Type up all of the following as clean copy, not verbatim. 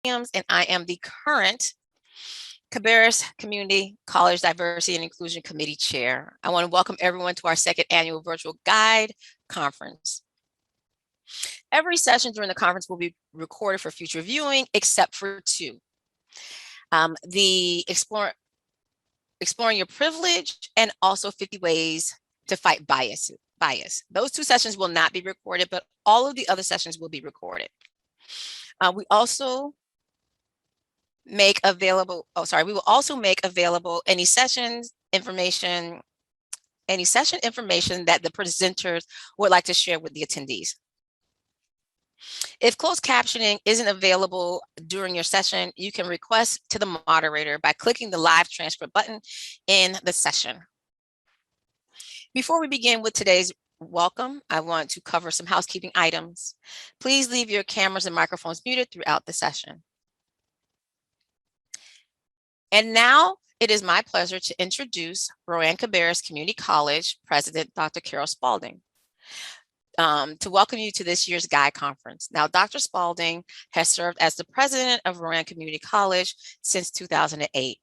and I am the current Cabarrus Community College Diversity and Inclusion Committee Chair. I want to welcome everyone to our second annual virtual G.U.I.D.E conference. Every session during the conference will be recorded for future viewing, except for two. The Exploring Your Privilege and also 50 Ways to Fight Bias. Those two sessions will not be recorded, but all of the other sessions will be recorded. We also make available, we will also make available any session information that the presenters would like to share with the attendees. If closed captioning isn't available during your session, you can request to the moderator by clicking the live transcript button in the session. Before we begin with today's welcome, I want to cover some housekeeping items. Please leave your cameras and microphones muted throughout the session. And now it is my pleasure to introduce Rowan-Cabarrus Community College President, Dr. Carol Spalding, to welcome you to this year's G.U.I.D.E conference. Now, Dr. Spalding has served as the president of Rowan Community College since 2008.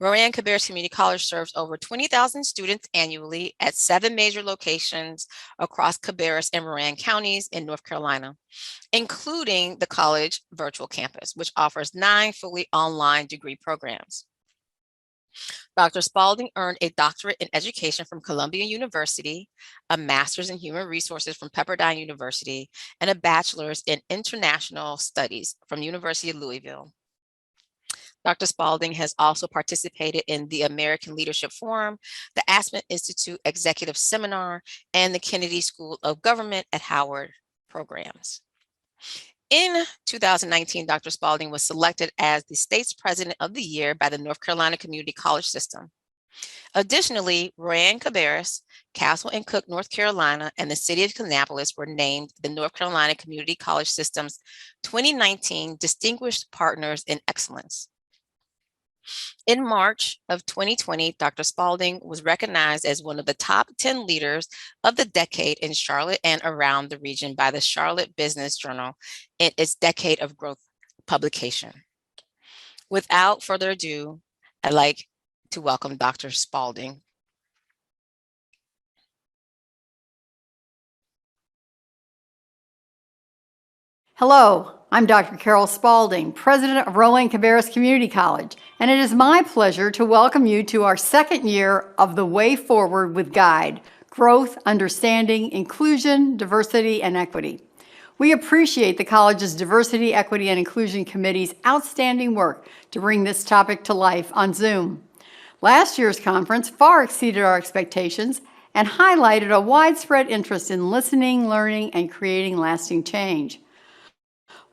Rowan-Cabarrus Community College serves over 20,000 students annually at 7 major locations across Cabarrus and Rowan counties in North Carolina, including the college virtual campus, which offers 9 fully online degree programs. Dr. Spalding earned a doctorate in education from Columbia University, a master's in human resources from Pepperdine University, and a bachelor's in international studies from the University of Louisville. Dr. Spalding has also participated in the American Leadership Forum, the Aspen Institute Executive Seminar, and the Kennedy School of Government at Howard programs. In 2019, Dr. Spalding was selected as the state's president of the year by the North Carolina Community College System. Additionally, Rowan-Cabarrus, Castle and Cook, North Carolina, and the city of Kannapolis were named the North Carolina Community College System's 2019 Distinguished Partners in Excellence. In March of 2020, Dr. Spalding was recognized as one of the top 10 leaders of the decade in Charlotte and around the region by the Charlotte Business Journal in its Decade of Growth publication. Without further ado, I'd like to welcome Dr. Spalding. Hello, I'm Dr. Carol Spalding, president of Rowan-Cabarrus Community College, and it is my pleasure to welcome you to our second year of the Way Forward with G.U.I.D.E, Growth, Understanding, Inclusion, Diversity, and Equity. We appreciate the college's Diversity, Equity, and Inclusion Committee's outstanding work to bring this topic to life on Zoom. Last year's conference far exceeded our expectations and highlighted a widespread interest in listening, learning, and creating lasting change.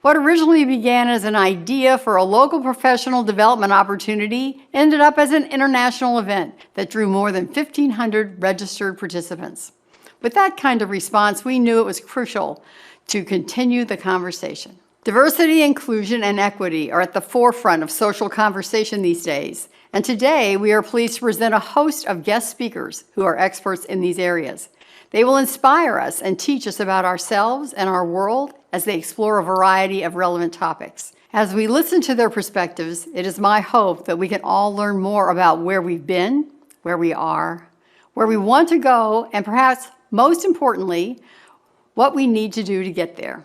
What originally began as an idea for a local professional development opportunity ended up as an international event that drew more than 1,500 registered participants. With that kind of response, we knew it was crucial to continue the conversation. Diversity, inclusion, and equity are at the forefront of social conversation these days, and today we are pleased to present a host of guest speakers who are experts in these areas. They will inspire us and teach us about ourselves and our world as they explore a variety of relevant topics. As we listen to their perspectives, it is my hope that we can all learn more about where we've been, where we are, where we want to go, and perhaps most importantly, what we need to do to get there.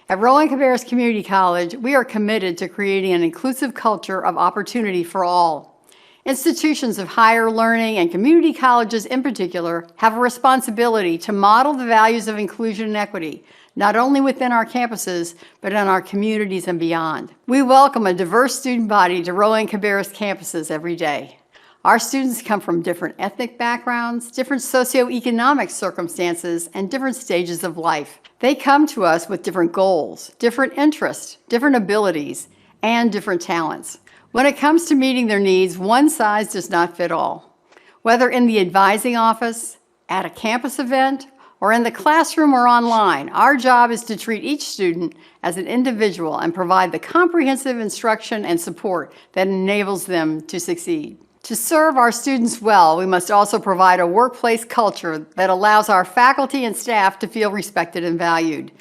At Rowan-Cabarrus Community College, we are committed to creating an inclusive culture of opportunity for all. Institutions of higher learning and community colleges in particular have a responsibility to model the values of inclusion and equity, not only within our campuses, but in our communities and beyond. We welcome a diverse student body to Rowan-Cabarrus campuses every day. Our students come from different ethnic backgrounds, different socioeconomic circumstances, and different stages of life. They come to us with different goals, different interests, different abilities, and different talents. When it comes to meeting their needs, one size does not fit all. Whether in the advising office, at a campus event, or in the classroom or online, our job is to treat each student as an individual and provide the comprehensive instruction and support that enables them to succeed. To serve our students well, we must also provide a workplace culture that allows our faculty and staff to feel respected and valued.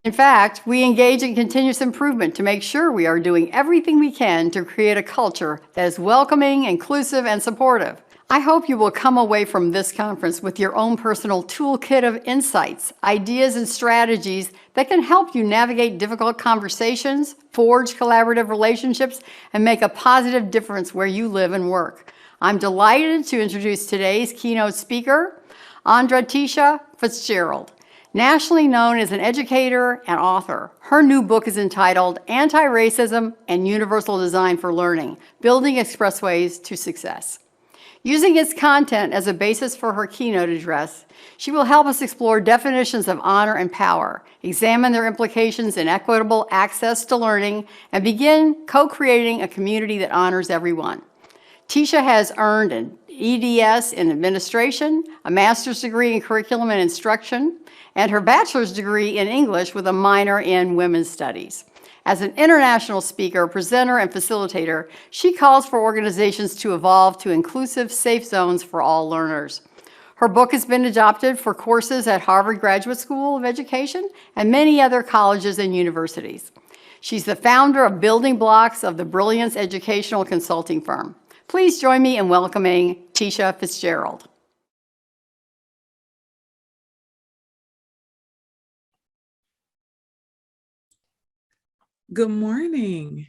In fact, we engage in continuous improvement to make sure we are doing everything we can to create a culture that is welcoming, inclusive, and supportive. I hope you will come away from this conference with your own personal toolkit of insights, ideas, and strategies that can help you navigate difficult conversations, forge collaborative relationships, and make a positive difference where you live and work. I'm delighted to introduce today's keynote speaker, Andratesha Fritzgerald. Nationally known as an educator and author, her new book is entitled Anti-Racism and Universal Design for Learning, Building Expressways to Success. Using its content as a basis for her keynote address, she will help us explore definitions of honor and power, examine their implications in equitable access to learning, and begin co-creating a community that honors everyone. Tisha has earned an Ed.S. in administration, a master's degree in curriculum and instruction, and her bachelor's degree in English with a minor in women's studies. As an international speaker, presenter, and facilitator, she calls for organizations to evolve to inclusive, safe zones for all learners. Her book has been adopted for courses at Harvard Graduate School of Education and many other colleges and universities. She's the founder of Building Blocks of the Brilliance Educational Consulting Firm. Please join me in welcoming Tisha Fitzgerald. Good morning.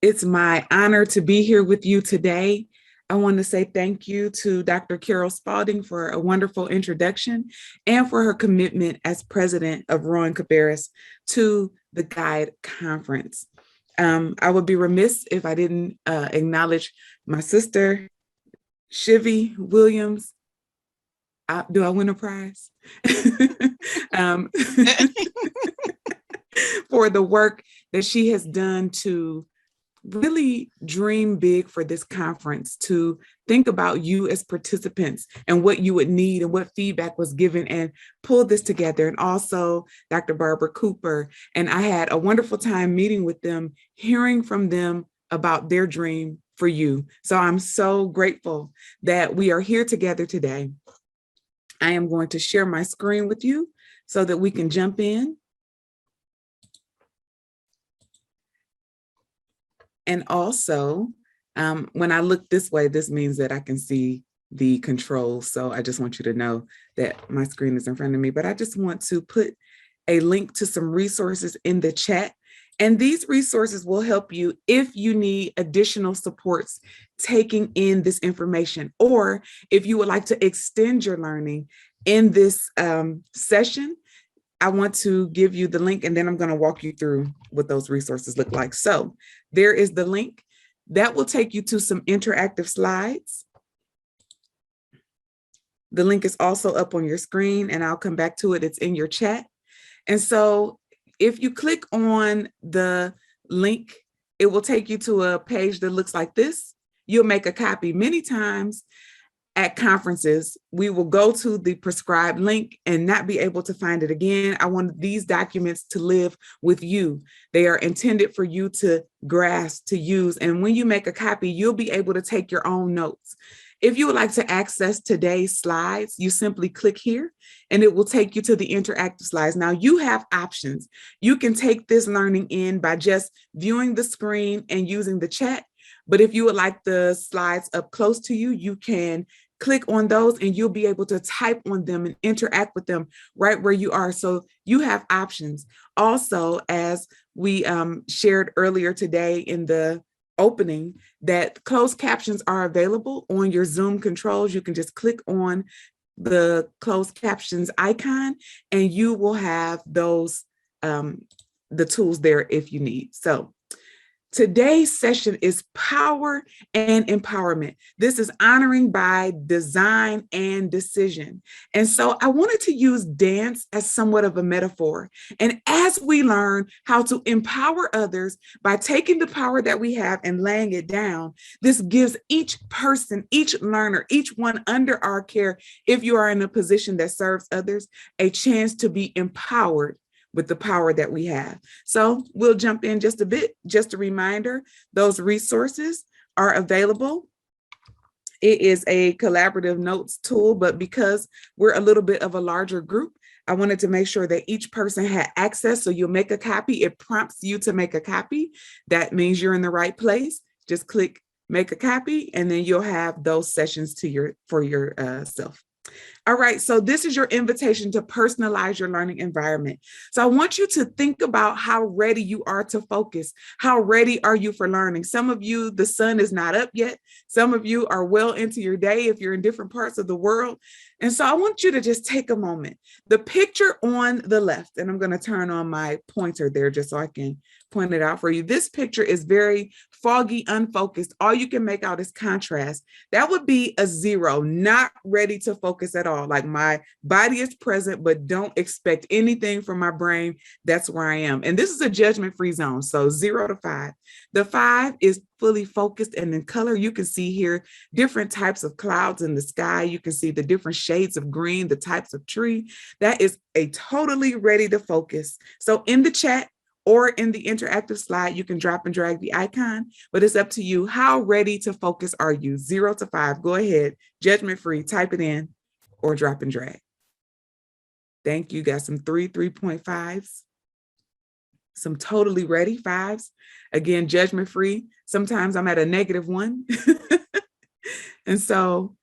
It's my honor to be here with you today. I want to say thank you to Dr. Carol Spalding for a wonderful introduction and for her commitment as president of Rowan-Cabarrus to the G.U.I.D.E conference. I would be remiss if I didn't acknowledge my sister, Shivy Williams. Do I win a prize? For the work that she has done to really dream big for this conference, to think about you as participants and what you would need and what feedback was given and pull this together. And also Dr. Barbara Cooper. And I had a wonderful time meeting with them, hearing from them about their dream for you. So I'm so grateful that we are here together today. I am going to share my screen with you so that we can jump in. And also, when I look this way, this means that I can see the controls. So I just want you to know that my screen is in front of me, but I just want to put a link to some resources in the chat. And these resources will help you if you need additional supports taking in this information, or if you would like to extend your learning in this session. I want to give you the link, and then I'm going to walk you through what those resources look like. So there is the link that will take you to some interactive slides. The link is also up on your screen, and I'll come back to it. It's in your chat. And so if you click on the link, it will take you to a page that looks like this. You'll make a copy. Many times at conferences, we will go to the prescribed link and not be able to find it again. I want these documents to live with you. They are intended for you to grasp, to use. And when you make a copy, you'll be able to take your own notes. If you would like to access today's slides, you simply click here and it will take you to the interactive slides. Now you have options. You can take this learning in by just viewing the screen and using the chat. But if you would like the slides up close to you, you can click on those and you'll be able to type on them and interact with them right where you are. So you have options. Also, as we shared earlier today in the opening, that closed captions are available on your Zoom controls. You can just click on the closed captions icon and you will have those, the tools there if you need. So today's session is power and empowerment. This is honoring by design and decision. And so I wanted to use dance as somewhat of a metaphor. And as we learn how to empower others by taking the power that we have and laying it down, this gives each person, each learner, each one under our care, if you are in a position that serves others, a chance to be empowered with the power that we have. So we'll jump in just a bit. Just a reminder, those resources are available. It is a collaborative notes tool, but because we're a little bit of a larger group, I wanted to make sure that each person had access. So you'll make a copy. It prompts you to make a copy. That means you're in the right place. Just click make a copy, and then you'll have those sessions for yourself. All right, so this is your invitation to personalize your learning environment. So I want you to think about how ready you are to focus. How ready are you for learning? Some of you, the sun is not up yet. Some of you are well into your day if you're in different parts of the world. And so I want you to just take a moment. The picture on the left, and I'm going to turn on my pointer there just so I can point it out for you. This picture is very foggy, unfocused. All you can make out is contrast. That would be a 0, not ready to focus at all. Like my body is present, but don't expect anything from my brain. That's where I am. And this is a judgment-free zone. So 0 to 5. The 5 is fully focused, and in color, you can see here different types of clouds in the sky. You can see the different shades of green, the types of tree. That is a totally ready to focus. So in the chat, or in the interactive slide, you can drop and drag the icon, but it's up to you. How ready to focus are you? 0 to 5, go ahead, judgment-free, type it in or drop and drag. Thank you, got some 3.5s, some totally ready 5s. Again, judgment-free. Sometimes I'm at a -1. And so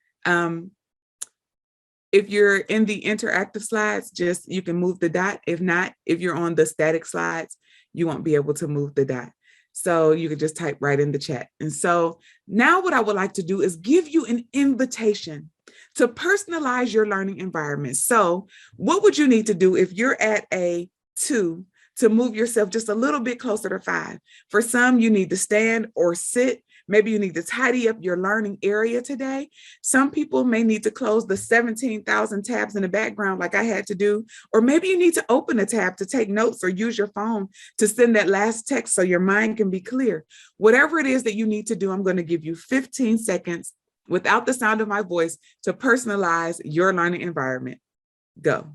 if you're in the interactive slides, you can move the dot. If not, if you're on the static slides, you won't be able to move the dot. So you can just type right in the chat. And so now what I would like to do is give you an invitation to personalize your learning environment. So what would you need to do if you're at a 2 to move yourself just a little bit closer to 5? For some, you need to stand or sit. Maybe you need to tidy up your learning area today. Some people may need to close the 17,000 tabs in the background like I had to do, or maybe you need to open a tab to take notes or use your phone to send that last text so your mind can be clear. Whatever it is that you need to do, I'm going to give you 15 seconds without the sound of my voice to personalize your learning environment. Go.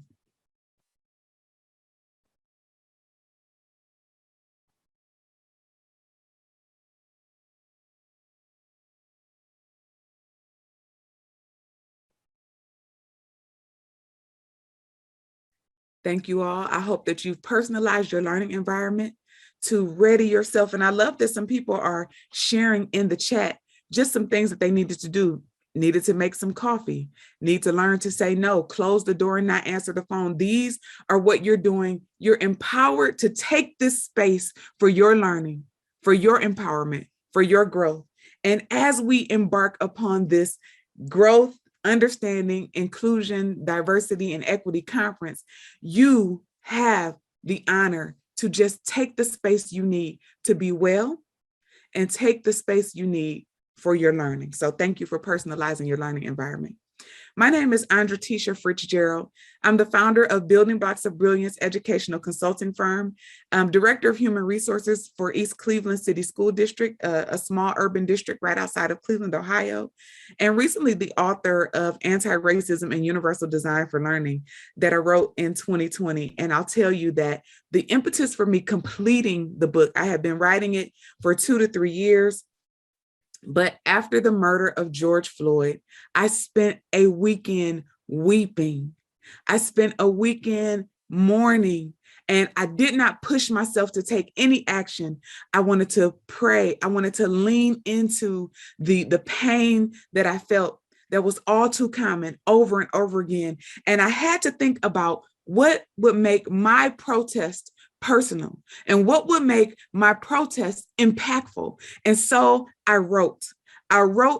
Thank you all. I hope that you've personalized your learning environment to ready yourself. And I love that some people are sharing in the chat just some things that they needed to do. Needed to make some coffee, need to learn to say no, close the door and not answer the phone. These are what you're doing. You're empowered to take this space for your learning, for your empowerment, for your growth. And as we embark upon this growth, understanding, inclusion, diversity, and equity conference, you have the honor to just take the space you need to be well and take the space you need for your learning. So thank you for personalizing your learning environment. My name is Andratesha Fritzgerald. I'm the founder of Building Blocks of Brilliance educational consulting firm. I'm Director of Human Resources for East Cleveland City School District, a small urban district right outside of Cleveland, Ohio, and recently the author of Anti-Racism and Universal Design for Learning that I wrote in 2020. And I'll tell you that the impetus for me completing the book, I have been writing it for 2 to 3 years. But after the murder of George Floyd, I spent a weekend weeping. I spent a weekend mourning, and I did not push myself to take any action. I wanted to pray. I wanted to lean into the pain that I felt that was all too common over and over again. And I had to think about what would make my protest personal and what would make my protest impactful. And so I wrote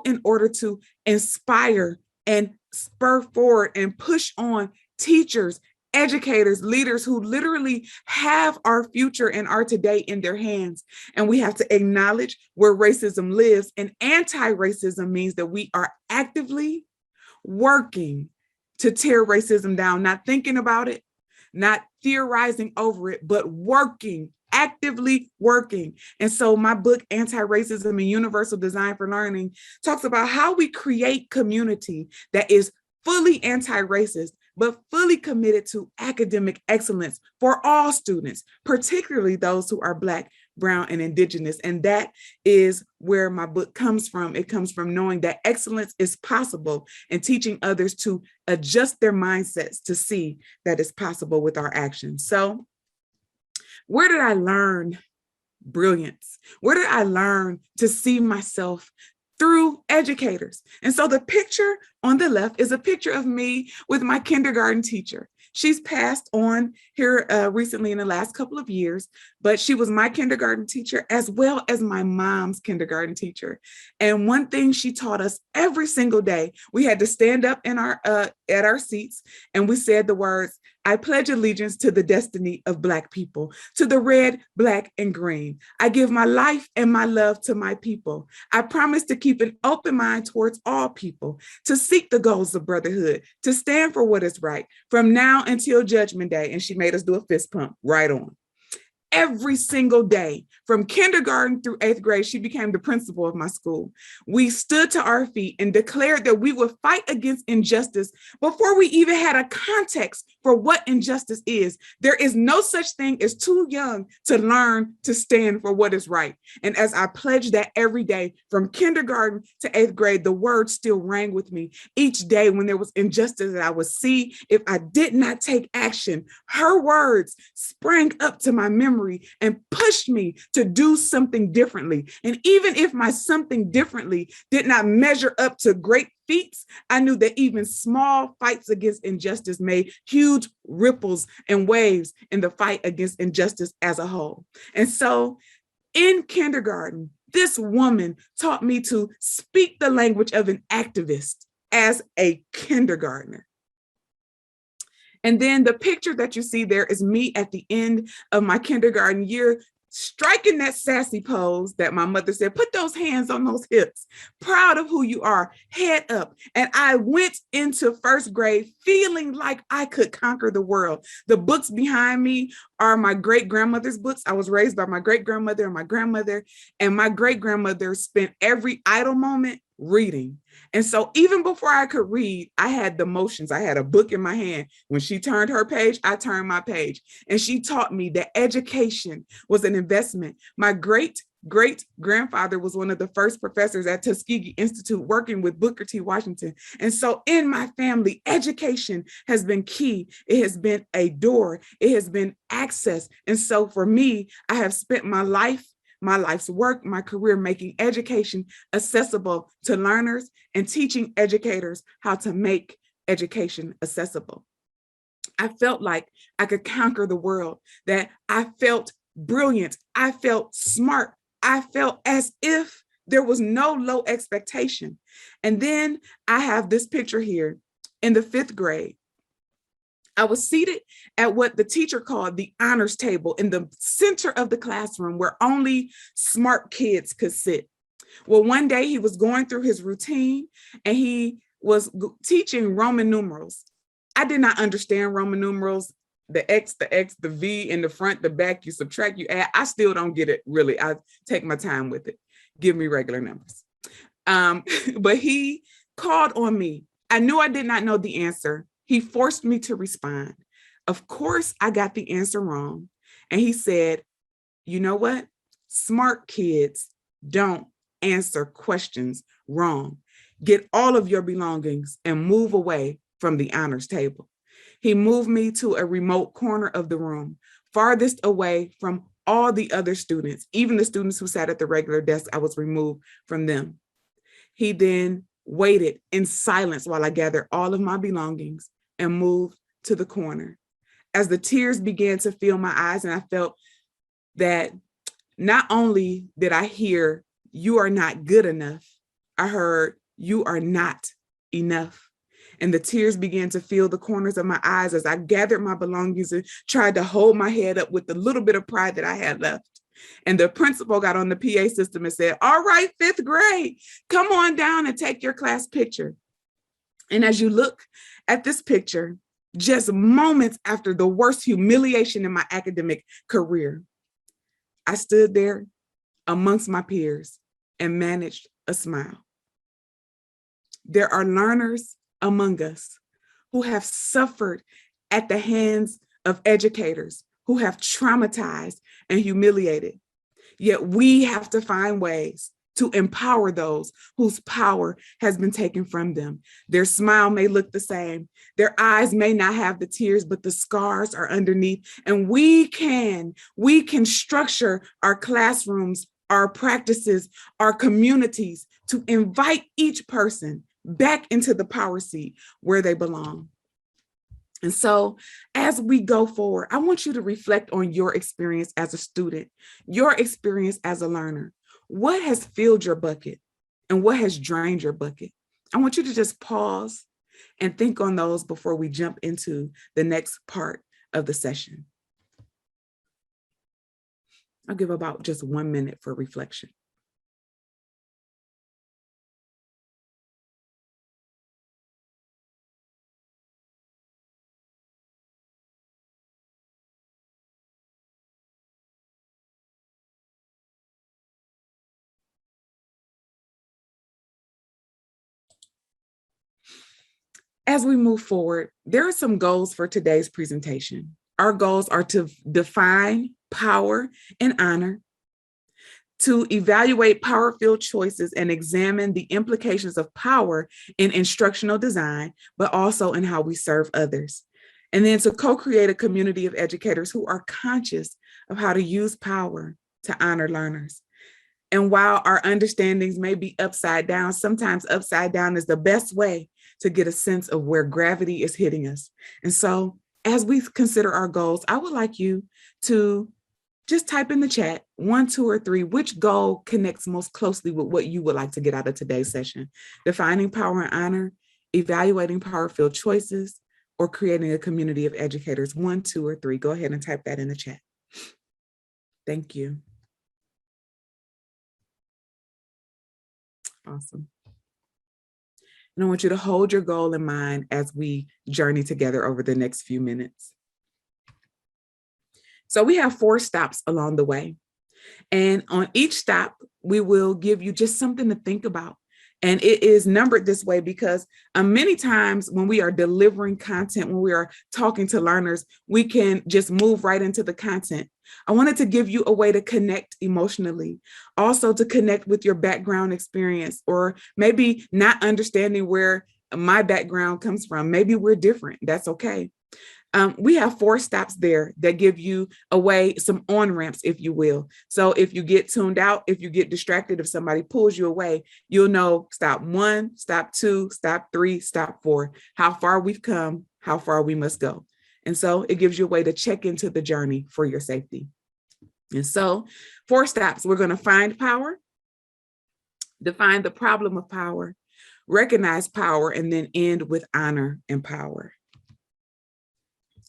in order to inspire and spur forward and push on teachers, educators, leaders who literally have our future and our today in their hands. And we have to acknowledge where racism lives. And anti-racism means that we are actively working to tear racism down, not thinking about it, not theorizing over it, but working, actively working. And so my book, Anti-Racism and Universal Design for Learning, talks about how we create community that is fully anti-racist, but fully committed to academic excellence for all students, particularly those who are Black, brown, and indigenous. And that is where my book comes from. It comes from knowing that excellence is possible and teaching others to adjust their mindsets to see that it's possible with our actions. So where did I learn brilliance? Where did I learn to see myself? Through educators. And so the picture on the left is a picture of me with my kindergarten teacher. She's passed on here recently in the last couple of years, but she was my kindergarten teacher as well as my mom's kindergarten teacher. And one thing she taught us every single day, we had to stand up in our at our seats, and we said the words, "I pledge allegiance to the destiny of Black people, to the red, black, and green. I give my life and my love to my people. I promise to keep an open mind towards all people, to seek the goals of brotherhood, to stand for what is right, from now until Judgment Day." And she made us do a fist pump right on. Every single day, from kindergarten through 8th grade, she became the principal of my school. We stood to our feet and declared that we would fight against injustice before we even had a context for what injustice is. There is no such thing as too young to learn to stand for what is right. And as I pledged that every day, from kindergarten to 8th grade, the words still rang with me. Each day when there was injustice that I would see, if I did not take action, her words sprang up to my memory and pushed me to do something differently. And even if my something differently did not measure up to great feats, I knew that even small fights against injustice made huge ripples and waves in the fight against injustice as a whole. And so in kindergarten, this woman taught me to speak the language of an activist as a kindergartner. And then the picture that you see there is me at the end of my kindergarten year, striking that sassy pose that my mother said, "Put those hands on those hips, proud of who you are, head up." And I went into 1st grade feeling like I could conquer the world. The books behind me are my great-grandmother's books. I was raised by my great-grandmother and my grandmother, and my great-grandmother spent every idle moment reading. And so even before I could read, I had the motions. I had a book in my hand. When she turned her page, I turned my page. And she taught me that education was an investment. My great-grandfather was one of the first professors at Tuskegee Institute working with Booker T. Washington. And so in my family, education has been key. It has been a door. It has been access. And so for me, I have spent my life's work, my career, making education accessible to learners and teaching educators how to make education accessible. I felt like I could conquer the world, that I felt brilliant, I felt smart, I felt as if there was no low expectation. And then I have this picture here in the 5th grade. I was seated at what the teacher called the honors table in the center of the classroom where only smart kids could sit. Well, one day he was going through his routine and he was teaching Roman numerals. I did not understand Roman numerals, the X, the V in the front, the back, you subtract, you add. I still don't get it really. I take my time with it. Give me regular numbers. But he called on me. I knew I did not know the answer. He forced me to respond. Of course, I got the answer wrong. And he said, "You know what? Smart kids don't answer questions wrong. Get all of your belongings and move away from the honors table." He moved me to a remote corner of the room, farthest away from all the other students, even the students who sat at the regular desk. I was removed from them. He then waited in silence while I gathered all of my belongings and moved to the corner. As the tears began to fill my eyes, and I felt that not only did I hear, "You are not good enough," I heard, "You are not enough." And the tears began to fill the corners of my eyes as I gathered my belongings and tried to hold my head up with the little bit of pride that I had left. And the principal got on the PA system and said, "All right, 5th grade, come on down and take your class picture." And as you look at this picture, just moments after the worst humiliation in my academic career, I stood there amongst my peers and managed a smile. There are learners among us who have suffered at the hands of educators who have traumatized and humiliated. Yet we have to find ways to empower those whose power has been taken from them. Their smile may look the same. Their eyes may not have the tears, but the scars are underneath. And we can structure our classrooms, our practices, our communities to invite each person back into the power seat where they belong. And so as we go forward, I want you to reflect on your experience as a student, your experience as a learner. What has filled your bucket and what has drained your bucket? I want you to just pause and think on those before we jump into the next part of the session. I'll give about just 1 minute for reflection. As we move forward, there are some goals for today's presentation. Our goals are to define power and honor, to evaluate power-filled choices and examine the implications of power in instructional design, but also in how we serve others. And then to co-create a community of educators who are conscious of how to use power to honor learners. And while our understandings may be upside down, sometimes upside down is the best way to get a sense of where gravity is hitting us. And so as we consider our goals, I would like you to just type in the chat 1, 2, or 3, which goal connects most closely with what you would like to get out of today's session. Defining power and honor, evaluating power-filled choices, or creating a community of educators. 1, 2, or 3. Go ahead and type that in the chat. Thank you. Awesome. And I want you to hold your goal in mind as we journey together over the next few minutes. So we have 4 stops along the way. And on each stop, we will give you just something to think about. And it is numbered this way because many times when we are delivering content, when we are talking to learners, we can just move right into the content. I wanted to give you a way to connect emotionally, also to connect with your background experience, or maybe not understanding where my background comes from. Maybe we're different. That's okay. We have 4 stops there that give you a way, some on-ramps, if you will. So if you get tuned out, if you get distracted, if somebody pulls you away, you'll know stop 1, stop 2, stop 3, stop 4, how far we've come, how far we must go. And so it gives you a way to check into the journey for your safety. And so 4 stops, we're going to find power, define the problem of power, recognize power, and then end with honor and power.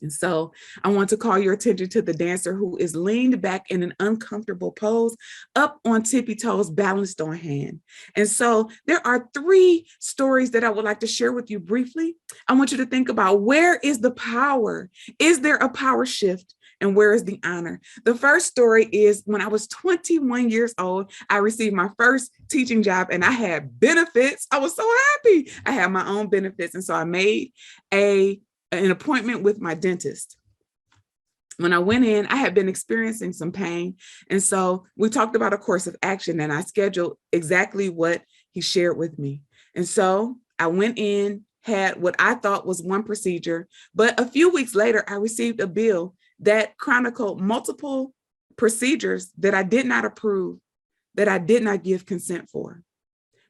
And so I want to call your attention to the dancer who is leaned back in an uncomfortable pose, up on tippy toes, balanced on hand. And so there are 3 stories that I would like to share with you briefly. I want you to think about, where is the power? Is there a power shift? And where is the honor? The first story is when I was 21 years old, I received my first teaching job and I had benefits. I was so happy. I had my own benefits. And so I made an appointment with my dentist. When I went in, I had been experiencing some pain. And so we talked about a course of action and I scheduled exactly what he shared with me. And so I went in, had what I thought was one procedure, but a few weeks later, I received a bill that chronicled multiple procedures that I did not approve, that I did not give consent for,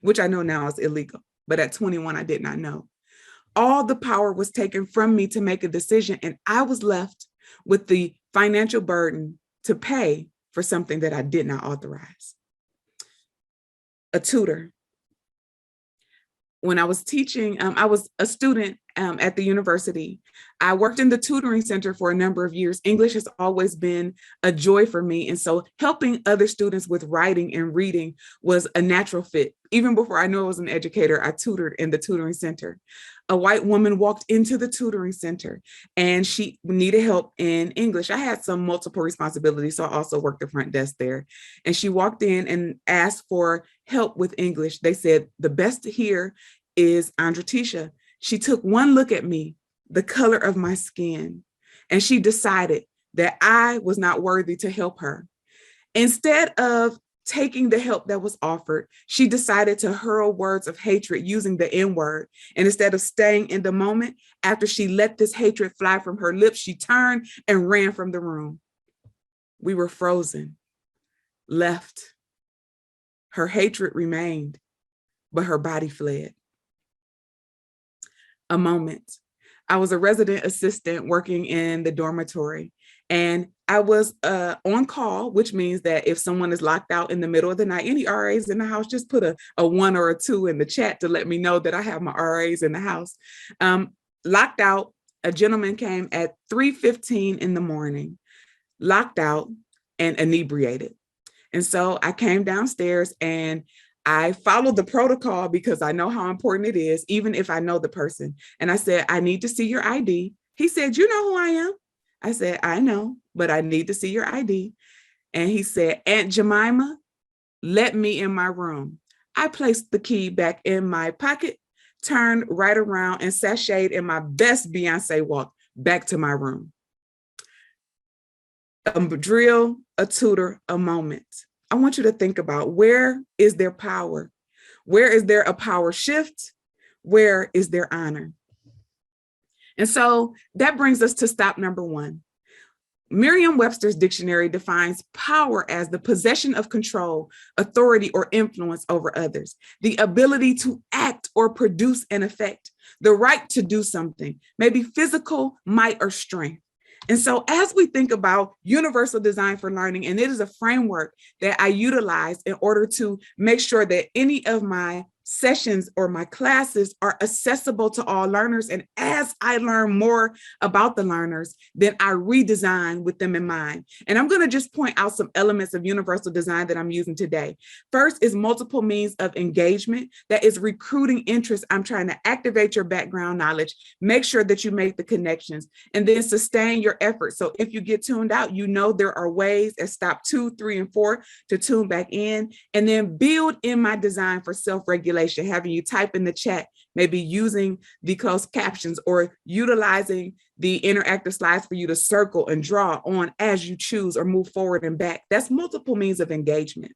which I know now is illegal, but at 21, I did not know. All the power was taken from me to make a decision, and I was left with the financial burden to pay for something that I did not authorize. A tutor. When I was teaching, I was a student at the university. I worked in the tutoring center for a number of years. English has always been a joy for me. And so helping other students with writing and reading was a natural fit. Even before I knew I was an educator, I tutored in the tutoring center. A white woman walked into the tutoring center and she needed help in English. I had some multiple responsibilities, so I also worked the front desk there. And she walked in and asked for help with English. They said, the best here is Andratesha. She took one look at me, the color of my skin, and she decided that I was not worthy to help her. Instead of taking the help that was offered, she decided to hurl words of hatred using the N-word. And instead of staying in the moment, after she let this hatred fly from her lips, she turned and ran from the room. We were frozen, left. Her hatred remained, but her body fled. A moment. I was a resident assistant working in the dormitory, and I was on call, which means that if someone is locked out in the middle of the night, any RAs in the house, just put a 1 or a 2 in the chat to let me know that I have my RAs in the house. Locked out, a gentleman came at 3:15 in the morning, locked out and inebriated. And so I came downstairs and I followed the protocol because I know how important it is, even if I know the person. And I said, I need to see your ID. He said, you know who I am? I said, I know, but I need to see your ID. And he said, Aunt Jemima, let me in my room. I placed the key back in my pocket, turned right around and sashayed in my best Beyonce walk back to my room. A drill, a tutor, a moment. I want you to think about, where is their power? Where is there a power shift? Where is their honor? And so that brings us to stop number 1. Merriam-Webster's dictionary defines power as the possession of control, authority, or influence over others, the ability to act or produce an effect, the right to do something, maybe physical might or strength. And so as we think about universal design for learning, and it is a framework that I utilize in order to make sure that any of my sessions or my classes are accessible to all learners. And as I learn more about the learners, then I redesign with them in mind. And I'm going to just point out some elements of universal design that I'm using today. First is multiple means of engagement. That is recruiting interest. I'm trying to activate your background knowledge, make sure that you make the connections, and then sustain your efforts. So if you get tuned out, you know there are ways at stop 2, 3, and 4 to tune back in, and then build in my design for self-regulation, having you type in the chat, maybe using the closed captions or utilizing the interactive slides for you to circle and draw on as you choose or move forward and back. That's multiple means of engagement.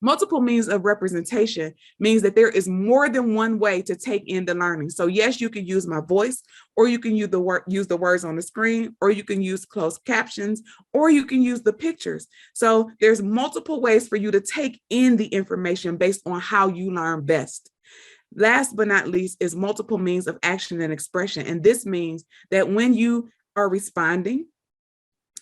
Multiple means of representation means that there is more than one way to take in the learning. So yes, you can use my voice, or you can use the words on the screen, or you can use closed captions, or you can use the pictures. So there's multiple ways for you to take in the information based on how you learn best. Last but not least is multiple means of action and expression. And this means that when you are responding,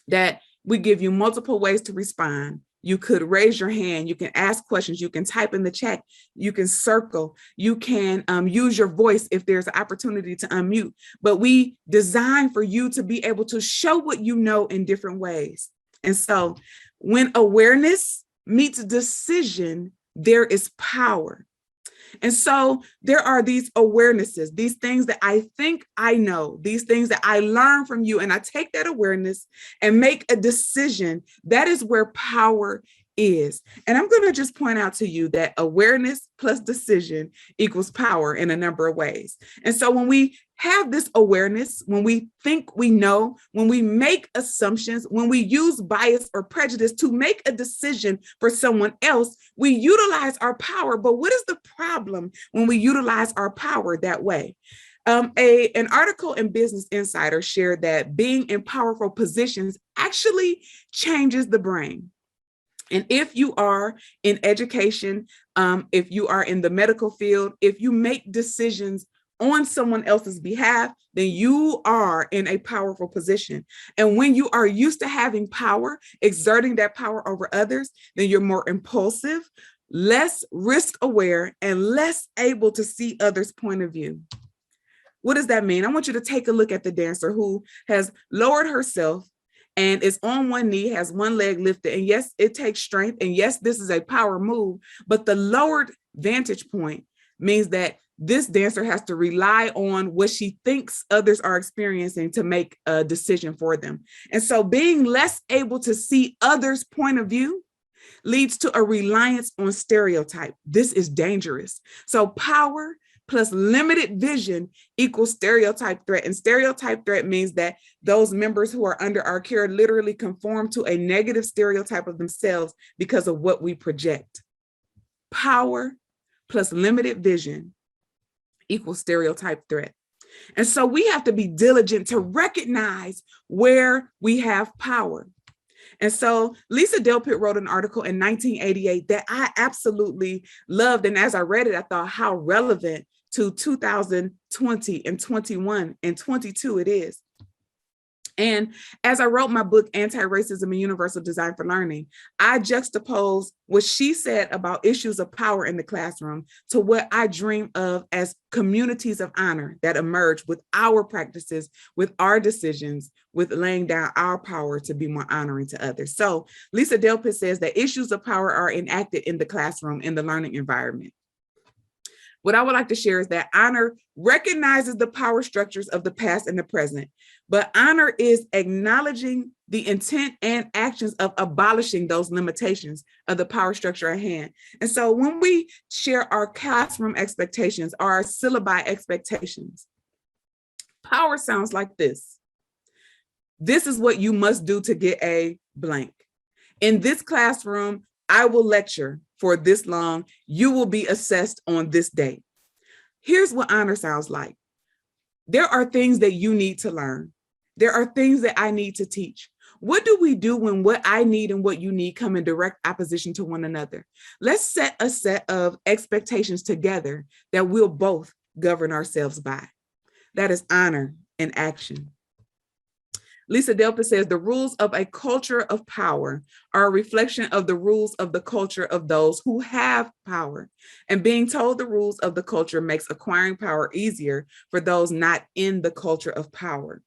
that we give you multiple ways to respond. You could raise your hand, you can ask questions, you can type in the chat, you can circle, you can use your voice if there's an opportunity to unmute. But we design for you to be able to show what you know in different ways. And so when awareness meets decision, there is power. And so there are these awarenesses, these things that I think I know, these things that I learn from you, and I take that awareness and make a decision. That is where power is. And I'm going to just point out to you that awareness plus decision equals power in a number of ways. And so when we have this awareness, when we think we know, when we make assumptions, when we use bias or prejudice to make a decision for someone else, we utilize our power. But what is the problem when we utilize our power that way? An article in Business Insider shared that being in powerful positions actually changes the brain. And if you are in education, if you are in the medical field, if you make decisions on someone else's behalf, then you are in a powerful position. And when you are used to having power, exerting that power over others, then you're more impulsive, less risk aware, and less able to see others' point of view. What does that mean? I want you to take a look at the dancer who has lowered herself and is on one knee, has one leg lifted. And yes, it takes strength. And yes, this is a power move, but the lowered vantage point means that this dancer has to rely on what she thinks others are experiencing to make a decision for them. And so being less able to see others' point of view leads to a reliance on stereotype. This is dangerous. So power plus limited vision equals stereotype threat. And stereotype threat means that those members who are under our care literally conform to a negative stereotype of themselves because of what we project. Power plus limited vision equals stereotype threat. And so we have to be diligent to recognize where we have power. And so Lisa Delpit wrote an article in 1988 that I absolutely loved. And as I read it, I thought how relevant to 2020 and 21 and 22 it is. And as I wrote my book, Anti-Racism and Universal Design for Learning, I juxtaposed what she said about issues of power in the classroom to what I dream of as communities of honor that emerge with our practices, with our decisions, with laying down our power to be more honoring to others. So Lisa Delpit says that issues of power are enacted in the classroom, in the learning environment. What I would like to share is that honor recognizes the power structures of the past and the present, but honor is acknowledging the intent and actions of abolishing those limitations of the power structure at hand. And so when we share our classroom expectations, our syllabi expectations, power sounds like this. This is what you must do to get a blank. In this classroom, I will lecture for this long. You will be assessed on this date. Here's what honor sounds like. There are things that you need to learn. There are things that I need to teach. What do we do when what I need and what you need come in direct opposition to one another? Let's set a set of expectations together that we'll both govern ourselves by. That is honor in action. Lisa Delpit says the rules of a culture of power are a reflection of the rules of the culture of those who have power. And being told the rules of the culture makes acquiring power easier for those not in the culture of power.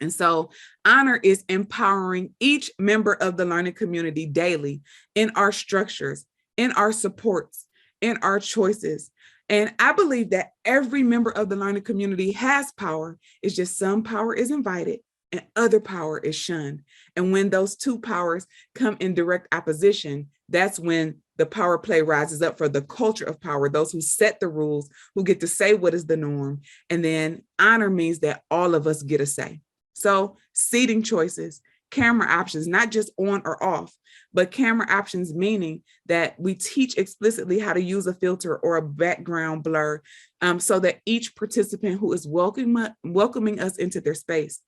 And so honor is empowering each member of the learning community daily in our structures, in our supports, in our choices. And I believe that every member of the learning community has power. It's just some power is invited and other power is shunned. And when those two powers come in direct opposition, that's when the power play rises up for the culture of power, those who set the rules, who get to say what is the norm. And then honor means that all of us get a say. So seating choices, camera options, not just on or off, but camera options, meaning that we teach explicitly how to use a filter or a background blur so that each participant who is welcoming us into their space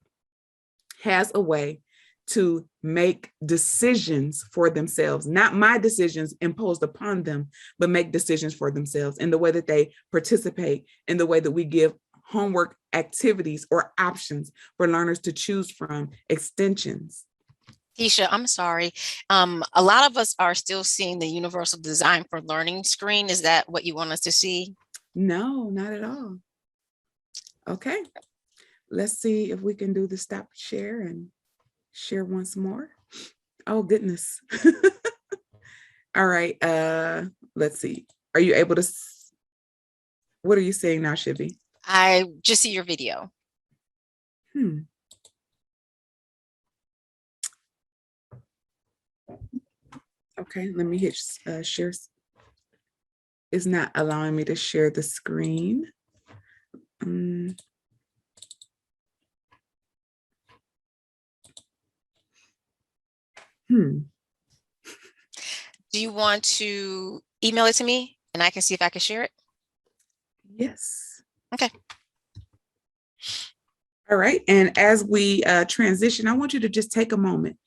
has a way to make decisions for themselves, not my decisions imposed upon them, but make decisions for themselves in the way that they participate, in the way that we give homework activities or options for learners to choose from, extensions. Keisha, I'm sorry. A lot of us are still seeing the Universal Design for Learning screen. Is that what you want us to see? No, not at all. Okay. Let's see if we can do the stop share and share once more. Oh, goodness. All right. Let's see. Are you able to? What are you saying now, Shivy? I just see your video. Okay, let me hit share. It's not allowing me to share the screen. Do you want to email it to me and I can see if I can share it? Yes. Okay. All right. And as we transition, I want you to just take a moment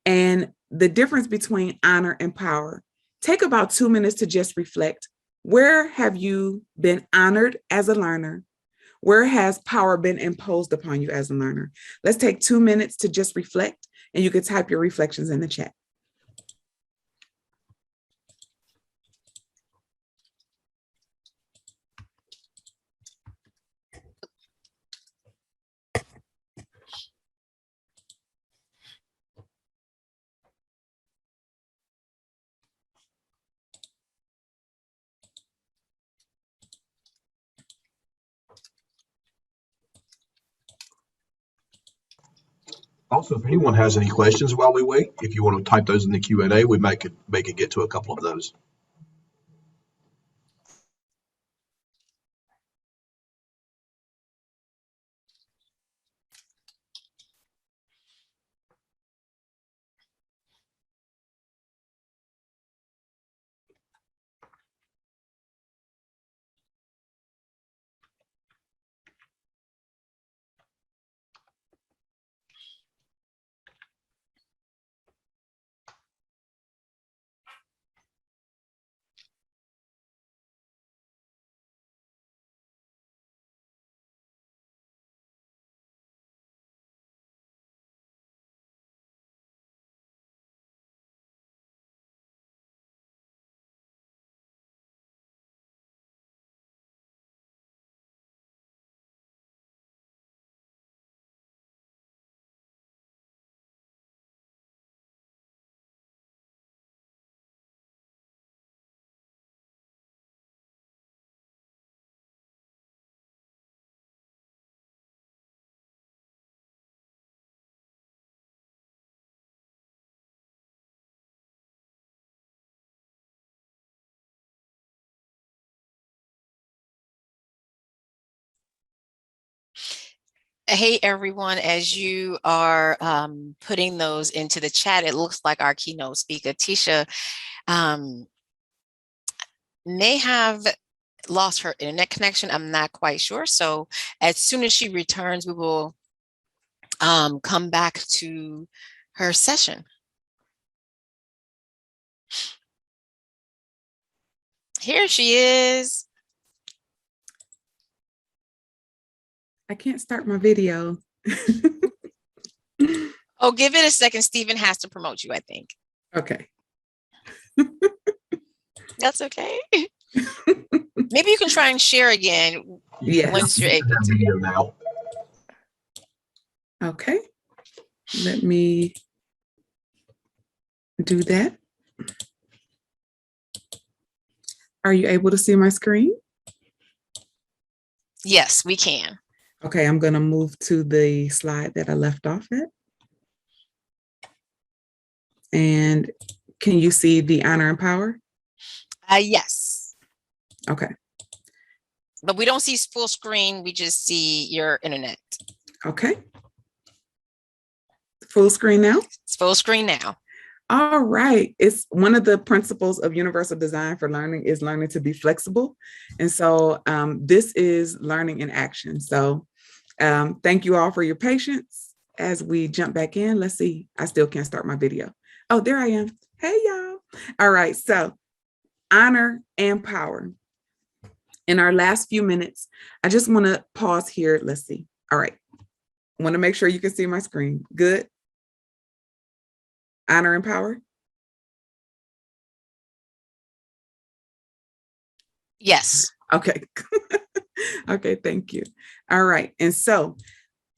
and the difference between honor and power. Take about 2 minutes to just reflect. Where have you been honored as a learner? Where has power been imposed upon you as a learner? Let's take 2 minutes to just reflect, and you can type your reflections in the chat. Also, if anyone has any questions while we wait, if you want to type those in the Q&A, we make it get to a couple of those. Hey, everyone, as you are putting those into the chat, it looks like our keynote speaker, Keisha, may have lost her internet connection. I'm not quite sure. So as soon as she returns, we will come back to her session. Here she is. I can't start my video. Oh, give it a second. Stephen has to promote you, I think. Okay. That's okay. Maybe you can try and share again Yes. once you're able to. Video now. Okay. Let me do that. Are you able to see my screen? Yes, we can. Okay, I'm going to move to the slide that I left off at. And can you see the honor and power? Yes. Okay. But we don't see full screen. We just see your internet. Okay. Full screen now? It's full screen now. All right. It's one of the principles of universal design for learning is learning to be flexible. And so this is learning in action. So thank you all for your patience as we jump back in. Let's see. I still can't start my video. Oh, there I am. Hey, y'all. All right. So honor and power. In our last few minutes, I just want to pause here. Let's see. All right. I want to make sure you can see my screen. Good. Honor and power. Yes. Okay. Okay, thank you. All right. And so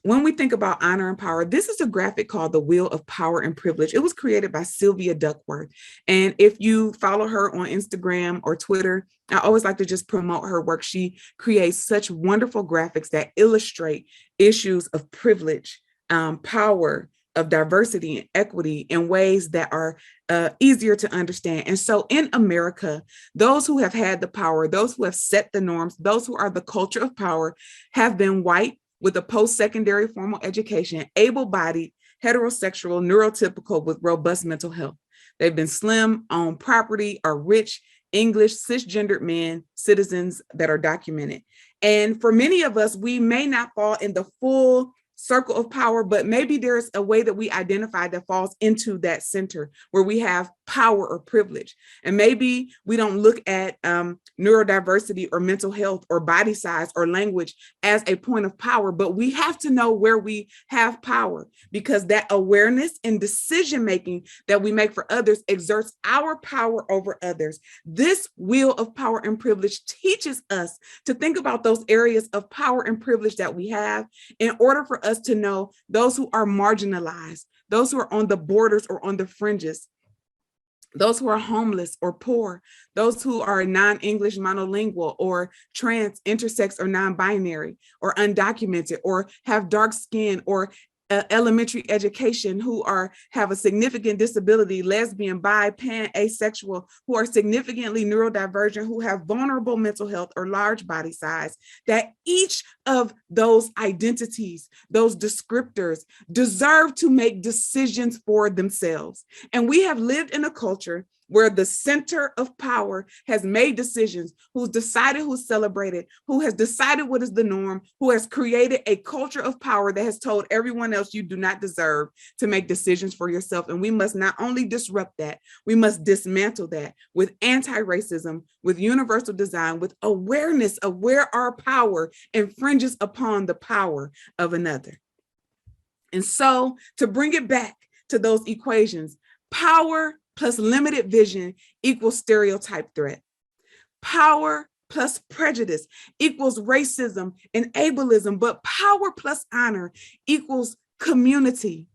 when we think about honor and power, this is a graphic called The Wheel of Power and Privilege. It was created by Sylvia Duckworth. And if you follow her on Instagram or Twitter, I always like to just promote her work. She creates such wonderful graphics that illustrate issues of privilege, power, of diversity and equity in ways that are easier to understand. And so in America, those who have had the power, those who have set the norms, those who are the culture of power have been white with a post-secondary formal education, able-bodied, heterosexual, neurotypical with robust mental health. They've been slim, own property, are rich, English, cisgendered men, citizens that are documented. And for many of us, we may not fall in the full circle of power, but maybe there's a way that we identify that falls into that center where we have power or privilege. And maybe we don't look at neurodiversity or mental health or body size or language as a point of power, but we have to know where we have power, because that awareness and decision-making that we make for others exerts our power over others. This wheel of power and privilege teaches us to think about those areas of power and privilege that we have in order for us to know those who are marginalized, those who are on the borders or on the fringes, those who are homeless or poor, those who are non-English monolingual or trans, intersex, or non-binary, or undocumented, or have dark skin or elementary education, who have a significant disability, lesbian, bi, pan, asexual, who are significantly neurodivergent, who have vulnerable mental health or large body size, that each of those identities, those descriptors, deserve to make decisions for themselves. And we have lived in a culture where the center of power has made decisions, who's decided who's celebrated, who has decided what is the norm, who has created a culture of power that has told everyone else you do not deserve to make decisions for yourself. And we must not only disrupt that, we must dismantle that with anti-racism, with universal design, with awareness of where our power infringes upon the power of another. And so to bring it back to those equations, power plus limited vision equals stereotype threat. Power plus prejudice equals racism and ableism, but power plus honor equals community.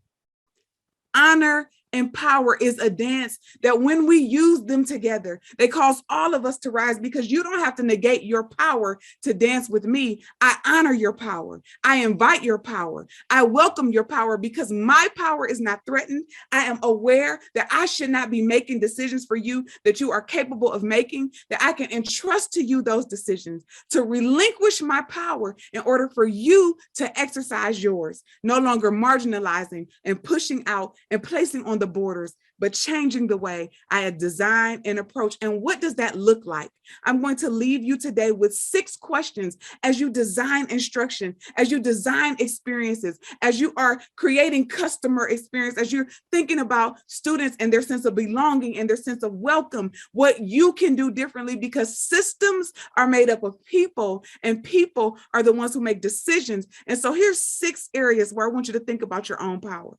Honor and power is a dance that when we use them together, they cause all of us to rise, because you don't have to negate your power to dance with me. I honor your power. I invite your power. I welcome your power, because my power is not threatened. I am aware that I should not be making decisions for you that you are capable of making, that I can entrust to you those decisions, to relinquish my power in order for you to exercise yours, no longer marginalizing and pushing out and placing on the borders, but changing the way I design and approach. And what does that look like? I'm going to leave you today with 6 questions as you design instruction, as you design experiences, as you are creating customer experience, as you're thinking about students and their sense of belonging and their sense of welcome, what you can do differently, because systems are made up of people, and people are the ones who make decisions. And so here's 6 areas where I want you to think about your own power.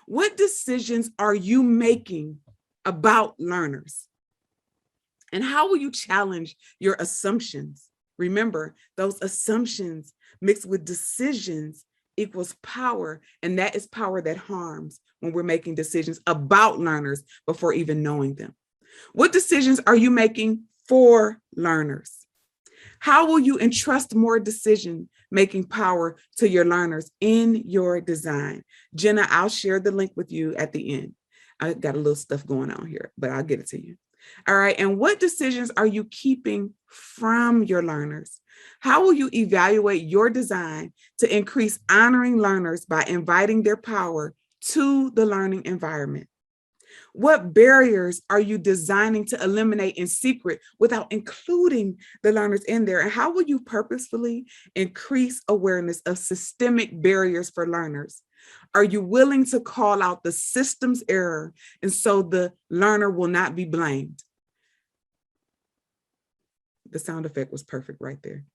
What decisions are you making about learners? And how will you challenge your assumptions? Remember, those assumptions mixed with decisions equals power, and that is power that harms when we're making decisions about learners before even knowing them. What decisions are you making for learners? How will you entrust more decision-making power to your learners in your design? Jenna, I'll share the link with you at the end. I got a little stuff going on here, but I'll get it to you. All right, and what decisions are you keeping from your learners? How will you evaluate your design to increase honoring learners by inviting their power to the learning environment? What barriers are you designing to eliminate in secret without including the learners in there? And how will you purposefully increase awareness of systemic barriers for learners? Are you willing to call out the system's error, and so the learner will not be blamed? The sound effect was perfect right there.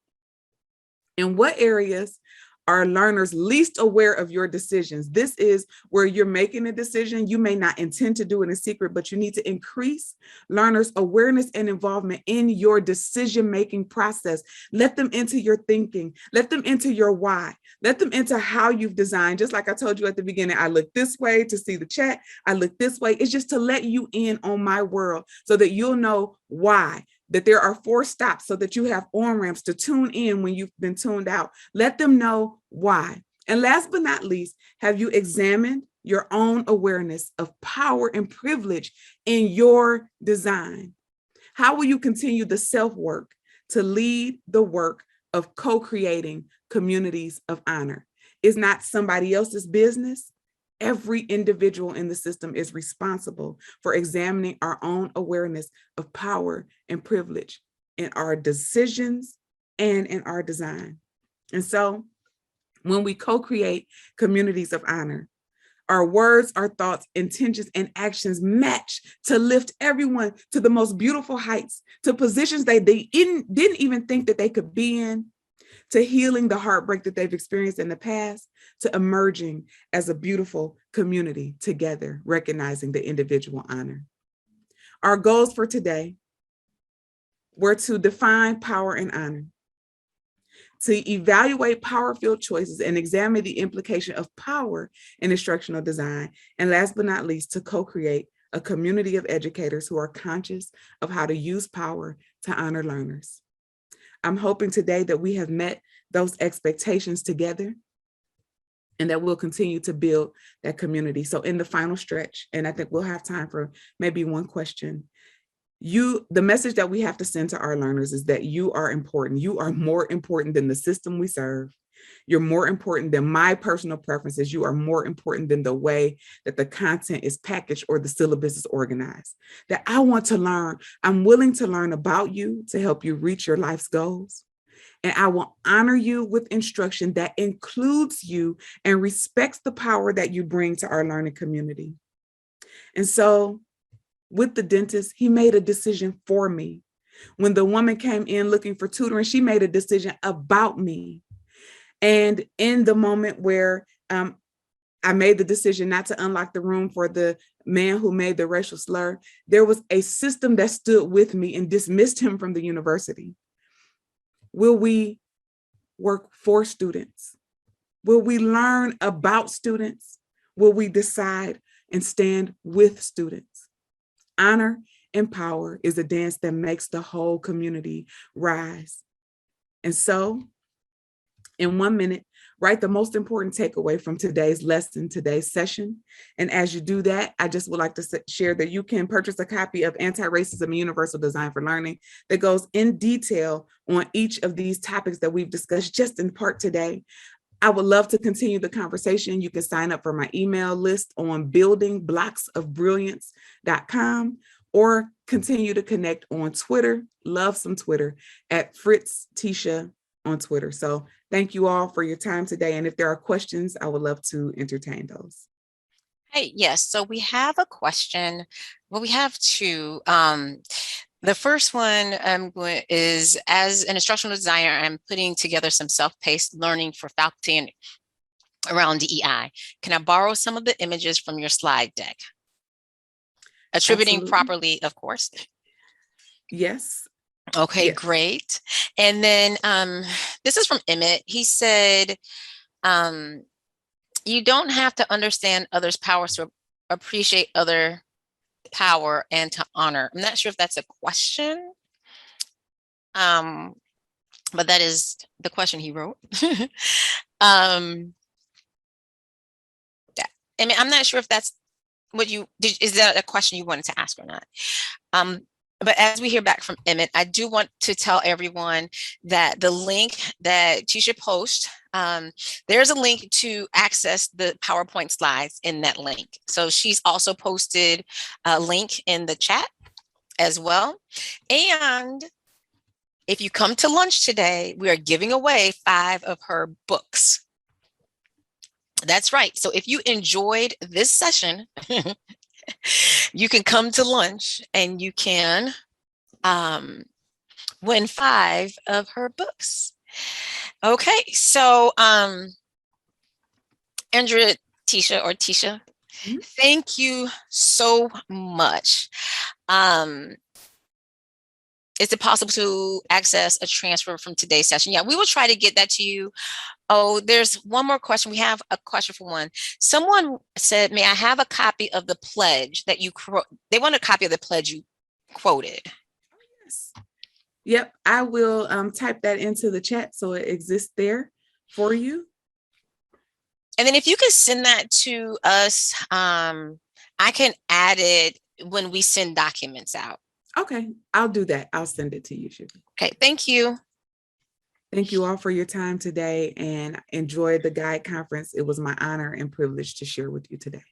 In what areas are learners least aware of your decisions? This is where you're making a decision. You may not intend to do it in secret, but you need to increase learners' awareness and involvement in your decision-making process. Let them into your thinking. Let them into your why. Let them into how you've designed. Just like I told you at the beginning, I look this way to see the chat. I look this way. It's just to let you in on my world so that you'll know why. That there are 4 stops so that you have on-ramps to tune in when you've been tuned out. Let them know why. And last but not least, have you examined your own awareness of power and privilege in your design? How will you continue the self-work to lead the work of co-creating communities of honor? It's not somebody else's business. Every individual in the system is responsible for examining our own awareness of power and privilege in our decisions and in our design. And so when we co-create communities of honor, our words, our thoughts, intentions, and actions match to lift everyone to the most beautiful heights, to positions they didn't even think that they could be in, to healing the heartbreak that they've experienced in the past, to emerging as a beautiful community together, recognizing the individual honor. Our goals for today were to define power and honor, to evaluate power-filled choices and examine the implication of power in instructional design, and last but not least, to co-create a community of educators who are conscious of how to use power to honor learners. I'm hoping today that we have met those expectations together and that we'll continue to build that community. So in the final stretch, and I think we'll have time for maybe one question, the message that we have to send to our learners is that you are important. You are more important than the system we serve. You're more important than my personal preferences. You are more important than the way that the content is packaged or the syllabus is organized. That I want to learn. I'm willing to learn about you to help you reach your life's goals. And I will honor you with instruction that includes you and respects the power that you bring to our learning community. And so with the dentist, he made a decision for me. When the woman came in looking for tutoring, she made a decision about me. And in the moment where I made the decision not to unlock the room for the man who made the racial slur, there was a system that stood with me and dismissed him from the university. Will we work for students? Will we learn about students? Will we decide and stand with students. Honor and power is a dance that makes the whole community rise. And so, in 1 minute, write the most important takeaway from today's lesson, today's session. And as you do that, I just would like to share that you can purchase a copy of Anti-Racism, Universal Design for Learning that goes in detail on each of these topics that we've discussed just in part today. I would love to continue the conversation. You can sign up for my email list on buildingblocksofbrilliance.com or continue to connect on Twitter. Love some Twitter at Fritzgerald on Twitter. So thank you all for your time today. And if there are questions, I would love to entertain those. Hey, yes. So we have a question. Well, we have two. The first one is, as an instructional designer, I'm putting together some self-paced learning for faculty and around DEI. Can I borrow some of the images from your slide deck? Attributing Absolutely. properly, of course. Yes. Okay, Yes. great. And then this is from Emmett. He said, you don't have to understand others' powers to appreciate other power and to honor. I'm not sure if that's a question, but that is the question he wrote. Yeah. I mean, I'm not sure if that's what you did. Is that a question you wanted to ask or not? But as we hear back from Emmett, I do want to tell everyone that the link that Keisha posts, there's a link to access the PowerPoint slides in that link. So she's also posted a link in the chat as well. And if you come to lunch today, we are giving away 5 of her books. That's right. So if you enjoyed this session, you can come to lunch and you can win 5 of her books. Okay, so Andratesha or Tisha, thank you so much. Is it possible to access a transfer from today's session? Yeah, we will try to get that to you. Oh, there's one more question. We have a question for one. Someone said, may I have a copy of the pledge that you, they want a copy of the pledge you quoted. Yes. Yep, I will type that into the chat so it exists there for you. And then if you could send that to us, I can add it when we send documents out. Okay, I'll do that. I'll send it to you, Sugar. Okay, thank you. Thank you all for your time today and enjoy the GU.I.D.E conference. It was my honor and privilege to share with you today.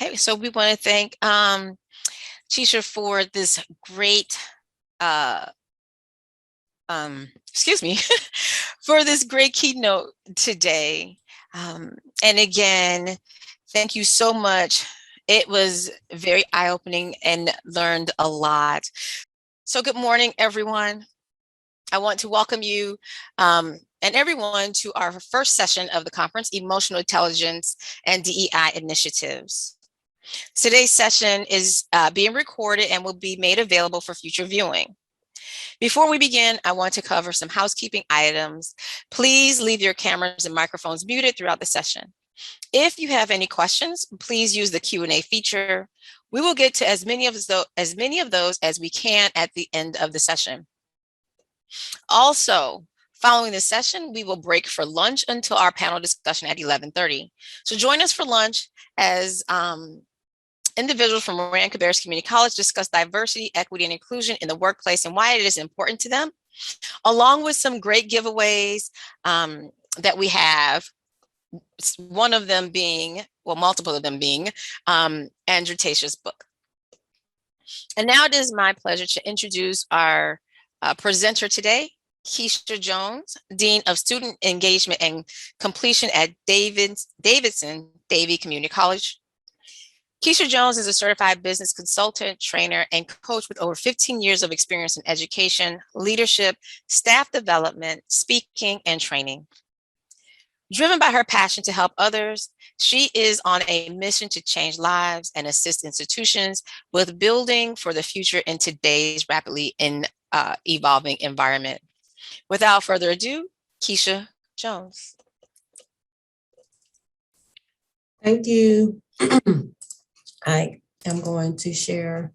Okay, so we want to thank Keisha for this great, excuse me, for this great keynote today. And again, thank you so much. It was very eye-opening and learned a lot. So good morning, everyone. I want to welcome you and everyone to our first session of the conference, Emotional Intelligence and DEI Initiatives. Today's session is being recorded and will be made available for future viewing. Before we begin, I want to cover some housekeeping items. Please leave your cameras and microphones muted throughout the session. If you have any questions, please use the Q&A feature. We will get to as many of those as we can at the end of the session. Also, following this session, we will break for lunch until our panel discussion at 11:30. So join us for lunch as individuals from Rowan-Cabarrus Community College discuss diversity, equity, and inclusion in the workplace and why it is important to them, along with some great giveaways that we have. One of them being, well, multiple of them being Andratesha's book. And now it is my pleasure to introduce our presenter today, Keisha Jones, Dean of Student Engagement and Completion at Davidson Davie Community College. Keisha Jones is a certified business consultant, trainer, and coach with over 15 years of experience in education, leadership, staff development, speaking, and training. Driven by her passion to help others, she is on a mission to change lives and assist institutions with building for the future in today's rapidly evolving environment. Without further ado, Keisha Jones. Thank you. I am going to share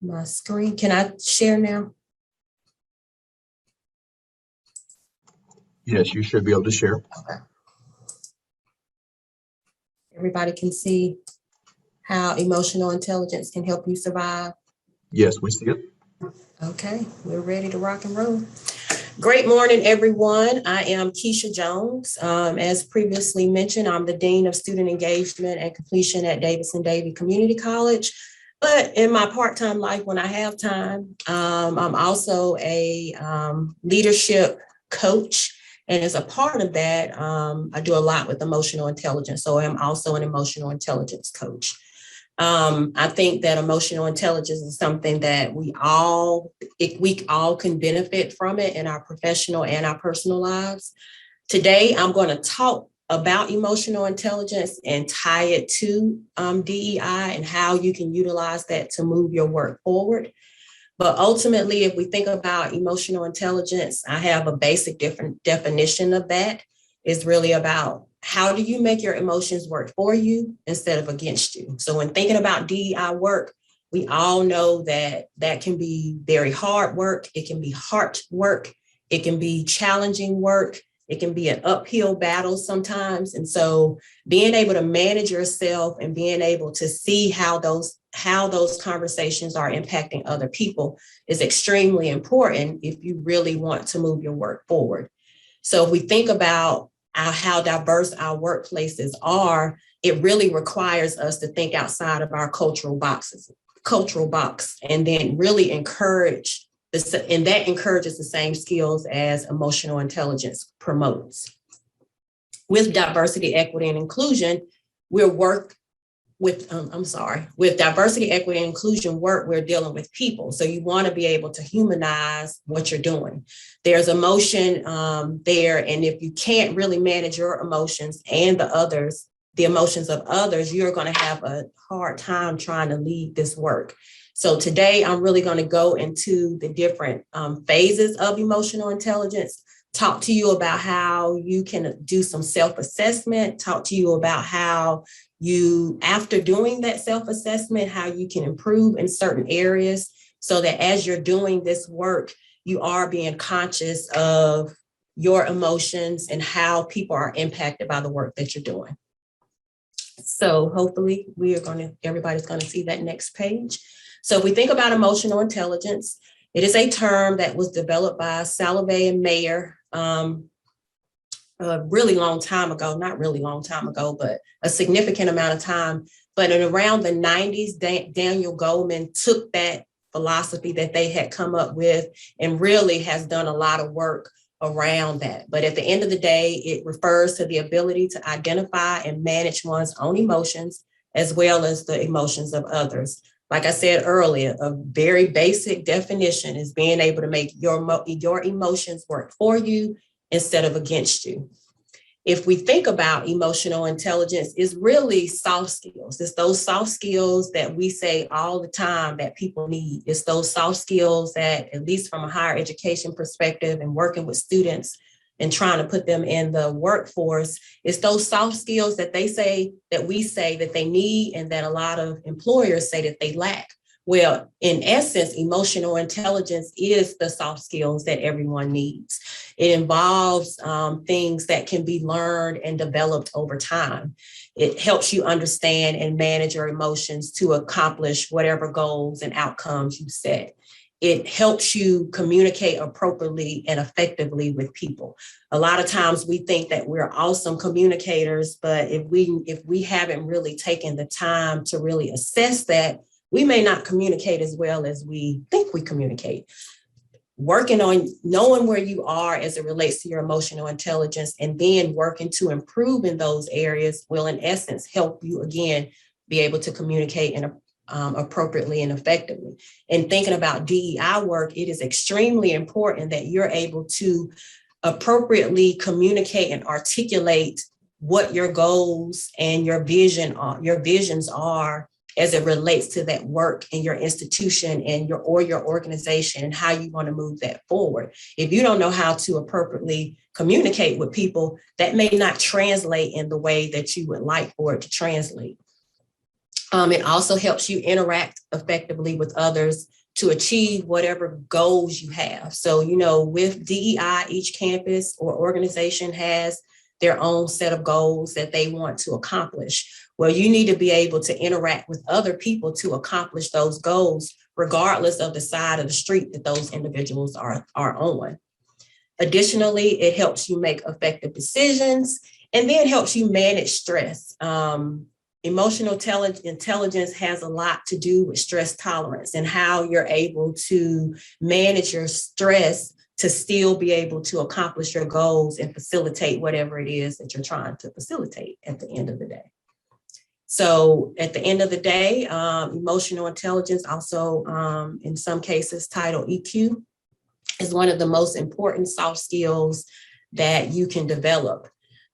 my screen. Can I share now? Yes, you should be able to share. Okay. Everybody can see how emotional intelligence can help you survive. Yes, we see it. Okay, we're ready to rock and roll. Great morning, everyone. I am Keisha Jones. As previously mentioned, I'm the Dean of Student Engagement and Completion at Davidson-Davie Community College. But in my part-time life, when I have time, I'm also a leadership coach. And as a part of that, I do a lot with emotional intelligence. So I'm also an emotional intelligence coach. I think that emotional intelligence is something that we all can benefit from it in our professional and our personal lives. Today, I'm going to talk about emotional intelligence and tie it to DEI and how you can utilize that to move your work forward. But ultimately, if we think about emotional intelligence, I have a basic different definition of that. It's really about how do you make your emotions work for you instead of against you. So when thinking about DEI work, we all know that that can be very hard work. It can be hard work. It can be challenging work. It can be an uphill battle sometimes. And so being able to manage yourself and being able to see how those conversations are impacting other people is extremely important if you really want to move your work forward. So if we think about how diverse our workplaces are, it really requires us to think outside of our cultural box, and then really encourage this, and that encourages the same skills as emotional intelligence promotes. With diversity, equity, and inclusion, with diversity, equity, and inclusion work, we're dealing with people. So you want to be able to humanize what you're doing. There's emotion there. And if you can't really manage your emotions and the emotions of others, you're going to have a hard time trying to lead this work. So today I'm really going to go into the different phases of emotional intelligence, talk to you about how you can do some self-assessment, talk to you about how you, after doing that self-assessment, how you can improve in certain areas so that as you're doing this work, you are being conscious of your emotions and how people are impacted by the work that you're doing. So hopefully everybody's going to see that next page. So if we think about emotional intelligence, it is a term that was developed by Salovey and Mayer a really long time ago, not really long time ago, but a significant amount of time. But in around the 90s, Daniel Goldman took that philosophy that they had come up with and really has done a lot of work around that. But at the end of the day, it refers to the ability to identify and manage one's own emotions, as well as the emotions of others. Like I said earlier, a very basic definition is being able to make your emotions work for you instead of against you. If we think about emotional intelligence, it's really soft skills. It's those soft skills that we say all the time that people need. It's those soft skills that, at least from a higher education perspective and working with students and trying to put them in the workforce, it's those soft skills that we say that they need and that a lot of employers say that they lack. Well, in essence, emotional intelligence is the soft skills that everyone needs. It involves things that can be learned and developed over time. It helps you understand and manage your emotions to accomplish whatever goals and outcomes you set. It helps you communicate appropriately and effectively with people. A lot of times we think that we're awesome communicators, but if we haven't really taken the time to really assess that, we may not communicate as well as we think we communicate. Working on knowing where you are as it relates to your emotional intelligence and then working to improve in those areas will, in essence, help you, again, be able to communicate appropriately and effectively. And thinking about DEI work, it is extremely important that you're able to appropriately communicate and articulate what your goals and your visions are as it relates to that work in your institution and your organization and how you want to move that forward. If you don't know how to appropriately communicate with people, that may not translate in the way that you would like for it to translate. It also helps you interact effectively with others to achieve whatever goals you have. So, with DEI, each campus or organization has their own set of goals that they want to accomplish. Well, you need to be able to interact with other people to accomplish those goals, regardless of the side of the street that those individuals are on. Additionally, it helps you make effective decisions and then helps you manage stress. Emotional intelligence has a lot to do with stress tolerance and how you're able to manage your stress to still be able to accomplish your goals and facilitate whatever it is that you're trying to facilitate at the end of the day. So at the end of the day, emotional intelligence, also in some cases titled EQ, is one of the most important soft skills that you can develop.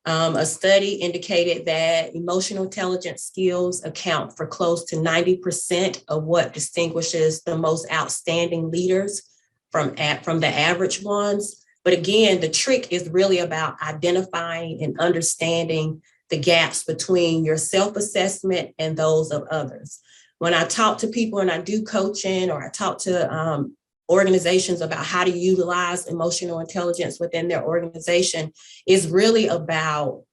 A study indicated that emotional intelligence skills account for close to 90% of what distinguishes the most outstanding leaders from the average ones. But again, the trick is really about identifying and understanding the gaps between your self-assessment and those of others. When I talk to people and I do coaching, or I talk to organizations about how to utilize emotional intelligence within their organization, is really about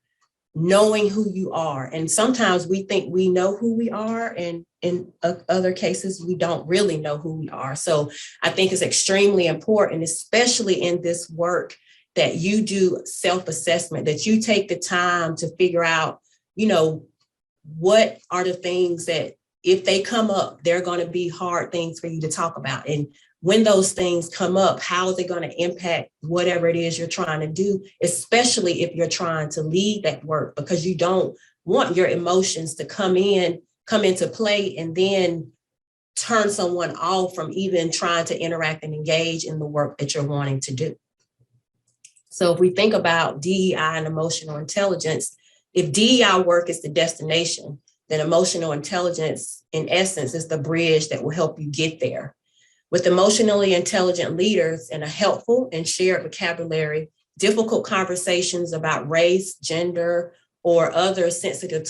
knowing who you are. And sometimes we think we know who we are, and in other cases, we don't really know who we are. So I think it's extremely important, especially in this work, that you do self-assessment, that you take the time to figure out, what are the things that if they come up, they're going to be hard things for you to talk about. And when those things come up, how is it going to impact whatever it is you're trying to do, especially if you're trying to lead that work, because you don't want your emotions to come into play and then turn someone off from even trying to interact and engage in the work that you're wanting to do. So if we think about DEI and emotional intelligence, if DEI work is the destination, then emotional intelligence, in essence, is the bridge that will help you get there. With emotionally intelligent leaders and a helpful and shared vocabulary, difficult conversations about race, gender, or other sensitive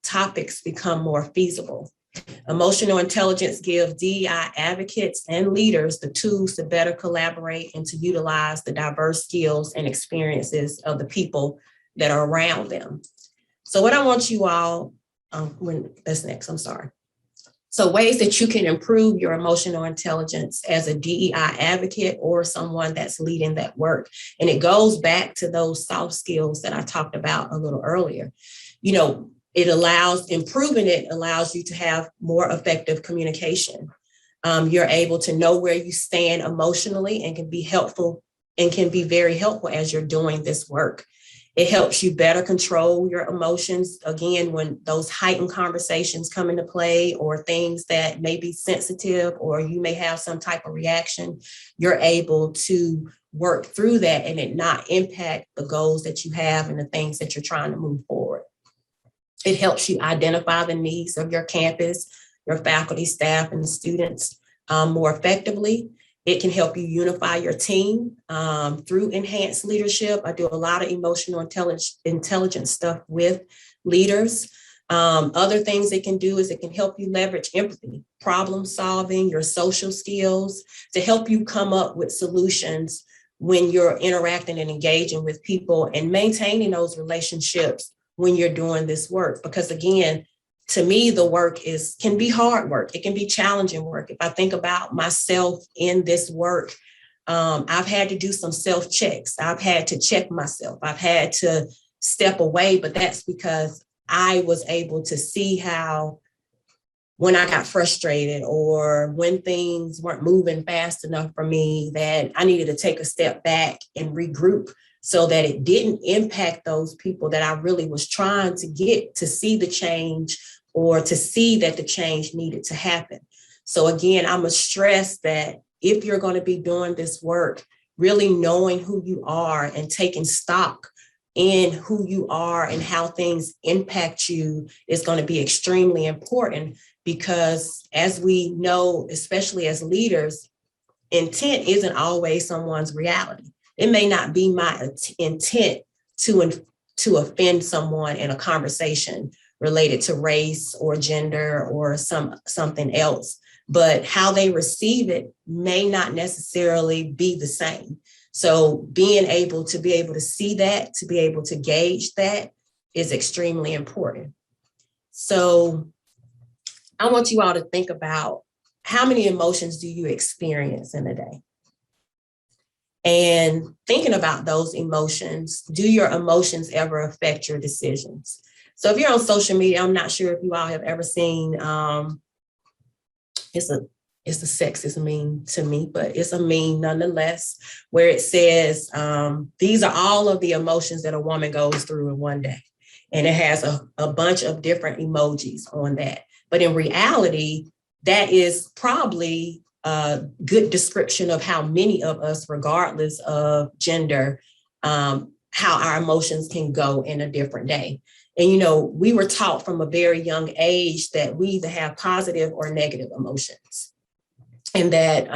topics become more feasible. Emotional intelligence gives DEI advocates and leaders the tools to better collaborate and to utilize the diverse skills and experiences of the people that are around them. So what I want you all, that's next, I'm sorry. So ways that you can improve your emotional intelligence as a DEI advocate or someone that's leading that work. And it goes back to those soft skills that I talked about a little earlier. Improving it allows you to have more effective communication. You're able to know where you stand emotionally and can be helpful and can be very helpful as you're doing this work. It helps you better control your emotions. Again, when those heightened conversations come into play, or things that may be sensitive, or you may have some type of reaction, you're able to work through that and it not impact the goals that you have and the things that you're trying to move forward. It helps you identify the needs of your campus, your faculty, staff, and students more effectively. It can help you unify your team through enhanced leadership. I do a lot of emotional intelligence stuff with leaders. Other things it can do is it can help you leverage empathy, problem solving, your social skills to help you come up with solutions when you're interacting and engaging with people and maintaining those relationships when you're doing this work. Because again, to me, the work can be hard work. It can be challenging work. If I think about myself in this work, I've had to do some self-checks. I've had to check myself. I've had to step away, but that's because I was able to see how when I got frustrated or when things weren't moving fast enough for me, that I needed to take a step back and regroup so that it didn't impact those people that I really was trying to get to see the change or to see that the change needed to happen. So again, I'm gonna stress that if you're going to be doing this work, really knowing who you are and taking stock in who you are and how things impact you is going to be extremely important, because as we know, especially as leaders, intent isn't always someone's reality. It may not be my intent to offend someone in a conversation related to race or gender or something else, but how they receive it may not necessarily be the same. So being able to see that, to be able to gauge that is extremely important. So I want you all to think about, how many emotions do you experience in a day? And thinking about those emotions, do your emotions ever affect your decisions? So if you're on social media, I'm not sure if you all have ever seen, it's a sexist meme to me, but it's a meme nonetheless, where it says, these are all of the emotions that a woman goes through in one day. And it has a bunch of different emojis on that. But in reality, that is probably a good description of how many of us, regardless of gender, how our emotions can go in a different day. And, you know, we were taught from a very young age that we either have positive or negative emotions, and that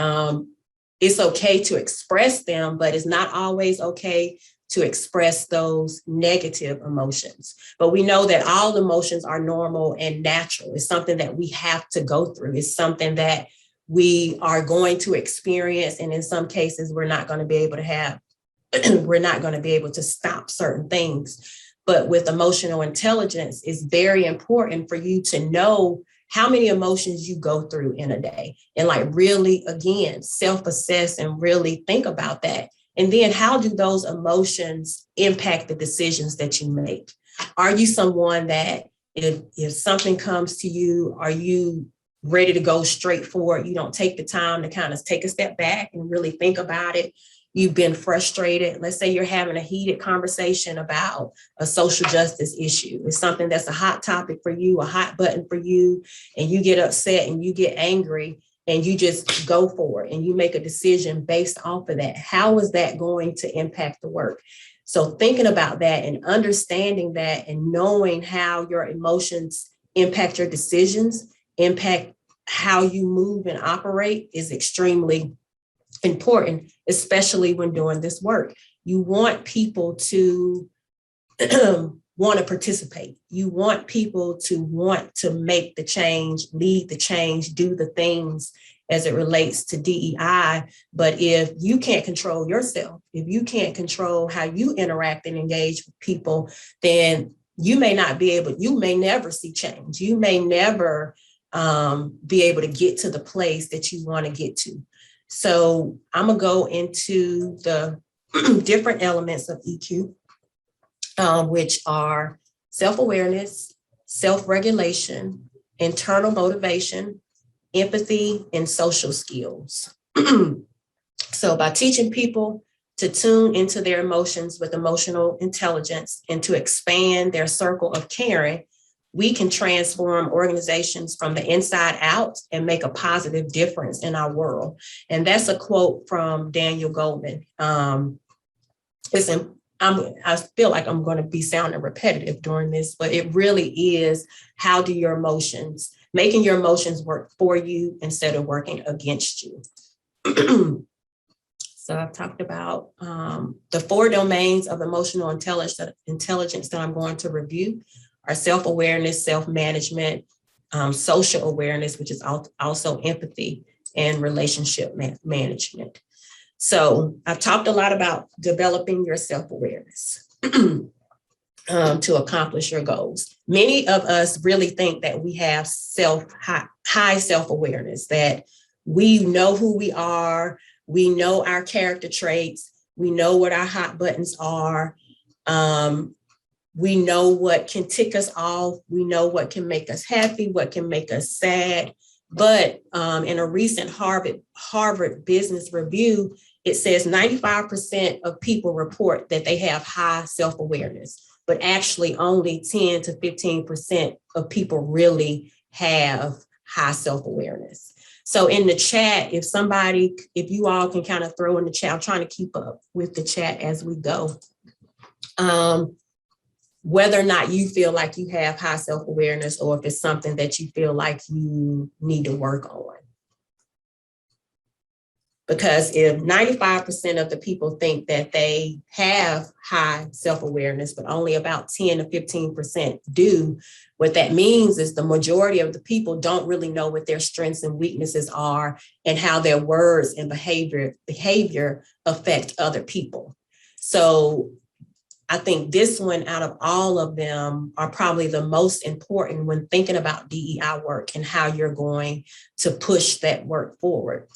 it's okay to express them, but it's not always okay to express those negative emotions. But we know that all emotions are normal and natural. It's something that we have to go through. It's something that we are going to experience. And in some cases, we're not going to be able to have, we're not going to be able to stop certain things. But with emotional intelligence, it's very important for you to know how many emotions you go through in a day, and like really, again, self-assess and really think about that. And then how do those emotions impact the decisions that you make? Are you someone that if something comes to you, are you ready to go straight for it? You don't take the time to kind of take a step back and really think about it. You've been frustrated. Let's say you're having a heated conversation about a social justice issue. It's something that's a hot topic for you, a hot button for you, and you get upset and you get angry and you just go for it and you make a decision based off of that. How is that going to impact the work? So thinking about that and understanding that and knowing how your emotions impact your decisions, impact how you move and operate is extremely important, especially when doing this work. You want people to want to participate. You want people to want to make the change, lead the change, do the things as it relates to DEI. But if you can't control yourself, if you can't control how you interact and engage with people, then you may not be able, you may never see change. You may never be able to get to the place that you want to get to. So I'm going to go into the different elements of EQ, which are self-awareness, self-regulation, internal motivation, empathy, and social skills. So by teaching people to tune into their emotions with emotional intelligence and to expand their circle of caring, we can transform organizations from the inside out and make a positive difference in our world. And that's a quote from Daniel Goldman. I feel like I'm going to be sounding repetitive during this, but it really is, how do your emotions, making your emotions work for you instead of working against you. So I've talked about the 4 domains of emotional intelligence that I'm going to review are self-awareness, self-management, social awareness, which is also empathy, and relationship management. So I've talked a lot about developing your self-awareness to accomplish your goals. Many of us really think that we have high self-awareness, that we know who we are, we know our character traits, we know what our hot buttons are, we know what can tick us off, we know what can make us happy, what can make us sad. But in a recent Harvard Business Review, it says 95% of people report that they have high self-awareness, but actually only 10 to 15% of people really have high self-awareness. So in the chat, if you all can kind of throw in the chat, I'm trying to keep up with the chat as we go. Whether or not you feel like you have high self-awareness, or if it's something that you feel like you need to work on. Because if 95% of the people think that they have high self-awareness, but only about 10 to 15% do, what that means is the majority of the people don't really know what their strengths and weaknesses are and how their words and behavior affect other people. So I think this one out of all of them are probably the most important when thinking about DEI work and how you're going to push that work forward.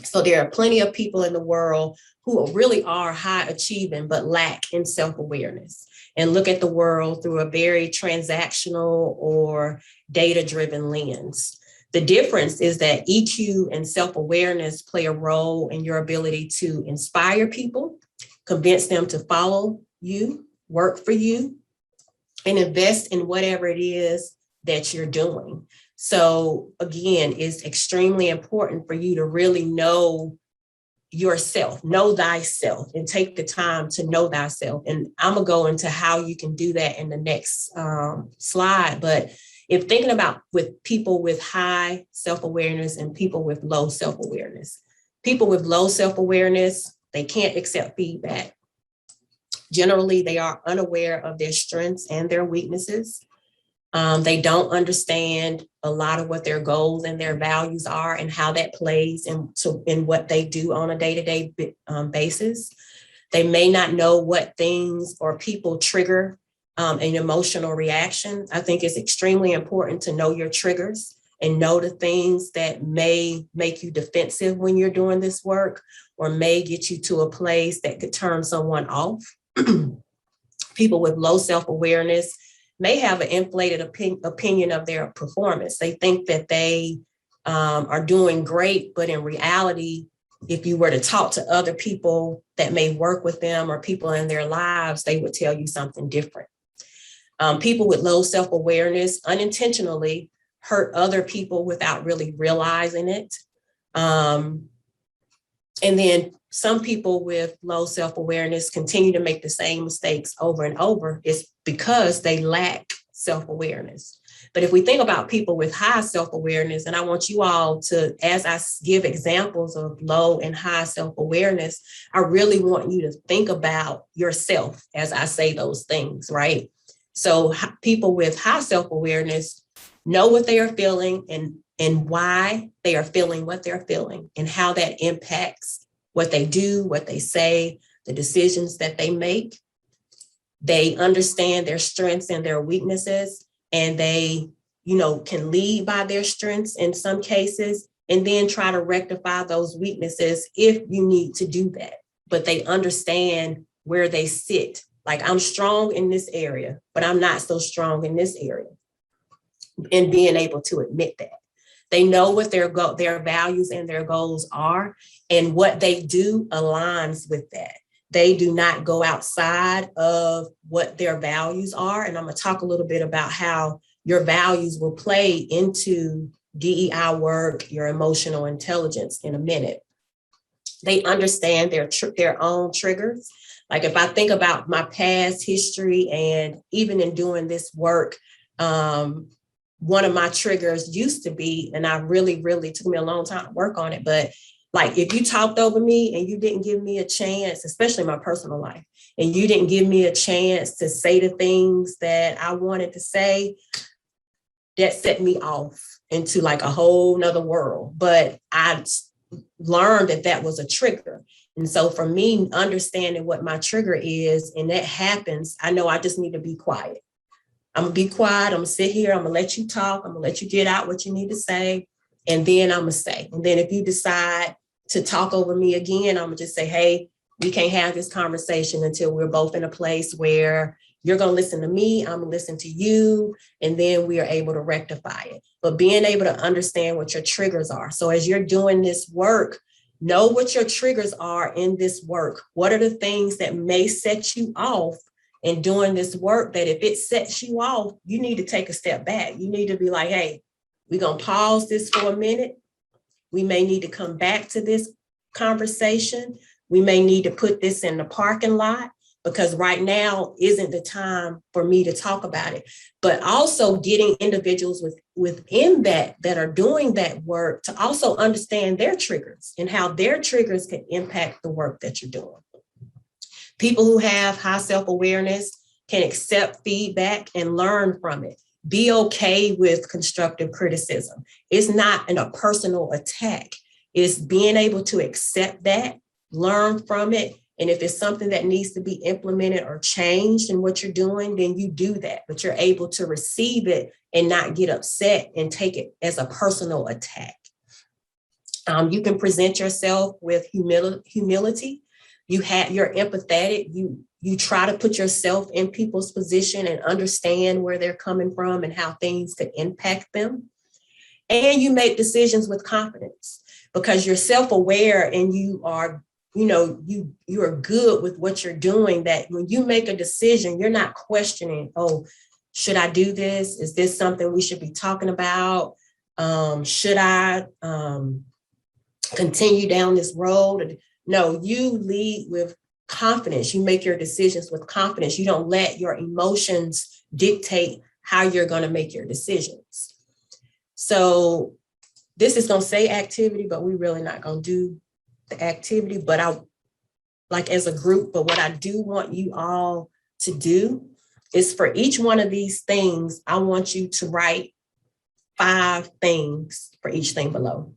So there are plenty of people in the world who really are high achieving, but lack in self-awareness and look at the world through a very transactional or data-driven lens. The difference is that EQ and self-awareness play a role in your ability to inspire people, convince them to follow you, work for you, and invest in whatever it is that you're doing. So again, it's extremely important for you to really know yourself, know thyself, and take the time to know thyself. And I'm gonna go into how you can do that in the next slide. But if thinking about with people with high self-awareness and people with low self-awareness, people with low self-awareness, they can't accept feedback. Generally, they are unaware of their strengths and their weaknesses. They don't understand a lot of what their goals and their values are and how that plays in what they do on a day-to-day basis. They may not know what things or people trigger an emotional reaction. I think it's extremely important to know your triggers and know the things that may make you defensive when you're doing this work or may get you to a place that could turn someone off. People with low self-awareness may have an inflated opinion of their performance. They think that they are doing great, but in reality, if you were to talk to other people that may work with them or people in their lives, they would tell you something different. People with low self-awareness unintentionally hurt other people without really realizing it. And then some people with low self-awareness continue to make the same mistakes over and over. It's because they lack self-awareness. But if we think about people with high self-awareness, and I want you all to, as I give examples of low and high self-awareness, I really want you to think about yourself as I say those things, right? So people with high self-awareness know what they are feeling and why they are feeling what they're feeling and how that impacts what they do, what they say, the decisions that they make. They understand their strengths and their weaknesses, and they, can lead by their strengths in some cases, and then try to rectify those weaknesses if you need to do that. But they understand where they sit. Like, I'm strong in this area, but I'm not so strong in this area. And being able to admit that. They know what their values and their goals are, and what they do aligns with that. They do not go outside of what their values are. And I'm going to talk a little bit about how your values will play into DEI work, your emotional intelligence in a minute. They understand their own triggers. Like if I think about my past history and even in doing this work, one of my triggers used to be, and I really took me a long time to work on it, but like if you talked over me and you didn't give me a chance, especially in my personal life, and you didn't give me a chance to say the things that I wanted to say, that set me off into like a whole nother world. But I learned that was a trigger. And so for me, understanding what my trigger is, and that happens, I know I just need to be quiet. I'm gonna be quiet, I'm gonna sit here, I'm gonna let you talk, I'm gonna let you get out what you need to say, and then I'm gonna say. And then if you decide to talk over me again, I'm gonna just say, hey, we can't have this conversation until we're both in a place where you're gonna listen to me, I'm gonna listen to you, and then we are able to rectify it. But being able to understand what your triggers are. So as you're doing this work, know what your triggers are in this work. What are the things that may set you off in doing this work, that if it sets you off, you need to take a step back. You need to be like, hey, we're gonna pause this for a minute. We may need to come back to this conversation. We may need to put this in the parking lot, because right now isn't the time for me to talk about it. But also getting individuals within that are doing that work to also understand their triggers and how their triggers can impact the work that you're doing. People who have high self-awareness can accept feedback and learn from it. Be okay with constructive criticism. It's not a personal attack. It's being able to accept that, learn from it. And if it's something that needs to be implemented or changed in what you're doing, then you do that. But you're able to receive it and not get upset and take it as a personal attack. You can present yourself with humility. You're empathetic. You try to put yourself in people's position and understand where they're coming from and how things could impact them. And you make decisions with confidence because you're self-aware and you are, you are good with what you're doing, that when you make a decision, you're not questioning, oh, should I do this? Is this something we should be talking about? Should I continue down this road? No, you lead with confidence. You make your decisions with confidence. You don't let your emotions dictate how you're going to make your decisions. So this is going to say activity, but we're really not going to do the activity, but as a group, but what I do want you all to do is for each one of these things, I want you to write 5 things for each thing below.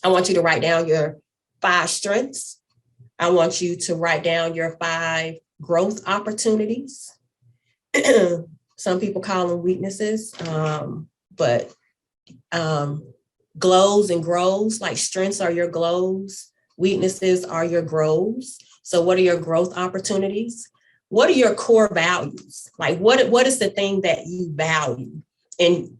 I want you to write down your 5 strengths. I want you to write down your 5 growth opportunities. Some people call them weaknesses, but glows and grows, like strengths are your glows, weaknesses are your grows. So what are your growth opportunities? What are your core values? Like what is the thing that you value? And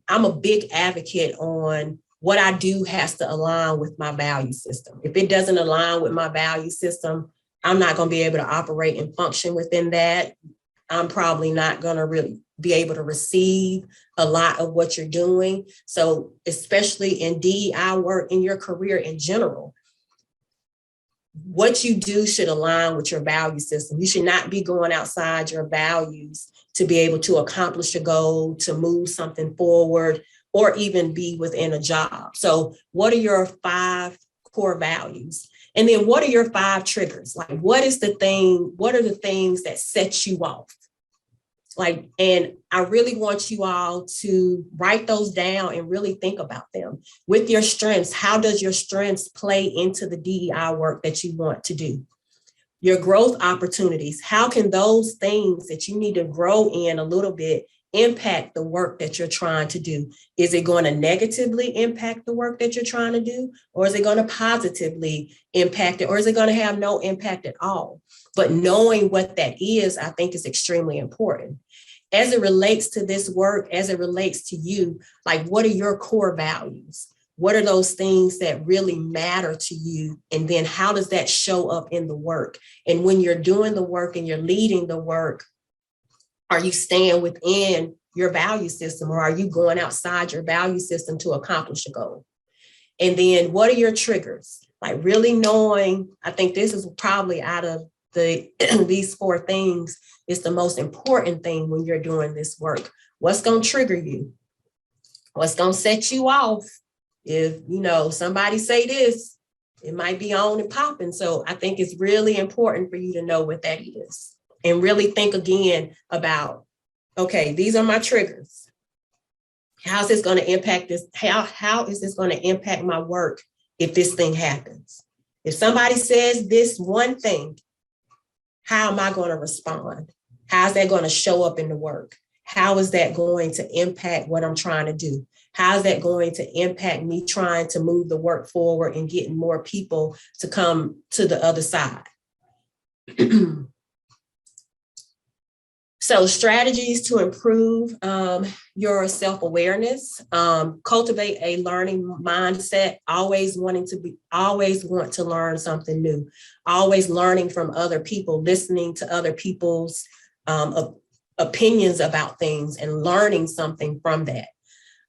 I'm a big advocate on what I do has to align with my value system. If it doesn't align with my value system, I'm not going to be able to operate and function within that. I'm probably not going to really be able to receive a lot of what you're doing. So especially in DEI work, in your career in general, what you do should align with your value system. You should not be going outside your values to be able to accomplish a goal, to move something forward, or even be within a job. So what are your 5 core values? And then what are your 5 triggers? Like, what are the things that set you off? Like, and I really want you all to write those down and really think about them. With your strengths, how does your strengths play into the DEI work that you want to do? Your growth opportunities, how can those things that you need to grow in a little bit impact the work that you're trying to do? Is it going to negatively impact the work that you're trying to do? Or is it going to positively impact it? Or is it going to have no impact at all? But knowing what that is, I think is extremely important. As it relates to this work, as it relates to you, like what are your core values? What are those things that really matter to you? And then how does that show up in the work? And when you're doing the work and you're leading the work, are you staying within your value system, or are you going outside your value system to accomplish a goal? And then what are your triggers? Like really knowing, I think this is probably out of these 4 things is the most important thing when you're doing this work. What's going to trigger you? What's going to set you off? If, somebody say this, it might be on and popping. So I think it's really important for you to know what that is and really think again about, okay, these are my triggers. How's this going to impact this? How is this going to impact my work if this thing happens? If somebody says this one thing, how am I going to respond? How's that going to show up in the work? How is that going to impact what I'm trying to do? How's that going to impact me trying to move the work forward and getting more people to come to the other side? So strategies to improve your self-awareness, cultivate a learning mindset, always want to learn something new, always learning from other people, listening to other people's opinions about things and learning something from that.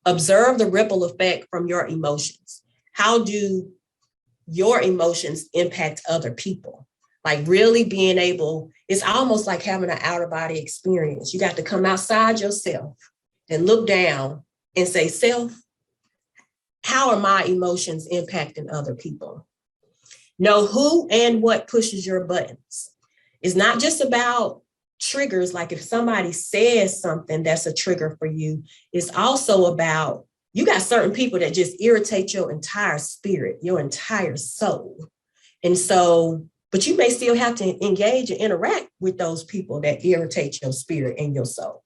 Observe the ripple effect from your emotions. how do your emotions impact other people? Like really being able, it's almost like having an outer body experience. You got to come outside yourself and look down and say, self, how are my emotions impacting other people? Know who and what pushes your buttons. It's not just about triggers, like if somebody says something that's a trigger for you. It's also about, you got certain people that just irritate your entire spirit, your entire soul. And so, but you may still have to engage and interact with those people that irritate your spirit and your soul.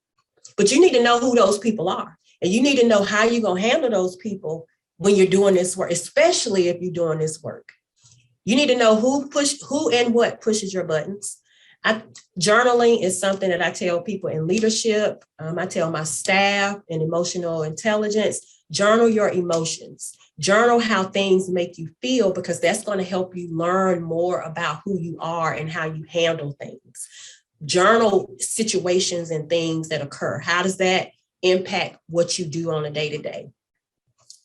But you need to know who those people are. And you need to know how you're going to handle those people when you're doing this work, especially if you're doing this work. You need to know who and what pushes your buttons. Journaling is something that I tell people in leadership. I tell my staff in emotional intelligence, journal your emotions. Journal how things make you feel, because that's going to help you learn more about who you are and how you handle things. Journal situations and things that occur. How does that impact what you do on a day-to-day?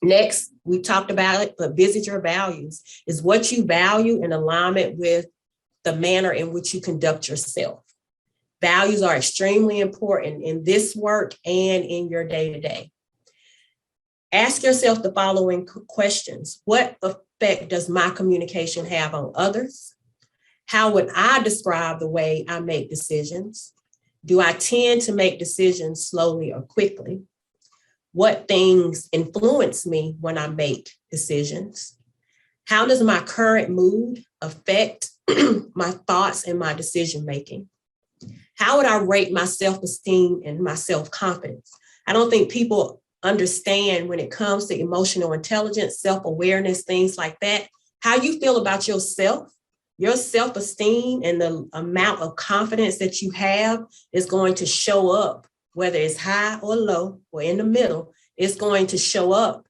Next, we talked about it, but visit your values. Is what you value in alignment with the manner in which you conduct yourself. Values are extremely important in this work and in your day-to-day. Ask yourself the following questions. What effect does my communication have on others? How would I describe the way I make decisions? Do I tend to make decisions slowly or quickly? What things influence me when I make decisions? How does my current mood affect my thoughts and my decision-making? How would I rate my self-esteem and my self-confidence? I don't think people understand when it comes to emotional intelligence, self-awareness, things like that, how you feel about yourself, your self-esteem and the amount of confidence that you have is going to show up, whether it's high or low or in the middle. It's going to show up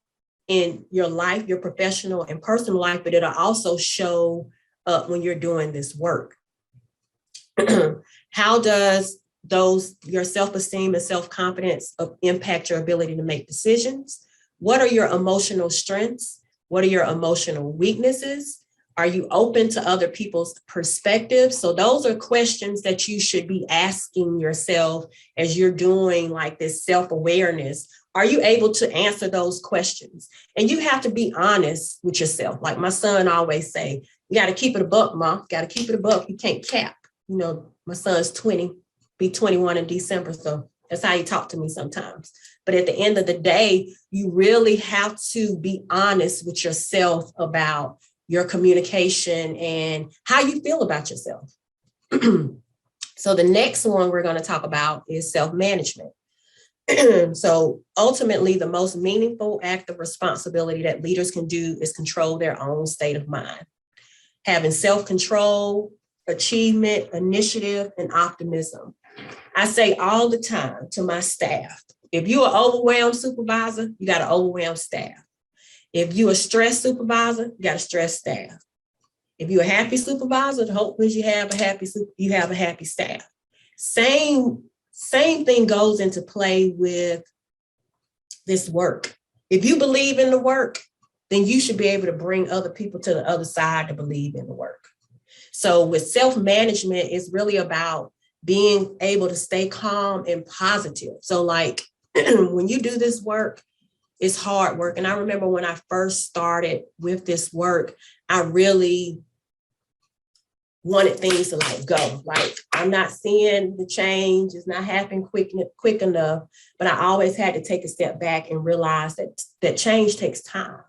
in your life, your professional and personal life, but it'll also show up when you're doing this work. How does your self-esteem and self-confidence impact your ability to make decisions? What are your emotional strengths? What are your emotional weaknesses? Are you open to other people's perspectives? So those are questions that you should be asking yourself as you're doing like this self-awareness. Are you able to answer those questions? And you have to be honest with yourself. Like my son always say, you got to keep it a buck, Mom. Got to keep it a buck. You can't cap. You know, my son's 20, be 21 in December. So that's how he talk to me sometimes. But at the end of the day, you really have to be honest with yourself about your communication and how you feel about yourself. So the next one we're going to talk about is self-management. So ultimately, the most meaningful act of responsibility that leaders can do is control their own state of mind. Having self-control, achievement, initiative, and optimism. I say all the time to my staff, if you're an overwhelmed supervisor, you got an overwhelmed staff. If you're a stressed supervisor, you got a stressed staff. If you're a happy supervisor, the hope is you have a happy staff. Same thing goes into play with this work. If you believe in the work, then you should be able to bring other people to the other side to believe in the work. So with self-management, it's really about being able to stay calm and positive. So like when you do this work, it's hard work. And I remember when I first started with this work, I really wanted things to like go. Like I'm not seeing the change. It's not happening quick enough. But I always had to take a step back and realize that change takes time.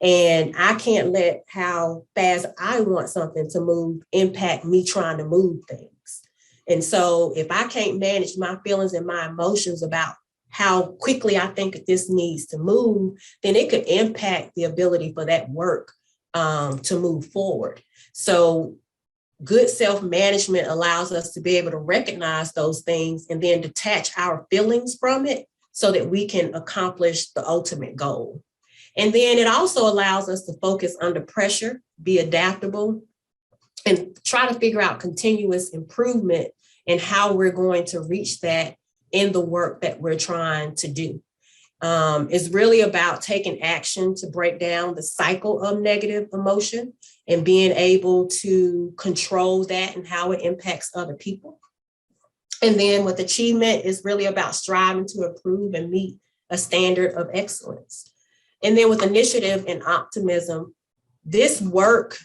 And I can't let how fast I want something to move impact me trying to move things. And so if I can't manage my feelings and my emotions about how quickly I think this needs to move, then it could impact the ability for that work to move forward. So good self-management allows us to be able to recognize those things and then detach our feelings from it so that we can accomplish the ultimate goal. And then it also allows us to focus under pressure, be adaptable, and try to figure out continuous improvement in how we're going to reach that in the work that we're trying to do. It's really about taking action to break down the cycle of negative emotion and being able to control that and how it impacts other people. And then with achievement, it's really about striving to improve and meet a standard of excellence. And then with initiative and optimism, this work,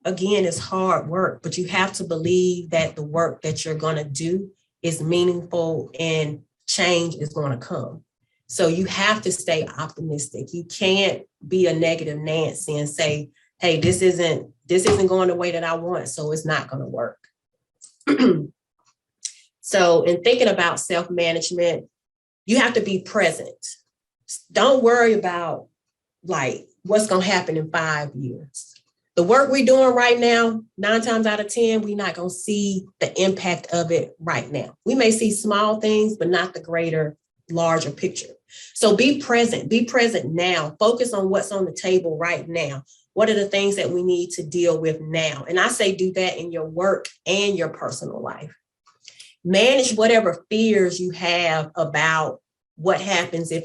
again, is hard work, but you have to believe that the work that you're going to do is meaningful and change is going to come. So you have to stay optimistic. You can't be a negative Nancy and say, hey, this isn't going the way that I want, so it's not going to work. So in thinking about self-management, you have to be present. Don't worry about like what's going to happen in 5 years. The work we're doing right now, 9 times out of 10, we're not going to see the impact of it right now. We may see small things, but not the greater, larger picture. So be present now. Focus on what's on the table right now. What are the things that we need to deal with now? And I say do that in your work and your personal life. Manage whatever fears you have about what happens if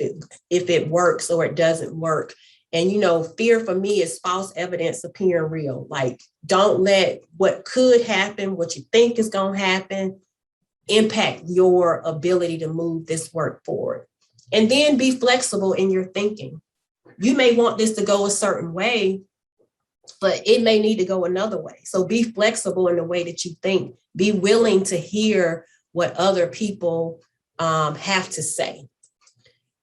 it works or it doesn't work. And, fear for me is false evidence appearing real. Like, don't let what could happen, what you think is going to happen, impact your ability to move this work forward. And then be flexible in your thinking. You may want this to go a certain way, but it may need to go another way. So be flexible in the way that you think. Be willing to hear what other people have to say.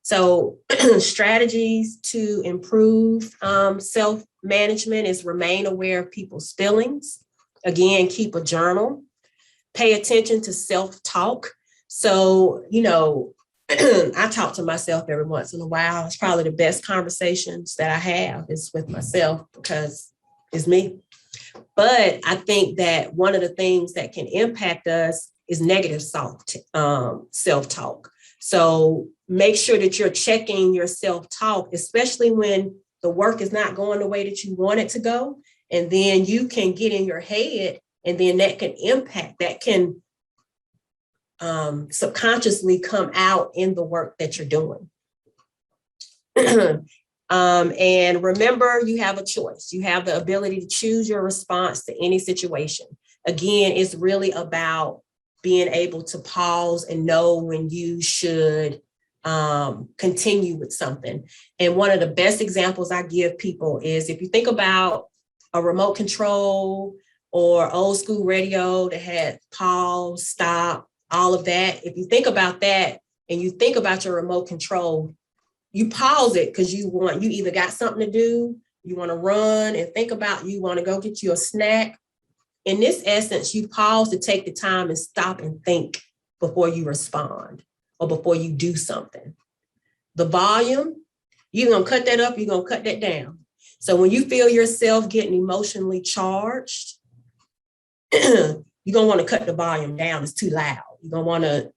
So strategies to improve self-management is remain aware of people's feelings. Again, keep a journal. Pay attention to self-talk. So, I talk to myself every once in a while. It's probably the best conversations that I have is with myself because it's me. But I think that one of the things that can impact us is negative self-talk. So make sure that you're checking your self-talk, especially when the work is not going the way that you want it to go. And then you can get in your head and then that can impact, that can subconsciously come out in the work that you're doing. And remember, you have a choice. You have the ability to choose your response to any situation. Again, it's really about being able to pause and know when you should continue with something. And one of the best examples I give people is if you think about a remote control or old school radio that had pause, stop, all of that. If you think about that and you think about your remote control, you pause it because you either got something to do, you want to run and think about, you want to go get you a snack. In this essence, you pause to take the time and stop and think before you respond or before you do something. The volume, you're going to cut that up, you're going to cut that down. So when you feel yourself getting emotionally charged, you're going to want to cut the volume down. It's too loud. You're going to want to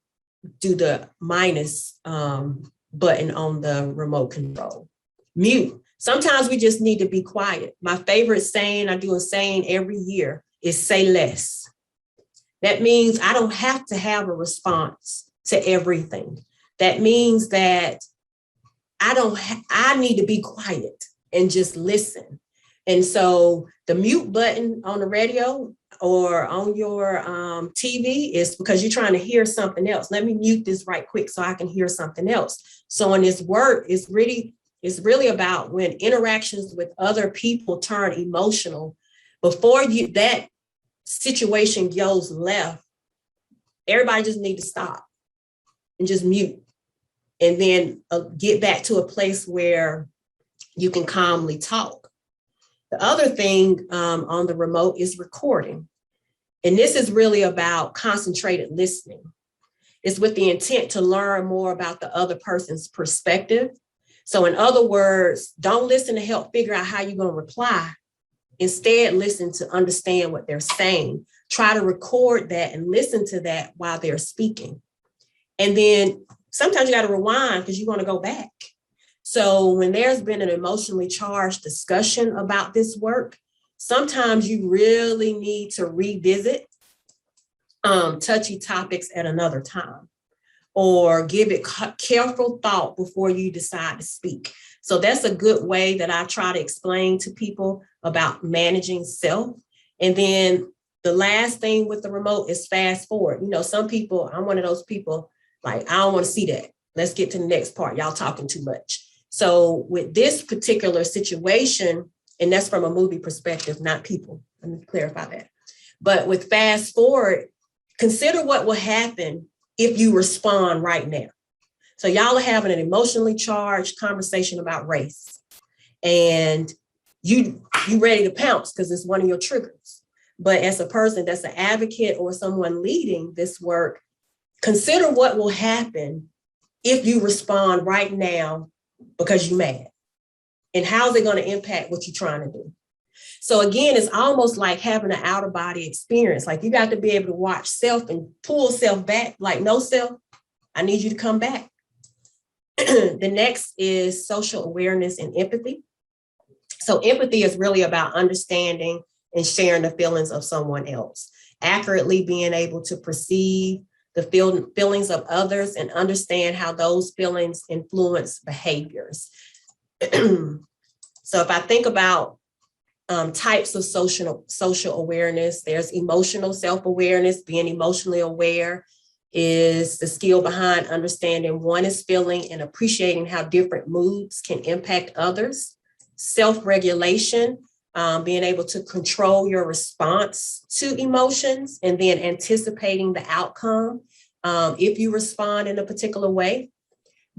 do the minus button on the remote control. Mute. Sometimes we just need to be quiet. My favorite saying, I do a saying every year, is say less. That means I don't have to have a response to everything. That means that I need to be quiet and just listen. And so the mute button on the radio or on your TV is because you're trying to hear something else. Let me mute this right quick so I can hear something else. So in this work, it's really about when interactions with other people turn emotional. Before that situation goes left, everybody just need to stop and just mute and then get back to a place where you can calmly talk. The other thing on the remote is recording. And this is really about concentrated listening. It's with the intent to learn more about the other person's perspective. So in other words, don't listen to help figure out how you're going to reply. Instead, listen to understand what they're saying. Try to record that and listen to that while they're speaking. And then sometimes you got to rewind because you want to go back. So when there's been an emotionally charged discussion about this work, sometimes you really need to revisit touchy topics at another time. or give it careful thought before you decide to speak. So that's a good way that I try to explain to people about managing self. And then the last thing with the remote is fast forward. You know, some people, I'm one of those people, like, I don't want to see that. Let's get to the next part. Y'all talking too much. So with this particular situation, and that's from a movie perspective, not people. Let me clarify that. But with fast forward, consider what will happen if you respond right now. So y'all are having an emotionally charged conversation about race, and you ready to pounce because it's one of your triggers. But as a person that's an advocate or someone leading this work, consider what will happen if you respond right now because you're mad. And how's it going to impact what you're trying to do? So again, it's almost like having an outer body experience. Like you got to be able to watch self and pull self back, like, no, self, I need you to come back. The next is social awareness and empathy. So empathy is really about understanding and sharing the feelings of someone else, accurately being able to perceive the feelings of others and understand how those feelings influence behaviors. So if I think about types of social awareness, there's emotional self-awareness. Being emotionally aware is the skill behind understanding one is feeling and appreciating how different moods can impact others. Self-regulation, being able to control your response to emotions and then anticipating the outcome if you respond in a particular way.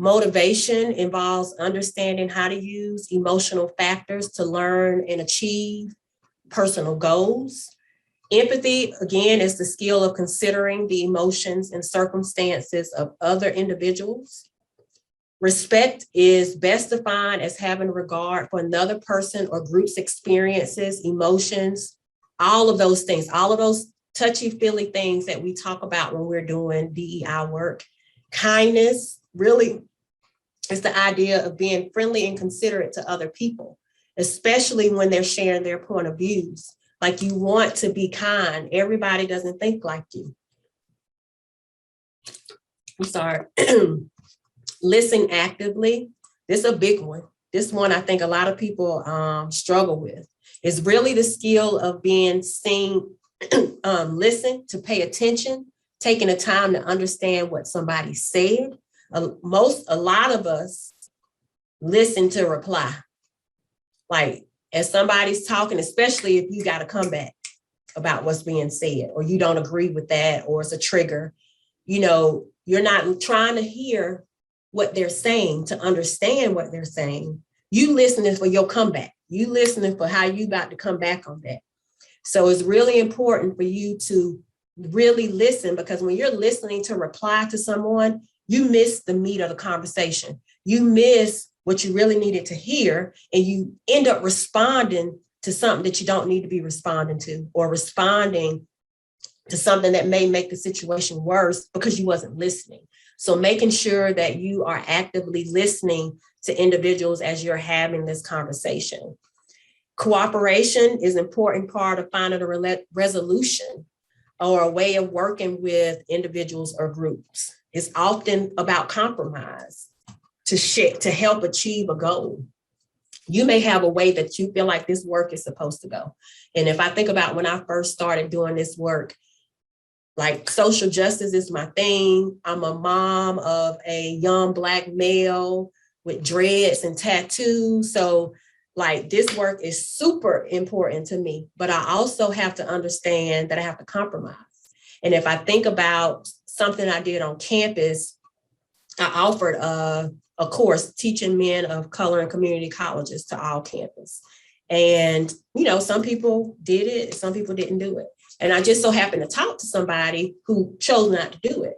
Motivation involves understanding how to use emotional factors to learn and achieve personal goals. Empathy, again, is the skill of considering the emotions and circumstances of other individuals. Respect is best defined as having regard for another person or group's experiences, emotions, all of those things, all of those touchy-feely things that we talk about when we're doing DEI work. Kindness really is the idea of being friendly and considerate to other people, especially when they're sharing their point of views. Like, you want to be kind. Everybody doesn't think like you. I'm sorry. Listen actively. This is a big one. This one I think a lot of people struggle with. Is really the skill of being seen, listen, to pay attention, taking the time to understand what somebody said. A lot of us listen to reply. Like, as somebody's talking, especially if you got a comeback about what's being said, or you don't agree with that, or it's a trigger, you know, you're not trying to hear what they're saying to understand what they're saying. You listening for your comeback. You listening for how you about to come back on that. So it's really important for you to really listen, because when you're listening to reply to someone, you miss the meat of the conversation. You miss what you really needed to hear, and you end up responding to something that you don't need to be responding to, or responding to something that may make the situation worse because you wasn't listening. So making sure that you are actively listening to individuals as you're having this conversation. Cooperation is an important part of finding a resolution or a way of working with individuals or groups. It's often about compromise to help achieve a goal. You may have a way that you feel like this work is supposed to go. And if I think about when I first started doing this work, like, social justice is my thing. I'm a mom of a young Black male with dreads and tattoos. So, like, this work is super important to me, but I also have to understand that I have to compromise. And if I think about something I did on campus, I offered a course teaching men of color in community colleges to all campus. And, you know, some people did it, some people didn't do it. And I just so happened to talk to somebody who chose not to do it.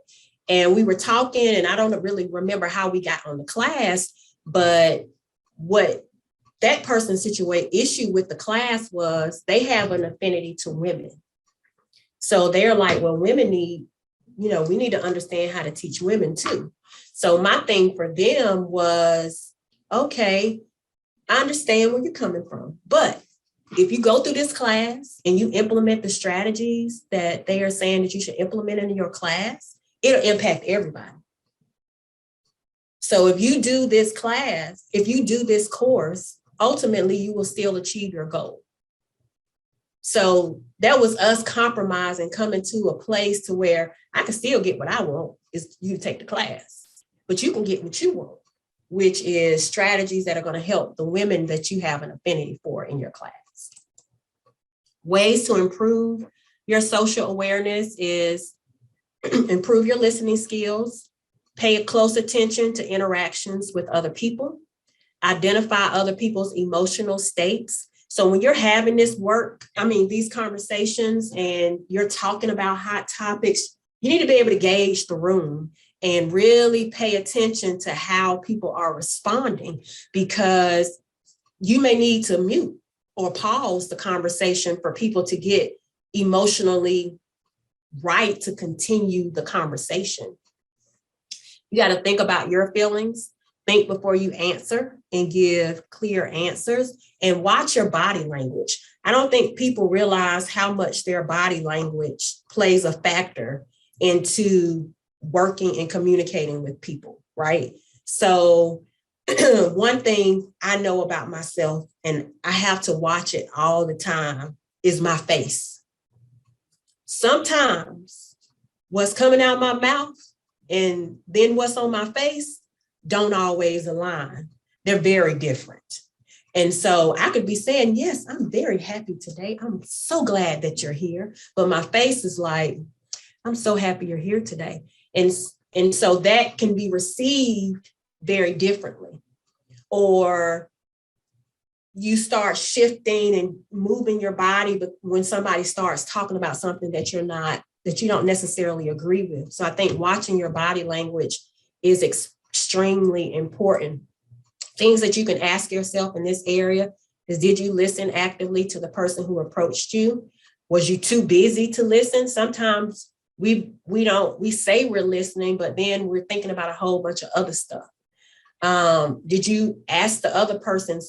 And we were talking, and I don't really remember how we got on the class, but what that person's issue with the class was they have an affinity to women. So they're like, well, women need, you know, we need to understand how to teach women too. So my thing for them was, okay, I understand where you're coming from, but if you go through this class and you implement the strategies that they are saying that you should implement in your class, it'll impact everybody. So if you do this class, if you do this course, ultimately you will still achieve your goal. So that was us compromising, coming to a place to where I can still get what I want, is you take the class, but you can get what you want, which is strategies that are going to help the women that you have an affinity for in your class. Ways to improve your social awareness is improve your listening skills, pay close attention to interactions with other people, identify other people's emotional states. So when you're having this these conversations and you're talking about hot topics, you need to be able to gauge the room and really pay attention to how people are responding, because you may need to mute or pause the conversation for people to get emotionally right to continue the conversation. You got to think about your feelings. Think before you answer and give clear answers, and watch your body language. I don't think people realize how much their body language plays a factor into working and communicating with people, right? So one thing I know about myself, and I have to watch it all the time, is my face. Sometimes what's coming out my mouth and then what's on my face don't always align. They're very different. And so I could be saying, yes, I'm very happy today. I'm so glad that you're here. But my face is like, I'm so happy you're here today. And so that can be received very differently. Or you start shifting and moving your body, but when somebody starts talking about something that you don't necessarily agree with. So I think watching your body language is extremely important. Things that you can ask yourself in this area is, did you listen actively to the person who approached you? Was you too busy to listen? Sometimes we say we're listening, but then we're thinking about a whole bunch of other stuff. Did you ask the other person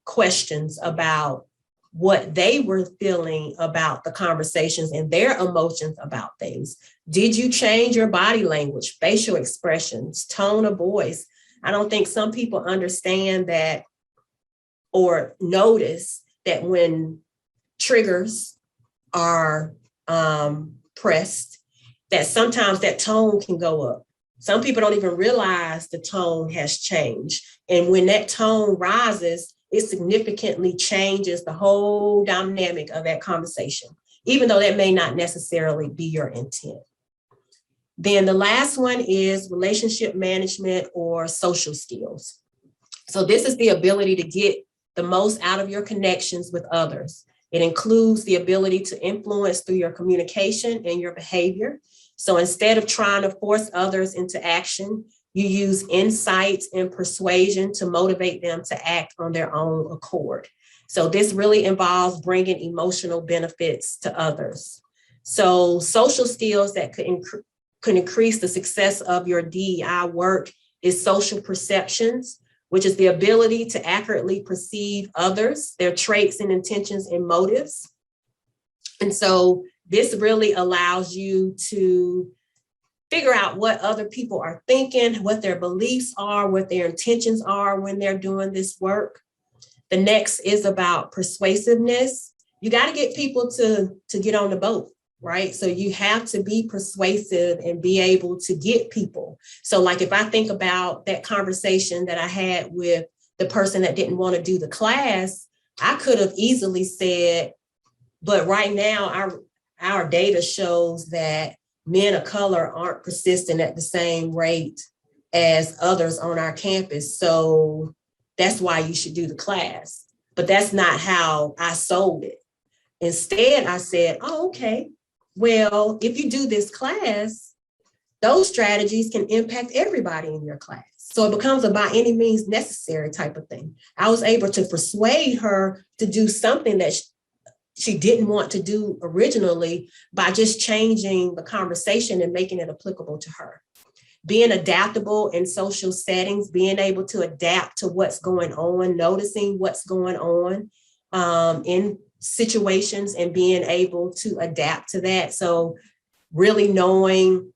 questions about what they were feeling about the conversations and their emotions about things? Did you change your body language, facial expressions, tone of voice? I don't think some people understand that or notice that when triggers are pressed, that sometimes that tone can go up. Some people don't even realize the tone has changed. And when that tone rises, it significantly changes the whole dynamic of that conversation, even though that may not necessarily be your intent. Then the last one is relationship management or social skills. So this is the ability to get the most out of your connections with others. It includes the ability to influence through your communication and your behavior. So instead of trying to force others into action, you use insights and persuasion to motivate them to act on their own accord. So this really involves bringing emotional benefits to others. So social skills that could increase the success of your DEI work is social perceptions, which is the ability to accurately perceive others, their traits and intentions and motives. And so this really allows you to figure out what other people are thinking, what their beliefs are, what their intentions are when they're doing this work. The next is about persuasiveness. You got to get people to get on the boat, right? So you have to be persuasive and be able to get people. So like if I think about that conversation that I had with the person that didn't want to do the class, I could have easily said, but right now our data shows that men of color aren't persistent at the same rate as others on our campus. So that's why you should do the class. But that's not how I sold it. Instead, I said, oh, okay, well, if you do this class, those strategies can impact everybody in your class. So it becomes a by any means necessary type of thing. I was able to persuade her to do something that she didn't want to do originally by just changing the conversation and making it applicable to her. Being adaptable in social settings, being able to adapt to what's going on, noticing what's going on in situations and being able to adapt to that. So really knowing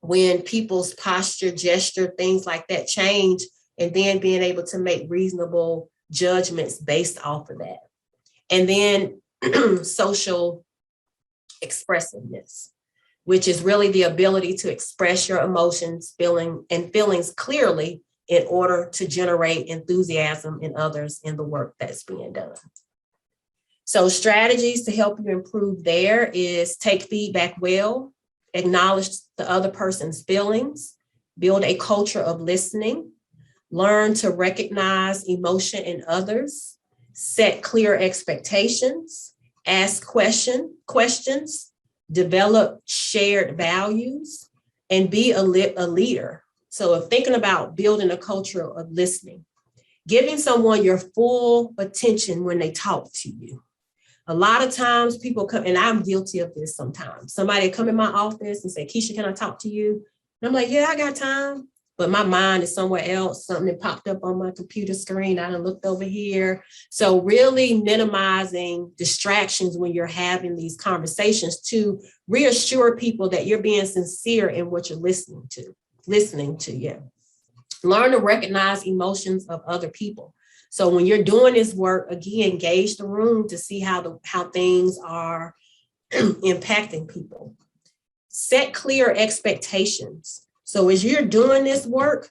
when people's posture, gesture, things like that change, and then being able to make reasonable judgments based off of that. And then social expressiveness, which is really the ability to express your emotions, feelings clearly in order to generate enthusiasm in others in the work that's being done. So strategies to help you improve there is take feedback well, acknowledge the other person's feelings, build a culture of listening, learn to recognize emotion in others, set clear expectations, ask questions, develop shared values, and be a leader. So if thinking about building a culture of listening, giving someone your full attention when they talk to you. A lot of times people come, and I'm guilty of this sometimes. Somebody come in my office and say, Keisha, can I talk to you? And I'm like, yeah, I got time. But my mind is somewhere else. Something that popped up on my computer screen. I done looked over here. So really minimizing distractions when you're having these conversations to reassure people that you're being sincere in what you're listening to. Yeah. Learn to recognize emotions of other people. So when you're doing this work, again, gauge the room to see how things are impacting people. Set clear expectations. So as you're doing this work,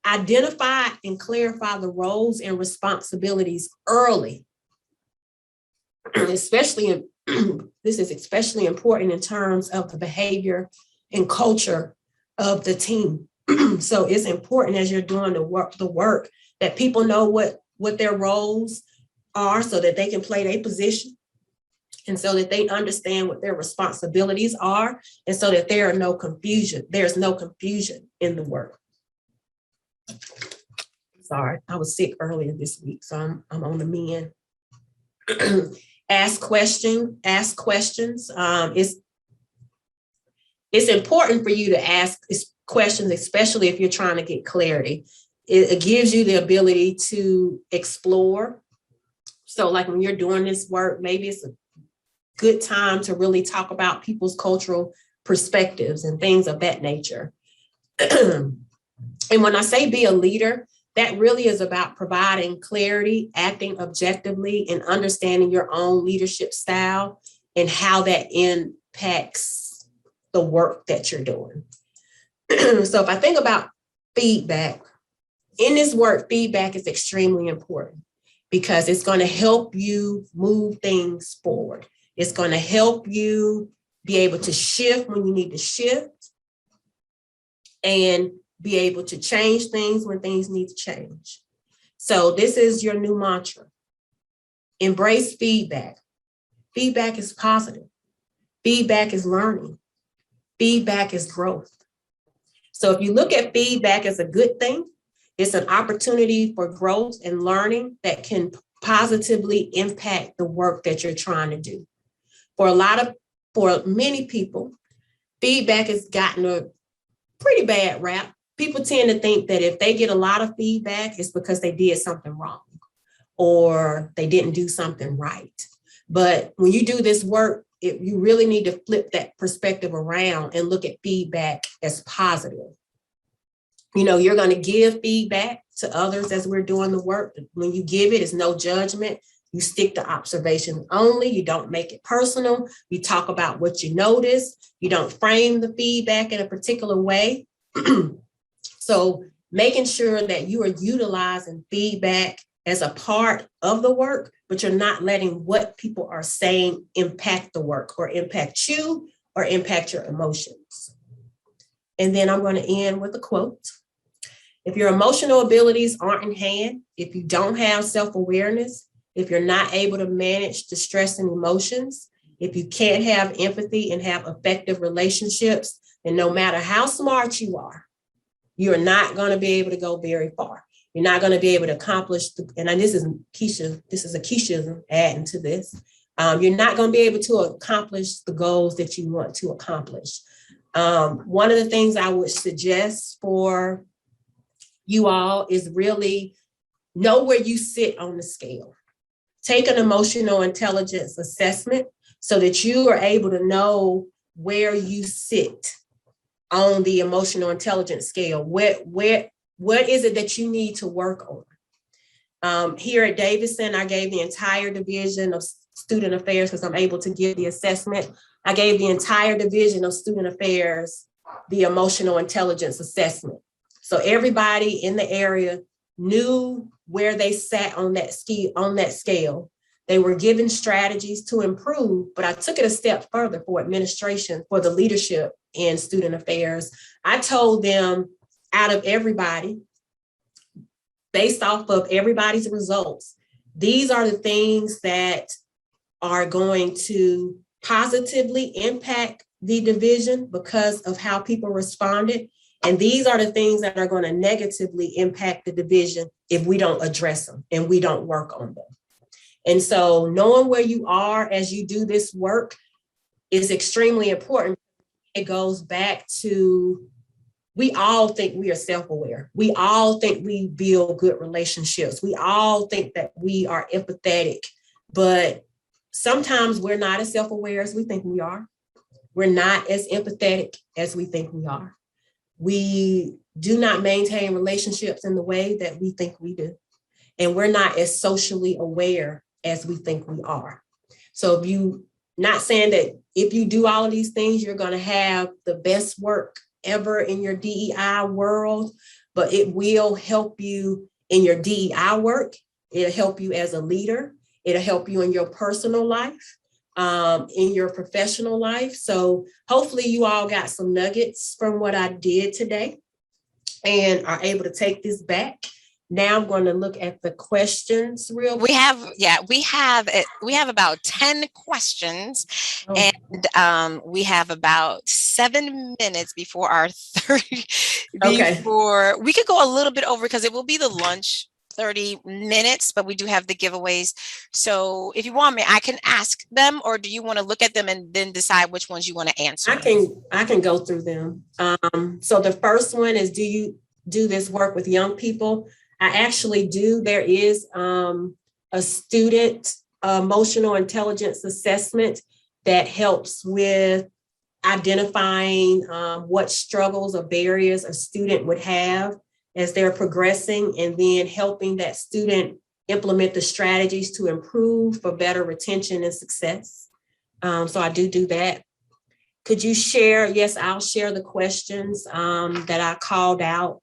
identify and clarify the roles and responsibilities early. This is especially important in terms of the behavior and culture of the team. So it's important as you're doing the work that people know what their roles are so that they can play their position and so that they understand what their responsibilities are and so that there's no confusion in the work. Sorry, I was sick earlier this week, so I'm on the mend. Ask questions. It's important for you to ask questions, especially if you're trying to get clarity. It gives you the ability to explore. So like when you're doing this work, maybe it's a good time to really talk about people's cultural perspectives and things of that nature. And when I say be a leader, that really is about providing clarity, acting objectively, and understanding your own leadership style and how that impacts the work that you're doing. So if I think about feedback, in this work, feedback is extremely important because it's going to help you move things forward. It's going to help you be able to shift when you need to shift and be able to change things when things need to change. So this is your new mantra. Embrace feedback. Feedback is positive. Feedback is learning. Feedback is growth. So if you look at feedback as a good thing, it's an opportunity for growth and learning that can positively impact the work that you're trying to do. For many people, feedback has gotten a pretty bad rap. People tend to think that if they get a lot of feedback, it's because they did something wrong or they didn't do something right. But when you do this work, you really need to flip that perspective around and look at feedback as positive. You know, you're going to give feedback to others as we're doing the work. When you give it, it's no judgment. You stick to observation only. You don't make it personal. You talk about what you notice. You don't frame the feedback in a particular way. So making sure that you are utilizing feedback as a part of the work, but you're not letting what people are saying impact the work or impact you or impact your emotions. And then I'm going to end with a quote. If your emotional abilities aren't in hand, if you don't have self-awareness, if you're not able to manage distress and emotions, if you can't have empathy and have effective relationships, then no matter how smart you are, you're not going to be able to go very far. You're not going to be able to accomplish, and this is a Keisha adding to this. You're not going to be able to accomplish the goals that you want to accomplish. One of the things I would suggest for you all is really know where you sit on the scale. Take an emotional intelligence assessment so that you are able to know where you sit on the emotional intelligence scale. What is it that you need to work on? Here at Davidson, I gave the entire division of student affairs, because I'm able to give the assessment. I gave the entire division of student affairs the emotional intelligence assessment. So everybody in the area knew where they sat on that scale. They were given strategies to improve, but I took it a step further for administration, for the leadership in student affairs. I told them, out of everybody, based off of everybody's results, these are the things that are going to positively impact the division because of how people responded. And these are the things that are going to negatively impact the division if we don't address them and we don't work on them. And so knowing where you are as you do this work is extremely important. It goes back to, we all think we are self-aware. We all think we build good relationships. We all think that we are empathetic, but sometimes we're not as self-aware as we think we are. We're not as empathetic as we think we are. We do not maintain relationships in the way that we think we do. And we're not as socially aware as we think we are. So if you, not saying that if you do all of these things, you're going to have the best work ever in your DEI world, but it will help you in your DEI work. It'll help you as a leader. It'll help you in your personal life, in your professional life. So hopefully you all got some nuggets from what I did today and are able to take this back. Now I'm going to look at the questions real quick. We have about 10 questions, and we have about 7 minutes before our 30. Before we could go a little bit over because it will be the lunch 30 minutes, but we do have the giveaways. So if you want me, I can ask them, or do you want to look at them and then decide which ones you want to answer? I can go through them. So the first one is, do you do this work with young people? I actually do. There is a student emotional intelligence assessment that helps with identifying what struggles or barriers a student would have as they're progressing, and then helping that student implement the strategies to improve for better retention and success. So I do that. Could you share? Yes, I'll share the questions that I called out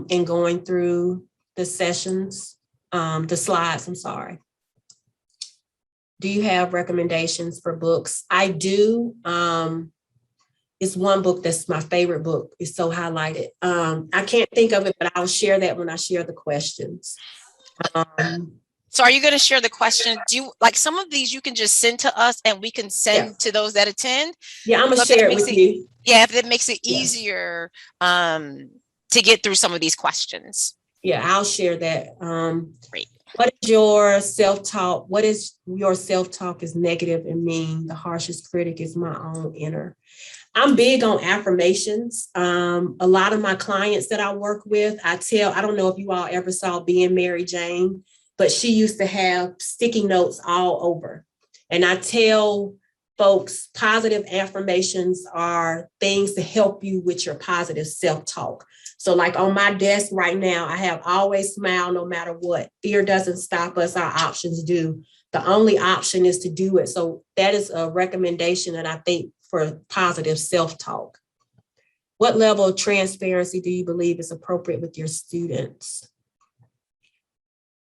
in going through the sessions, the slides, I'm sorry. Do you have recommendations for books? I do. It's one book that's my favorite book. It's so highlighted. I can't think of it, but I'll share that when I share the questions. So are you going to share the question? Do you like some of these you can just send to us and we can send to those that attend? Yeah, I'm going to share it with you. Yeah, if it makes it easier to get through some of these questions. Yeah, I'll share that. Great. What is your self-talk? What is your self-talk is negative and mean? The harshest critic is my own inner. I'm big on affirmations. A lot of my clients that I work with, I don't know if you all ever saw Being Mary Jane, but she used to have sticky notes all over. And I tell folks, positive affirmations are things to help you with your positive self-talk. So like on my desk right now, I have always smile no matter what. Fear doesn't stop us, our options do. The only option is to do it. So that is a recommendation that I think for positive self-talk. What level of transparency do you believe is appropriate with your students?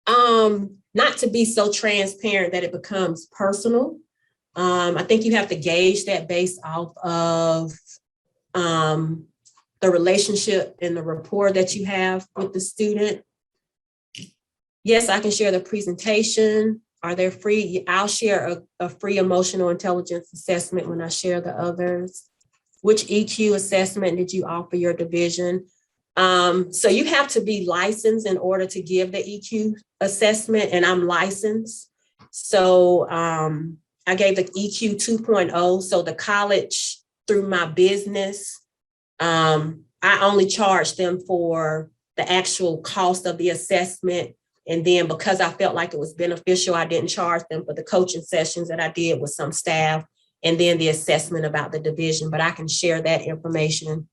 Not to be so transparent that it becomes personal. I think you have to gauge that based off of the relationship and the rapport that you have with the student. Yes, I can share the presentation. Are they free? I'll share a free emotional intelligence assessment when I share the others. Which EQ assessment did you offer your division? So you have to be licensed in order to give the EQ assessment, and I'm licensed. So I gave the EQ 2.0. So the college, through my business, I only charged them for the actual cost of the assessment. And then because I felt like it was beneficial, I didn't charge them for the coaching sessions that I did with some staff, and then the assessment about the division. But I can share that information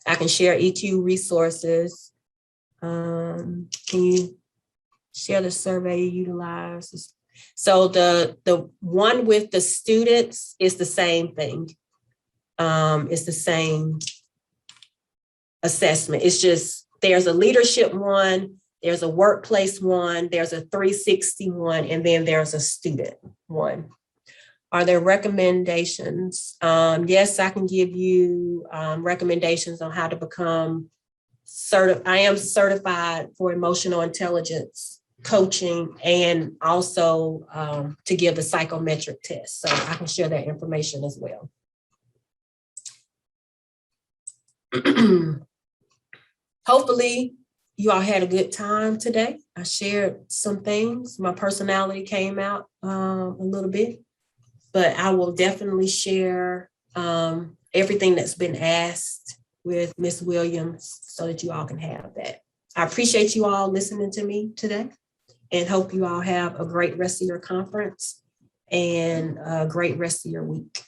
I can share EQ resources. Can you share the survey you utilize? So the one with the students is the same thing. It's the same assessment. It's just there's a leadership one, there's a workplace one, there's a 360 one, and then there's a student one. Are there recommendations? Yes, I can give you recommendations on how to become certified. I am certified for emotional intelligence coaching and also to give the psychometric test. So I can share that information as well. Hopefully you all had a good time today. I shared some things. My personality came out a little bit, but I will definitely share everything that's been asked with Ms. Williams so that you all can have that. I appreciate you all listening to me today and hope you all have a great rest of your conference and a great rest of your week.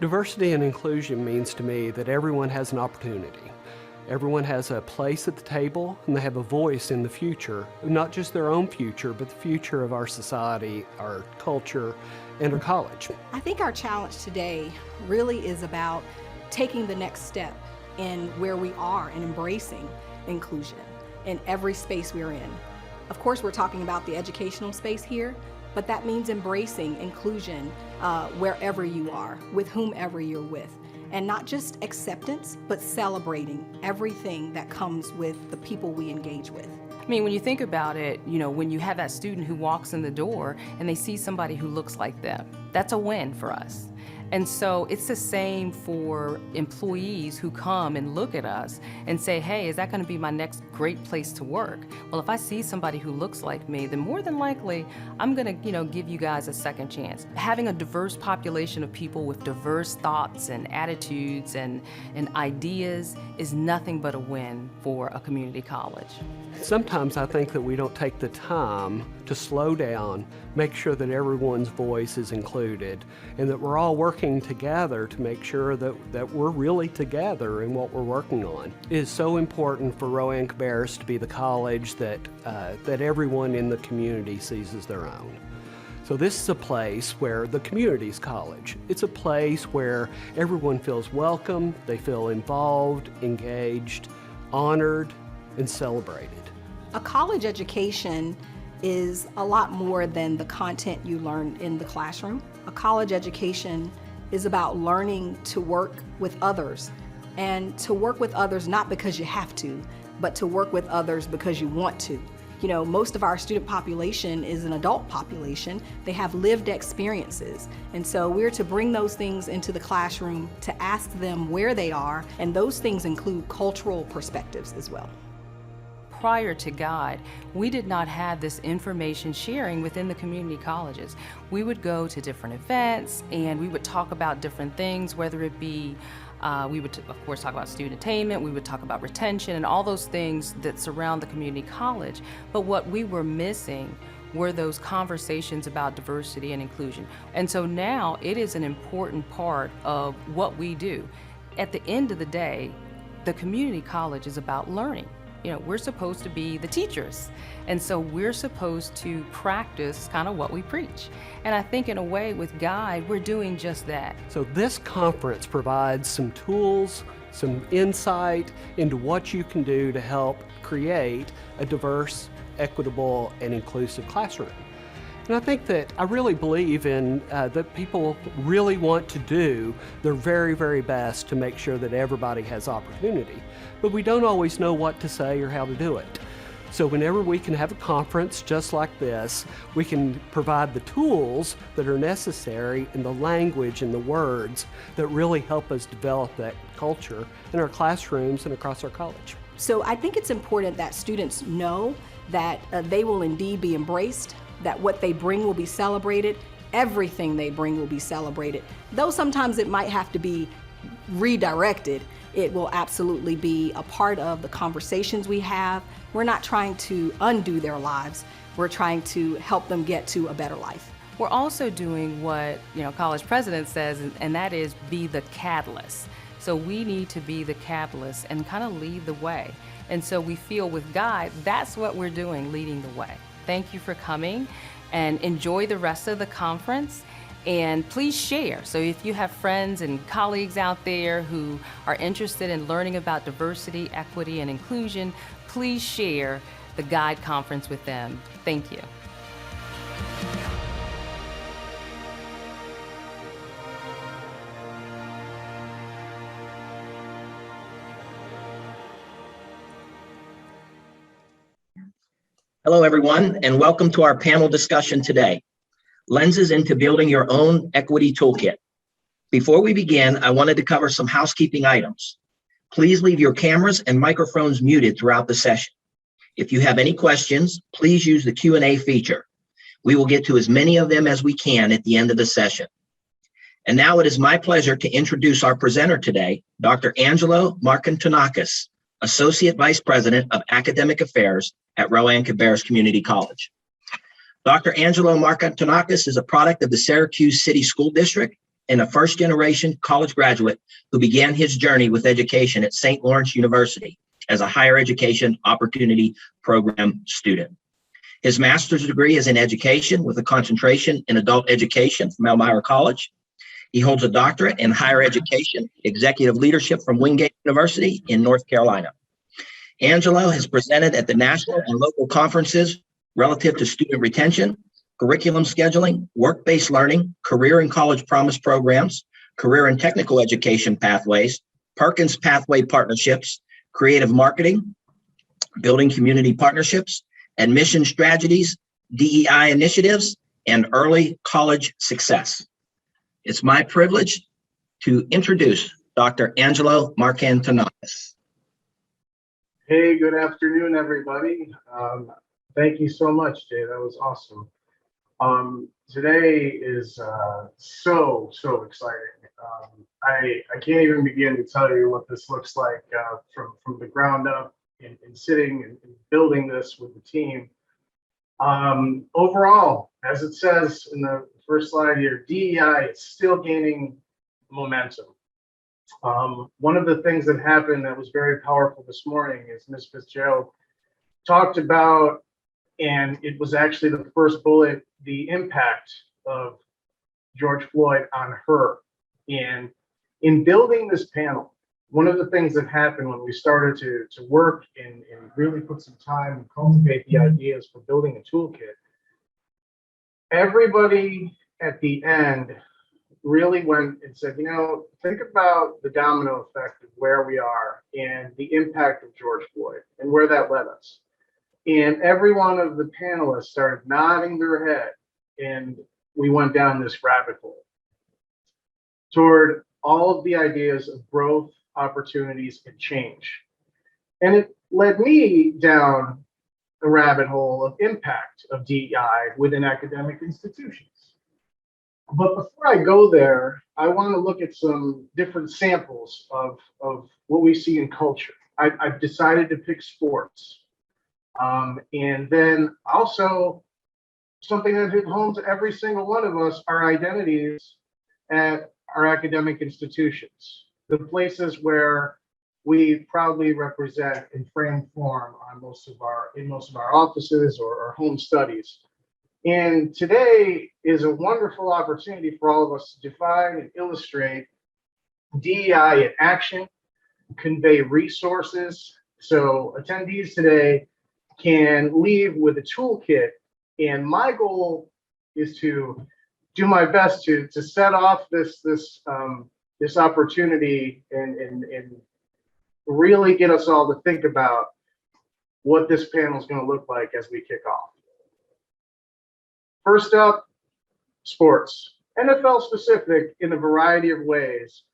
Diversity and inclusion means to me that everyone has an opportunity. Everyone has a place at the table and they have a voice in the future, not just their own future, but the future of our society, our culture, and our college. I think our challenge today really is about taking the next step in where we are and embracing inclusion in every space we're in. Of course, we're talking about the educational space here, but that means embracing inclusion wherever you are, with whomever you're with. And not just acceptance, but celebrating everything that comes with the people we engage with. I mean, when you think about it, you know, when you have that student who walks in the door and they see somebody who looks like them, that's a win for us. And so it's the same for employees who come and look at us and say, hey, is that going to be my next great place to work? Well, if I see somebody who looks like me, then more than likely, I'm going to, give you guys a second chance. Having a diverse population of people with diverse thoughts and attitudes and ideas is nothing but a win for a community college. Sometimes I think that we don't take the time to slow down, make sure that everyone's voice is included, and that we're all working together to make sure that we're really together in what we're working on. It is so important for Rowan-Cabarrus to be the college that everyone in the community sees as their own. So this is a place where the community's college. It's a place where everyone feels welcome, they feel involved, engaged, honored, and celebrated. A college education is a lot more than the content you learn in the classroom. A college education is about learning to work with others, and to work with others not because you have to, but to work with others because you want to. Most of our student population is an adult population. They have lived experiences. And so we're to bring those things into the classroom to ask them where they are, and those things include cultural perspectives as well. Prior to G.U.I.D.E, we did not have this information sharing within the community colleges. We would go to different events and we would talk about different things, whether it be we would, of course, talk about student attainment, we would talk about retention and all those things that surround the community college. But what we were missing were those conversations about diversity and inclusion. And so now it is an important part of what we do. At the end of the day, the community college is about learning. We're supposed to be the teachers. And so we're supposed to practice kind of what we preach. And I think in a way with G.U.I.D.E, we're doing just that. So this conference provides some tools, some insight into what you can do to help create a diverse, equitable, and inclusive classroom. And I think that I really believe in that people really want to do their very, very best to make sure that everybody has opportunity. But we don't always know what to say or how to do it. So whenever we can have a conference just like this, we can provide the tools that are necessary and the language and the words that really help us develop that culture in our classrooms and across our college. So I think it's important that students know that they will indeed be embraced, that what they bring will be celebrated, everything they bring will be celebrated. Though sometimes it might have to be redirected, it will absolutely be a part of the conversations we have. We're not trying to undo their lives. We're trying to help them get to a better life. We're also doing what college president says, and that is be the catalyst. So we need to be the catalyst and kind of lead the way. And so we feel with G.U.I.D.E, that's what we're doing, leading the way. Thank you for coming and enjoy the rest of the conference. And please share. So if you have friends and colleagues out there who are interested in learning about diversity, equity, and inclusion, please share the G.U.I.D.E conference with them. Thank you. Hello, everyone, and welcome to our panel discussion today, Lenses into Building Your Own Equity Toolkit. Before we begin, I wanted to cover some housekeeping items. Please leave your cameras and microphones muted throughout the session. If you have any questions, please use the Q&A feature. We will get to as many of them as we can at the end of the session. And now it is my pleasure to introduce our presenter today, Dr. Angelo Markantonakis, Associate Vice President of Academic Affairs at Rowan-Cabarrus Community College. Dr. Angelo Markantonakis is a product of the Syracuse City School District and a first-generation college graduate who began his journey with education at St. Lawrence University as a higher education opportunity program student. His master's degree is in education with a concentration in adult education from Elmira College. He holds a doctorate in higher education, executive leadership from Wingate University in North Carolina. Angelo has presented at the national and local conferences relative to student retention, curriculum scheduling, work-based learning, career and college promise programs, career and technical education pathways, Perkins Pathway partnerships, creative marketing, building community partnerships, admission strategies, DEI initiatives, and early college success. It's my privilege to introduce Dr. Angelo Markantonakis. Hey, good afternoon, everybody. Thank you so much, Jay. That was awesome. Today is so exciting. I can't even begin to tell you what this looks like from the ground up in sitting and building this with the team. Overall, as it says in the first slide here, DEI is still gaining momentum. One of the things that happened that was very powerful this morning is Ms. Fitzgerald talked about, and it was actually the first bullet, the impact of George Floyd on her. And in building this panel, one of the things that happened when we started to work and really put some time and cultivate the ideas for building a toolkit, everybody at the end really went and said, you know, think about the domino effect of where we are and the impact of George Floyd and where that led us. And every one of the panelists started nodding their head, and we went down this rabbit hole toward all of the ideas of growth, opportunities, and change. And it led me down a rabbit hole of impact of DEI within academic institutions. But before I go there, I want to look at some different samples of what we see in culture. I've decided to pick sports. And then also something that hit home to every single one of us, our identities at our academic institutions, the places where we proudly represent in frame form on most of our offices or home studies. And today is a wonderful opportunity for all of us to define and illustrate DEI in action, convey resources. So attendees today can leave with a toolkit. And my goal is to do my best to set off this opportunity and really get us all to think about what this panel is going to look like as we kick off. First up, sports. NFL specific in a variety of ways.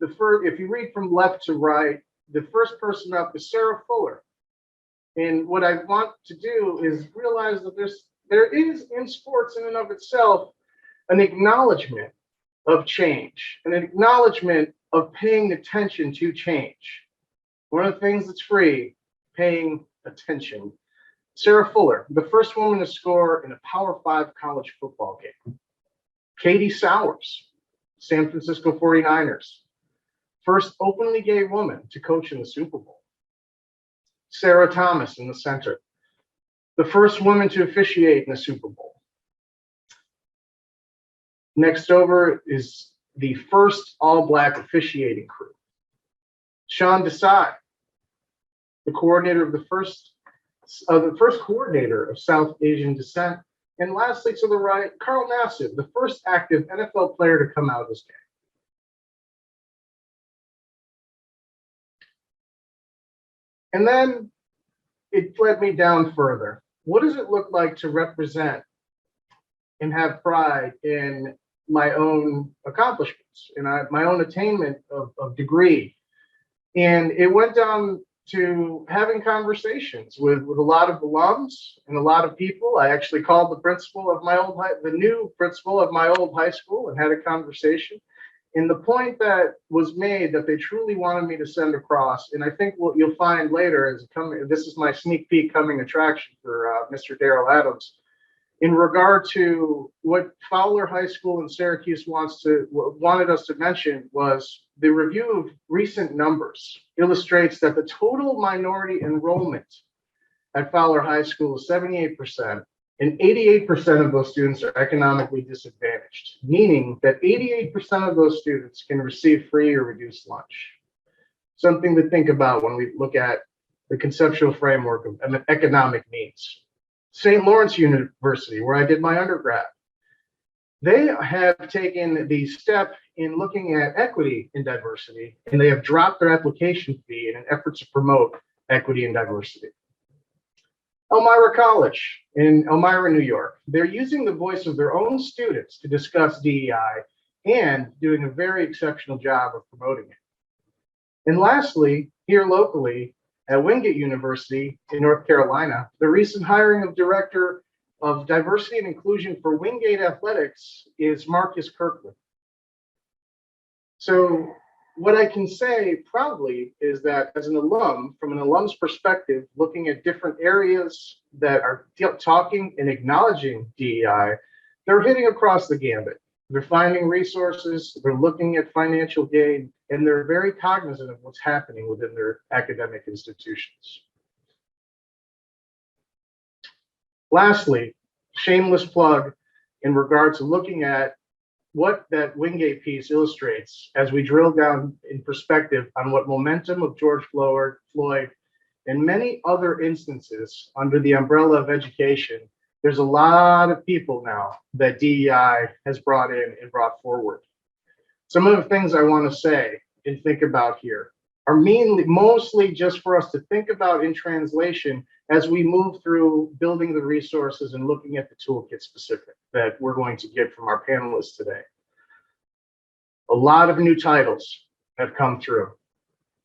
If you read from left to right, the first person up is Sarah Fuller. And what I want to do is realize that there is in sports in and of itself an acknowledgement of change, an acknowledgement of paying attention to change. One of the things that's free, paying attention. Sarah Fuller, the first woman to score in a Power 5 college football game. Katie Sowers, San Francisco 49ers. first openly gay woman to coach in the Super Bowl. Sarah Thomas in the center, the first woman to officiate in the Super Bowl. Next over is the first all-Black officiating crew. Sean Desai, the coordinator of the first coordinator of South Asian descent. And lastly, to the right, Carl Nassib, the first active NFL player to come out as gay. And then it led me down further. What does it look like to represent and have pride in my own accomplishments and my own attainment of degree? And it went down to having conversations with a lot of alums and a lot of people. I actually called the principal of the new principal of my old high school and had a conversation. And the point that was made that they truly wanted me to send across, and I think what you'll find later is this is my sneak peek coming attraction for Mr. Darrell Adams, in regard to what Fowler High School in Syracuse wanted us to mention was the review of recent numbers illustrates that the total minority enrollment at Fowler High School is 78%, and 88% of those students are economically disadvantaged, meaning that 88% of those students can receive free or reduced lunch. Something to think about when we look at the conceptual framework of economic needs. St. Lawrence University, where I did my undergrad, they have taken the step in looking at equity and diversity, and they have dropped their application fee in an effort to promote equity and diversity. Elmira College in Elmira, New York, they're using the voice of their own students to discuss DEI and doing a very exceptional job of promoting it. And lastly, here locally at Wingate University in North Carolina, the recent hiring of Director of Diversity and Inclusion for Wingate Athletics is Marcus Kirkland. So what I can say proudly is that as an alum, from an alum's perspective, looking at different areas that are talking and acknowledging DEI, they're hitting across the gambit. They're finding resources, they're looking at financial gain, and they're very cognizant of what's happening within their academic institutions. Lastly, shameless plug in regard to looking at what that Wingate piece illustrates as we drill down in perspective on what momentum of George Floyd and many other instances under the umbrella of education. There's a lot of people now that DEI has brought in and brought forward. Some of the things I want to say and think about here are mostly just for us to think about in translation as we move through building the resources and looking at the toolkit specific that we're going to get from our panelists today. A lot of new titles have come through.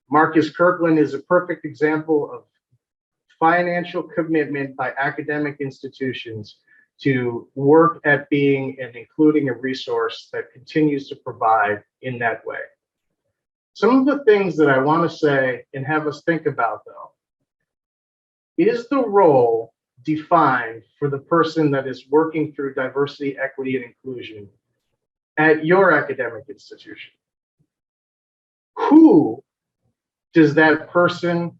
Marcus Kirkland is a perfect example of financial commitment by academic institutions to work at being and including a resource that continues to provide in that way. Some of the things that I want to say and have us think about, though, is the role defined for the person that is working through diversity, equity, and inclusion at your academic institution? Who does that person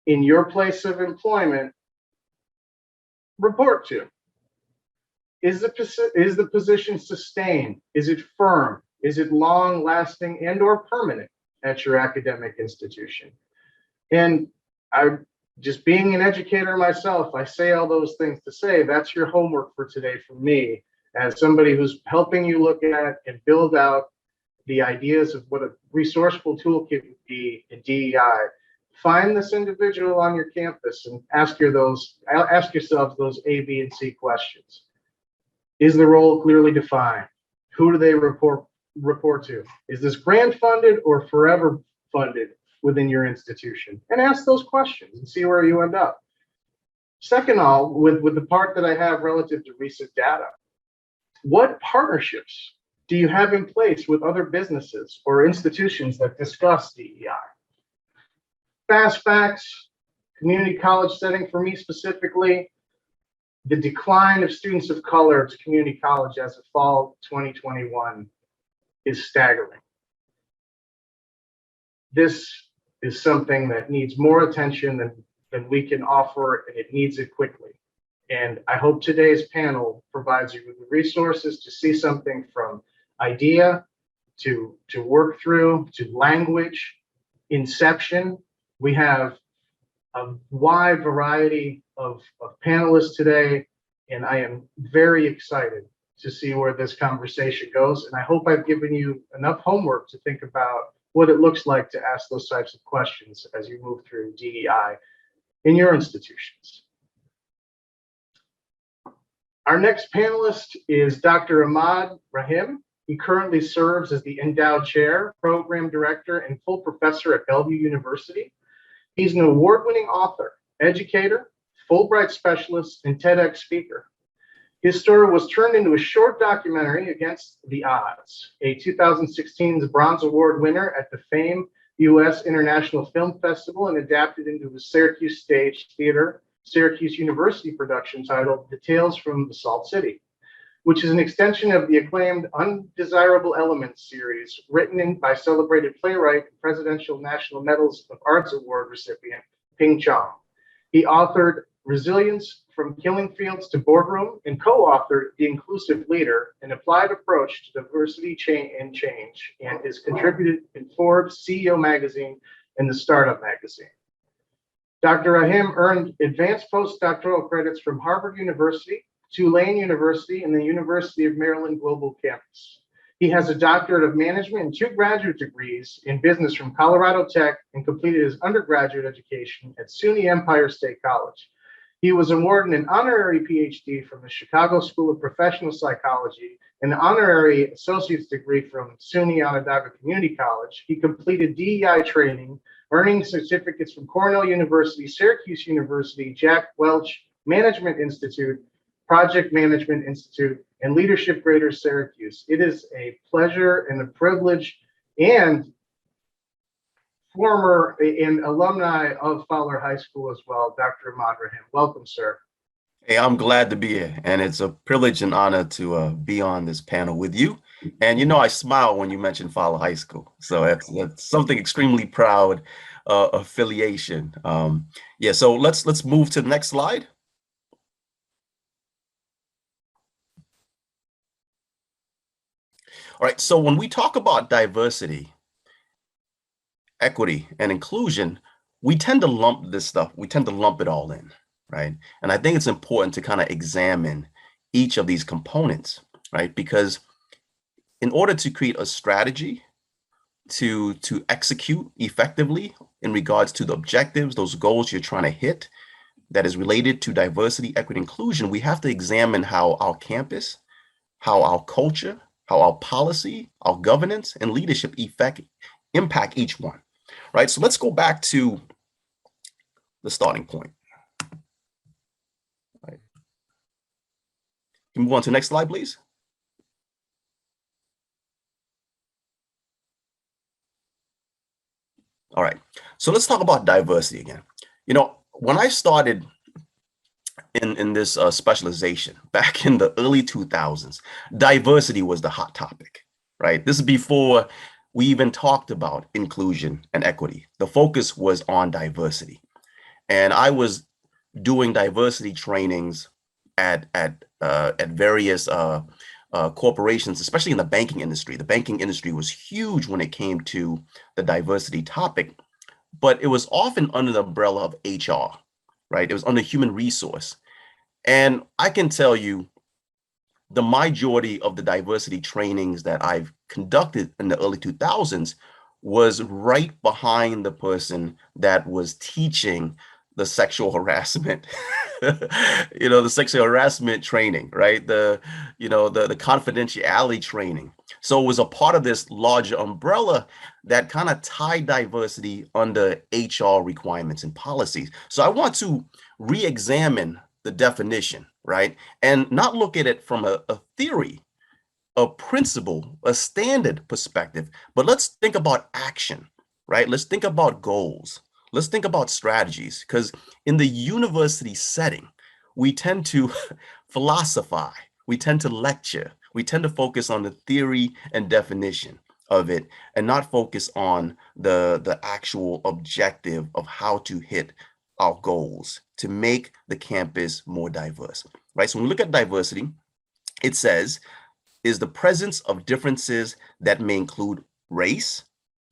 in your place of employment report to? Is the position sustained? Is it firm? Is it long lasting and or permanent at your academic institution? And I, just being an educator myself, I say all those things to say that's your homework for today from me as somebody who's helping you look at and build out the ideas of what a resourceful toolkit would be in DEI. Find this individual on your campus and ask yourselves those A, B, and C questions. Is the role clearly defined? Who do they report to? Is this grant funded or forever funded within your institution? And ask those questions and see where you end up. Second, with the part that I have relative to recent data, what partnerships do you have in place with other businesses or institutions that discuss DEI? Fast facts, community college setting for me specifically, the decline of students of color to community college as of fall 2021 is staggering. this is something that needs more attention than we can offer, and it needs it quickly. And I hope today's panel provides you with the resources to see something from idea to work through to language, inception. We have a wide variety of panelists today, and I am very excited to see where this conversation goes. And I hope I've given you enough homework to think about what it looks like to ask those types of questions as you move through DEI in your institutions. Our next panelist is Dr. Ahmad Rahim. He currently serves as the Endowed Chair, Program Director, and full professor at Bellevue University. He's an award-winning author, educator, Fulbright specialist, and TEDx speaker. His story was turned into a short documentary, Against the Odds, a 2016 Bronze Award winner at the famed U.S. International Film Festival, and adapted into a Syracuse Stage Theater, Syracuse University production titled Tales from the Salt City, which is an extension of the acclaimed Undesirable Elements series, written by celebrated playwright and Presidential National Medals of Arts Award recipient, Ping Chong. He authored Resilience from Killing Fields to Boardroom, and co-authored The Inclusive Leader, an applied approach to diversity and change, and is contributed in Forbes, CEO Magazine, and the Startup Magazine. Dr. Rahim earned advanced postdoctoral credits from Harvard University, Tulane University, and the University of Maryland Global Campus. He has a doctorate of management and 2 graduate degrees in business from Colorado Tech, and completed his undergraduate education at SUNY Empire State College. He was awarded an honorary PhD from the Chicago School of Professional Psychology, an honorary associate's degree from SUNY Onondaga Community College. He completed DEI training, earning certificates from Cornell University, Syracuse University, Jack Welch Management Institute, Project Management Institute, and Leadership Greater Syracuse. It is a pleasure and a privilege, and former and alumni of Fowler High School as well, Dr. Ahmad Rahim. Welcome, sir. Hey, I'm glad to be here, and it's a privilege and honor to be on this panel with you. And you know, I smile when you mention Fowler High School, so that's something extremely proud affiliation. Yeah, so let's move to the next slide. All right, so when we talk about diversity, equity, and inclusion, we tend to lump this stuff, we tend to lump it all in, right? And I think it's important to kind of examine each of these components, right? Because in order to create a strategy to execute effectively in regards to the objectives, those goals you're trying to hit, that is related to diversity, equity, inclusion, we have to examine how our campus, how our culture, how our policy, our governance, and leadership impact each one, right? So let's go back to the starting point. Right. Can we move on to the next slide, please? All right, so let's talk about diversity again. You know, when I started in this specialization back in the early 2000s, diversity was the hot topic, right? This is before we even talked about inclusion and equity. The focus was on diversity. And I was doing diversity trainings at various corporations, especially in the banking industry. The banking industry was huge when it came to the diversity topic, but it was often under the umbrella of HR, right? It was under human resource. And I can tell you the majority of the diversity trainings that I've conducted in the early 2000s was right behind the person that was teaching the sexual harassment, the sexual harassment training, right? The confidentiality training. So it was a part of this larger umbrella that kind of tied diversity under HR requirements and policies. So I want to re-examine the definition, right? And not look at it from a theory, a principle, a standard perspective, but let's think about action, right? Let's think about goals. Let's think about strategies, because in the university setting, we tend to philosophize, we tend to lecture, we tend to focus on the theory and definition. of it and not focus on the actual objective of how to hit our goals to make the campus more diverse, right? So when we look at diversity, it says, is the presence of differences that may include race,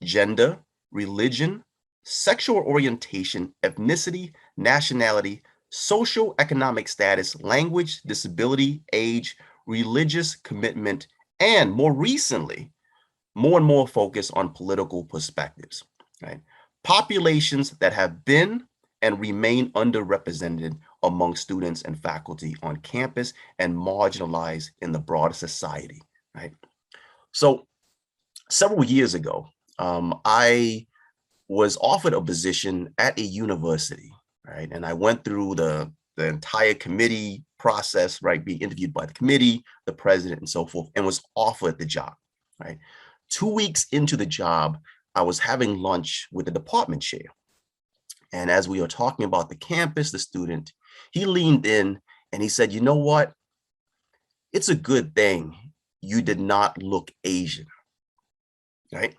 gender, religion, sexual orientation, ethnicity, nationality, social economic status, language, disability, age, religious commitment, and more recently, more and more focus on political perspectives, right? Populations that have been and remain underrepresented among students and faculty on campus and marginalized in the broader society, right? So several years ago, I was offered a position at a university, right? And I went through the entire committee process, right? Being interviewed by the committee, the president, and so forth, and was offered the job, right? 2 weeks into the job, I was having lunch with the department chair. And as we were talking about the campus, the student, he leaned in and he said, you know what? It's a good thing you did not look Asian, right?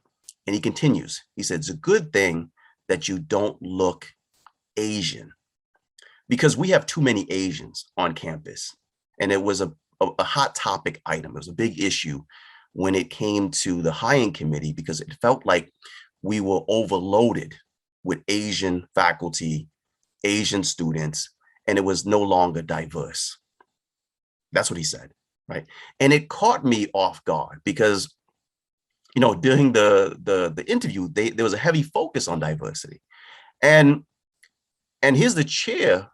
And he continues, he said, it's a good thing that you don't look Asian because we have too many Asians on campus. And it was a hot topic item. It was a big issue when it came to the hiring committee because it felt like we were overloaded with Asian faculty, Asian students, and it was no longer diverse. That's what he said, right? And it caught me off guard because, you know, during the interview, there was a heavy focus on diversity. And here's the chair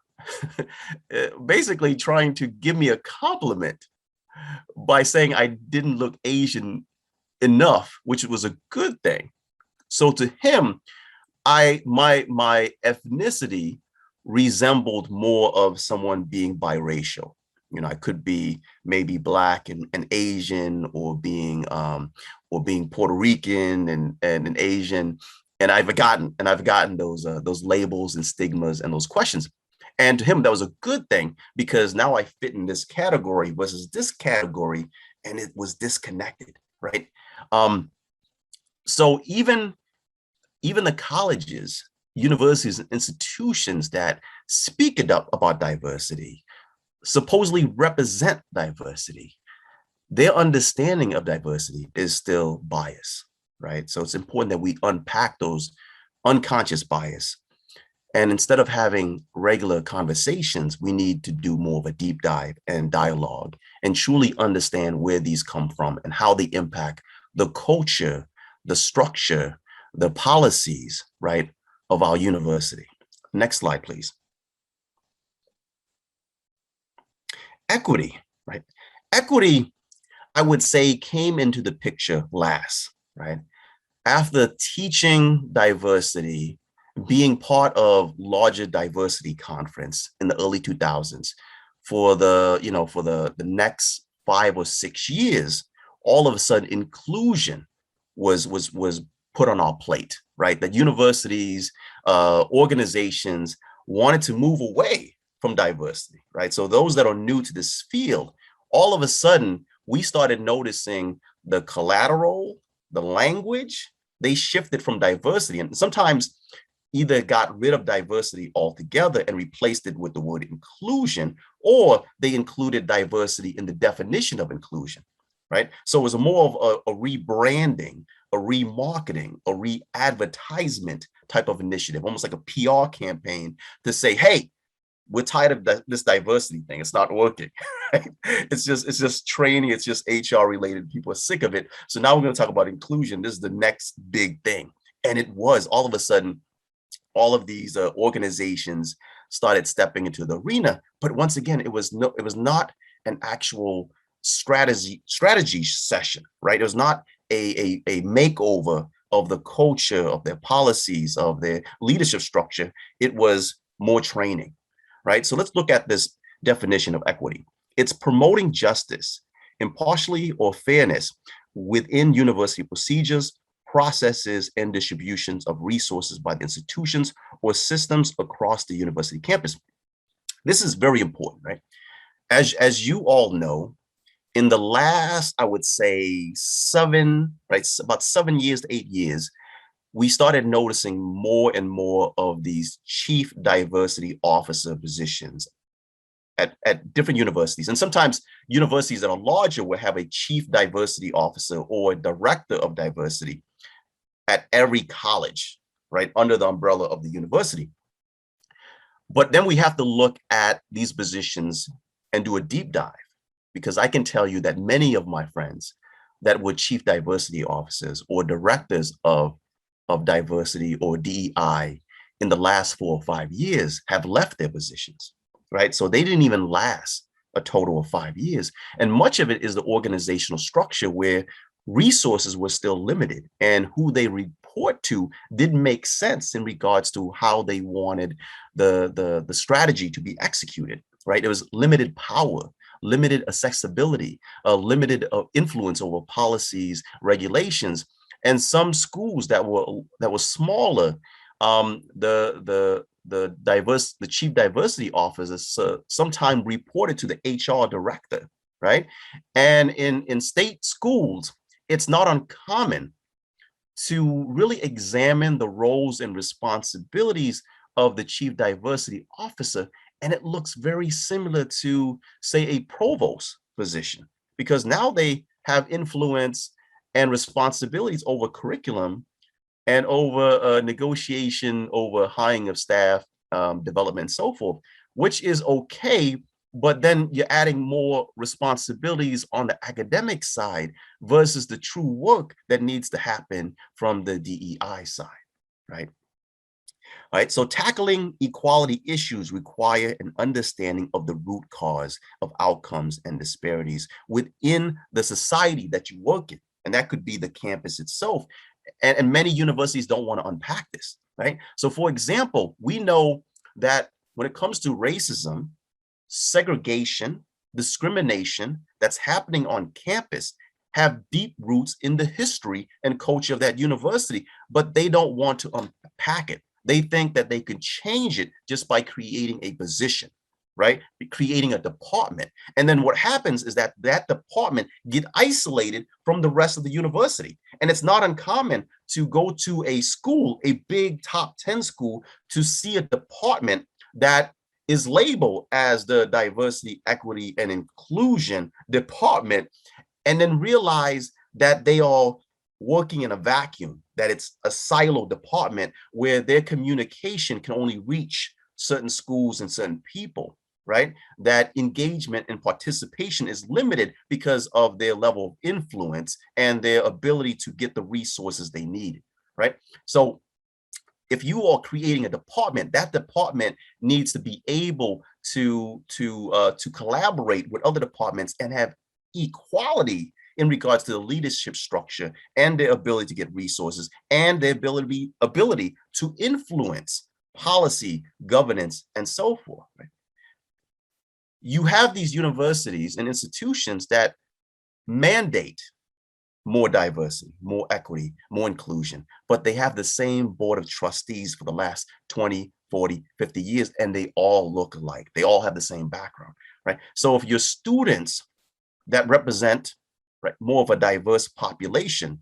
basically trying to give me a compliment by saying I didn't look Asian enough, which was a good thing. So to him, my ethnicity resembled more of someone being biracial. You know, I could be maybe Black and Asian, or being Puerto Rican and an Asian. And I've gotten those labels and stigmas and those questions. And to him, that was a good thing because now I fit in this category versus this category, and it was disconnected, right? So even the colleges, universities, and institutions that speak about diversity, supposedly represent diversity, their understanding of diversity is still bias, right? So it's important that we unpack those unconscious bias. And instead of having regular conversations, we need to do more of a deep dive and dialogue and truly understand where these come from and how they impact the culture, the structure, the policies, right, of our university. Next slide, please. Equity, right? Equity, I would say, came into the picture last, right? After teaching diversity, being part of larger diversity conference in the early 2000s, for the next 5 or 6 years, all of a sudden inclusion was put on our plate, right? That universities, organizations wanted to move away from diversity, right? So those that are new to this field, all of a sudden we started noticing the collateral, the language, they shifted from diversity, and sometimes either got rid of diversity altogether and replaced it with the word inclusion, or they included diversity in the definition of inclusion, right? So it was more of a rebranding, a remarketing, a re-advertisement type of initiative, almost like a PR campaign to say, hey, we're tired of this diversity thing. It's not working. Right? It's just training. It's just HR related. People are sick of it. So now we're going to talk about inclusion. This is the next big thing. And it was all of a sudden, all of these organizations started stepping into the arena. But once again, it was not an actual strategy session, right? It was not a makeover of the culture, of their policies, of their leadership structure. It was more training, right? So let's look at this definition of equity. It's promoting justice, impartiality, or fairness within university procedures, processes, and distributions of resources by the institutions or systems across the university campus. This is very important, right? As you all know, in the last, I would say about 7 years to 8 years, we started noticing more and more of these chief diversity officer positions at different universities. And sometimes universities that are larger will have a chief diversity officer or a director of diversity at every college, right, under the umbrella of the university. But then we have to look at these positions and do a deep dive, because I can tell you that many of my friends that were chief diversity officers or directors of diversity or DEI in the last 4 or 5 years have left their positions, right? So they didn't even last a total of 5 years. And much of it is the organizational structure where resources were still limited and who they report to didn't make sense in regards to how they wanted the strategy to be executed, right? There was limited power, limited accessibility, limited influence over policies, regulations. And some schools that were smaller, the chief diversity officers sometimes reported to the HR director, right? And in state schools, it's not uncommon to really examine the roles and responsibilities of the chief diversity officer, and it looks very similar to, say, a provost position, because now they have influence and responsibilities over curriculum and over negotiation, over hiring of staff, development, and so forth, which is okay. But then you're adding more responsibilities on the academic side versus the true work that needs to happen from the DEI side, right? All right, so tackling equality issues require an understanding of the root cause of outcomes and disparities within the society that you work in. And that could be the campus itself. And many universities don't want to unpack this, right? So for example, we know that when it comes to racism, segregation, discrimination that's happening on campus have deep roots in the history and culture of that university, but they don't want to unpack it. They think that they can change it just by creating a position, right? Creating a department. And then what happens is that that department get isolated from the rest of the university. And it's not uncommon to go to a school, a big top 10 school, to see a department that is labeled as the diversity, equity, and inclusion department, and then realize that they are working in a vacuum, that it's a silo department where their communication can only reach certain schools and certain people, right? That engagement and participation is limited because of their level of influence and their ability to get the resources they need, right? So if you are creating a department, that department needs to be able to collaborate with other departments and have equality in regards to the leadership structure and their ability to get resources and their ability to influence policy, governance, and so forth. Right? You have these universities and institutions that mandate more diversity, more equity, more inclusion, but they have the same board of trustees for the last 20, 40, 50 years, and they all look alike. They all have the same background, right? So if your students that represent, right, more of a diverse population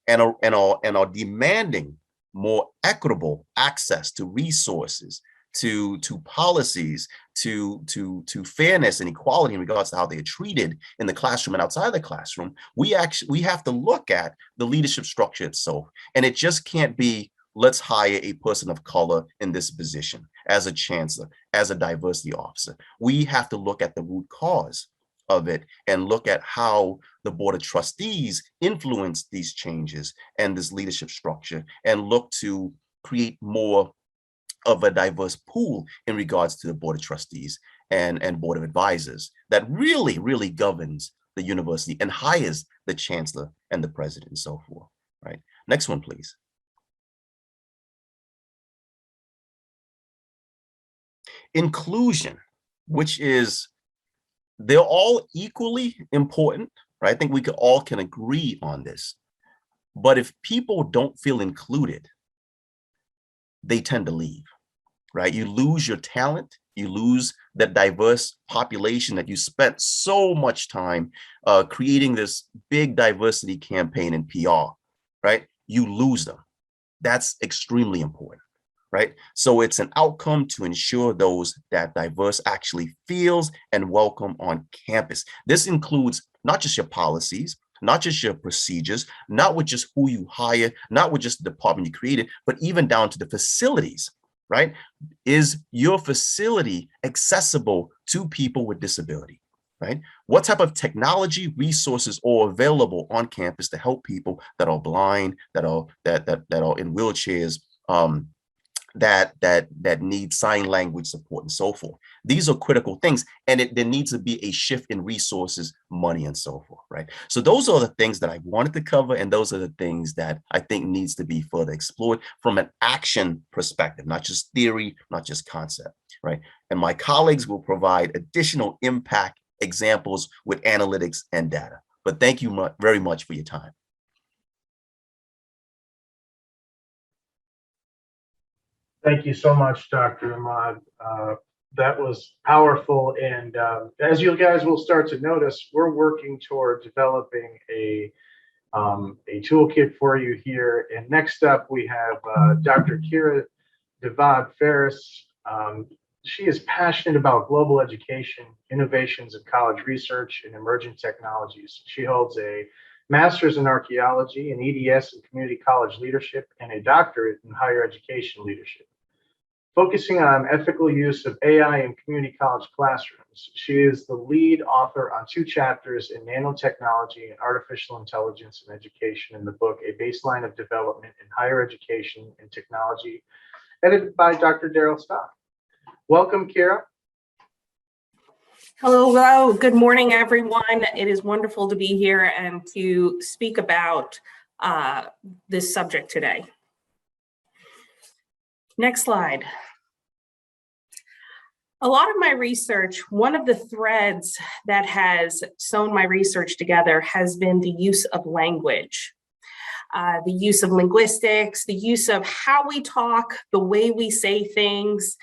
and are demanding more equitable access to resources, to policies, to fairness and equality in regards to how they are treated in the classroom and outside the classroom, we have to look at the leadership structure itself. And it just can't be, let's hire a person of color in this position as a chancellor, as a diversity officer. We have to look at the root cause of it and look at how the board of trustees influence these changes and this leadership structure, and look to create more of a diverse pool in regards to the board of trustees and board of advisors that really governs the university and hires the chancellor and the president and so forth, right? Next one, please. Inclusion, which is, they're all equally important, right? I think we all can agree on this. But if people don't feel included, they tend to leave, right? You lose your talent, You lose that diverse population that you spent so much time creating this big diversity campaign in PR, right? You lose them. That's extremely important, right? So it's an outcome to ensure those that diverse actually feels and welcome on campus. This includes not just your policies, not just your procedures, not with just who you hire, not with just the department you created, but even down to the facilities, right? Is your facility accessible to people with disability, right? What type of technology resources are available on campus to help people that are blind, that are in wheelchairs, that need sign language support and so forth. These are critical things, and there needs to be a shift in resources, money, and so forth, right? So those are the things that I wanted to cover, and those are the things that I think needs to be further explored from an action perspective, not just theory, not just concept, right? And my colleagues will provide additional impact examples with analytics and data. But thank you very much for your time. Thank you so much, Dr. Ahmad. That was powerful. And as you guys will start to notice, we're working toward developing a toolkit for you here. And next up, we have Dr. Kira Devad Ferris. She is passionate about global education, innovations in college research, and emerging technologies. She holds a master's in archaeology, an EDS in community college leadership, and a doctorate in higher education leadership. Focusing on ethical use of AI in community college classrooms, she is the lead author on 2 chapters in nanotechnology and artificial intelligence in education in the book, A Baseline of Development in Higher Education and Technology, edited by Dr. Daryl Stock. Welcome, Kira. Hello, good morning, everyone. It is wonderful to be here and to speak about this subject today. Next slide. A lot of my research, one of the threads that has sewn my research together has been the use of language, the use of linguistics, the use of how we talk, the way we say things,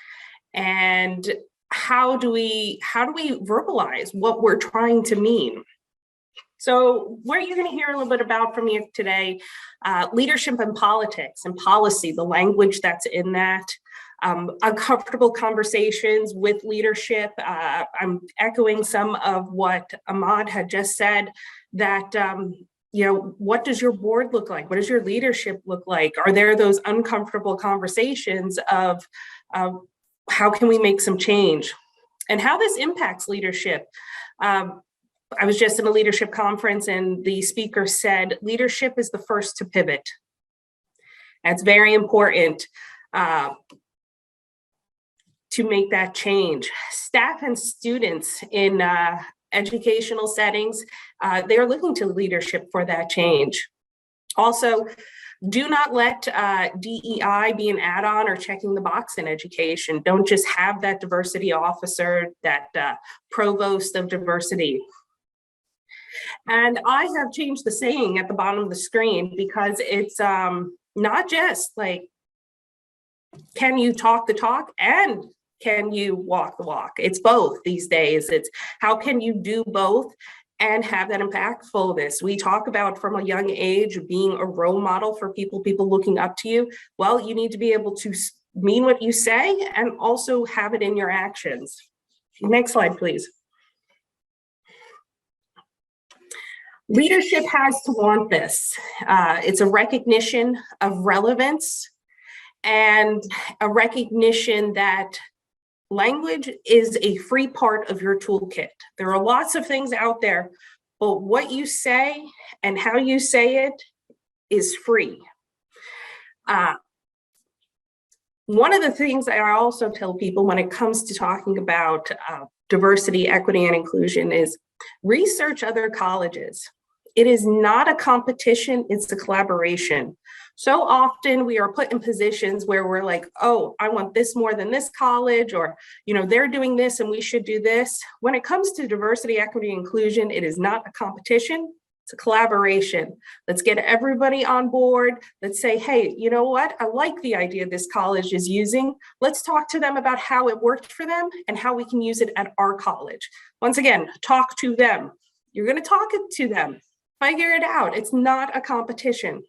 and how do we verbalize what we're trying to mean. So what you're going to hear a little bit about from me today, leadership and politics and policy, the language that's in that, uncomfortable conversations with leadership. I'm echoing some of what Ahmad had just said, that what does your board look like? What does your leadership look like? Are there those uncomfortable conversations of how can we make some change? And how this impacts leadership. I was just in a leadership conference and the speaker said, leadership is the first to pivot. That's very important to make that change. Staff and students in educational settings, they're looking to leadership for that change. Also, do not let DEI be an add-on or checking the box in education. Don't just have that diversity officer, that provost of diversity. And I have changed the saying at the bottom of the screen because it's not just like, can you talk the talk and can you walk the walk? It's both these days. It's how can you do both and have that impactfulness. We talk about from a young age being a role model for people looking up to you. Well, you need to be able to mean what you say and also have it in your actions. Next slide, please. Leadership has to want this. It's a recognition of relevance and a recognition that language is a free part of your toolkit. There are lots of things out there, but what you say and how you say it is free. One of the things that I also tell people when it comes to talking about diversity, equity, and inclusion is research other colleges. It is not a competition, it's a collaboration. So often we are put in positions where we're like, oh, I want this more than this college, or, they're doing this and we should do this. When it comes to diversity, equity, inclusion, it is not a competition, It's a collaboration. Let's get everybody on board. Let's say, hey, you know what? I like the idea this college is using. Let's talk to them about how it worked for them and how we can use it at our college. Once again, talk to them. You're going to talk to them. Figure it out. It's not a competition.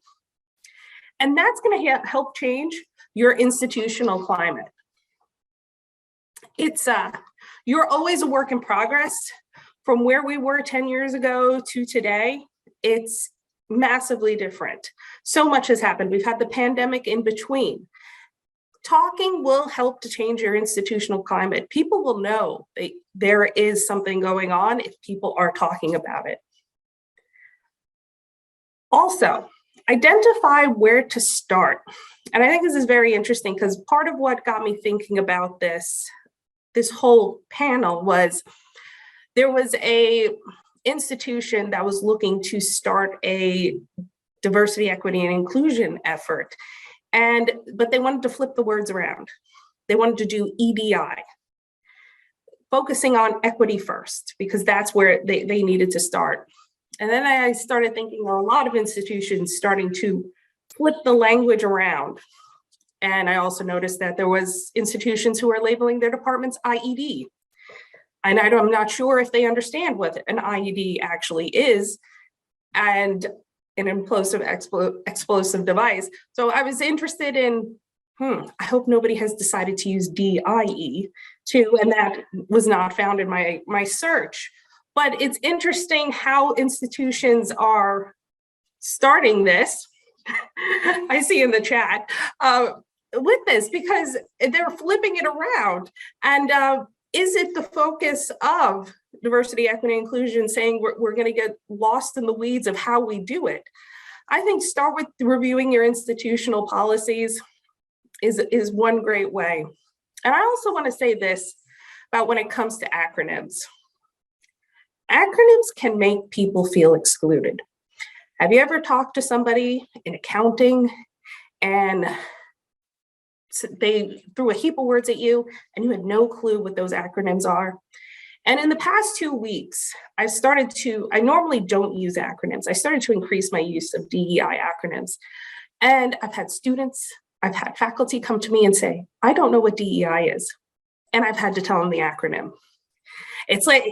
And that's going to help change your institutional climate. You're always a work in progress. From where we were 10 years ago to today, it's massively different. So much has happened. We've had the pandemic in between. Talking will help to change your institutional climate. People will know that there is something going on if people are talking about it. Also, identify where to start. And I think this is very interesting because part of what got me thinking about this whole panel was there was a institution that was looking to start a diversity, equity, and inclusion effort. But they wanted to flip the words around. They wanted to do EDI, focusing on equity first, because that's where they needed to start. And then I started thinking there are a lot of institutions starting to flip the language around. And I also noticed that there was institutions who are labeling their departments IED. And I'm not sure if they understand what an IED actually is and an explosive device. So I was interested in, I hope nobody has decided to use DIE too, and that was not found in my search. But it's interesting how institutions are starting this. I see in the chat with this because they're flipping it around. And is it the focus of diversity, equity, inclusion saying we're going to get lost in the weeds of how we do it? I think start with reviewing your institutional policies is one great way. And I also want to say this about when it comes to acronyms. Acronyms can make people feel excluded. Have you ever talked to somebody in accounting and they threw a heap of words at you and you had no clue what those acronyms are? And in the past 2 weeks, I normally don't use acronyms. I started to increase my use of DEI acronyms. And I've had faculty come to me and say, I don't know what DEI is. And I've had to tell them the acronym. It's like,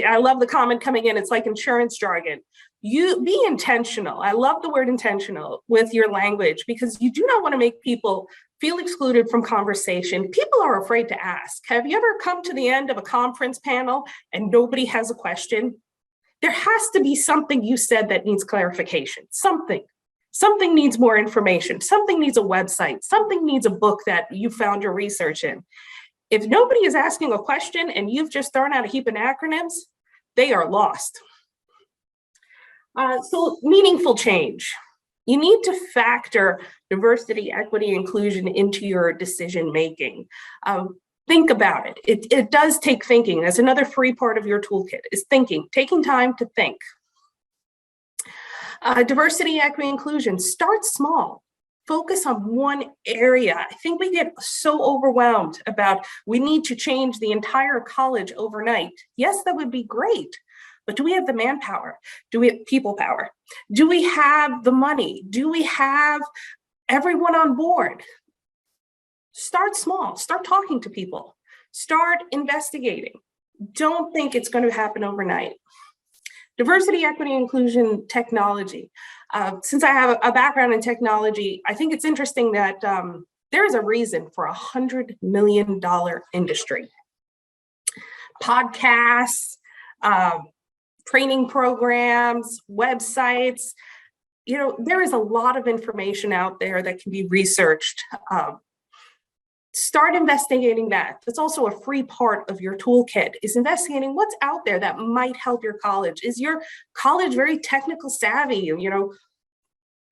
I love the comment coming in. It's like insurance jargon. You be intentional. I love the word intentional with your language because you do not want to make people feel excluded from conversation. People are afraid to ask. Have you ever come to the end of a conference panel and nobody has a question? There has to be something you said that needs clarification. Something needs more information. Something needs a website. Something needs a book that you found your research in. If nobody is asking a question and you've just thrown out a heap of acronyms, they are lost. So meaningful change. You need to factor diversity, equity, inclusion into your decision-making. Think about it. It does take thinking. That's another free part of your toolkit is thinking, taking time to think. Diversity, equity, inclusion, start small. Focus on one area. I think we get so overwhelmed about we need to change the entire college overnight. Yes, that would be great. But do we have the manpower? Do we have people power? Do we have the money? Do we have everyone on board? Start small. Start talking to people. Start investigating. Don't think it's going to happen overnight. Diversity, equity, inclusion, technology. Since I have a background in technology, I think it's interesting that there is a reason for a $100 million industry. Podcasts, training programs, websites, there is a lot of information out there that can be researched. Start investigating that. That's also a free part of your toolkit is investigating what's out there that might help your college. Is your college very technical savvy?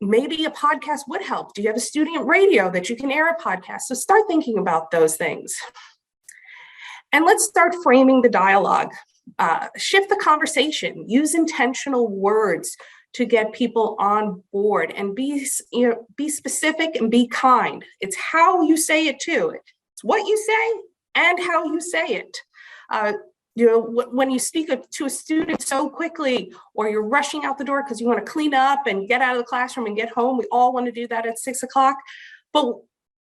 Maybe a podcast would help. Do you have a student radio that you can air a podcast? So start thinking about those things. And let's start framing the dialogue. Shift the conversation. Use intentional words to get people on board and be specific and be kind. It's how you say it too. It's what you say and how you say it. when you speak to a student so quickly, or you're rushing out the door because you want to clean up and get out of the classroom and get home, we all want to do that at 6 o'clock. But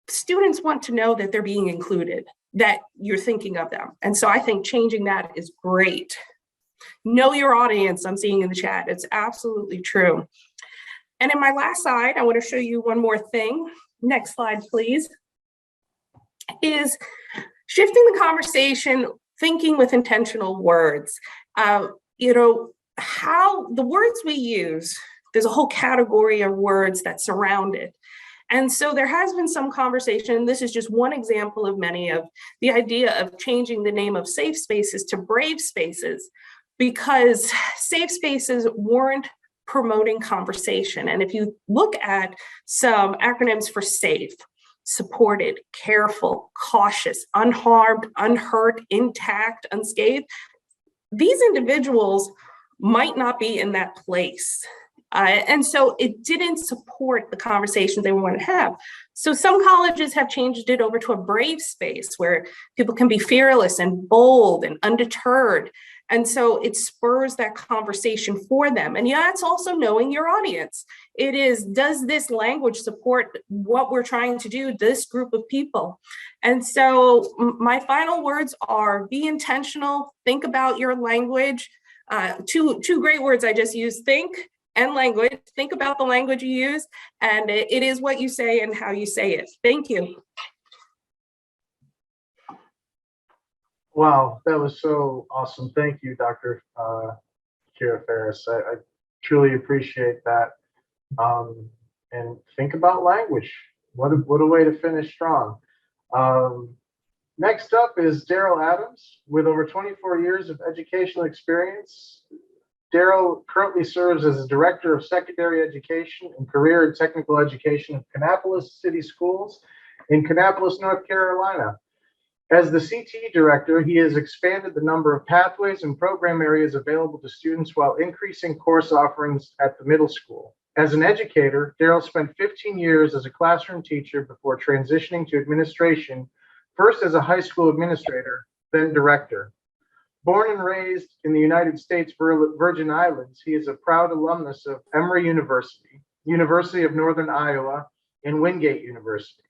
students want to know that they're being included, that you're thinking of them. And so I think changing that is great. Know your audience, I'm seeing in the chat. It's absolutely true. And in my last slide, I want to show you one more thing. Next slide, please. Is shifting the conversation, thinking with intentional words. How the words we use, there's a whole category of words that surround it. And so there has been some conversation, this is just one example of many, of the idea of changing the name of safe spaces to brave spaces, because safe spaces weren't promoting conversation. And if you look at some acronyms for safe, supported, careful, cautious, unharmed, unhurt, intact, unscathed, these individuals might not be in that place. And so it didn't support the conversation they want to have. So some colleges have changed it over to a brave space where people can be fearless and bold and undeterred. And so it spurs that conversation for them. And yeah, it's also knowing your audience. It is, does this language support what we're trying to do, this group of people? And so my final words are be intentional, think about your language. Two great words I just used, think and language. Think about the language you use, and it is what you say and how you say it. Thank you. Wow, that was so awesome. Thank you, Dr. Kira Ferris. I truly appreciate that. And think about language. What a way to finish strong. Next up is Daryl Adams. With over 24 years of educational experience, Daryl currently serves as the Director of Secondary Education and Career and Technical Education of Kannapolis City Schools in Kannapolis, North Carolina. As the CTE Director, he has expanded the number of pathways and program areas available to students while increasing course offerings at the middle school. As an educator, Daryl spent 15 years as a classroom teacher before transitioning to administration, first as a high school administrator, then director. Born and raised in the United States Virgin Islands, he is a proud alumnus of Emory University, University of Northern Iowa, and Wingate University.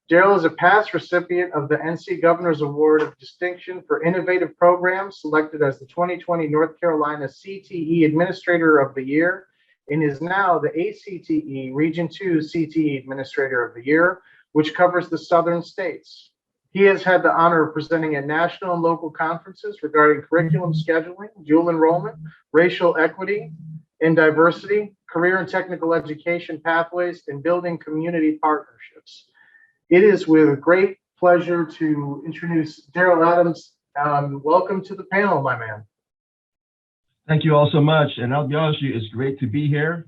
Daryl is a past recipient of the NC Governor's Award of Distinction for Innovative Programs, selected as the 2020 North Carolina CTE Administrator of the Year, and is now the ACTE Region 2 CTE Administrator of the Year, which covers the southern states. He has had the honor of presenting at national and local conferences regarding curriculum scheduling, dual enrollment, racial equity and diversity, career and technical education pathways, and building community partnerships. It is with great pleasure to introduce Daryl Adams. Welcome to the panel, my man. Thank you all so much. And I'll be honest with you, it's great to be here.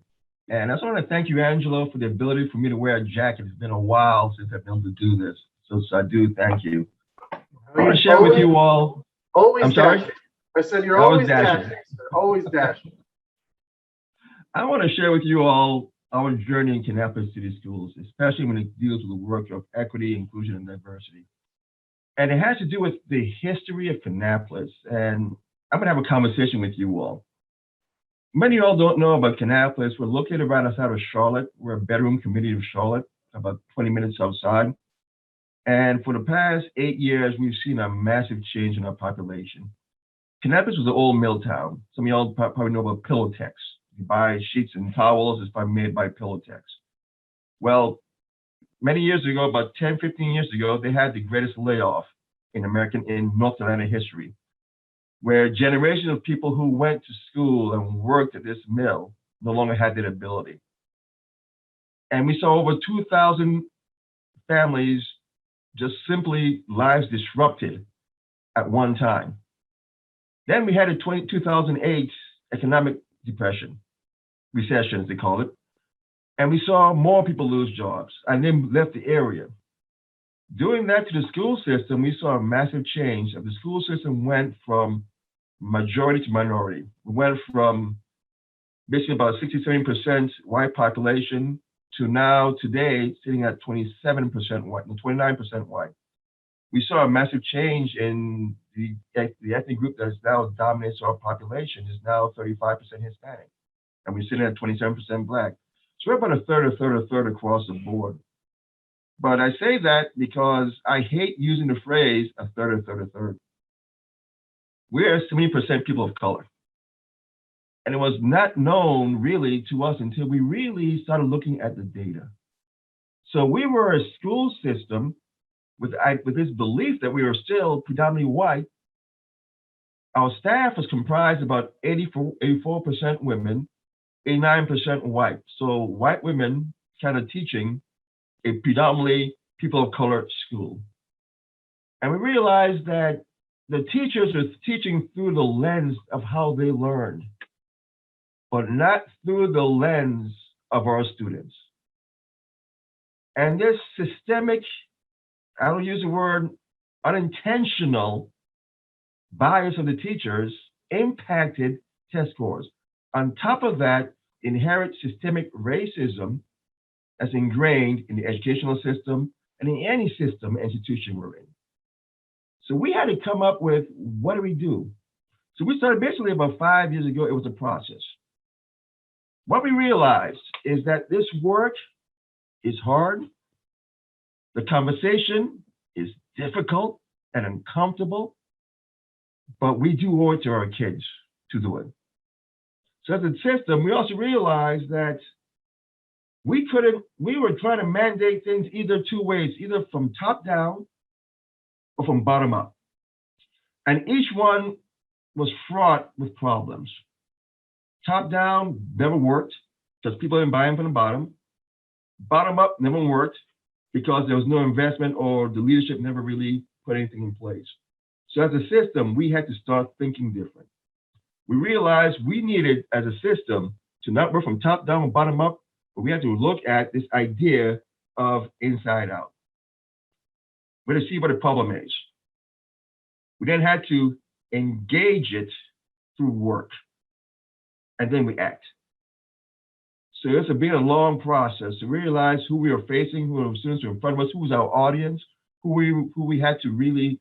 And I just want to thank you, Angelo, for the ability for me to wear a jacket. It's been a while since I've been able to do this. So I do thank you. I want to share with you all. Always I'm sorry? dashing. I said you're always dashing. Always dashing. I want to share with you all our journey in Kannapolis City Schools, especially when it deals with the work of equity, inclusion, and diversity. And it has to do with the history of Kannapolis. And I'm going to have a conversation with you all. Many of you all don't know about Kannapolis. We're located right outside of Charlotte. We're a bedroom community of Charlotte, about 20 minutes outside. And for the past 8 years, we've seen a massive change in our population. Kannapolis was an old mill town. Some of y'all probably know about Pillowtex. You buy sheets and towels, it's probably made by Pillowtex. Well, many years ago, about 10, 15 years ago, they had the greatest layoff in North Carolina history, where generations of people who went to school and worked at this mill no longer had that ability. And we saw over 2,000 families, just simply lives disrupted at one time. Then we had a 2008 economic recession, as they call it. And we saw more people lose jobs and then left the area. Doing that to the school system, we saw a massive change. The school system went from majority to minority. We went from basically about 67% white population to now today sitting at 27% white and 29% white. We saw a massive change in the ethnic group that is now dominates our population is now 35% Hispanic, and we're sitting at 27% Black. So we're about a third across the board. But I say that because I hate using the phrase a third. We're 70% people of color. And it was not known really to us until we really started looking at the data. So we were a school system with this belief that we were still predominantly white. Our staff was comprised about 84% women, 89% white. So white women kind of teaching a predominantly people of color school. And we realized that the teachers were teaching through the lens of how they learned, but not through the lens of our students. And this systemic, I don't use the word unintentional, bias of the teachers impacted test scores. On top of that, inherent systemic racism that's ingrained in the educational system and in any system institution we're in. So we had to come up with, what do we do? So we started basically about 5 years ago. It was a process. What we realized is that this work is hard. The conversation is difficult and uncomfortable, but we do owe it to our kids to do it. So as a system, we also realized that we were trying to mandate things either two ways, either from top down or from bottom up. And each one was fraught with problems. Top down never worked because people didn't buy in from the bottom. Bottom up never worked because there was no investment or the leadership never really put anything in place. So as a system, we had to start thinking different. We realized we needed, as a system, to not work from top down or bottom up, but we had to look at this idea of inside out. We had to see what the problem is. We then had to engage it through work, and then we act. So it's been a long process to realize who we are facing, who are students who are in front of us, who was our audience, who we had to really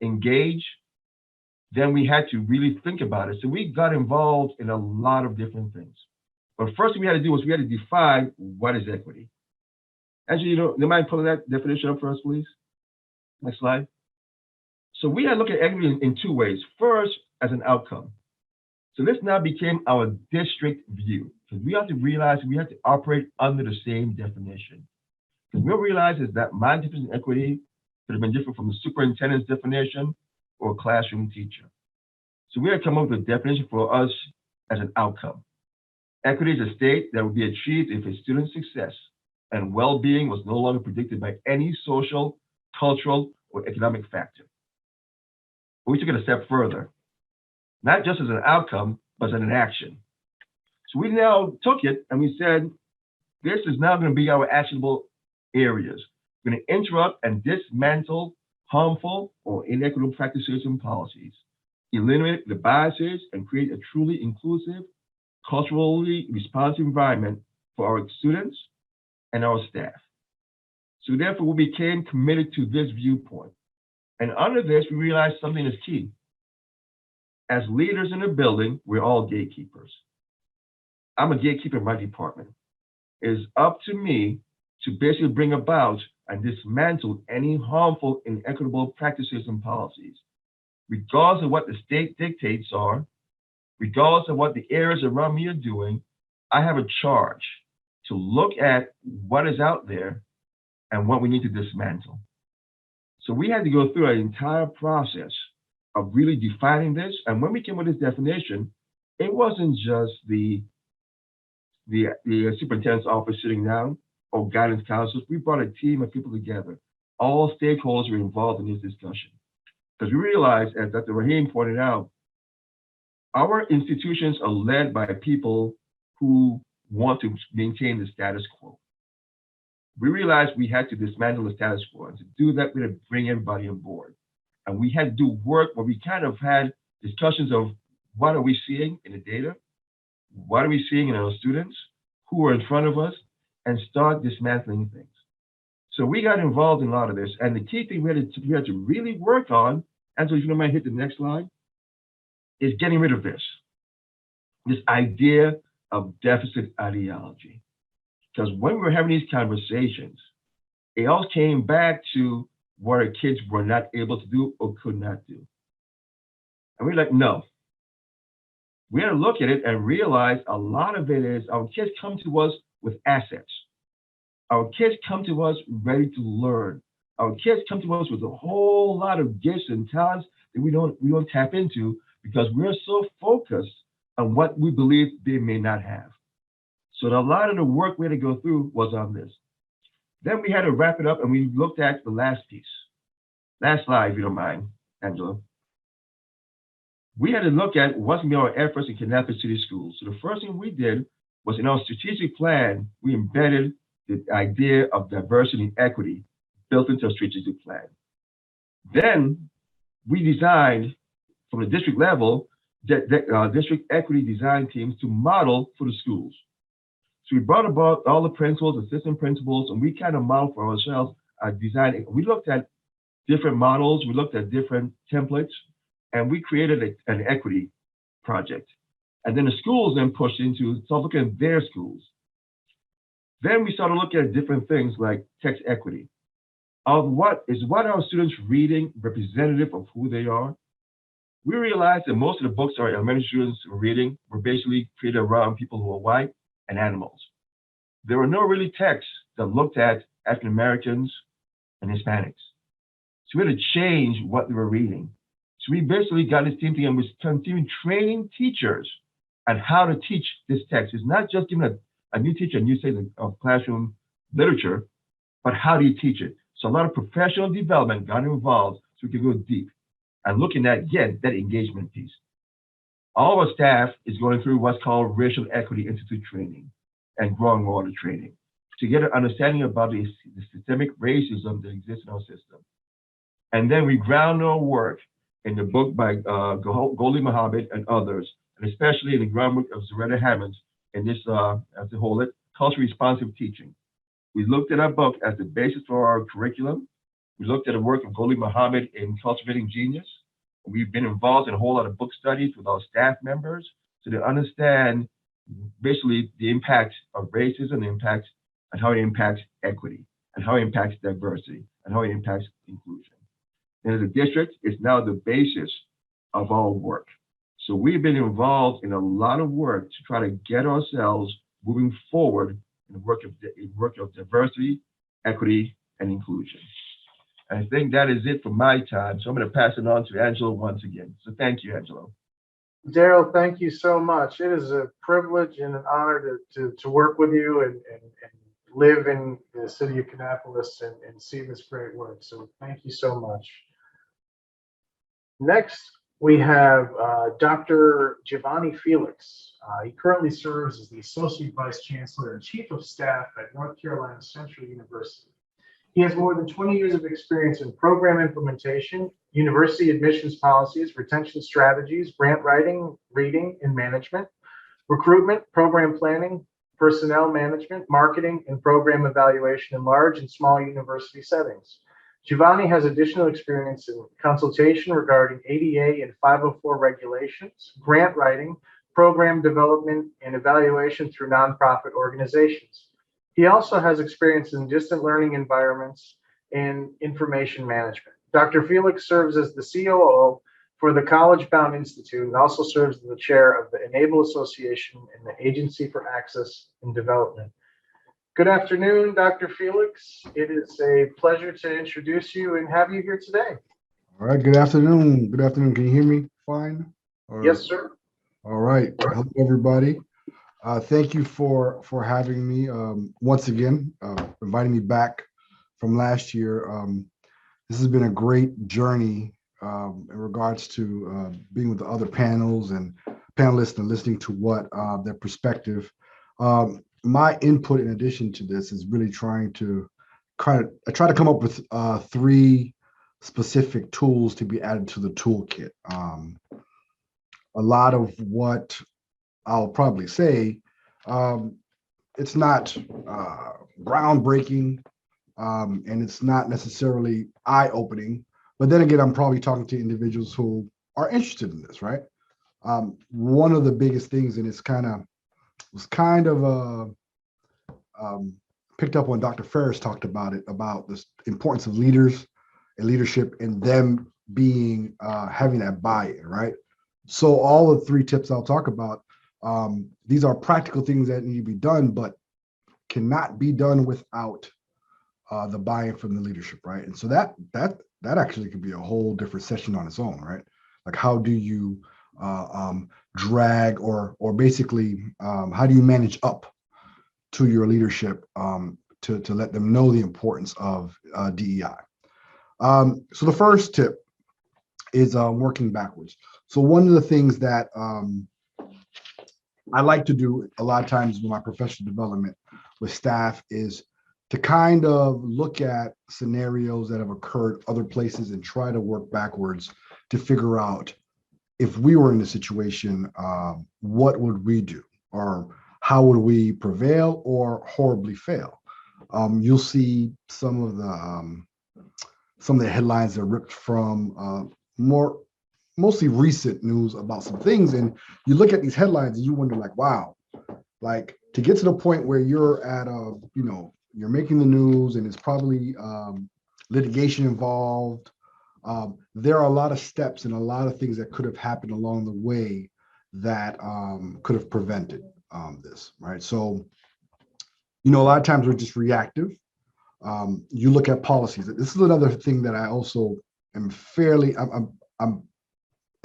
engage. Then we had to really think about it. So we got involved in a lot of different things. But first thing we had to do was we had to define what is equity. Actually, you mind pulling that definition up for us, please? Next slide. So we had to look at equity in two ways. First, as an outcome. So this now became our district view, because we have to realize we have to operate under the same definition. Because we'll realize is that my definition of equity could have been different from the superintendent's definition or a classroom teacher. So we had to come up with a definition for us as an outcome. Equity is a state that would be achieved if a student's success and well-being was no longer predicted by any social, cultural, or economic factor. But we took it a step further, not just as an outcome, but as an action. So we now took it and we said, this is now going to be our actionable areas. We're going to interrupt and dismantle harmful or inequitable practices and policies, eliminate the biases, and create a truly inclusive, culturally responsive environment for our students and our staff. So therefore, we became committed to this viewpoint. And under this, we realized something is key. As leaders in the building, we're all gatekeepers. I'm a gatekeeper in my department. It is up to me to basically bring about and dismantle any harmful, inequitable practices and policies, regardless of what the state dictates are, regardless of what the areas around me are doing. I have a charge to look at what is out there and what we need to dismantle. So we had to go through an entire process of really defining this. And when we came with this definition, it wasn't just the superintendent's office sitting down or guidance counselors. We brought a team of people together. All stakeholders were involved in this discussion. Because we realized, as Dr. Rahim pointed out, our institutions are led by people who want to maintain the status quo. We realized we had to dismantle the status quo. And to do that, we had to bring everybody on board. And we had to do work where we kind of had discussions of what are we seeing in the data? What are we seeing in our students? Who are in front of us? And start dismantling things. So we got involved in a lot of this. And the key thing we had to really work on Angela, if you don't mind, hit the next slide, is getting rid of this idea of deficit ideology. Because when we were having these conversations, it all came back to what our kids were not able to do or could not do. And we're like, no. We had to look at it and realize a lot of it is our kids come to us with assets. Our kids come to us ready to learn. Our kids come to us with a whole lot of gifts and talents that we don't tap into because we're so focused on what we believe they may not have. So a lot of the work we had to go through was on this. Then we had to wrap it up and we looked at the last piece. Last slide, if you don't mind, Angela. We had to look at what's going to be our efforts in Kannapolis City Schools. So the first thing we did was in our strategic plan, we embedded the idea of diversity and equity built into a strategic plan. Then we designed from the district level, district equity design teams to model for the schools. So we brought about all the principals, assistant principals, and we kind of modeled for ourselves design. We looked at different models, we looked at different templates, and we created an equity project. And then the schools then pushed into start looking at their schools. Then we started looking at different things like text equity. Of what our students reading representative of who they are? We realized that most of the books our elementary students were reading were basically created around people who are white and animals. There were no really texts that looked at African Americans and Hispanics. So we had to change what they were reading. So we basically got this team together and we continued training teachers on how to teach this text. It's not just giving a new teacher a new set of classroom literature, but how do you teach it? So a lot of professional development got involved so we could go deep and looking at, again, that engagement piece. All of our staff is going through what's called Racial Equity Institute training and growing water training to get an understanding about the systemic racism that exists in our system. And then we ground our work in the book by Goldie Muhammad and others, and especially in the groundwork of Zaretta Hammonds in this, as they hold it, culturally responsive teaching. We looked at our book as the basis for our curriculum. We looked at the work of Goldie Muhammad in Cultivating Genius. We've been involved in a whole lot of book studies with our staff members so they understand basically the impact of racism, the impact and how it impacts equity, and how it impacts diversity, and how it impacts inclusion. And as a district, it's now the basis of our work. So we've been involved in a lot of work to try to get ourselves moving forward in the work of diversity, equity, and inclusion. And I think that is it for my time. So I'm going to pass it on to Angela once again. So thank you, Angela. Daryl, thank you so much. It is a privilege and an honor to work with you and live in the city of Kannapolis and see this great work. So thank you so much. Next, we have Dr. Giovanni Felix. He currently serves as the Associate Vice Chancellor and Chief of Staff at North Carolina Central University. He has more than 20 years of experience in program implementation, university admissions policies, retention strategies, grant writing, reading and management, recruitment, program planning, personnel management, marketing, and program evaluation in large and small university settings. Giovanni has additional experience in consultation regarding ADA and 504 regulations, grant writing, program development, and evaluation through nonprofit organizations. He also has experience in distant learning environments and information management. Dr. Felix serves as the COO for the College Bound Institute and also serves as the chair of the Enable Association and the Agency for Access and Development. Good afternoon, Dr. Felix. It is a pleasure to introduce you and have you here today. All right, good afternoon. Good afternoon. Can you hear me fine? Yes, sir. All right. Hello, everybody. Thank you for having me once again, inviting me back from last year. This has been a great journey in regards to being with the other panels and panelists and listening to what their perspective. My input in addition to this is really trying to try to come up with 3 specific tools to be added to the toolkit. A lot of what I'll probably say, it's not groundbreaking and it's not necessarily eye-opening, But then again, I'm probably talking to individuals who are interested in this, right? One of the biggest things, and it's was kind of picked up when Dr. Ferris talked about it, about the importance of leaders and leadership and them being having that buy-in, right? So all the 3 tips I'll talk about, these are practical things that need to be done, but cannot be done without the buy-in from the leadership, right? And so that actually could be a whole different session on its own, right? Like, how do you drag or basically how do you manage up to your leadership to let them know the importance of DEI? So the first tip is working backwards. So one of the things that I like to do a lot of times with my professional development with staff is to kind of look at scenarios that have occurred other places and try to work backwards to figure out, if we were in a situation, what would we do? Or how would we prevail or horribly fail? You'll see some of the headlines that are ripped from mostly recent news about some things, and you look at these headlines and you wonder, like, wow, like, to get to the point where you're at you're making the news and it's probably litigation involved. There are a lot of steps and a lot of things that could have happened along the way that could have prevented this, right? So, a lot of times we're just reactive. You look at policies. This is another thing that I also am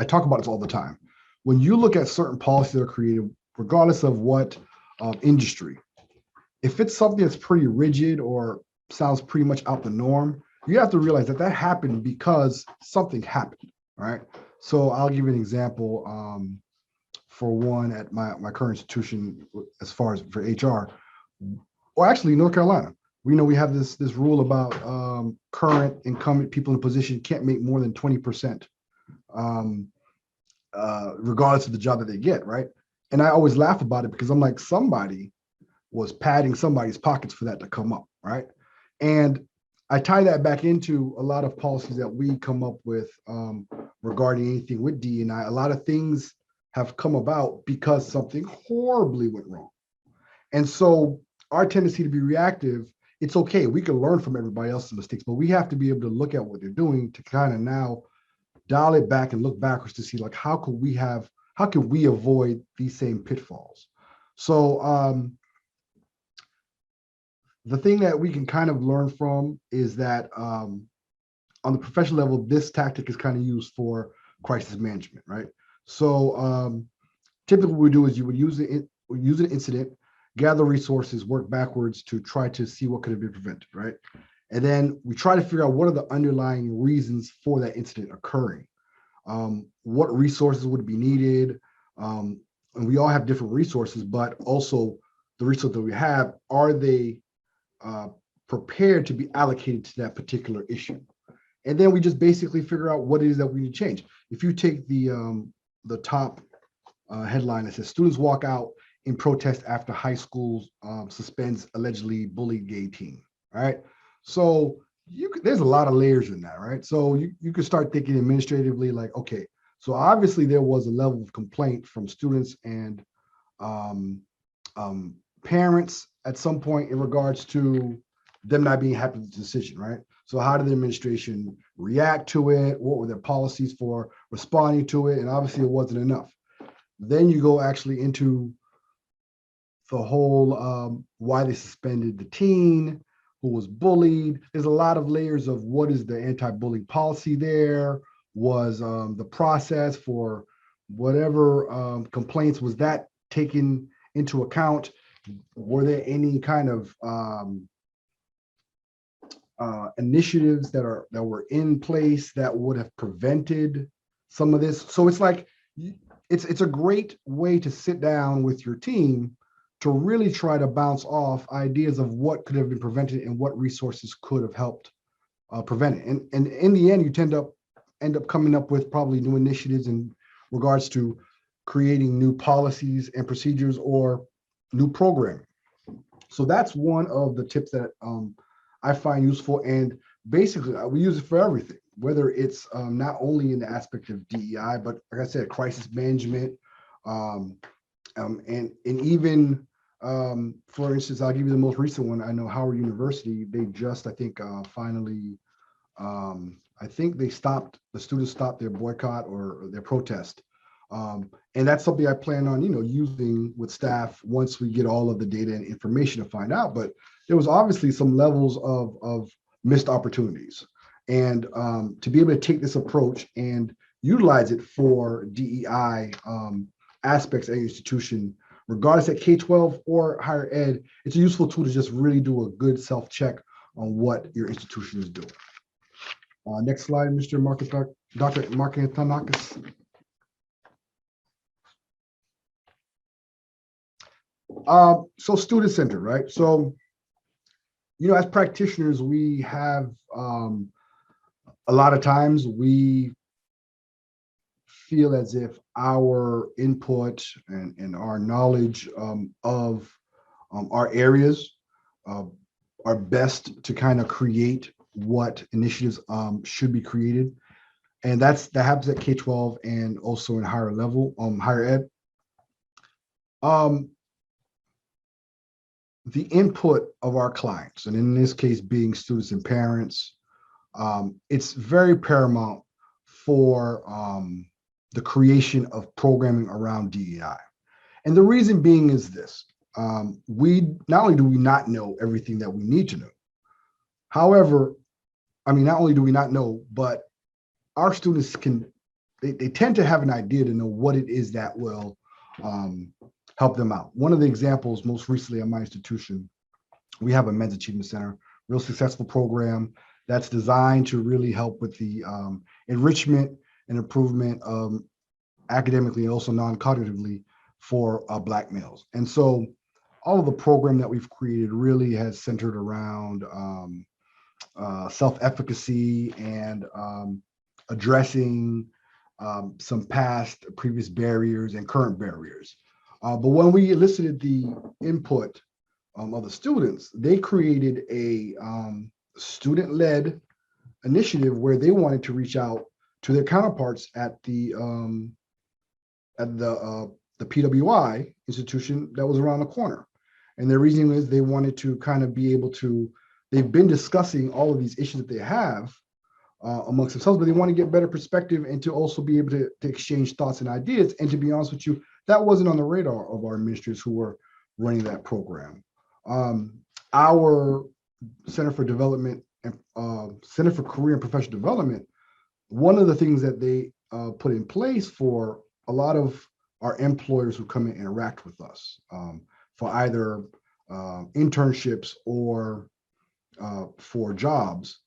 I talk about this all the time. When you look at certain policies that are created, regardless of what industry, if it's something that's pretty rigid or sounds pretty much out the norm, you have to realize that happened because something happened, right? So I'll give you an example. For one, at my current institution, as far as for HR, or actually North Carolina, we know we have this rule about current incumbent people in a position can't make more than 20%, regardless of the job that they get, right? And I always laugh about it because I'm like, somebody was padding somebody's pockets for that to come up, right? And I tie that back into a lot of policies that we come up with regarding anything with D&I. A lot of things have come about because something horribly went wrong. And so our tendency to be reactive, it's okay. We can learn from everybody else's mistakes, but we have to be able to look at what they're doing to kind of now dial it back and look backwards to see, like, how can we avoid these same pitfalls? So the thing that we can kind of learn from is that on the professional level, this tactic is kind of used for crisis management, right? So typically what we do is you would use an incident, gather resources, work backwards to try to see what could have been prevented, right? And then we try to figure out what are the underlying reasons for that incident occurring. What resources would be needed? And we all have different resources, but also the resources that we have, are they prepared to be allocated to that particular issue? And then we just basically figure out what it is that we need to change. If you take the top headline that says students walk out in protest after high school suspends allegedly bullied gay teen, right? So there's a lot of layers in that, right? So you could start thinking administratively, like, okay, so obviously there was a level of complaint from students and parents at some point in regards to them not being happy with the decision, right? So how did the administration react to it? What were their policies for responding to it? And obviously it wasn't enough. Then you go actually into the whole why they suspended the teen who was bullied. There's a lot of layers of what is the anti-bullying policy there, was the process for whatever complaints, was that taken into account? Were there any kind of initiatives that were in place that would have prevented some of this? So it's like, it's a great way to sit down with your team to really try to bounce off ideas of what could have been prevented and what resources could have helped prevent it. And in the end, you end up coming up with probably new initiatives in regards to creating new policies and procedures or new programming. So that's one of the tips that I find useful. And basically we use it for everything, whether it's not only in the aspect of DEI, but like I said, crisis management, and even for instance, I'll give you the most recent one. I know Howard University, they just, I think, finally, I think the students stopped their boycott or their protest. And that's something I plan on, using with staff once we get all of the data and information to find out. But there was obviously some levels of missed opportunities. And to be able to take this approach and utilize it for DEI aspects at your institution, regardless at K-12 or higher ed, it's a useful tool to just really do a good self-check on what your institution is doing. Next slide, Dr. Markintanakis. So student-centered, right? So, as practitioners, we have a lot of times we feel as if our input and our knowledge of our areas are best to kind of create what initiatives should be created. And that happens at K-12 and also in higher level, higher ed. The input of our clients, and in this case being students and parents, it's very paramount for the creation of programming around DEI. And the reason being is this: we not only do we not know everything that we need to know, however, not only do we not know, but our students they tend to have an idea to know what it is that will help them out. One of the examples most recently at my institution, we have a Men's Achievement Center, real successful program that's designed to really help with the enrichment and improvement academically and also non-cognitively for Black males. And so all of the program that we've created really has centered around self-efficacy and addressing some previous barriers and current barriers. But when we elicited the input of the students, they created a student-led initiative where they wanted to reach out to their counterparts at the PWI institution that was around the corner. And their reasoning is they wanted to kind of be able to, they've been discussing all of these issues that they have amongst themselves, but they want to get better perspective and to also be able to exchange thoughts and ideas. And to be honest with you, that wasn't on the radar of our administrators who were running that program. Our Center for Development and Center for Career and Professional Development, one of the things that they put in place for a lot of our employers who come and interact with us for either internships or for jobs,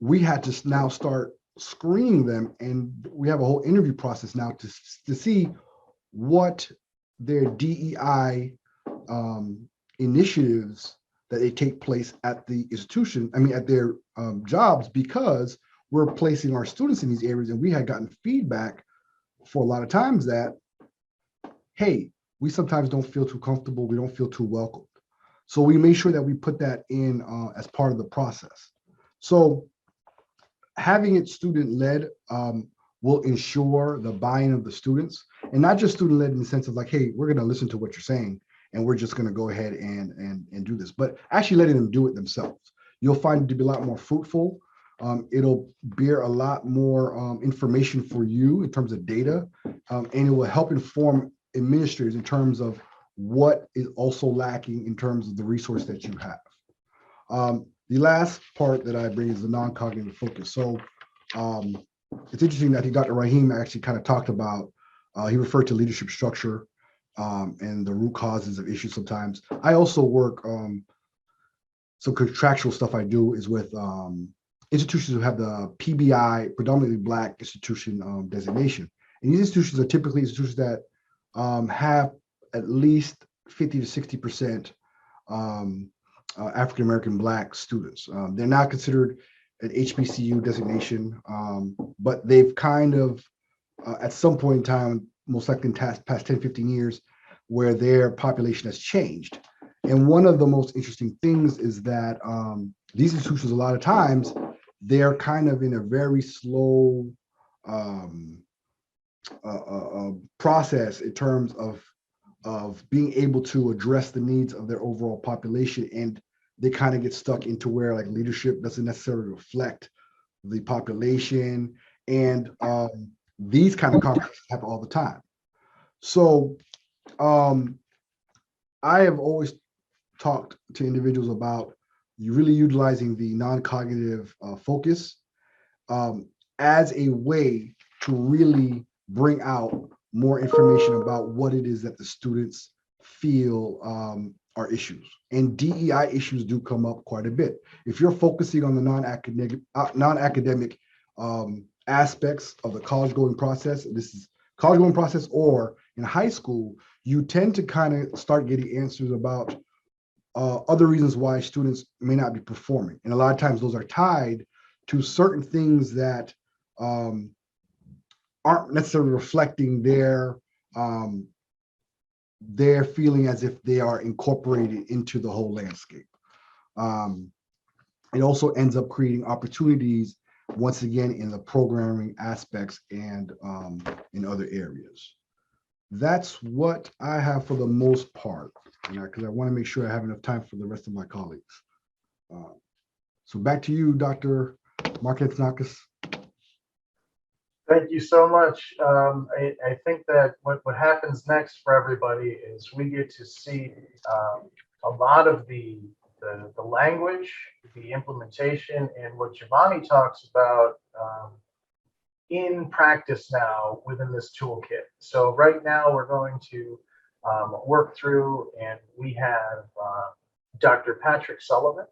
we had to now start screening them, and we have a whole interview process now to see what their DEI initiatives that they take place at the institution, at their jobs, because we're placing our students in these areas, and we had gotten feedback for a lot of times that, hey, we sometimes don't feel too comfortable, we don't feel too welcomed. So we made sure that we put that in as part of the process. So having it student-led will ensure the buy-in of the students, and not just student-led in the sense of like, hey, we're going to listen to what you're saying, and we're just going to go ahead and do this, but actually letting them do it themselves. You'll find it to be a lot more fruitful. It'll bear a lot more information for you in terms of data, and it will help inform administrators in terms of what is also lacking in terms of the resource that you have. The last part that I bring is the non-cognitive focus. So it's interesting that Dr. Rahim actually kind of talked about, he referred to leadership structure and the root causes of issues sometimes. I also work, some contractual stuff I do is with institutions who have the PBI, predominantly Black institution designation. And these institutions are typically institutions that have at least 50 to 60% African-American Black students. They're not considered an HBCU designation, but they've kind of, at some point in time, most likely in past 10, 15 years, where their population has changed. And one of the most interesting things is that these institutions, a lot of times, they're kind of in a very slow process in terms of being able to address the needs of their overall population, and they kind of get stuck into where like leadership doesn't necessarily reflect the population, and these kind of conversations happen all the time. So I have always talked to individuals about you really utilizing the non-cognitive focus as a way to really bring out more information about what it is that the students feel are issues. And DEI issues do come up quite a bit. If you're focusing on the non-academic aspects of the college-going process, this is college-going process, or in high school, you tend to kind of start getting answers about other reasons why students may not be performing. And a lot of times those are tied to certain things that aren't necessarily reflecting their feeling as if they are incorporated into the whole landscape. It also ends up creating opportunities, once again, in the programming aspects and in other areas. That's what I have for the most part, because I want to make sure I have enough time for the rest of my colleagues. So back to you, Dr. Marketznakis. Thank you so much. I think that what happens next for everybody is we get to see a lot of the language, the implementation, and what Giovanni talks about in practice now within this toolkit. So right now we're going to work through, and we have Dr. Patrick Sullivan.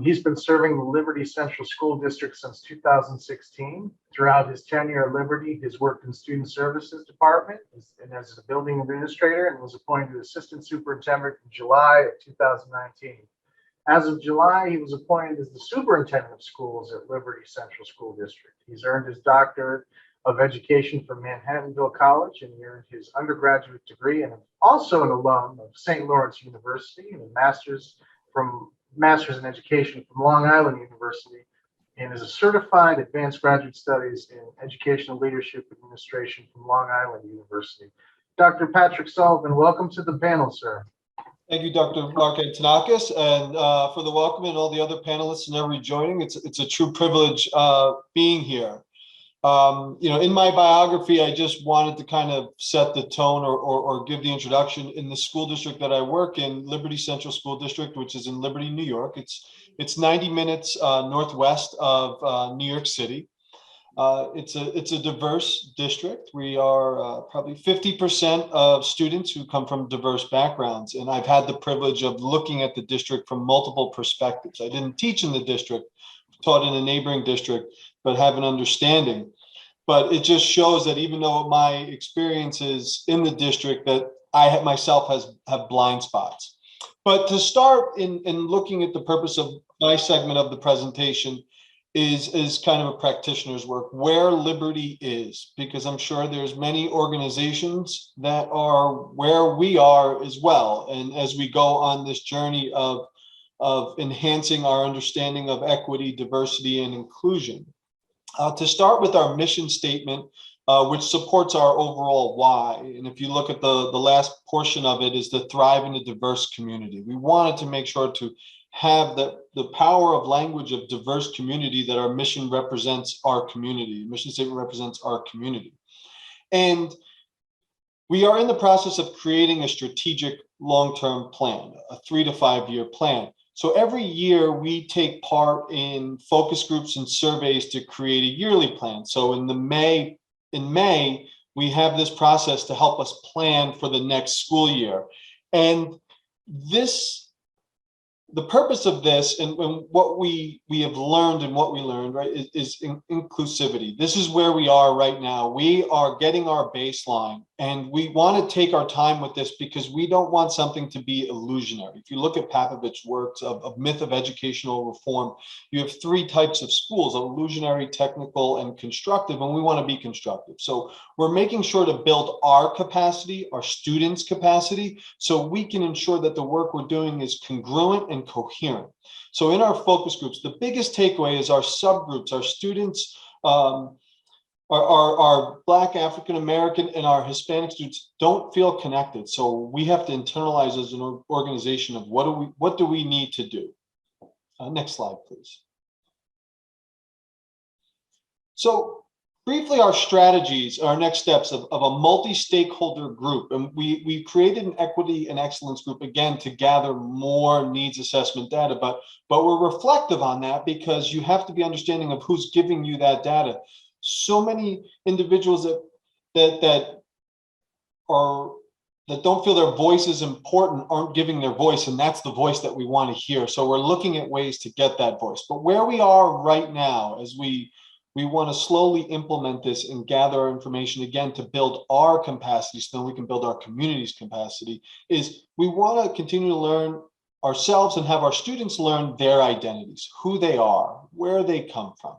He's been serving the Liberty Central School District since 2016. Throughout his tenure at Liberty, he's worked in Student Services Department and as a building administrator, and was appointed Assistant Superintendent in July of 2019. As of July, he was appointed as the Superintendent of Schools at Liberty Central School District. He's earned his Doctorate of Education from Manhattanville College, and he earned his undergraduate degree, and also an alum of St. Lawrence University, and a Master's in Education from Long Island University, and is a certified advanced graduate studies in educational leadership administration from Long Island University. Dr. Patrick Sullivan, welcome to the panel, sir. Thank you, Dr. Marketznakis, and for the welcome and all the other panelists and everybody joining. It's a true privilege being here. In my biography, I just wanted to kind of set the tone or give the introduction. In the school district that I work in, Liberty Central School District, which is in Liberty, New York. It's 90 minutes northwest of New York City. It's a diverse district. We are probably 50% of students who come from diverse backgrounds. And I've had the privilege of looking at the district from multiple perspectives. I didn't teach in the district, taught in a neighboring district, but have an understanding. But it just shows that even though my experiences in the district, that I myself have blind spots. But to start in looking at the purpose of my segment of the presentation is kind of a practitioner's work, where Liberty is, because I'm sure there's many organizations that are where we are as well. And as we go on this journey of enhancing our understanding of equity, diversity, and inclusion. To start with our mission statement, which supports our overall why. And if you look at the last portion of it is to thrive in a diverse community. We wanted to make sure to have the power of language of diverse community, that our mission represents our community. Mission statement represents our community. And we are in the process of creating a strategic long-term plan, a 3 to 5 year plan. So every year we take part in focus groups and surveys to create a yearly plan. So in May, we have this process to help us plan for the next school year. And the purpose of this and what we have learned and what we learned, right, is inclusivity. This is where we are right now. We are getting our baseline, And we want to take our time with this because we don't want something to be illusionary. If you look at Popovich's works of myth of educational reform, you have three types of schools: illusionary, technical, and constructive, and we want to be constructive. So we're making sure to build our capacity, our students' capacity, so we can ensure that the work we're doing is congruent and coherent. So in our focus groups, the biggest takeaway is our subgroups, our students, our Black, African American, and our Hispanic students don't feel connected. So we have to internalize as an organization of what do we need to do. Next slide, please. So briefly, our strategies, our next steps of a multi-stakeholder group. And we created an equity and excellence group, again, to gather more needs assessment data, but we're reflective on that because you have to be understanding of who's giving you that data. So many individuals that don't feel their voice is important aren't giving their voice, and that's the voice that we want to hear. So we're looking at ways to get that voice. But where we are right now, as we want to slowly implement this and gather our information again to build our capacity so then we can build our community's capacity, is we want to continue to learn ourselves and have our students learn their identities, who they are, where they come from.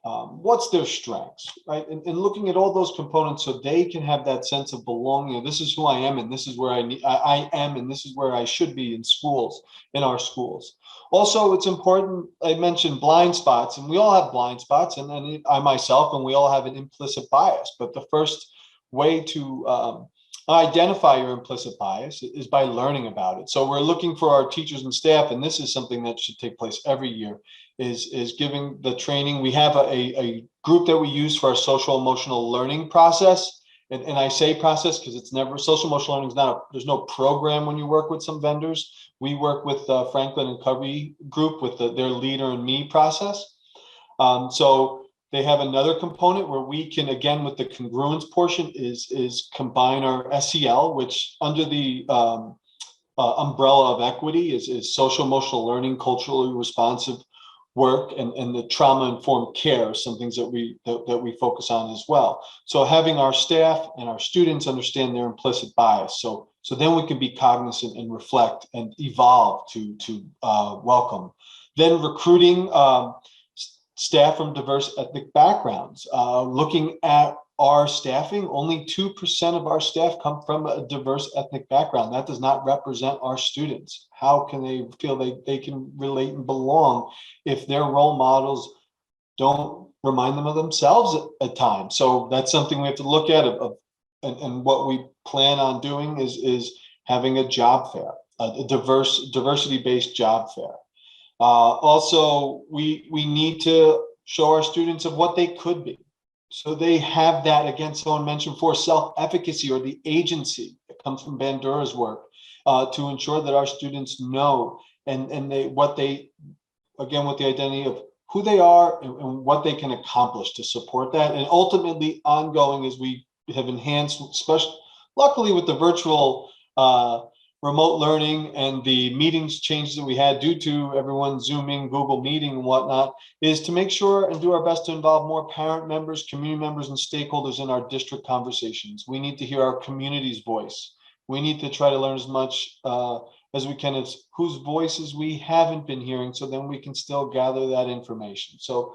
What's their strengths, right? And looking at all those components so they can have that sense of belonging. This is who I am, and this is where I am, and this is where I should be in schools, in our schools. Also, it's important, I mentioned blind spots, and we all have blind spots, and I myself, and we all have an implicit bias. But the first way to identify your implicit bias is by learning about it. So we're looking for our teachers and staff, and this is something that should take place every year, is giving the training. We have a group that we use for our social emotional learning process. And I say process because it's never, social emotional learning is not, there's no program when you work with some vendors. We work with Franklin and Covey group with their leader and me process. So they have another component where we can, again, with the congruence portion is combine our SEL, which under the umbrella of equity is social emotional learning, culturally responsive work, and the trauma-informed care, some things that we focus on as well. So having our staff and our students understand their implicit bias, so then we can be cognizant and reflect and evolve to welcome. Then recruiting staff from diverse ethnic backgrounds. Looking at our staffing, only 2% of our staff come from a diverse ethnic background. That does not represent our students. How can they feel they can relate and belong if their role models don't remind them of themselves at times? So that's something we have to look at. And what we plan on doing is having a job fair, a diversity-based job fair. Also, we need to show our students of what they could be. So they have that, again, someone mentioned for self-efficacy or the agency that comes from Bandura's work to ensure that our students know and with the identity of who they are and what they can accomplish to support that. And ultimately ongoing as we have enhanced, especially luckily with the virtual remote learning and the meetings changes that we had due to everyone Zooming, Google Meeting and whatnot, is to make sure and do our best to involve more parent members, community members, and stakeholders in our district conversations. We need to hear our community's voice. We need to try to learn as much as we can as whose voices we haven't been hearing, so then we can still gather that information. So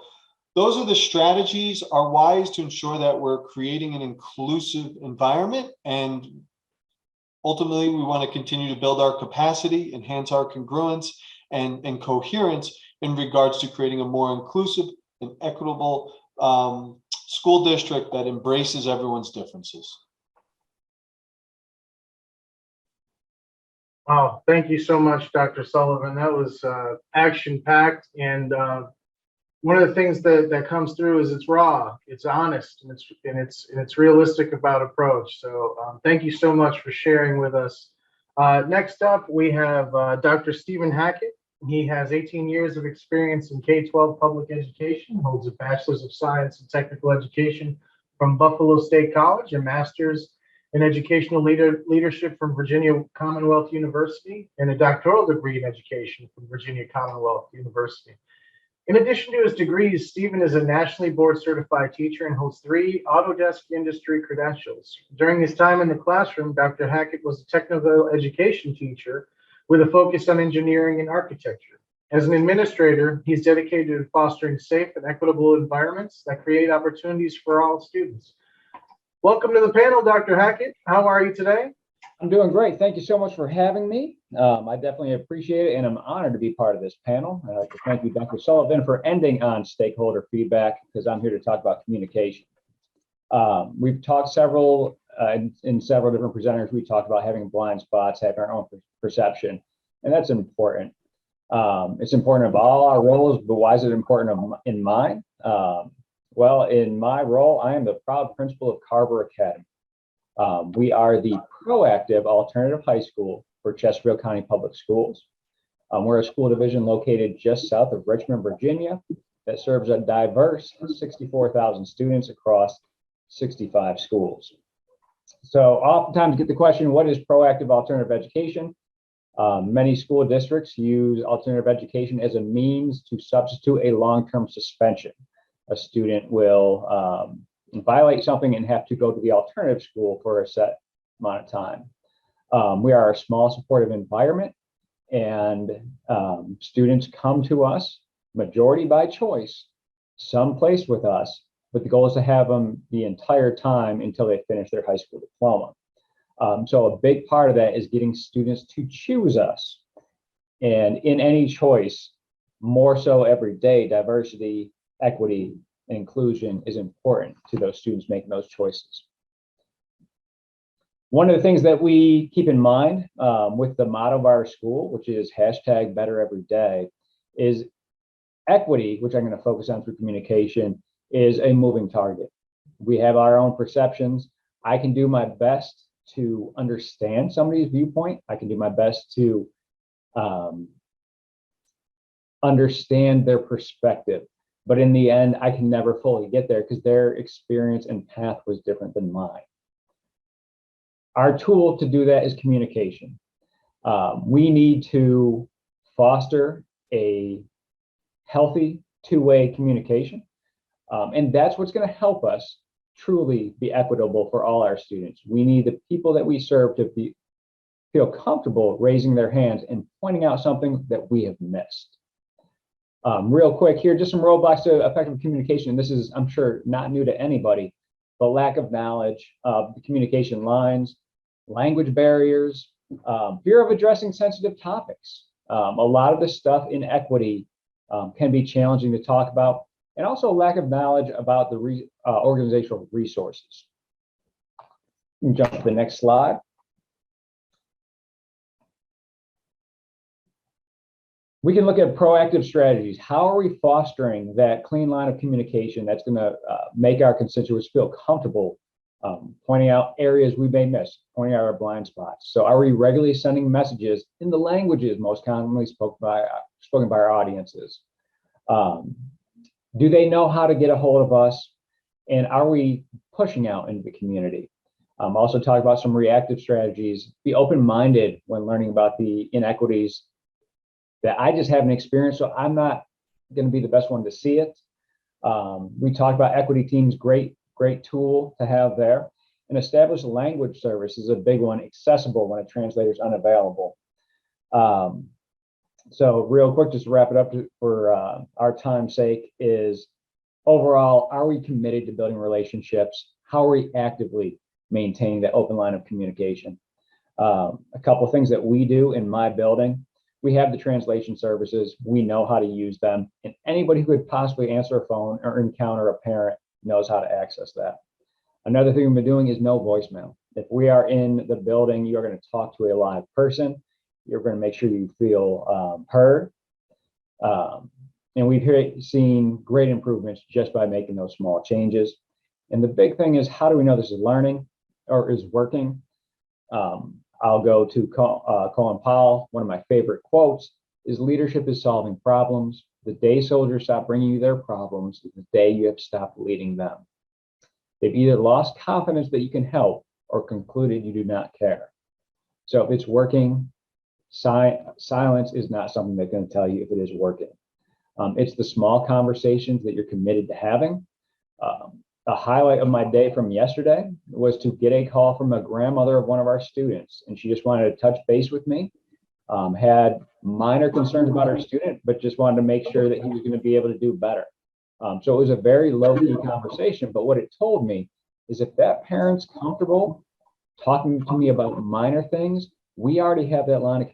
those are the strategies. Our why is to ensure that we're creating an inclusive environment, and ultimately, we want to continue to build our capacity, enhance our congruence and coherence in regards to creating a more inclusive and equitable school district that embraces everyone's differences. Oh, thank you so much, Dr. Sullivan. That was action-packed, and one of the things that comes through is it's raw, it's honest, and it's realistic about approach. So thank you so much for sharing with us. Next up, we have Dr. Stephen Hackett. He has 18 years of experience in K-12 public education, holds a Bachelor's of Science in Technical Education from Buffalo State College, a Master's in Educational Leadership from Virginia Commonwealth University, and a doctoral degree in education from Virginia Commonwealth University. In addition to his degrees, Stephen is a nationally board certified teacher and holds 3 Autodesk industry credentials. During his time in the classroom, Dr. Hackett was a technical education teacher with a focus on engineering and architecture. As an administrator, he's dedicated to fostering safe and equitable environments that create opportunities for all students. Welcome to the panel, Dr. Hackett. How are you today? I'm doing great. Thank you so much for having me. I definitely appreciate it, and I'm honored to be part of this panel. I'd like to thank you, Dr. Sullivan, for ending on stakeholder feedback, because I'm here to talk about communication. We've talked in several different presenters, we talked about having blind spots, having our own perception, and that's important. It's important of all our roles, but why is it important in mine? Well, in my role, I am the proud principal of Carver Academy. We are the proactive alternative high school for Chesterfield County Public Schools. We're a school division located just south of Richmond, Virginia, that serves a diverse 64,000 students across 65 schools. So oftentimes get the question, what is proactive alternative education? Many school districts use alternative education as a means to substitute a long-term suspension. A student will violate something and have to go to the alternative school for a set amount of time. We are a small supportive environment, and students come to us, majority by choice, someplace with us, but the goal is to have them the entire time until they finish their high school diploma. So a big part of that is getting students to choose us. And in any choice, more so every day, diversity, equity, and inclusion is important to those students making those choices. One of the things that we keep in mind with the motto of our school, which is #BetterEveryDay, is equity, which I'm going to focus on through communication, is a moving target. We have our own perceptions. I can do my best to understand somebody's viewpoint. I can do my best to understand their perspective. But in the end, I can never fully get there because their experience and path was different than mine. Our tool to do that is communication. We need to foster a healthy two-way communication. And that's what's going to help us truly be equitable for all our students. We need the people that we serve to feel comfortable raising their hands and pointing out something that we have missed. Real quick here, just some roadblocks to effective communication. This is, I'm sure, not new to anybody, but lack of knowledge of the communication lines, language barriers, fear of addressing sensitive topics. A lot of this stuff in equity can be challenging to talk about, and also lack of knowledge about the organizational resources. You can jump to the next slide. We can look at proactive strategies. How are we fostering that clean line of communication that's going to make our constituents feel comfortable pointing out areas we may miss, pointing out our blind spots? So are we regularly sending messages in the languages most commonly spoken by our audiences? Do they know how to get a hold of us? And are we pushing out into the community? Also talk about some reactive strategies. Be open-minded when learning about the inequities that I just haven't experienced, so I'm not going to be the best one to see it. We talked about equity teams, great tool to have there. And established language service is a big one, accessible when a translator is unavailable. So real quick, just to wrap it up for our time's sake, is overall, are we committed to building relationships? How are we actively maintaining that open line of communication? A couple of things that we do in my building. We have the translation services. We know how to use them. And anybody who could possibly answer a phone or encounter a parent knows how to access that. Another thing we've been doing is no voicemail. If we are in the building, you're going to talk to a live person. You're going to make sure you feel heard. And we've seen great improvements just by making those small changes. And the big thing is, how do we know this is learning or is working? I'll go to Colin Powell. One of my favorite quotes is, leadership is solving problems. The day soldiers stop bringing you their problems is the day you have stopped leading them. They've either lost confidence that you can help or concluded you do not care. So if it's working, silence is not something that's going to tell you if it is working. It's the small conversations that you're committed to having. A highlight of my day from yesterday was to get a call from a grandmother of one of our students, and she just wanted to touch base with me. Had minor concerns about her student, but just wanted to make sure that he was going to be able to do better. So it was a very low-key conversation, but what it told me is if that parent's comfortable talking to me about minor things, we already have that line of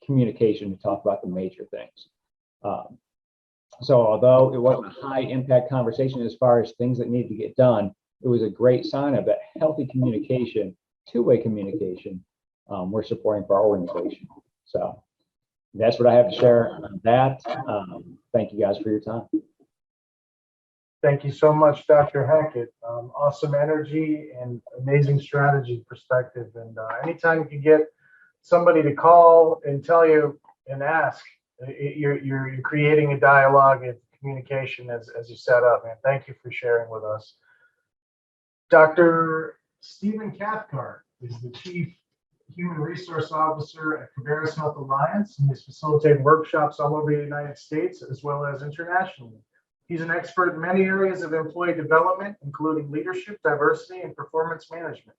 communication to talk about the major things. So although it wasn't a high impact conversation as far as things that need to get done, it was a great sign of that healthy communication, two-way communication we're supporting for our organization. So that's what I have to share on that. Thank you guys for your time. Thank you so much, Dr. Hackett. Awesome energy and amazing strategy perspective. And anytime you can get somebody to call and tell you and ask, you're creating a dialogue and communication as you set up, man. Thank you for sharing with us. Dr. Stephen Cathcart is the Chief Human Resource Officer at Cabarrus Health Alliance, and he's facilitated workshops all over the United States as well as internationally. He's an expert in many areas of employee development, including leadership, diversity, and performance management.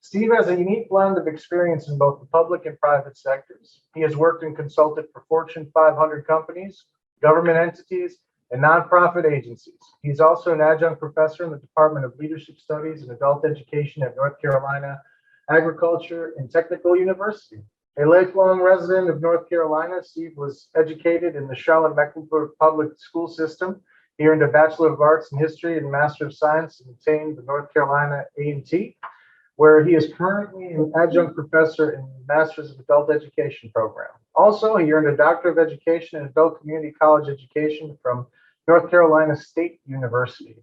Steve has a unique blend of experience in both the public and private sectors. He has worked and consulted for Fortune 500 companies, government entities, and nonprofit agencies. He's also an adjunct professor in the Department of Leadership Studies and Adult Education at North Carolina Agriculture and Technical University. A lifelong resident of North Carolina, Steve was educated in the Charlotte-Mecklenburg public school system. He earned a Bachelor of Arts in History and Master of Science and obtained the North Carolina A&T, where he is currently an adjunct professor in the Masters of Adult Education program. Also, he earned a Doctor of Education in Adult Community College Education from North Carolina State University.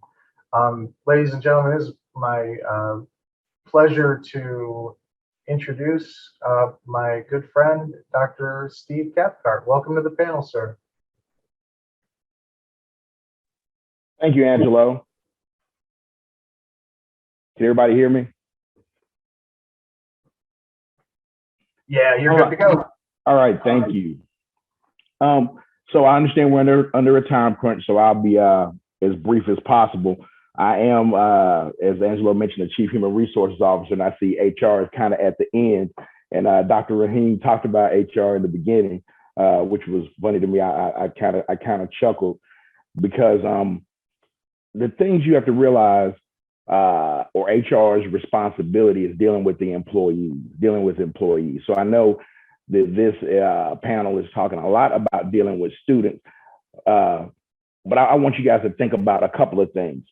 Ladies and gentlemen, it is my pleasure to introduce my good friend, Dr. Steve Cathcart. Welcome to the panel, sir. Thank you, Angelo. Can everybody hear me? Yeah, you're good to go. All right, thank you. So I understand we're under a time crunch, so I'll be as brief as possible. I am, as Angelo mentioned, the Chief Human Resources Officer, and I see HR is kind of at the end. And Dr. Rahim talked about HR in the beginning, which was funny to me. I kind of chuckled because the things you have to realize, or HR's responsibility is dealing with employees. So I know that this panel is talking a lot about dealing with students, but I want you guys to think about a couple of things.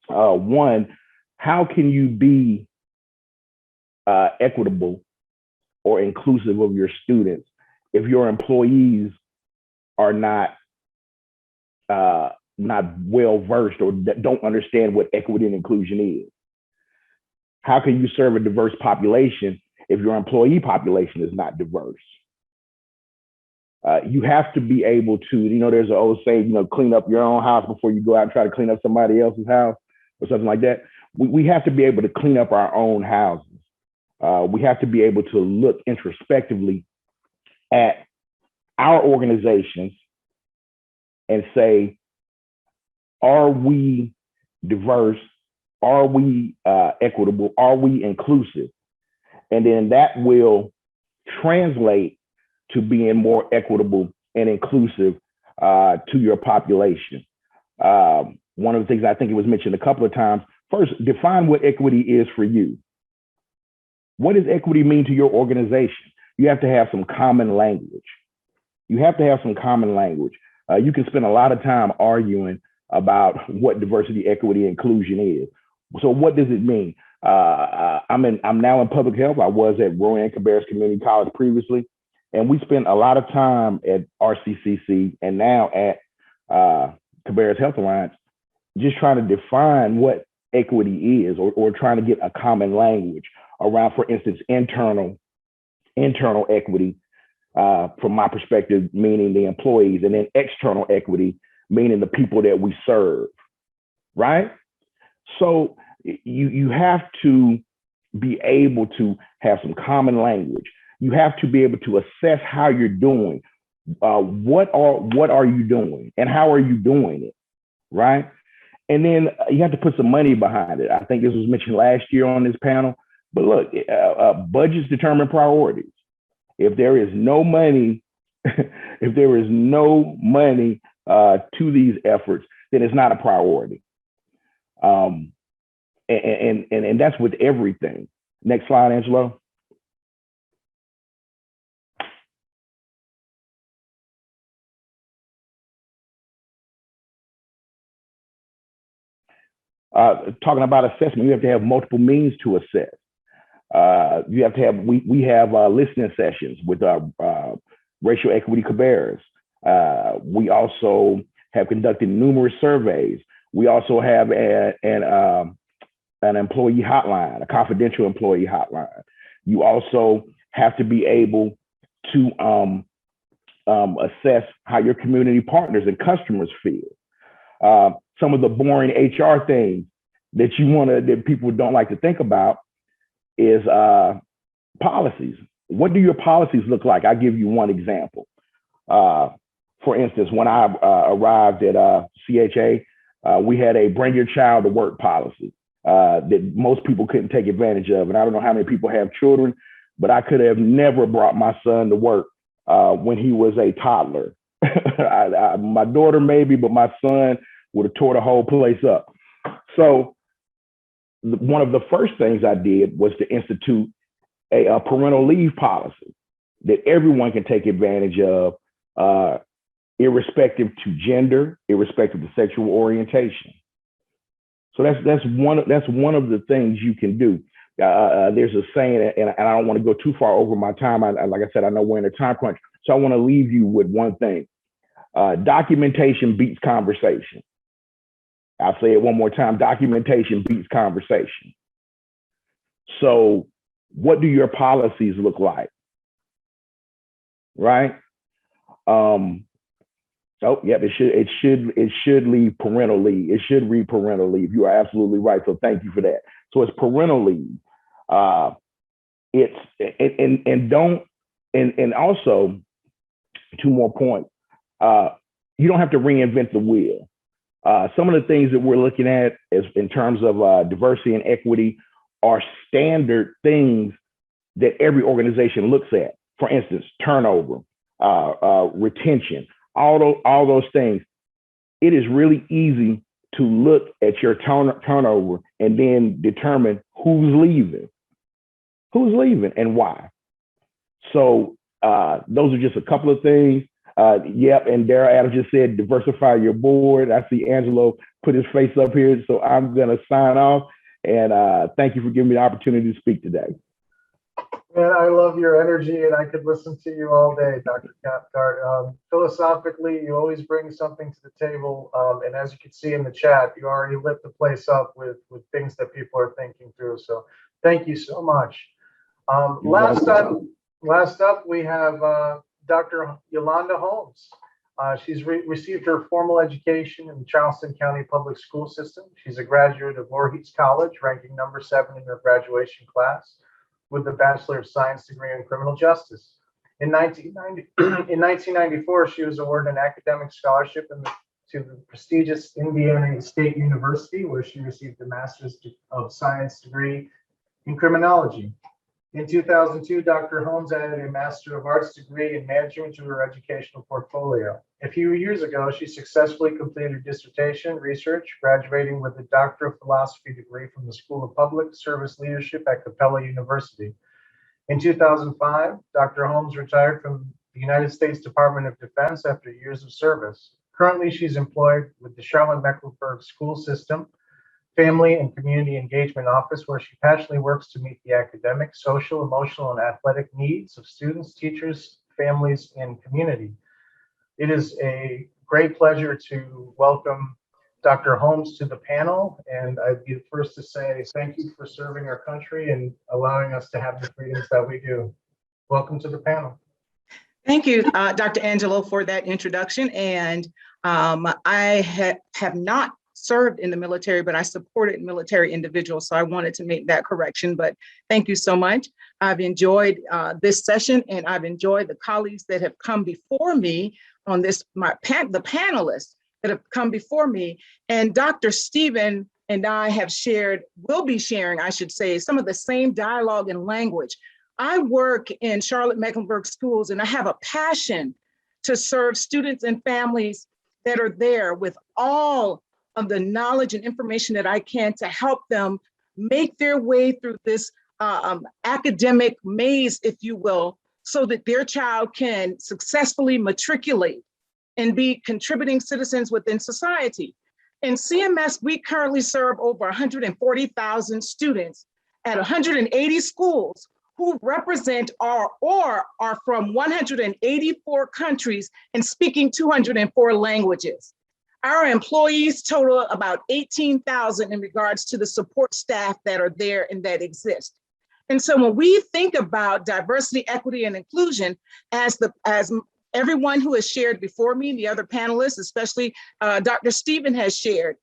One, how can you be equitable or inclusive of your students if your employees are not well versed or don't understand what equity and inclusion is? How can you serve a diverse population if your employee population is not diverse? You have to be able to, there's an old saying, clean up your own house before you go out and try to clean up somebody else's house or something like that. We have to be able to clean up our own houses. We have to be able to look introspectively at our organizations and say, are we diverse? Are we equitable? Are we inclusive? And then that will translate to being more equitable and inclusive to your population. One of the things I think it was mentioned a couple of times, first, define what equity is for you. What does equity mean to your organization? You have to have some common language. You can spend a lot of time arguing about what diversity, equity, inclusion is. So what does it mean? I'm now in public health. I was at Rowan-Cabarrus Community College previously, and we spent a lot of time at RCCC and now at Cabarrus Health Alliance, just trying to define what equity is, or trying to get a common language around, for instance, internal equity, from my perspective, meaning the employees, and then external equity, meaning the people that we serve, right? So you have to be able to have some common language. You have to be able to assess how you're doing. what are you doing and how are you doing it, right? And then you have to put some money behind it. I think this was mentioned last year on this panel, but look, budgets determine priorities. If there is no money, if there is no money to these efforts, then it's not a priority. And that's with everything. Next slide, Angelo. Talking about assessment, you have to have multiple means to assess. You have to have, we have listening sessions with Racial Equity Cabarrus. We also have conducted numerous surveys. We also have an employee hotline, a confidential employee hotline. You also have to be able to assess how your community partners and customers feel. Some of the boring HR things that that people don't like to think about is policies. What do your policies look like? I'll give you one example. For instance, when I arrived at CHA, we had a bring your child to work policy that most people couldn't take advantage of. And I don't know how many people have children, but I could have never brought my son to work when he was a toddler. My daughter maybe, but my son would have tore the whole place up. So one of the first things I did was to institute a parental leave policy that everyone can take advantage of, irrespective to gender, irrespective to sexual orientation. So that's one of the things you can do. There's a saying, and I don't want to go too far over my time. Like I said, I know we're in a time crunch, so I want to leave you with one thing. Documentation beats conversation. I'll say it one more time. Documentation beats conversation. So what do your policies look like? Right? Oh, yep, it should leave parental leave. It should read parental leave. You are absolutely right. So thank you for that. So it's parental leave. And also, two more points. You don't have to reinvent the wheel. Some of the things that we're looking at in terms of diversity and equity are standard things that every organization looks at. For instance, turnover, retention, all those things. It is really easy to look at your turnover and then determine who's leaving and why. So those are just a couple of things. Yep, and Darrell Adams just said, diversify your board. I see Angelo put his face up here, so I'm gonna sign off. And thank you for giving me the opportunity to speak today. Man, I love your energy, and I could listen to you all day, Dr. Cathcart. Philosophically, you always bring something to the table, and as you can see in the chat, you already lit the place up with things that people are thinking through. So thank you so much. Last up, we have Dr. Yolanda Holmes. She's received her formal education in the Charleston County Public School System. She's a graduate of Voorhees College, ranking number 7 in her graduation class, with a Bachelor of Science degree in Criminal Justice. In 1994, she was awarded an academic scholarship to the prestigious Indiana State University, where she received a Master's of Science degree in Criminology. In 2002, Dr. Holmes added a Master of Arts degree in management to her educational portfolio. A few years ago, she successfully completed her dissertation research, graduating with a Doctor of Philosophy degree from the School of Public Service Leadership at Capella University. In 2005, Dr. Holmes retired from the United States Department of Defense after years of service. Currently, she's employed with the Charlotte-Mecklenburg School System Family and Community Engagement Office, where she passionately works to meet the academic, social, emotional, and athletic needs of students, teachers, families, and community. It is a great pleasure to welcome Dr. Holmes to the panel, and I'd be the first to say thank you for serving our country and allowing us to have the freedoms that we do. Welcome to the panel. Thank you, Dr. Angelo, for that introduction. And I have not served in the military, but I supported military individuals. So I wanted to make that correction, but thank you so much. I've enjoyed this session, and I've enjoyed the colleagues that have come before me on this, the panelists that have come before me. And Dr. Stephen and I have shared, will be sharing, I should say, some of the same dialogue and language. I work in Charlotte-Mecklenburg schools, and I have a passion to serve students and families that are there with all of the knowledge and information that I can to help them make their way through this academic maze, if you will, so that their child can successfully matriculate and be contributing citizens within society. In CMS, we currently serve over 140,000 students at 180 schools who represent or are from 184 countries and speaking 204 languages. Our employees total about 18,000 in regards to the support staff that are there and that exist. And so when we think about diversity, equity, and inclusion, as everyone who has shared before me, the other panelists, especially Dr. Stephen has shared,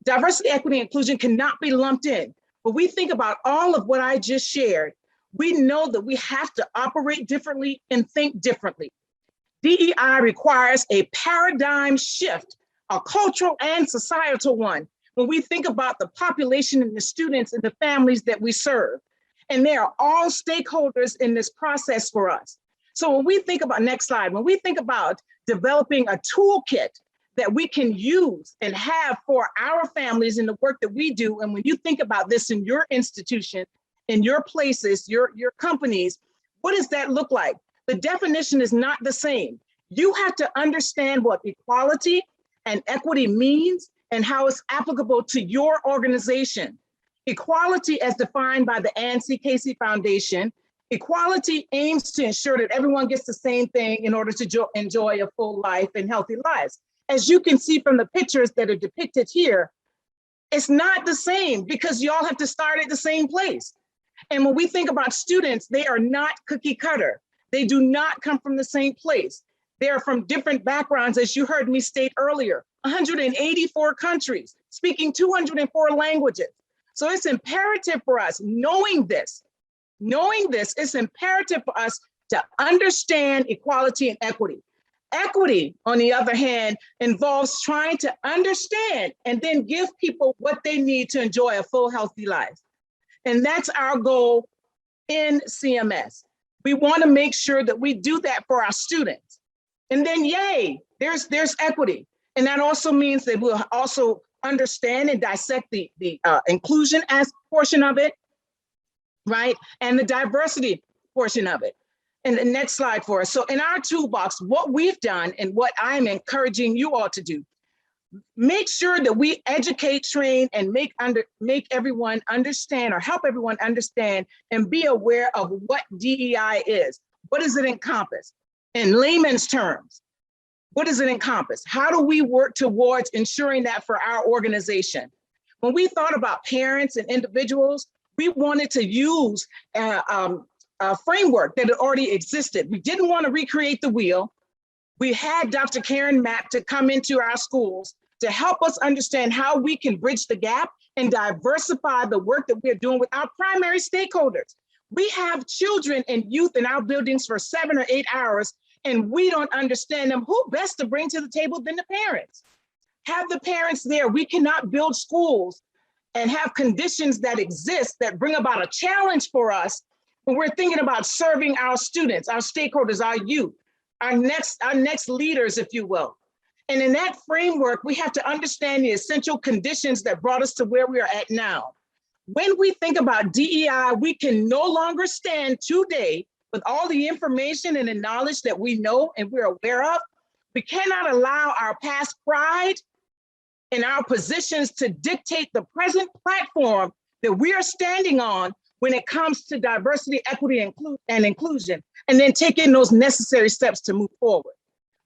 diversity, equity, and inclusion cannot be lumped in. But we think about all of what I just shared, we know that we have to operate differently and think differently. DEI requires a paradigm shift, a cultural and societal one, when we think about the population and the students and the families that we serve. And they are all stakeholders in this process for us. So when we think about, next slide, when we think about developing a toolkit that we can use and have for our families in the work that we do, and when you think about this in your institution, in your places, your companies, what does that look like? The definition is not the same. You have to understand what equality and equity means and how it's applicable to your organization. Equality, as defined by the Ann C. Casey Foundation, equality aims to ensure that everyone gets the same thing in order to enjoy a full life and healthy lives. As you can see from the pictures that are depicted here, it's not the same because you all have to start at the same place. And when we think about students, they are not cookie cutter. They do not come from the same place. They are from different backgrounds, as you heard me state earlier, 184 countries, speaking 204 languages. So it's imperative for us, knowing this, it's imperative for us to understand equality and equity. Equity, on the other hand, involves trying to understand and then give people what they need to enjoy a full, healthy life. And that's our goal in CMS. We want to make sure that we do that for our students. And then, yay, there's equity. And that also means that we'll also understand and dissect the inclusion as portion of it, right? And the diversity portion of it. And the next slide for us. So in our toolbox, what we've done and what I'm encouraging you all to do, make sure that we educate, train, and make everyone understand or help everyone understand and be aware of what DEI is. What does it encompass? In layman's terms, what does it encompass? How do we work towards ensuring that for our organization? When we thought about parents and individuals, we wanted to use a framework that had already existed. We didn't want to recreate the wheel. We had Dr. Karen Mapp to come into our schools to help us understand how we can bridge the gap and diversify the work that we're doing with our primary stakeholders. We have children and youth in our buildings for 7 or 8 hours, and we don't understand them. Who best to bring to the table than the parents? Have the parents there. We cannot build schools and have conditions that exist that bring about a challenge for us when we're thinking about serving our students, our stakeholders, our youth, our next leaders, if you will. And in that framework, we have to understand the essential conditions that brought us to where we are at now. When we think about DEI, we can no longer stand today with all the information and the knowledge that we know and we're aware of. We cannot allow our past pride and our positions to dictate the present platform that we are standing on when it comes to diversity, equity, and inclusion, and then taking those necessary steps to move forward.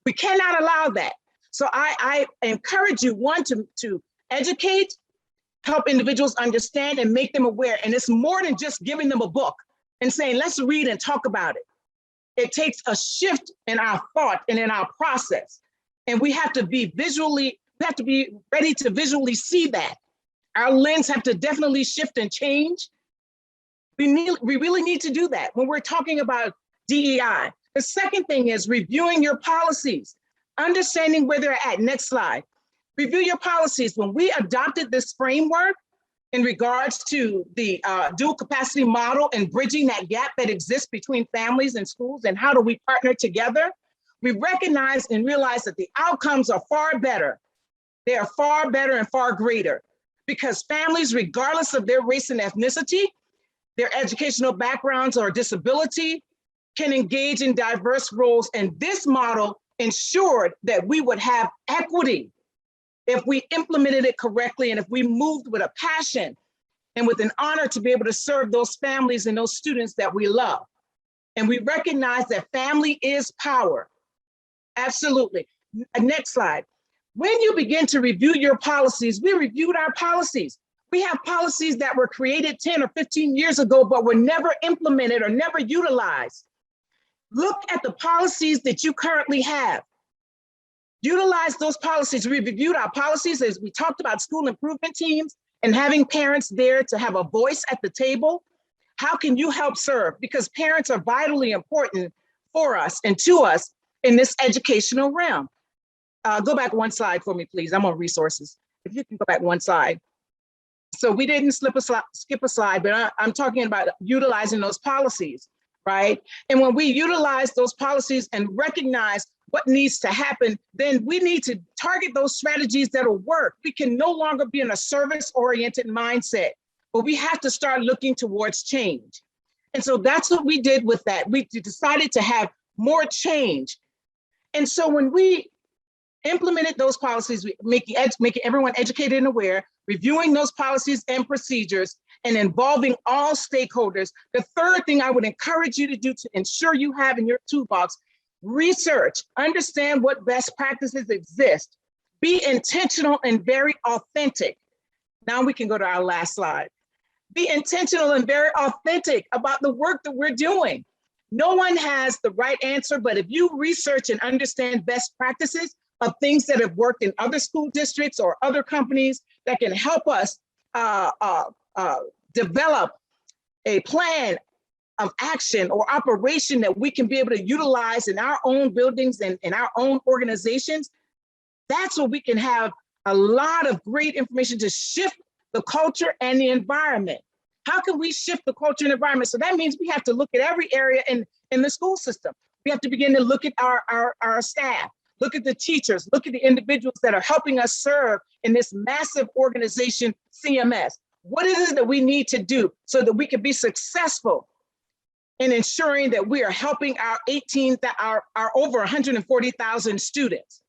We cannot allow that. So I encourage you, one, to educate, help individuals understand and make them aware. And it's more than just giving them a book and saying, let's read and talk about it. It takes a shift in our thought and in our process. And we have to be visually We have to be ready to visually see that. Our lens have to definitely shift and change. We really need to do that when we're talking about DEI. The second thing is reviewing your policies, understanding where they're at. Next slide. Review your policies. When we adopted this framework in regards to the dual capacity model and bridging that gap that exists between families and schools and how do we partner together, we recognize and realize that the outcomes are far better. They are far better and far greater because families, regardless of their race and ethnicity, their educational backgrounds or disability, can engage in diverse roles. And this model ensured that we would have equity if we implemented it correctly and if we moved with a passion and with an honor to be able to serve those families and those students that we love. And we recognize that family is power. Absolutely. Next slide. When you begin to review your policies, we reviewed our policies. We have policies that were created 10 or 15 years ago, but were never implemented or never utilized. Look at the policies that you currently have. Utilize those policies. We reviewed our policies as we talked about school improvement teams and having parents there to have a voice at the table. How can you help serve? Because parents are vitally important for us and to us in this educational realm. Go back one slide for me, please. I'm on resources. If you can go back one slide. So we didn't skip a slide, but I'm talking about utilizing those policies, right? And when we utilize those policies and recognize what needs to happen, then we need to target those strategies that'll work. We can no longer be in a service-oriented mindset, but we have to start looking towards change. And so that's what we did with that. We decided to have more change. And so when we implemented those policies, making everyone educated and aware, reviewing those policies and procedures, and involving all stakeholders. The third thing I would encourage you to do to ensure you have in your toolbox, research, understand what best practices exist, be intentional and very authentic. Now we can go to our last slide. Be intentional and very authentic about the work that we're doing. No one has the right answer, but if you research and understand best practices of things that have worked in other school districts or other companies that can help us develop a plan of action or operation that we can be able to utilize in our own buildings and in our own organizations, that's where we can have a lot of great information to shift the culture and the environment. How can we shift the culture and environment? So that means we have to look at every area in the school system. We have to begin to look at our staff, look at the teachers, look at the individuals that are helping us serve in this massive organization, CMS. What is it that we need to do so that we can be successful in ensuring that we are helping our over 140,000 students?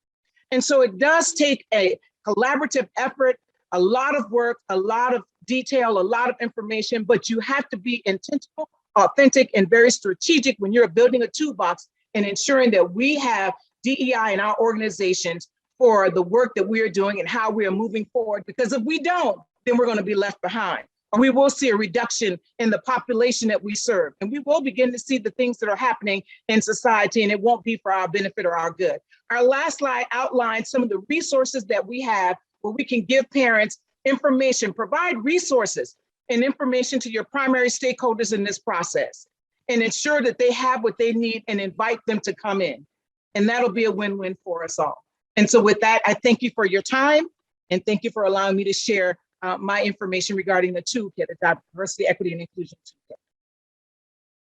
And so it does take a collaborative effort, a lot of work, a lot of detail, a lot of information, but you have to be intentional, authentic, and very strategic when you're building a toolbox and ensuring that we have DEI in our organizations for the work that we are doing and how we are moving forward. Because if we don't, then we're going to be left behind. Or we will see a reduction in the population that we serve. And we will begin to see the things that are happening in society, and it won't be for our benefit or our good. Our last slide outlines some of the resources that we have where we can give parents information, provide resources and information to your primary stakeholders in this process, and ensure that they have what they need and invite them to come in. And that'll be a win-win for us all. And so with that, I thank you for your time and thank you for allowing me to share my information regarding the toolkit, the Diversity, Equity, and Inclusion Toolkit.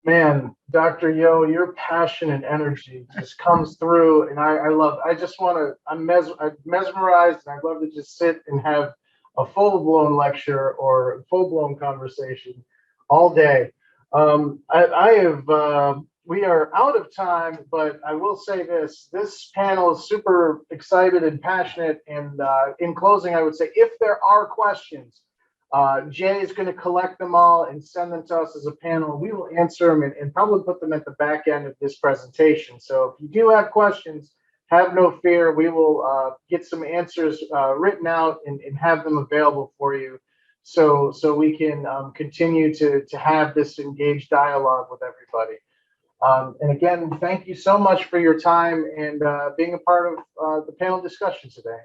Man, Dr. Yo, your passion and energy just comes through, and I'm mesmerized, and I'd love to just sit and have a full-blown lecture or full-blown conversation all day. We are out of time, but I will say this panel is super excited and passionate. And in closing, I would say if there are questions, Jay is going to collect them all and send them to us as a panel. We will answer them and probably put them at the back end of this presentation. So if you do have questions, have no fear. We will get some answers written out and have them available for you. So we can continue to have this engaged dialogue with everybody. And again, thank you so much for your time and being a part of the panel discussion today.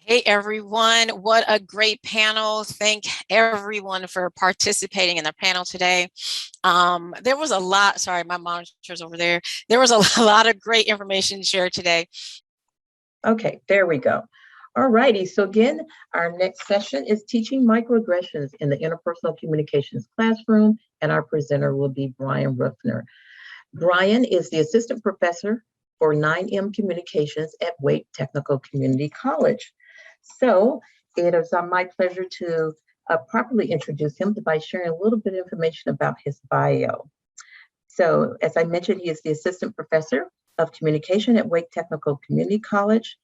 Hey everyone, what a great panel. Thank everyone for participating in the panel today. There was a lot, sorry, my monitor's over there. There was a lot of great information shared today. Okay, there we go. All righty, so again, our next session is teaching microaggressions in the interpersonal communications classroom, and our presenter will be Bryan Rufener. Bryan is the assistant professor for 9M communications at Wake Technical Community College. So it is my pleasure to properly introduce him by sharing a little bit of information about his bio. So as I mentioned, he is the assistant professor of communication at Wake Technical Community College.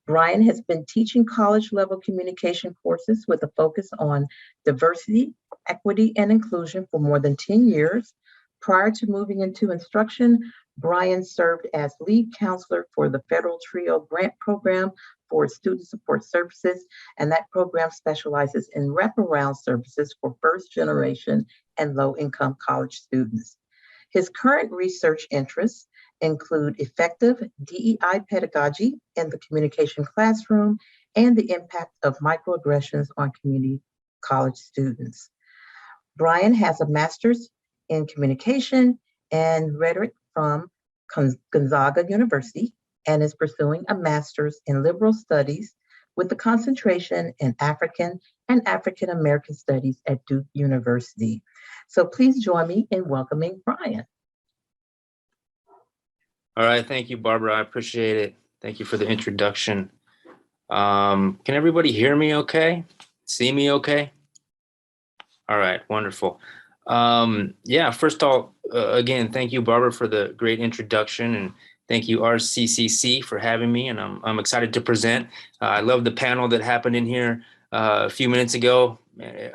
Bryan has been teaching college level communication courses with a focus on diversity, equity, and inclusion for more than 10 years. Prior to moving into instruction, Bryan served as lead counselor for the Federal TRIO grant program for student support services, and that program specializes in wraparound services for first generation and low income college students. His current research interests include effective DEI pedagogy in the communication classroom and the impact of microaggressions on community college students. Bryan has a master's in communication and rhetoric from Gonzaga University and is pursuing a master's in liberal studies with a concentration in African and African American studies at Duke University. So please join me in welcoming Bryan. All right, thank you, Barbara. I appreciate it. Thank you for the introduction. Can everybody hear me okay? See me okay? All right, wonderful. Yeah, first of all, again, thank you, Barbara, for the great introduction, and thank you, RCCC, for having me, and I'm excited to present. I love the panel that happened in here a few minutes ago. It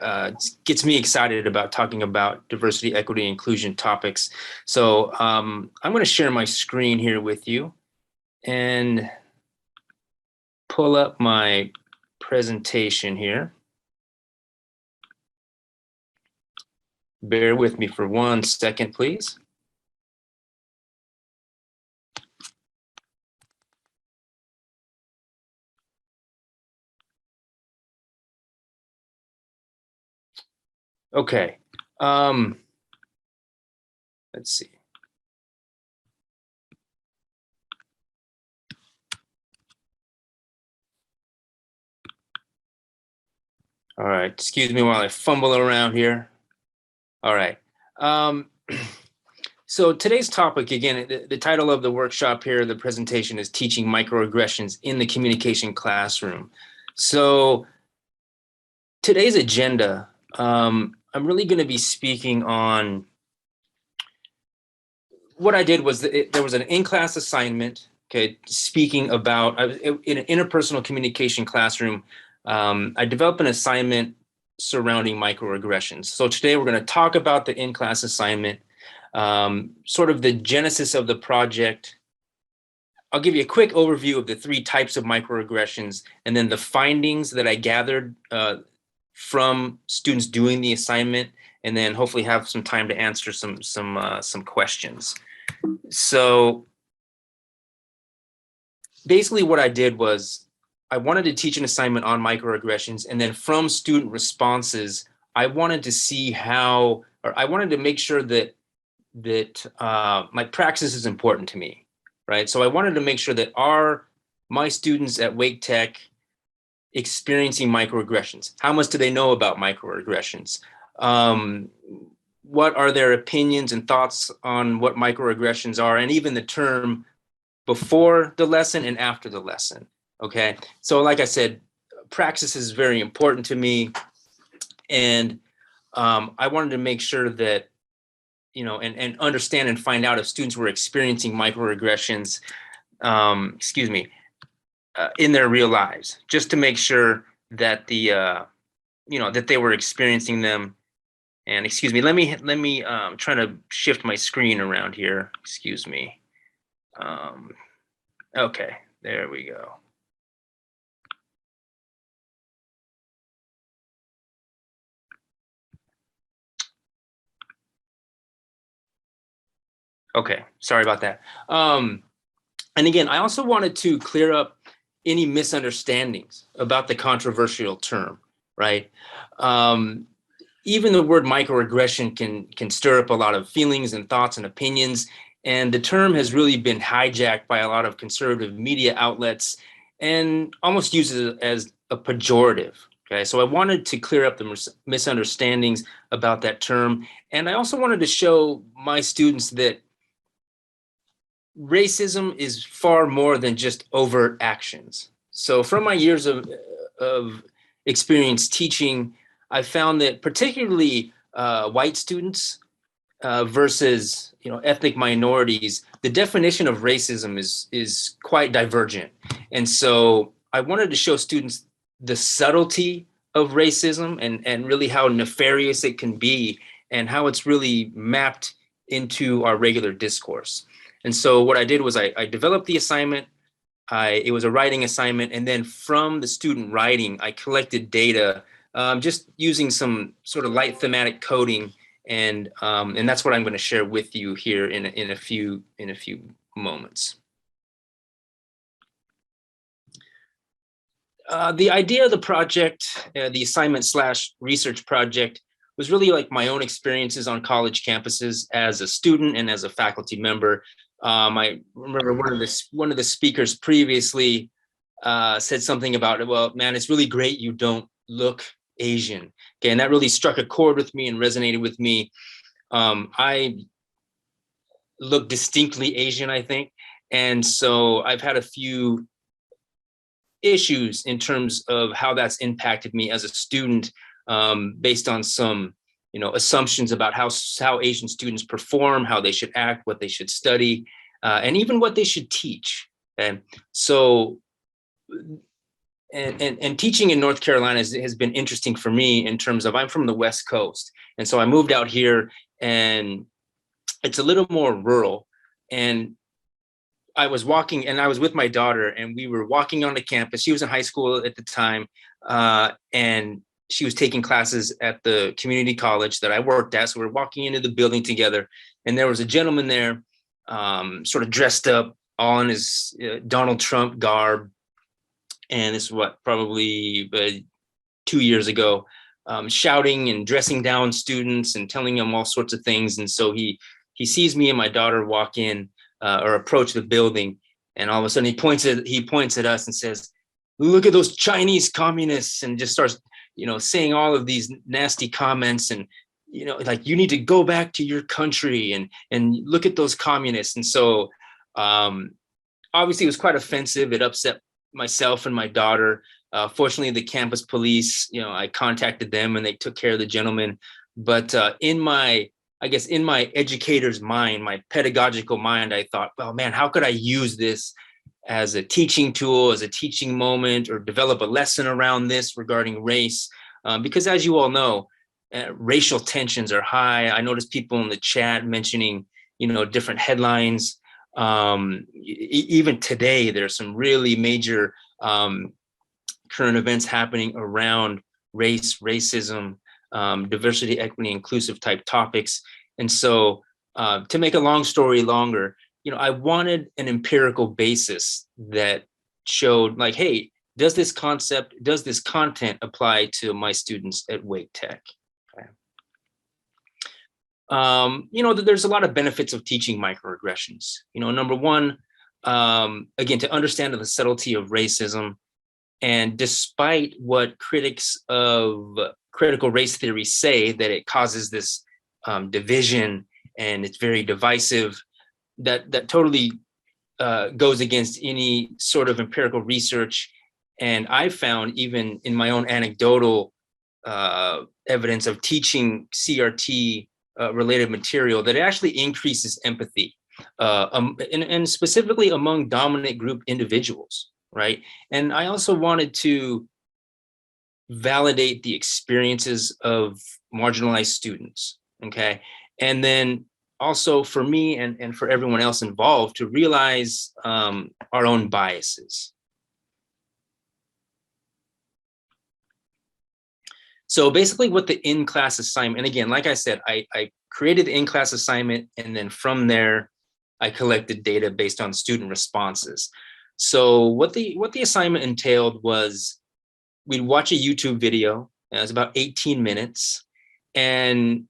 gets me excited about talking about diversity, equity, and inclusion topics. So I'm going to share my screen here with you and pull up my presentation here. Bear with me for 1 second, please. Okay, let's see. All right, excuse me while I fumble around here. All right. So today's topic, again, the title of the workshop here, the presentation is Teaching Microaggressions in the Communication Classroom. So today's agenda, I'm really going to be speaking on what I did was there was an in-class assignment, okay, speaking about in an interpersonal communication classroom. I developed an assignment surrounding microaggressions. So today we're going to talk about the in-class assignment, sort of the genesis of the project. I'll give you a quick overview of the 3 types of microaggressions, and then the findings that I gathered from students doing the assignment, and then hopefully have some time to answer some questions. So basically what I did was I wanted to teach an assignment on microaggressions, and then from student responses, I wanted to see how, or I wanted to make sure that my praxis is important to me, right? So I wanted to make sure that my students at Wake Tech experiencing microaggressions? How much do they know about microaggressions? What are their opinions and thoughts on what microaggressions are, and even the term before the lesson and after the lesson, okay? So like I said, praxis is very important to me, and I wanted to make sure that, you know, and understand and find out if students were experiencing microaggressions, in their real lives, just to make sure that that they were experiencing them. And excuse me, let me try to shift my screen around here. Excuse me. Okay, there we go. Okay, sorry about that. And again, I also wanted to clear up any misunderstandings about the controversial term, right? Even the word microaggression can stir up a lot of feelings and thoughts and opinions. And the term has really been hijacked by a lot of conservative media outlets and almost uses it as a pejorative. Okay, so I wanted to clear up the misunderstandings about that term. And I also wanted to show my students that racism is far more than just overt actions. So from my years of experience teaching, I found that particularly white students versus ethnic minorities, the definition of racism is quite divergent. And so I wanted to show students the subtlety of racism and really how nefarious it can be and how it's really mapped into our regular discourse. And so what I did was I developed the assignment. It was a writing assignment. And then from the student writing, I collected data just using some sort of light thematic coding. And that's what I'm going to share with you here in a few moments. The idea of the project, the assignment / research project, was really like my own experiences on college campuses as a student and as a faculty member. I remember one of the speakers previously said something about, well, man, it's really great you don't look Asian. Okay, and that really struck a chord with me and resonated with me. I look distinctly Asian, I think. And so I've had a few issues in terms of how that's impacted me as a student, based on some assumptions about how Asian students perform, how they should act, what they should study, and even what they should teach. Okay, so and teaching in North Carolina has been interesting for me in terms of I'm from the West Coast, and so I moved out here, and it's a little more rural. And I was walking, and I was with my daughter, and we were walking on the campus. She was in high school at the time, and she was taking classes at the community college that I worked at. So we're walking into the building together, and there was a gentleman there, sort of dressed up, all in his Donald Trump garb. And this is probably 2 years ago, shouting and dressing down students and telling them all sorts of things. And so he sees me and my daughter walk in or approach the building, and all of a sudden he points at us and says, "Look at those Chinese communists," and just starts saying all of these nasty comments, and like, you need to go back to your country and look at those communists. And so obviously it was quite offensive. It upset myself and my daughter. Fortunately, the campus police, I contacted them and they took care of the gentleman. But in my educator's mind, my pedagogical mind, I thought, well, man, how could I use this as a teaching tool, as a teaching moment, or develop a lesson around this regarding race? Because as you all know, racial tensions are high. I noticed people in the chat mentioning, different headlines. Even today, there's some really major current events happening around race, racism, diversity, equity, inclusive type topics. And so to make a long story longer, I wanted an empirical basis that showed, like, hey, does this content apply to my students at Wake Tech? There's a lot of benefits of teaching microaggressions. Number one, again, to understand the subtlety of racism. And despite what critics of critical race theory say, that it causes this division and it's very divisive, that totally goes against any sort of empirical research. And I found, even in my own anecdotal evidence of teaching CRT related material, that it actually increases empathy, and specifically among dominant group individuals, right? And I also wanted to validate the experiences of marginalized students, okay? And then also for me and for everyone else involved to realize our own biases. So basically what the in-class assignment, and again, like I said, I created the in-class assignment, and then from there, I collected data based on student responses. So what the assignment entailed was we'd watch a YouTube video. It was about 18 minutes, and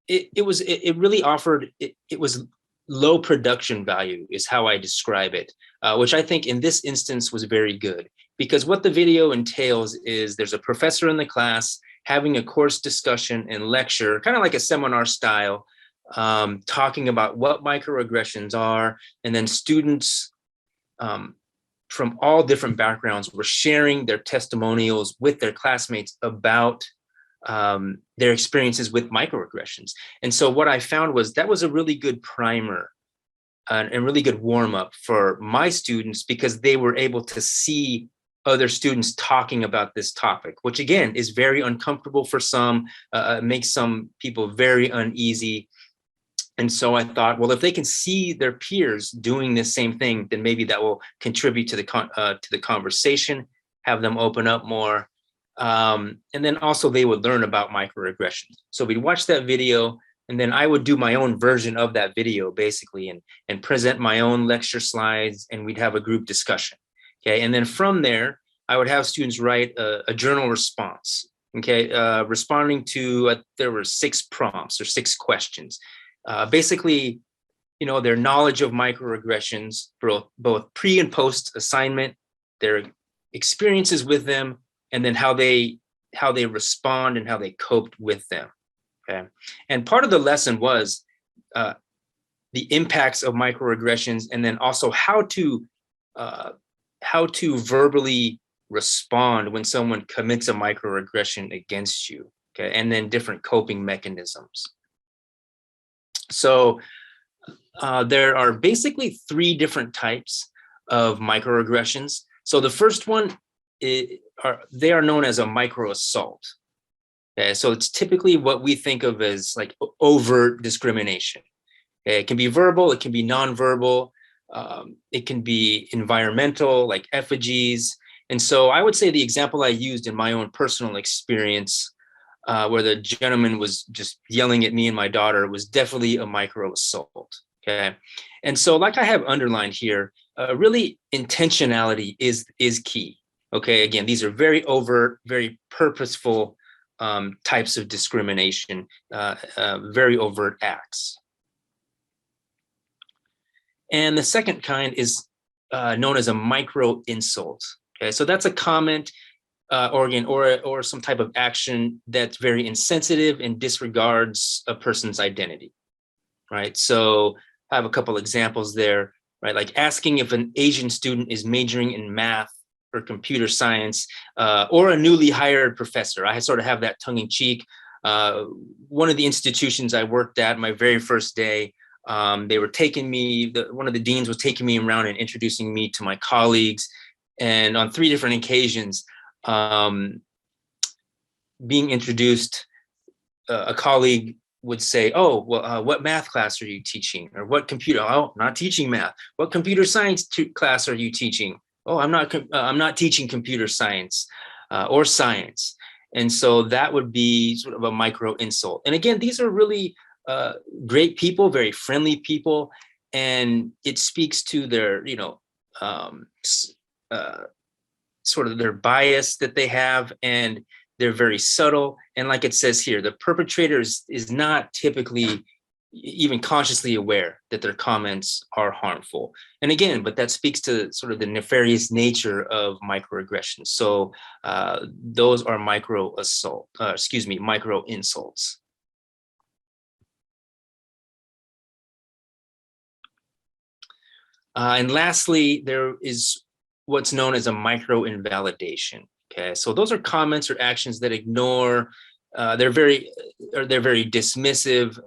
it really offered, it was low production value is how I describe it, which I think in this instance was very good, because what the video entails is there's a professor in the class having a course discussion and lecture, kind of like a seminar style, talking about what microaggressions are, and then students from all different backgrounds were sharing their testimonials with their classmates about their experiences with microaggressions. And so what I found was that was a really good primer and really good warm up for my students, because they were able to see other students talking about this topic, which again is very uncomfortable for some, makes some people very uneasy. And so I thought, well, if they can see their peers doing this same thing, then maybe that will contribute to the conversation, have them open up more. And then also they would learn about microaggressions. So we'd watch that video, and then I would do my own version of that video basically, and present my own lecture slides, and we'd have a group discussion. Okay, and then from there, I would have students write a journal response. Okay, responding to, there were 6 prompts or 6 questions. Basically, you know, their knowledge of microaggressions, both pre and post assignment, their experiences with them, and then how they respond and how they coped with them. Okay, and part of the lesson was the impacts of microaggressions, and then also how to verbally respond when someone commits a microaggression against you. Okay, and then different coping mechanisms. So there are basically 3 different types of microaggressions. So the first one, they are known as a micro assault. Okay, so it's typically what we think of as like overt discrimination. Okay, it can be verbal, it can be nonverbal, it can be environmental, like effigies. And so I would say the example I used in my own personal experience, where the gentleman was just yelling at me and my daughter, was definitely a micro assault. Okay, and so like I have underlined here, really intentionality is key. Okay, again, these are very overt, very purposeful types of discrimination, very overt acts. And the second kind is known as a micro insult. Okay, so that's a comment or some type of action that's very insensitive and disregards a person's identity, right? So I have a couple examples there, right? Like asking if an Asian student is majoring in math or computer science, or a newly hired professor. I sort of have that tongue in cheek. One of the institutions I worked at my very first day, they were taking me, one of the deans was taking me around and introducing me to my colleagues. And on 3 different occasions, being introduced, a colleague would say, oh, well, what math class are you teaching? Or what computer? Oh, not teaching math. What computer science class are you teaching? Oh, I'm not teaching computer science or science. And so that would be sort of a micro insult. And again, these are really great people, very friendly people. And it speaks to their, you know, sort of their bias that they have, and they're very subtle. And like it says here, the perpetrator is not typically even consciously aware that their comments are harmful. And again, but that speaks to sort of the nefarious nature of microaggressions. So those are micro insults. And lastly, there is what's known as a micro invalidation. Okay, so those are comments or actions that ignore, they're very dismissive.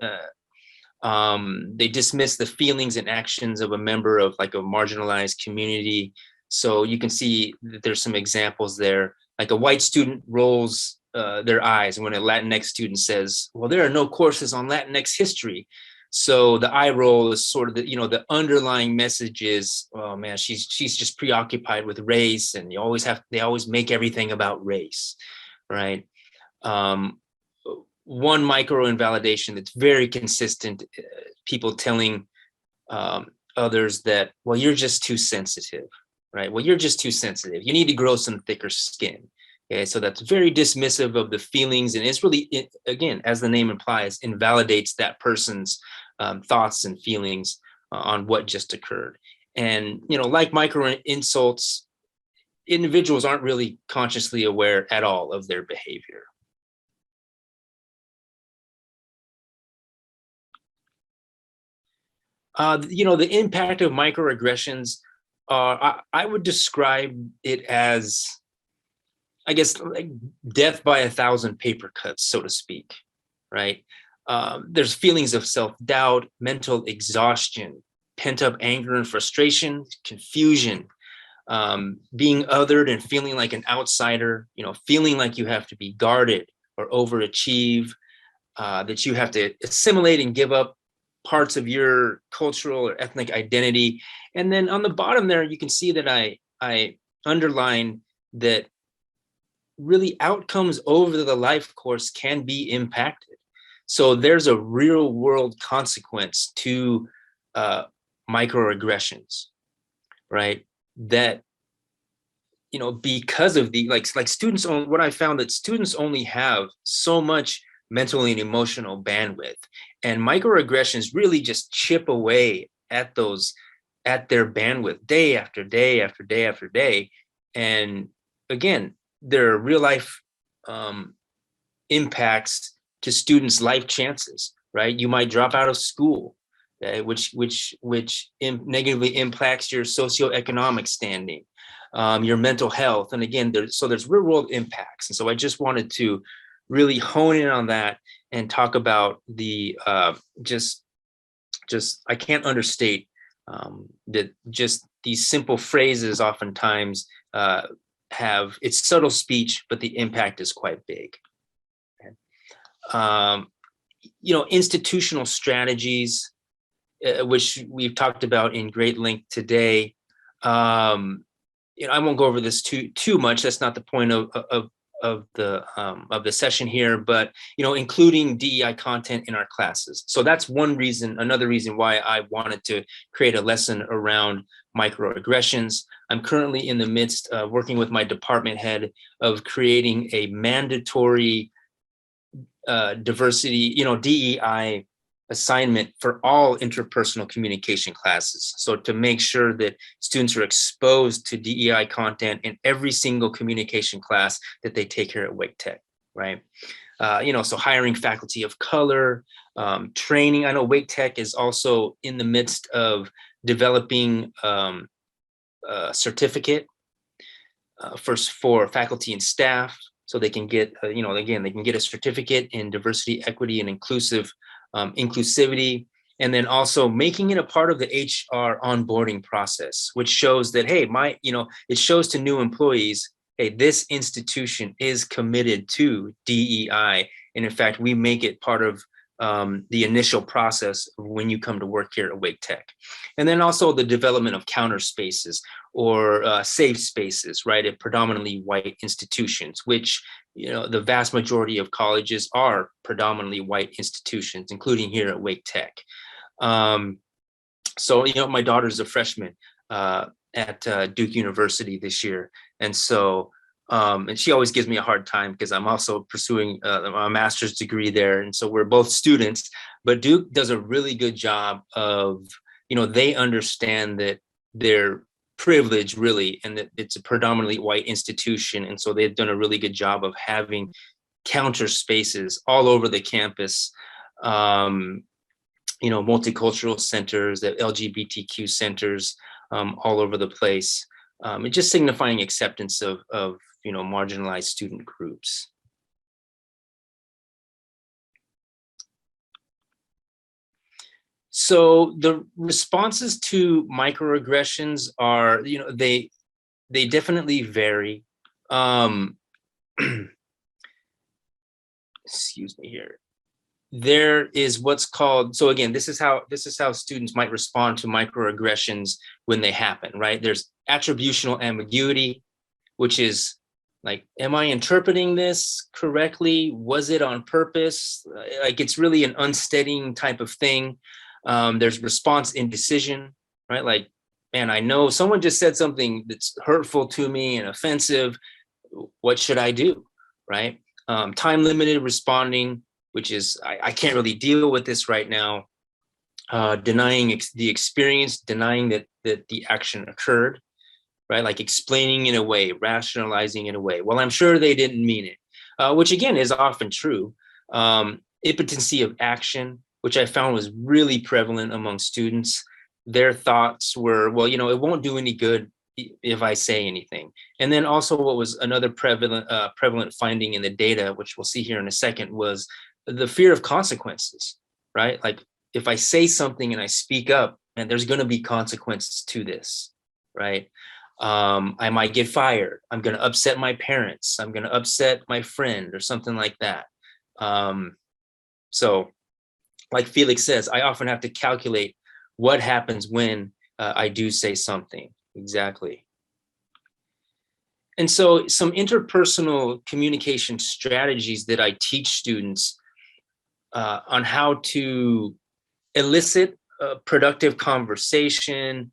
They dismiss the feelings and actions of a member of like a marginalized community. So you can see that there's some examples there. Like a white student rolls their eyes when a Latinx student says, well, there are no courses on Latinx history. So the eye roll is sort of the, you know, the underlying message is, oh man, she's just preoccupied with race, and they always make everything about race, right? One micro invalidation that's very consistent, people telling others that, well, you're just too sensitive, right? Well, you're just too sensitive. You need to grow some thicker skin. Okay, so that's very dismissive of the feelings, and it's really, again, as the name implies, invalidates that person's thoughts and feelings on what just occurred. And, you know, like micro insults, individuals aren't really consciously aware at all of their behavior. You know, the impact of microaggressions, I would describe it as, I guess, like death by 1,000 paper cuts, so to speak, right? There's feelings of self-doubt, mental exhaustion, pent-up anger and frustration, confusion, being othered and feeling like an outsider, you know, feeling like you have to be guarded or overachieve, that you have to assimilate and give up parts of your cultural or ethnic identity. And then on the bottom there, you can see that I underline that really outcomes over the life course can be impacted. So there's a real world consequence to microaggressions, right? That, you know, because of the, like students, what I found that students only have so much mental and emotional bandwidth, and microaggressions really just chip away at their bandwidth day after day after day after day. And again, there are real life impacts to students' life chances, right? You might drop out of school, which negatively impacts your socioeconomic standing, your mental health. And again, there's real world impacts. And so I just wanted to really hone in on that and talk about the just I can't understate that just these simple phrases oftentimes have, it's subtle speech, but the impact is quite big. You know, institutional strategies, which we've talked about in great length today. You know, I won't go over this too much. That's not the point of the session here, but, you know, including DEI content in our classes. So that's one reason, another reason why I wanted to create a lesson around microaggressions. I'm currently in the midst of working with my department head of creating a mandatory diversity, you know, DEI assignment for all interpersonal communication classes. So to make sure that students are exposed to DEI content in every single communication class that they take here at Wake Tech, right? You know, so hiring faculty of color, training. I know Wake Tech is also in the midst of developing a certificate for faculty and staff, so they can get, you know, again, they can get a certificate in diversity, equity, and inclusivity, and then also making it a part of the HR onboarding process, which shows that, hey, you know, it shows to new employees, hey, this institution is committed to DEI. And in fact, we make it part of the initial process of when you come to work here at Wake Tech. And then also the development of counter spaces or safe spaces, right, at predominantly white institutions, which, you know, the vast majority of colleges are predominantly white institutions, including here at Wake Tech. So, you know, my daughter's a freshman at Duke University this year. And so, and she always gives me a hard time because I'm also pursuing a master's degree there. And so we're both students, but Duke does a really good job of, you know, they understand that they're privileged really, and that it's a predominantly white institution. And so they've done a really good job of having counter spaces all over the campus, you know, multicultural centers, the LGBTQ centers all over the place. And just signifying acceptance of, you know, marginalized student groups. So the responses to microaggressions are, you know, they definitely vary. Excuse me here. There is what's called, so again, this is how students might respond to microaggressions when they happen, right? There's attributional ambiguity, which is like, am I interpreting this correctly? Was it on purpose? Like, it's really an unsteadying type of thing. There's response indecision, right? Like, man, I know someone just said something that's hurtful to me and offensive. What should I do, right? Time limited responding, which is, I can't really deal with this right now. Denying the experience, denying that the action occurred, right? Like explaining in a way, rationalizing in a way. Well, I'm sure they didn't mean it, which again is often true. Impotency of action, which I found was really prevalent among students. Their thoughts were, well, you know, it won't do any good if I say anything. And then also what was another prevalent finding in the data, which we'll see here in a second, was the fear of consequences, right? Like if I say something and I speak up, and there's going to be consequences to this, right? I might get fired. I'm going to upset my parents. I'm going to upset my friend or something like that. So like Felix says, I often have to calculate what happens when I do say something. Exactly. And so some interpersonal communication strategies that I teach students on how to elicit a productive conversation,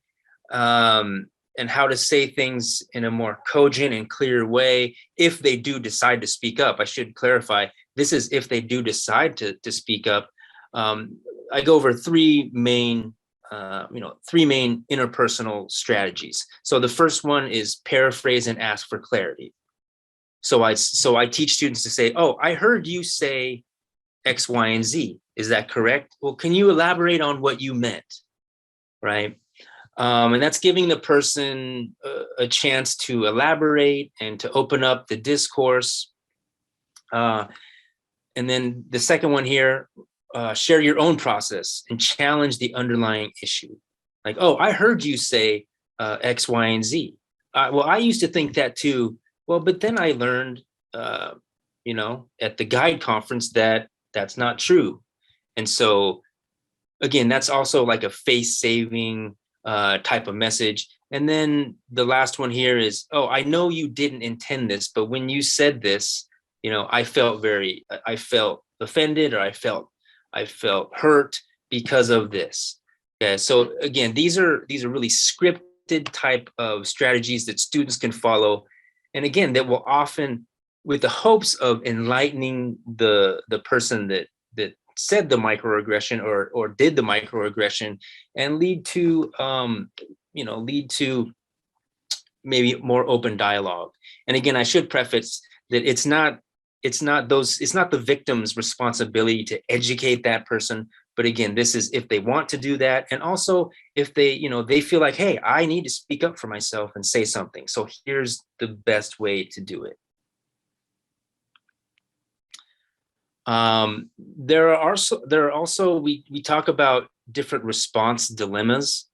and how to say things in a more cogent and clear way if they do decide to speak up. I should clarify, this is if they do decide to speak up. I go over three main interpersonal strategies. So the first one is paraphrase and ask for clarity. So I teach students to say, oh, I heard you say X, Y, and Z. Is that correct? Well, can you elaborate on what you meant, right? And that's giving the person a chance to elaborate and to open up the discourse. And then the second one here, share your own process and challenge the underlying issue. Like, oh, I heard you say X, Y, and Z. Well, I used to think that too. Well, but then I learned, at the G.U.I.D.E conference that that's not true. And so, again, that's also like a face-saving type of message. And then the last one here is, oh, I know you didn't intend this, but when you said this, I felt offended, or I felt hurt because of this. Okay, so again, these are really scripted type of strategies that students can follow. And again, that will often, with the hopes of enlightening the person that said the microaggression or did the microaggression, and lead to maybe more open dialogue. And again, I should preface that it's not the victim's responsibility to educate that person, but again, this is if they want to do that, and also if they they feel like, hey, I need to speak up for myself and say something, so here's the best way to do it. There are also we talk about different response dilemmas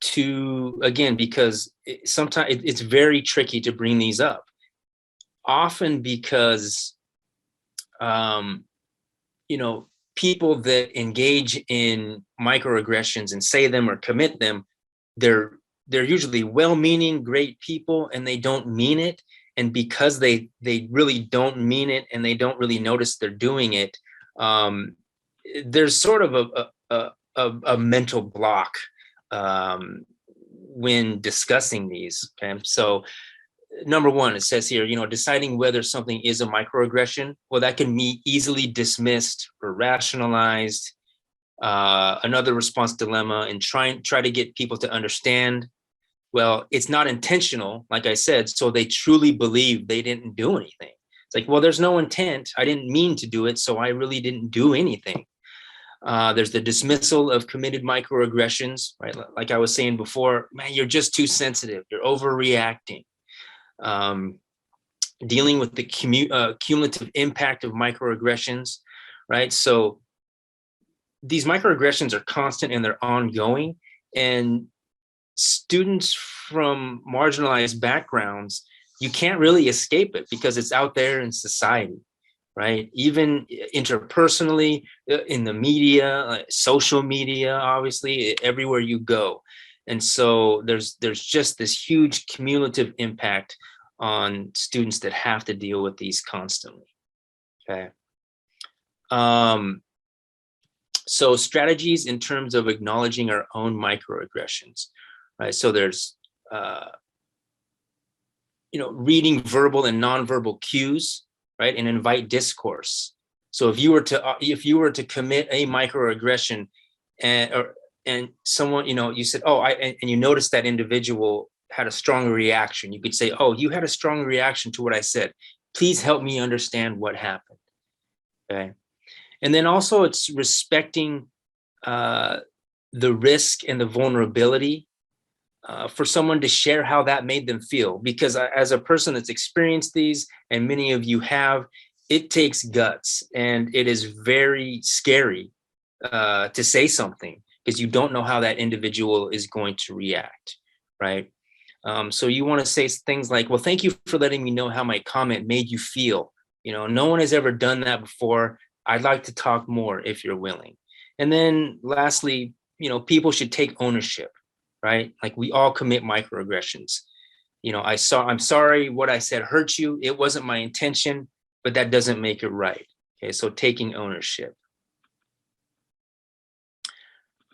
because sometimes it's very tricky to bring these up, often because people that engage in microaggressions and say them or commit them, they're usually well-meaning, great people, and they don't mean it. And because they really don't mean it and they don't really notice they're doing it, there's sort of a mental block when discussing these. Okay, so number one, it says here, deciding whether something is a microaggression. Well, that can be easily dismissed or rationalized. Another response dilemma, and try to get people to understand, well, it's not intentional, like I said, so they truly believe they didn't do anything. It's like, well, there's no intent. I didn't mean to do it, so I really didn't do anything. There's the dismissal of committed microaggressions, right? Like I was saying before, man, you're just too sensitive. You're overreacting. Dealing with the cumulative impact of microaggressions, right? So these microaggressions are constant and they're ongoing, and students from marginalized backgrounds, you can't really escape it because it's out there in society, right? Even interpersonally, in the media, social media, obviously, everywhere you go. And so there's just this huge cumulative impact on students that have to deal with these constantly. Okay. So strategies in terms of acknowledging our own microaggressions, right? So there's, reading verbal and nonverbal cues, right? And invite discourse. So if you were to commit a microaggression and someone, you said, oh, and you noticed that individual had a strong reaction, you could say, oh, you had a strong reaction to what I said. Please help me understand what happened. Okay. And then also it's respecting the risk and the vulnerability for someone to share how that made them feel. Because as a person that's experienced these, and many of you have, it takes guts and it is very scary to say something because you don't know how that individual is going to react, right? So you want to say things like, well, thank you for letting me know how my comment made you feel. No one has ever done that before. I'd like to talk more if you're willing. And then lastly, people should take ownership, right? Like we all commit microaggressions. I'm sorry what I said hurt you. It wasn't my intention, but that doesn't make it right. Okay, so taking ownership.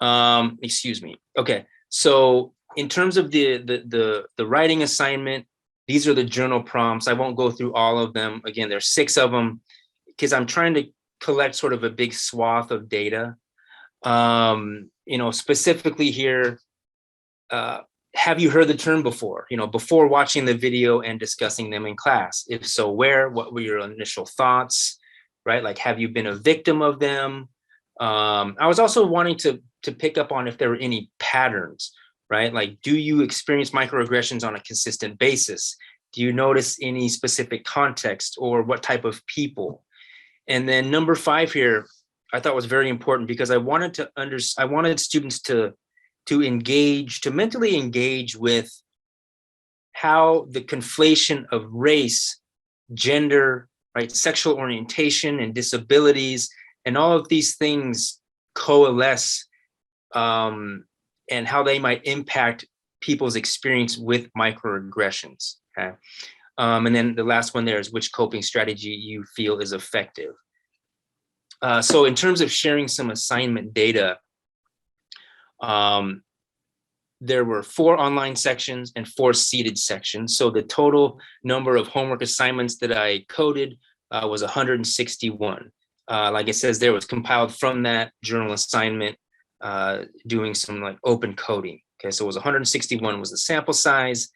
Excuse me. Okay, so in terms of the writing assignment, these are the journal prompts. I won't go through all of them. Again, there's 6 of them because I'm trying to collect sort of a big swath of data. Specifically here, have you heard the term before? Before watching the video and discussing them in class? If so, where? What were your initial thoughts? Right? Like, have you been a victim of them? I was also wanting to pick up on if there were any patterns, right? Like, do you experience microaggressions on a consistent basis? Do you notice any specific context or what type of people? And then number 5 here, I thought was very important because I wanted students to mentally engage with how the conflation of race, gender, right, sexual orientation and disabilities, and all of these things coalesce and how they might impact people's experience with microaggressions. Okay. And then the last one there is which coping strategy you feel is effective. So in terms of sharing some assignment data, there were 4 online sections and 4 seated sections. So the total number of homework assignments that I coded was 161. Like it says there, was compiled from that journal assignment, doing some like open coding. Okay, so it was 161 was the sample size.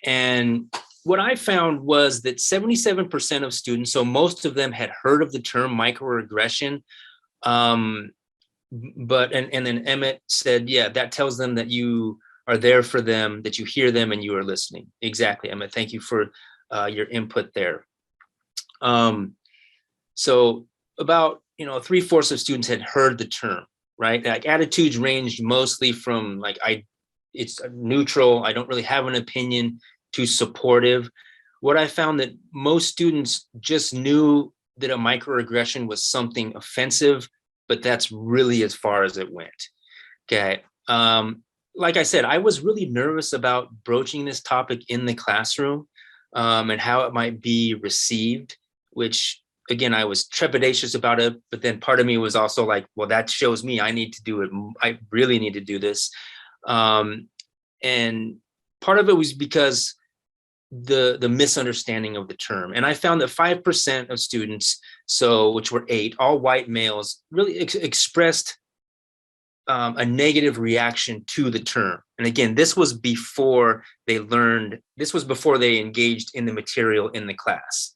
And what I found was that 77% of students, so most of them had heard of the term microaggression, but then Emmett said, yeah, that tells them that you are there for them, that you hear them and you are listening. Exactly, Emmett. Thank you for your input there. So about 3/4 of students had heard the term, right? Like attitudes ranged mostly from like it's neutral, I don't really have an opinion, to supportive. What I found that most students just knew that a microaggression was something offensive, but that's really as far as it went. Okay. Like I said, I was really nervous about broaching this topic in the classroom and how it might be received, which again, I was trepidatious about it, but then part of me was also like, well, that shows me I need to do it. I really need to do this. And part of it was because the misunderstanding of the term. And I found that 5% of students, which were 8, all white males, really expressed a negative reaction to the term. And again, this was before they engaged in the material in the class.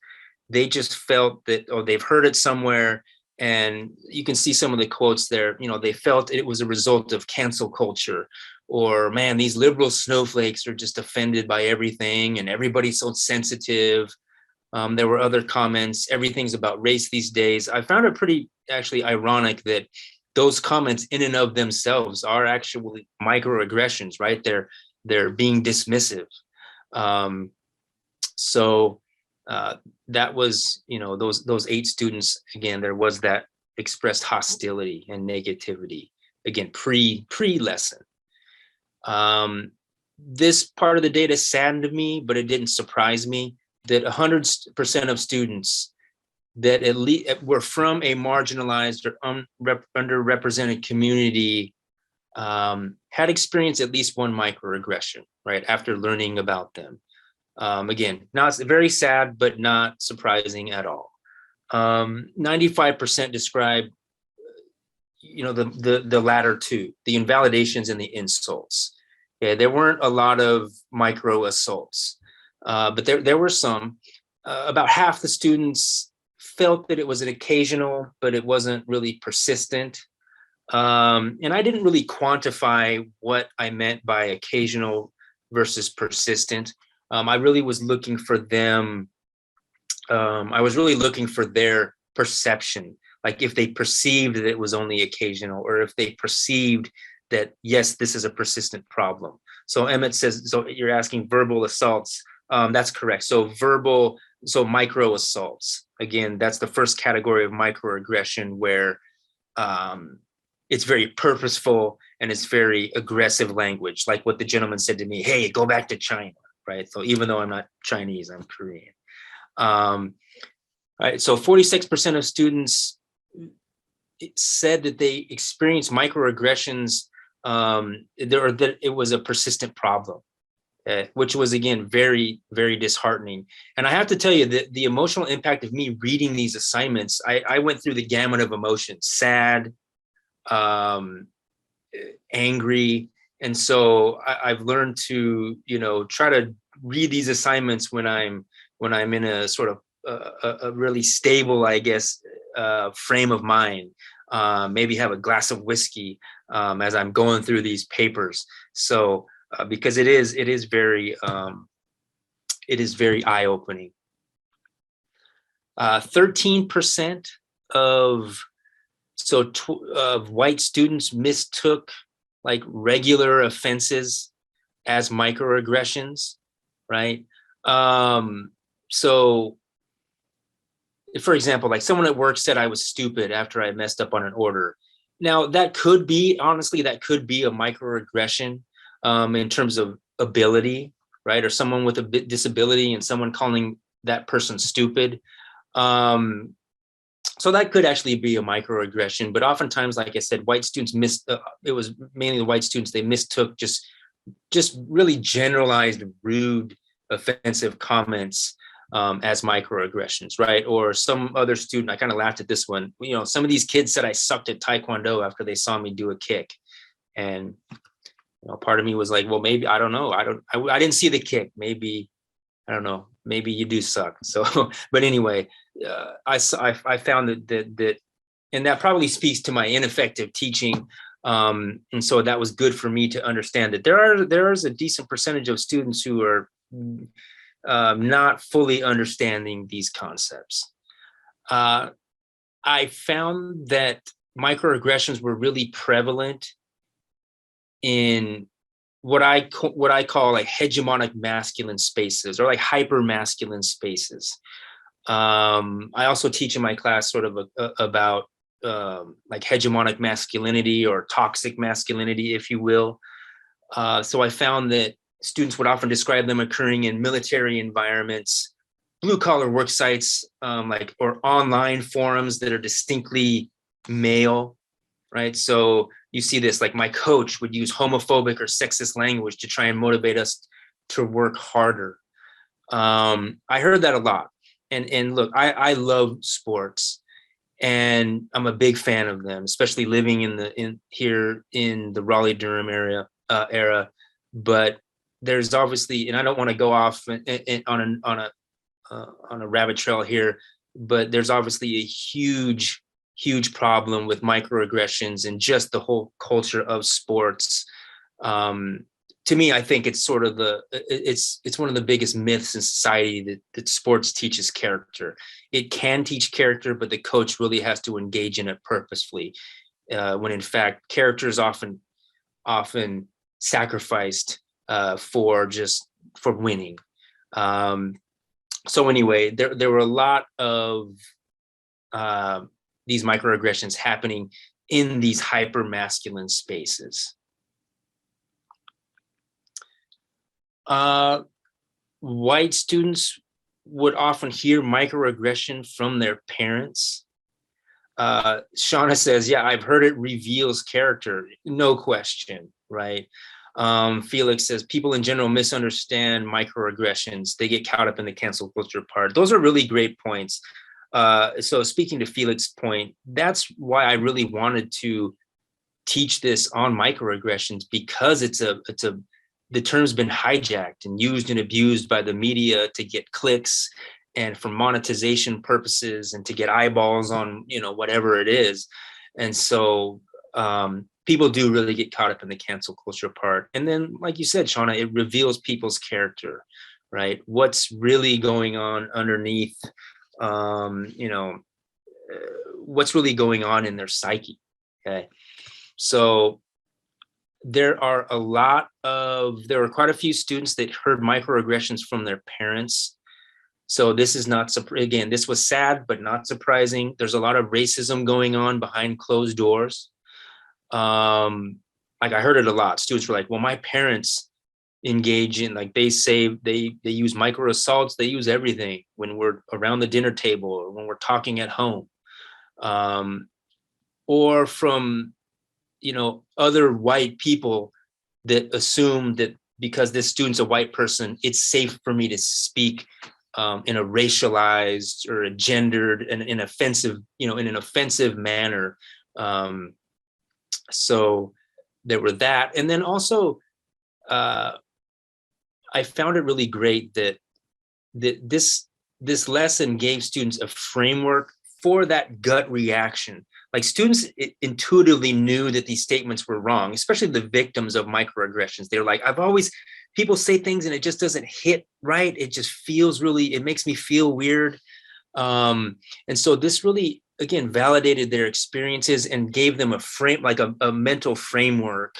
They just felt that, they've heard it somewhere. And you can see some of the quotes there, they felt it was a result of cancel culture, or man, these liberal snowflakes are just offended by everything and everybody's so sensitive. There were other comments, everything's about race these days. I found it pretty actually ironic that those comments in and of themselves are actually microaggressions, right? They're being dismissive. So that was, those 8 students, again, there was that expressed hostility and negativity, again, pre-lesson. This part of the data saddened me, but it didn't surprise me that 100% of students that at least were from a marginalized or underrepresented community had experienced at least one microaggression, right, after learning about them. Again, not very sad, but not surprising at all. 95% describe, the latter two, the invalidations and the insults. Yeah, there weren't a lot of micro assaults, but there were some. About half the students felt that it was an occasional, but it wasn't really persistent. And I didn't really quantify what I meant by occasional versus persistent. I really was looking for them. I was really looking for their perception, like if they perceived that it was only occasional, or if they perceived that, yes, this is a persistent problem. So Emmett says, so you're asking verbal assaults. That's correct. So micro assaults. Again, that's the first category of microaggression, where it's very purposeful and it's very aggressive language, like what the gentleman said to me, hey, go back to China, right? So even though I'm not Chinese, I'm Korean. Right, so 46% of students said that they experienced microaggressions, that it was a persistent problem, which was, again, very, very disheartening. And I have to tell you that the emotional impact of me reading these assignments, I went through the gamut of emotions: sad, angry. And so I've learned to, try to read these assignments when I'm in a sort of a really stable, I guess, frame of mind. Maybe have a glass of whiskey as I'm going through these papers. So because it is very eye-opening. 13% of white students mistook like regular offenses as microaggressions, right? So for example, like someone at work said I was stupid after I messed up on an order. Now that could be, honestly, that could be a microaggression in terms of ability, right? Or someone with a disability and someone calling that person stupid. So that could actually be a microaggression, but oftentimes, like I said, white students it was mainly the white students, they mistook just really generalized, rude, offensive comments as microaggressions, right? Or some other student, I kind of laughed at this one. Some of these kids said I sucked at Taekwondo after they saw me do a kick. And part of me was like, well, maybe, I don't know. I didn't see the kick. Maybe, I don't know. Maybe you do suck. So, but anyway, I found that, and that probably speaks to my ineffective teaching. And so that was good for me to understand that there is a decent percentage of students who are not fully understanding these concepts. I found that microaggressions were really prevalent in what I call like hegemonic masculine spaces, or like hyper masculine spaces. I also teach in my class sort of about like hegemonic masculinity or toxic masculinity, if you will. So I found that students would often describe them occurring in military environments, blue collar work sites, or online forums that are distinctly male, right? So you see this, like my coach would use homophobic or sexist language to try and motivate us to work harder. I heard that a lot. And look, I love sports and I'm a big fan of them, especially living here in the Raleigh-Durham era. But there's obviously, and I don't want to go off on a rabbit trail here, but there's obviously a huge problem with microaggressions and just the whole culture of sports. To me, I think it's sort of it's one of the biggest myths in society that sports teaches character. It can teach character, but the coach really has to engage in it purposefully. When in fact, character is often sacrificed for winning. So anyway, there were a lot of these microaggressions happening in these hyper masculine spaces. White students would often hear microaggression from their parents. Shauna says, yeah, I've heard it reveals character, no question, right? Felix says, people in general misunderstand microaggressions. They get caught up in the cancel culture part. Those are really great points. So speaking to Felix's point, that's why I really wanted to teach this on microaggressions, because the term's been hijacked and used and abused by the media to get clicks and for monetization purposes and to get eyeballs on, whatever it is. And so people do really get caught up in the cancel culture part. And then, like you said, Shauna, it reveals people's character, right? What's really going on underneath, what's really going on in their psyche, okay? So there are quite a few students that heard microaggressions from their parents. So this is not, again, this was sad, but not surprising. There's a lot of racism going on behind closed doors. Like I heard it a lot. Students were like, well, my parents engage in, like, they say they use micro assaults. They use everything when we're around the dinner table or when we're talking at home. Or from, other white people that assume that because this student's a white person, it's safe for me to speak in a racialized or a gendered and in an offensive manner. So there were that. And then also, I found it really great that this lesson gave students a framework for that gut reaction. Like, students intuitively knew that these statements were wrong, especially the victims of microaggressions. They're like, people say things and it just doesn't hit right. It just feels it makes me feel weird. And so this really, again, validated their experiences and gave them a mental framework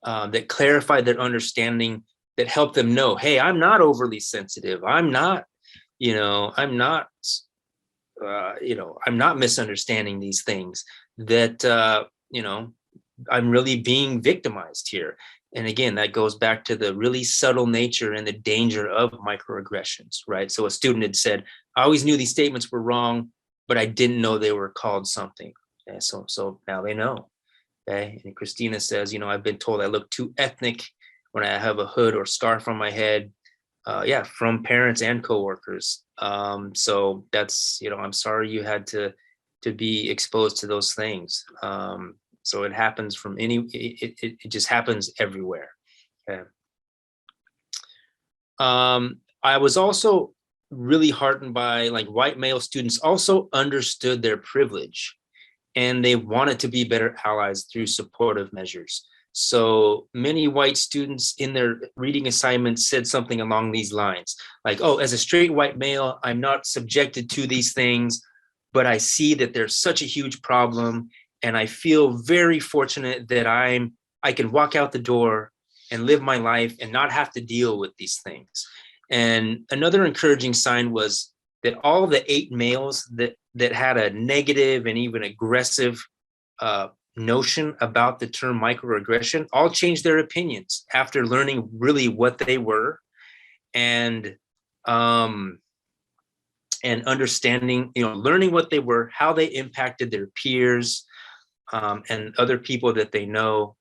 that clarified their understanding, that helped them know, hey, I'm not overly sensitive. I'm not misunderstanding these things, that, I'm really being victimized here. And again, that goes back to the really subtle nature and the danger of microaggressions, right? So a student had said, I always knew these statements were wrong, but I didn't know they were called something. Okay, so now they know. Okay. And Christina says, I've been told I look too ethnic when I have a hood or scarf on my head. From parents and coworkers. So that's, I'm sorry you had to be exposed to those things. So it happens it just happens everywhere. Okay. I was also really heartened by, like, white male students also understood their privilege and they wanted to be better allies through supportive measures. So many white students in their reading assignments said something along these lines, like, oh, as a straight white male, I'm not subjected to these things, but I see that there's such a huge problem. And I feel very fortunate that I can walk out the door and live my life and not have to deal with these things. And another encouraging sign was that all of the 8 males that had a negative and even aggressive notion about the term microaggression all changed their opinions after learning really what they were, and understanding, learning what they were, how they impacted their peers and other people that they know.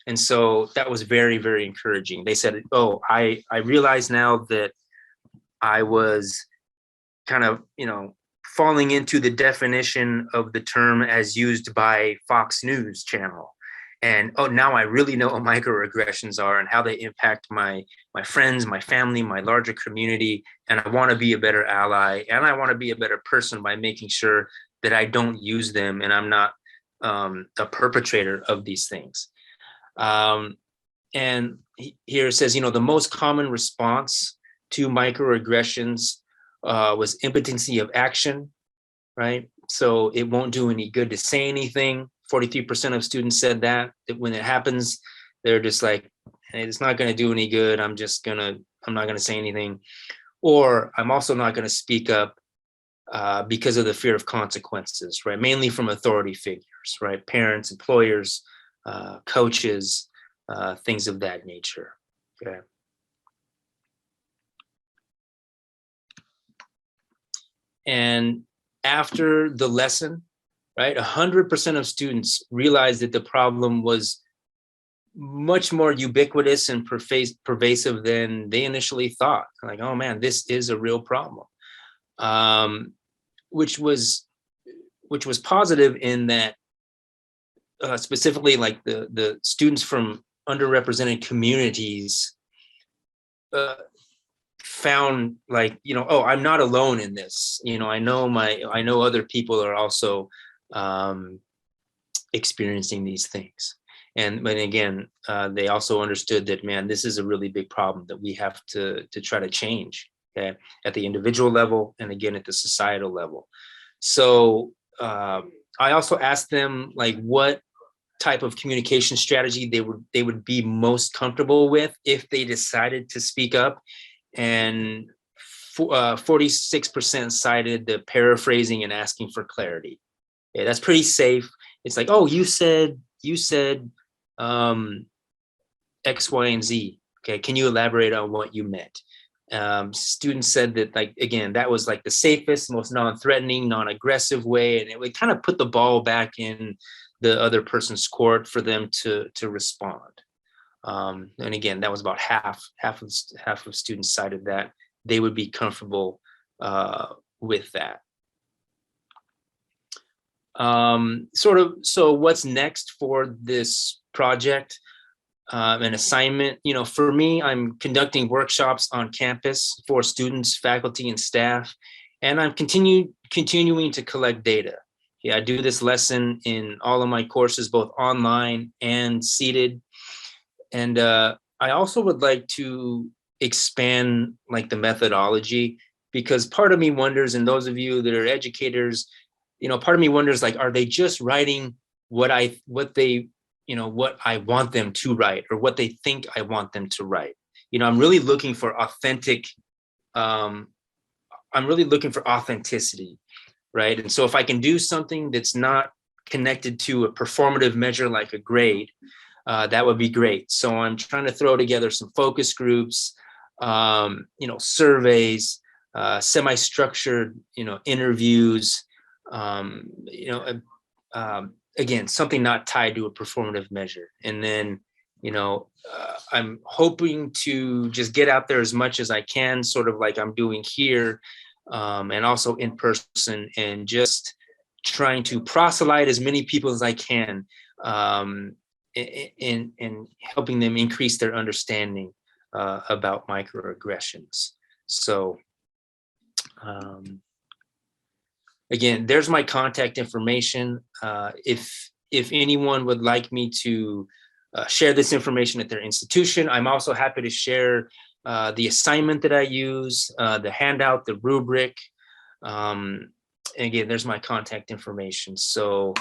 And so that was very, very encouraging. They said, oh, I realize now that I was kind of, falling into the definition of the term as used by Fox News channel. And now I really know what microaggressions are and how they impact my friends, my family, my larger community. And I want to be a better ally, and I want to be a better person by making sure that I don't use them and I'm not a perpetrator of these things. And here it says, the most common response to microaggressions was impotency of action, right? So it won't do any good to say anything. 43% of students said that when it happens, they're just like, hey, it's not going to do any good. I'm not going to say anything. Or I'm also not going to speak up because of the fear of consequences, right? Mainly from authority figures, right? Parents, employers, coaches, things of that nature. Okay. And after the lesson, right, 100% of students realized that the problem was much more ubiquitous and pervasive than they initially thought. Like, oh man, this is a real problem, which was positive in that specifically like the students from underrepresented communities found like, oh, I'm not alone in this. I know other people are also experiencing these things. But again, they also understood that, man, this is a really big problem that we have to try to change, okay, at the individual level and again at the societal level. So I also asked them like what type of communication strategy they would be most comfortable with if they decided to speak up, and 46% cited the paraphrasing and asking for clarity. Yeah, that's pretty safe. It's like, oh, you said X, Y, and Z. Okay, can you elaborate on what you meant? Students said that, like, again, that was like the safest, most non-threatening, non-aggressive way, and it would kind of put the ball back in the other person's court for them to respond. And again, that was about half of students cited that they would be comfortable with that. So what's next for this project? An assignment, for me, I'm conducting workshops on campus for students, faculty, and staff, and I'm continuing to collect data. Yeah, I do this lesson in all of my courses, both online and seated. And I also would like to expand like the methodology, because part of me wonders, and those of you that are educators, part of me wonders, like, are they just writing what I want them to write, or what they think I want them to write? I'm really looking for authentic, I'm really looking for authenticity, right? And so if I can do something that's not connected to a performative measure like a grade, that would be great. So I'm trying to throw together some focus groups, surveys, semi-structured, interviews, again, something not tied to a performative measure. And then, I'm hoping to just get out there as much as I can, sort of like I'm doing here, and also in person, and just trying to proselyte as many people as I can, in helping them increase their understanding about microaggressions. So again, there's my contact information. If anyone would like me to share this information at their institution, I'm also happy to share the assignment that I use, the handout, the rubric. Again, there's my contact information. So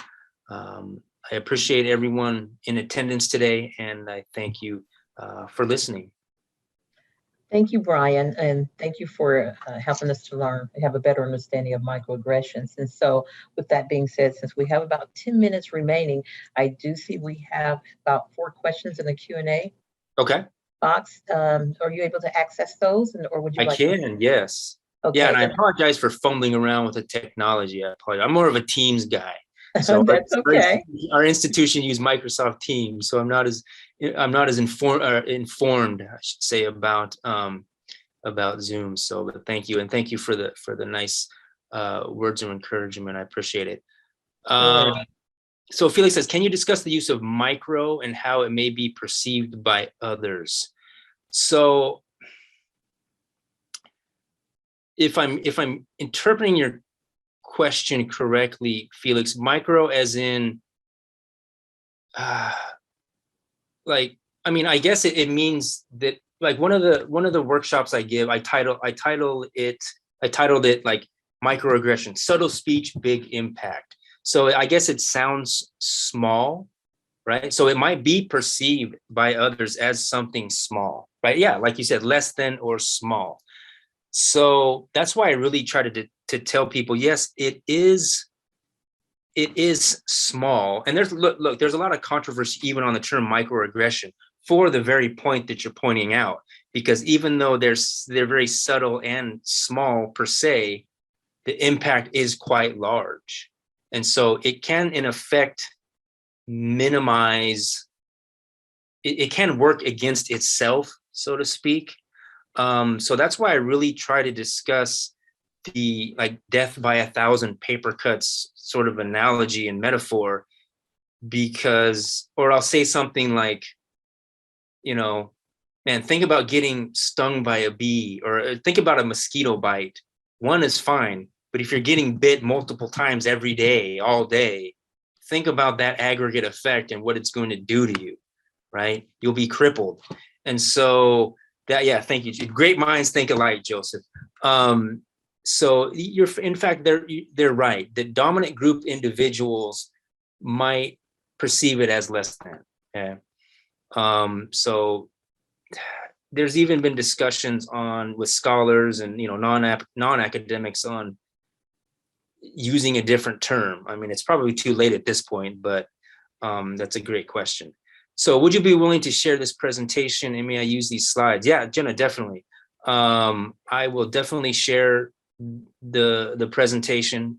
I appreciate everyone in attendance today, and I thank you for listening. Thank you, Brian, and thank you for helping us to have a better understanding of microaggressions. And so with that being said, since we have about 10 minutes remaining, I do see we have about 4 questions in the Q&A Okay. box. Are you able to access those, or would you I like can, yes. Okay. Yeah, and I apologize for fumbling around with the technology. I apologize. I'm more of a Teams guy. So That's okay. Our institution used Microsoft Teams, so I'm not as informed, I should say, about Zoom. So, but thank you, and thank you for the nice words of encouragement. I appreciate it. So Felix says, can you discuss the use of micro and how it may be perceived by others? So, if I'm interpreting your question correctly, Felix, micro as in like, I mean, I guess it means that, like, one of the workshops I give, I titled it like microaggression, subtle speech, big impact. So I guess it sounds small, right? So it might be perceived by others as something small, right? Yeah, like you said, less than or small. So that's why I really try to tell people, yes, it is small. And there's a lot of controversy even on the term microaggression for the very point that you're pointing out, because even though they're very subtle and small per se, the impact is quite large. And so it can, in effect, minimize, it can work against itself, so to speak. So that's why I really try to discuss the like death by 1,000 paper cuts sort of analogy and metaphor, because, or I'll say something like, you know, man, think about getting stung by a bee, or think about a mosquito bite. One is fine, but if you're getting bit multiple times every day, all day, think about that aggregate effect and what it's going to do to you, right? You'll be crippled. And so that, yeah, thank you. Great minds think alike, Joseph. So you're, in fact, they're right. The dominant group individuals might perceive it as less than. Okay. So there's even been discussions on with scholars and, you know, non-academics on using a different term. I mean, it's probably too late at this point, but that's a great question. So would you be willing to share this presentation and may I use these slides? Yeah, Jenna, definitely. I will definitely share the presentation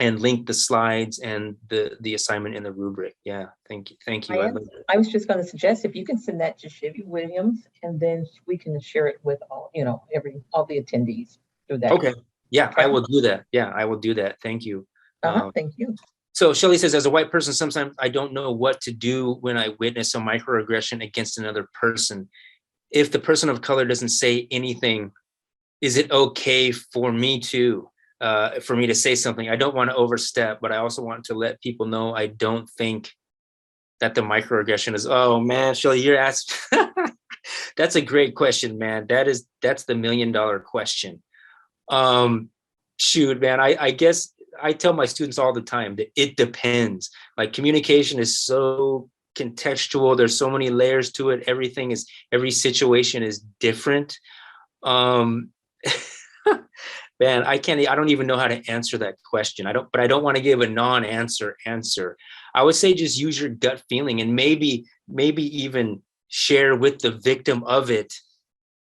and link the slides and the assignment in the rubric. Yeah, thank you. Thank you. I was just going to suggest if you can send that to Chevy Williams, and then we can share it with all, you know, all the attendees through that. Okay. Yeah, I will do that. Yeah, I will do that. Thank you. Thank you. So Shelley says, as a white person, sometimes I don't know what to do when I witness a microaggression against another person. If the person of color doesn't say anything, is it okay for me to say something? I don't want to overstep, but I also want to let people know I don't think that the microaggression is, oh man, Shelley, you're asking. That's a great question, man. That's the $1 million question. Shoot, man, I guess I tell my students all the time that it depends. Like communication is so contextual. There's so many layers to it. Every situation is different. Man, I don't even know how to answer that question. But I don't want to give a non-answer answer. I would say just use your gut feeling and maybe even share with the victim of it.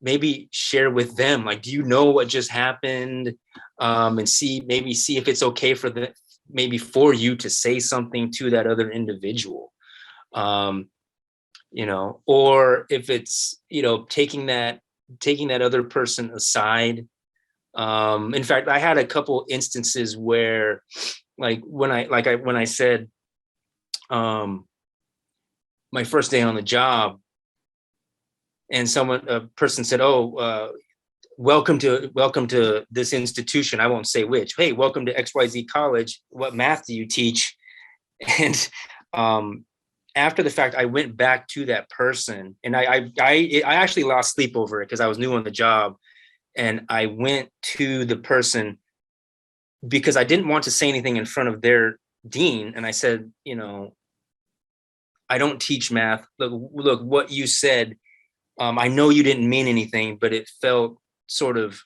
Maybe share with them, like, do you know what just happened? And see if it's okay for you to say something to that other individual. You know, or if it's, you know, taking that other person aside. In fact, I had a couple instances where, like when I said, my first day on the job, and a person said, "Oh, welcome to this institution." I won't say which. Hey, welcome to XYZ College. What math do you teach? And after the fact, I went back to that person, and I actually lost sleep over it because I was new on the job, and I went to the person because I didn't want to say anything in front of their dean, and I said, you know, I don't teach math. Look, what you said. I know you didn't mean anything, but it felt sort of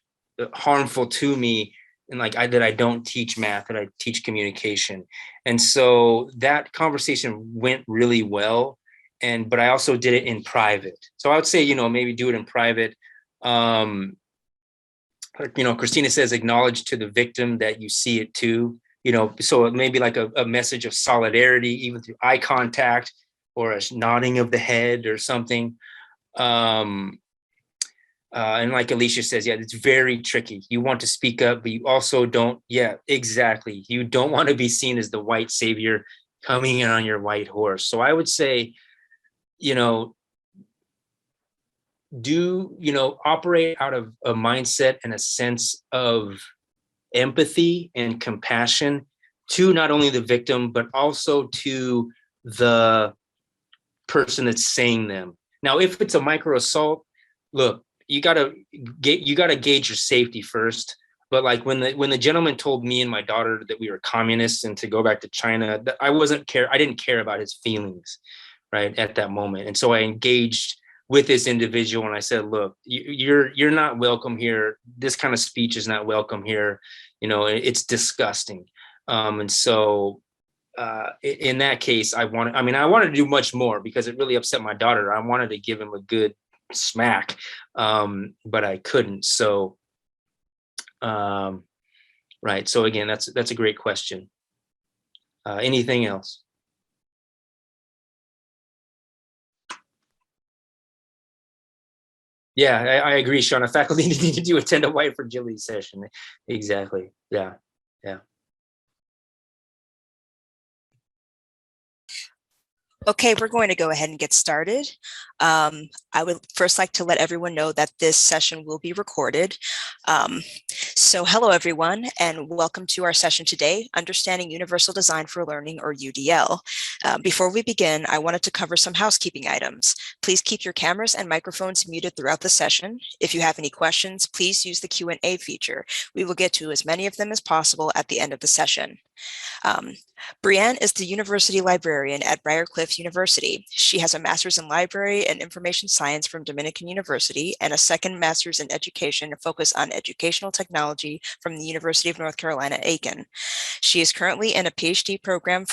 harmful to me. And like that I don't teach math, that I teach communication. And so that conversation went really well. But I also did it in private. So I would say, you know, maybe do it in private. You know, Christina says, acknowledge to the victim that you see it too. You know, so it may be like a message of solidarity, even through eye contact or a nodding of the head or something. And like Alicia says, yeah, it's very tricky. You want to speak up, but you also don't. Yeah, exactly. You don't want to be seen as the white savior coming in on your white horse. So I would say, you know, operate out of a mindset and a sense of empathy and compassion to not only the victim, but also to the person that's saying them. Now, if it's a micro assault, look, you gotta gauge your safety first. But like when the gentleman told me and my daughter that we were communists and to go back to China, I didn't care about his feelings, right, at that moment. And so I engaged with this individual and I said, look, you're not welcome here. This kind of speech is not welcome here. You know, it's disgusting. And so in that case, I wanted to do much more because it really upset my daughter. I wanted to give him a good smack, but I couldn't. So right? So again, that's a great question. Anything else? Yeah, I agree, Shauna. Faculty need to attend a white fragility session. Exactly. Yeah. Yeah. Okay, we're going to go ahead and get started. I would first like to let everyone know that this session will be recorded. So hello, everyone, and welcome to our session today, Understanding Universal Design for Learning, or UDL. Before we begin, I wanted to cover some housekeeping items. Please keep your cameras and microphones muted throughout the session. If you have any questions, please use the Q&A feature. We will get to as many of them as possible at the end of the session. Brianne is the university librarian at Briar University. She has a master's in library and information science from Dominican University and a second master's in education focused on educational technology from the University of North Carolina, Aiken. She is currently in a PhD program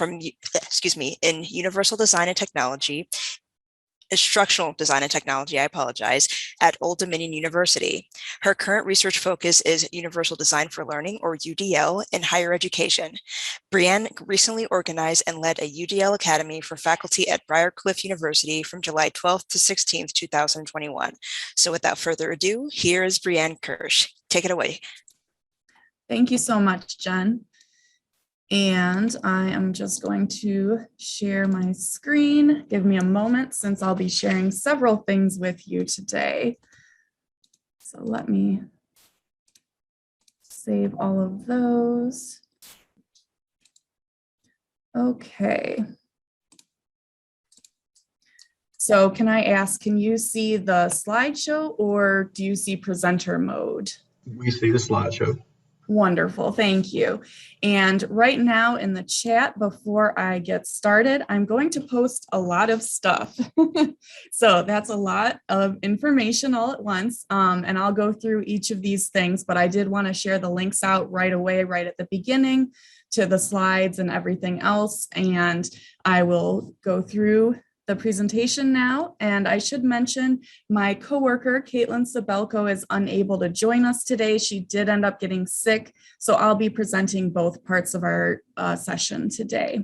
in Universal Design and Technology, Instructional Design and Technology, at Old Dominion University. Her current research focus is Universal Design for Learning, or UDL, in higher education. Brianne recently organized and led a UDL Academy for faculty at Briar University from July 12th to 16th, 2021. So without further ado, here is Brianne Kirsch. Take it away. Thank you so much, Jen. And I am just going to share my screen. Give me a moment since I'll be sharing several things with you today. So let me save all of those. Okay. So can I ask, can you see the slideshow or do you see presenter mode? We see the slideshow. Wonderful, thank you. And right now in the chat, before I get started, I'm going to post a lot of stuff. So that's a lot of information all at once. And I'll go through each of these things, but I did want to share the links out right away, right at the beginning, to the slides and everything else. And I will go through the presentation now, and I should mention my coworker Katelyn Sabelko is unable to join us today. She did end up getting sick, so I'll be presenting both parts of our session today.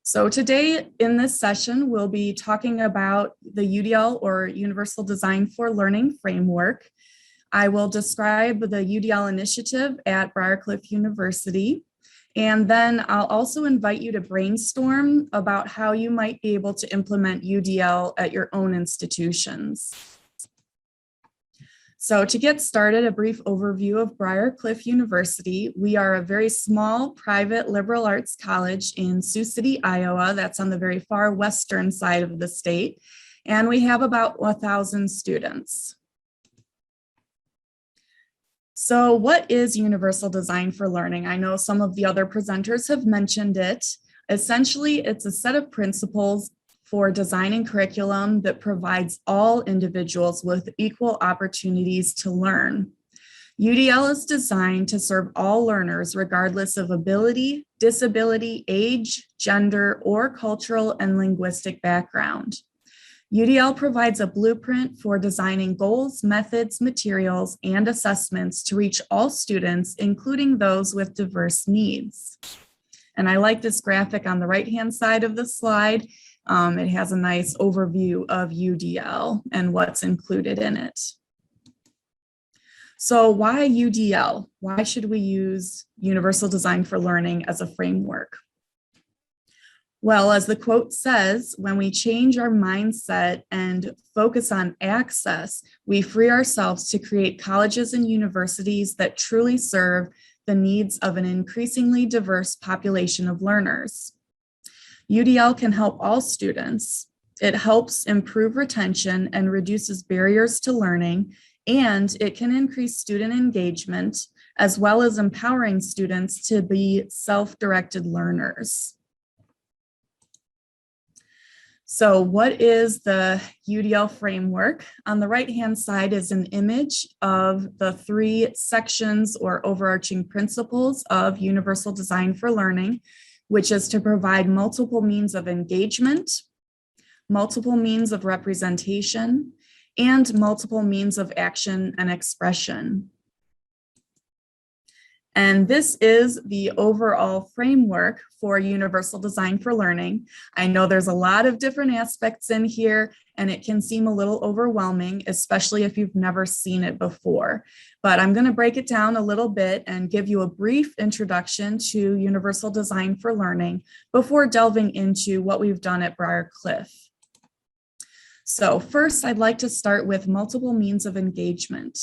So today in this session, we'll be talking about the UDL, or Universal Design for Learning framework. I will describe the UDL initiative at Briar University. And then I'll also invite you to brainstorm about how you might be able to implement UDL at your own institutions. So to get started, a brief overview of Briar University. We are a very small private liberal arts college in Sioux City, Iowa. That's on the very far western side of the state. And we have about 1,000 students. So what is Universal Design for Learning? I know some of the other presenters have mentioned it. Essentially, it's a set of principles for designing curriculum that provides all individuals with equal opportunities to learn. UDL is designed to serve all learners regardless of ability, disability, age, gender, or cultural and linguistic background. UDL provides a blueprint for designing goals, methods, materials, and assessments to reach all students, including those with diverse needs. And I like this graphic on the right-hand side of the slide. It has a nice overview of UDL and what's included in it. So why UDL? Why should we use Universal Design for Learning as a framework? Well, as the quote says, when we change our mindset and focus on access, we free ourselves to create colleges and universities that truly serve the needs of an increasingly diverse population of learners. UDL can help all students. It helps improve retention and reduces barriers to learning, and it can increase student engagement, as well as empowering students to be self-directed learners. So what is the UDL framework? On the right-hand side is an image of the 3 sections or overarching principles of Universal Design for Learning, which is to provide multiple means of engagement, multiple means of representation, and multiple means of action and expression. And this is the overall framework for Universal Design for Learning. I know there's a lot of different aspects in here, and it can seem a little overwhelming, especially if you've never seen it before. But I'm going to break it down a little bit and give you a brief introduction to Universal Design for Learning before delving into what we've done at Briar Cliff. So first, I'd like to start with multiple means of engagement.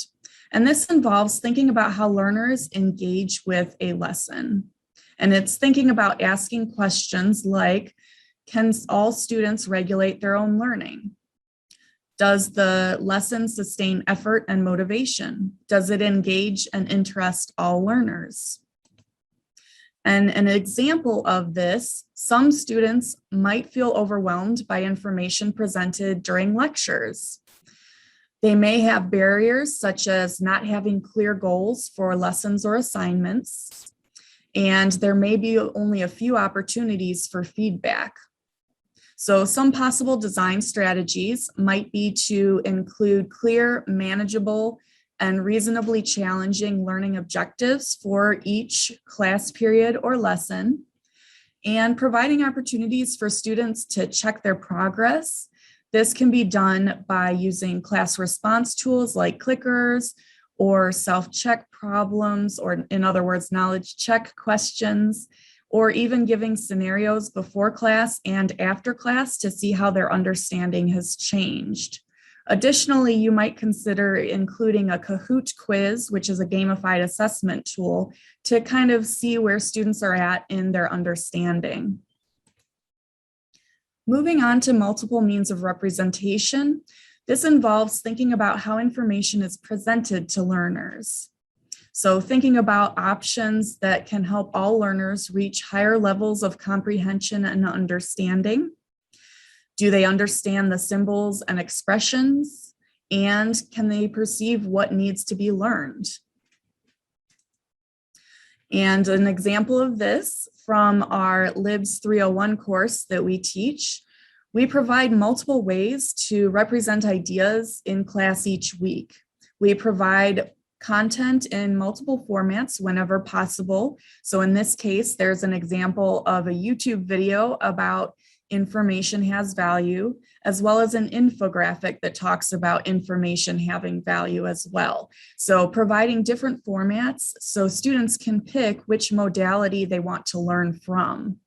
And this involves thinking about how learners engage with a lesson. And it's thinking about asking questions like, can all students regulate their own learning? Does the lesson sustain effort and motivation? Does it engage and interest all learners? And an example of this, some students might feel overwhelmed by information presented during lectures. They may have barriers such as not having clear goals for lessons or assignments, and there may be only a few opportunities for feedback. So some possible design strategies might be to include clear, manageable, and reasonably challenging learning objectives for each class period or lesson, and providing opportunities for students to check their progress. This can be done by using class response tools like clickers or self-check problems, or in other words, knowledge check questions, or even giving scenarios before class and after class to see how their understanding has changed. Additionally, you might consider including a Kahoot quiz, which is a gamified assessment tool, to kind of see where students are at in their understanding. Moving on to multiple means of representation, this involves thinking about how information is presented to learners. So thinking about options that can help all learners reach higher levels of comprehension and understanding. Do they understand the symbols and expressions? And can they perceive what needs to be learned? And an example of this from our Libs 301 course that we teach, we provide multiple ways to represent ideas in class each week. We provide content in multiple formats whenever possible. So in this case, there's an example of a YouTube video about information has value, as well as an infographic that talks about information having value as well. So providing different formats so students can pick which modality they want to learn from.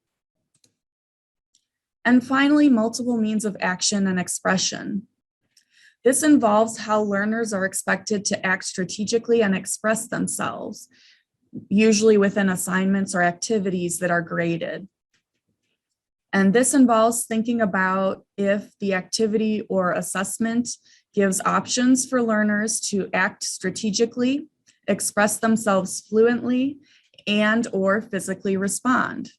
And finally, multiple means of action and expression. This involves how learners are expected to act strategically and express themselves, usually within assignments or activities that are graded. And this involves thinking about if the activity or assessment gives options for learners to act strategically, express themselves fluently, and/or physically respond.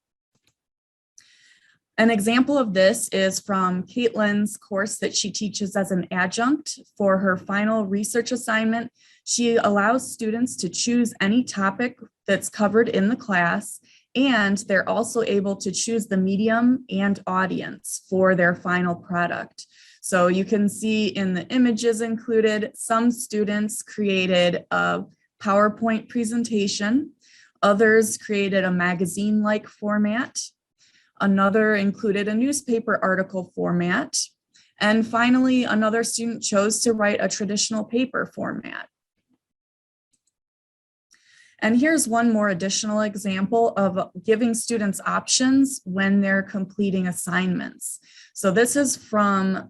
An example of this is from Katelyn's course that she teaches as an adjunct. For her final research assignment, she allows students to choose any topic that's covered in the class, and they're also able to choose the medium and audience for their final product. So you can see in the images included, some students created a PowerPoint presentation, others created a magazine-like format, another included a newspaper article format, and finally, another student chose to write a traditional paper format. And here's one more additional example of giving students options when they're completing assignments. So this is from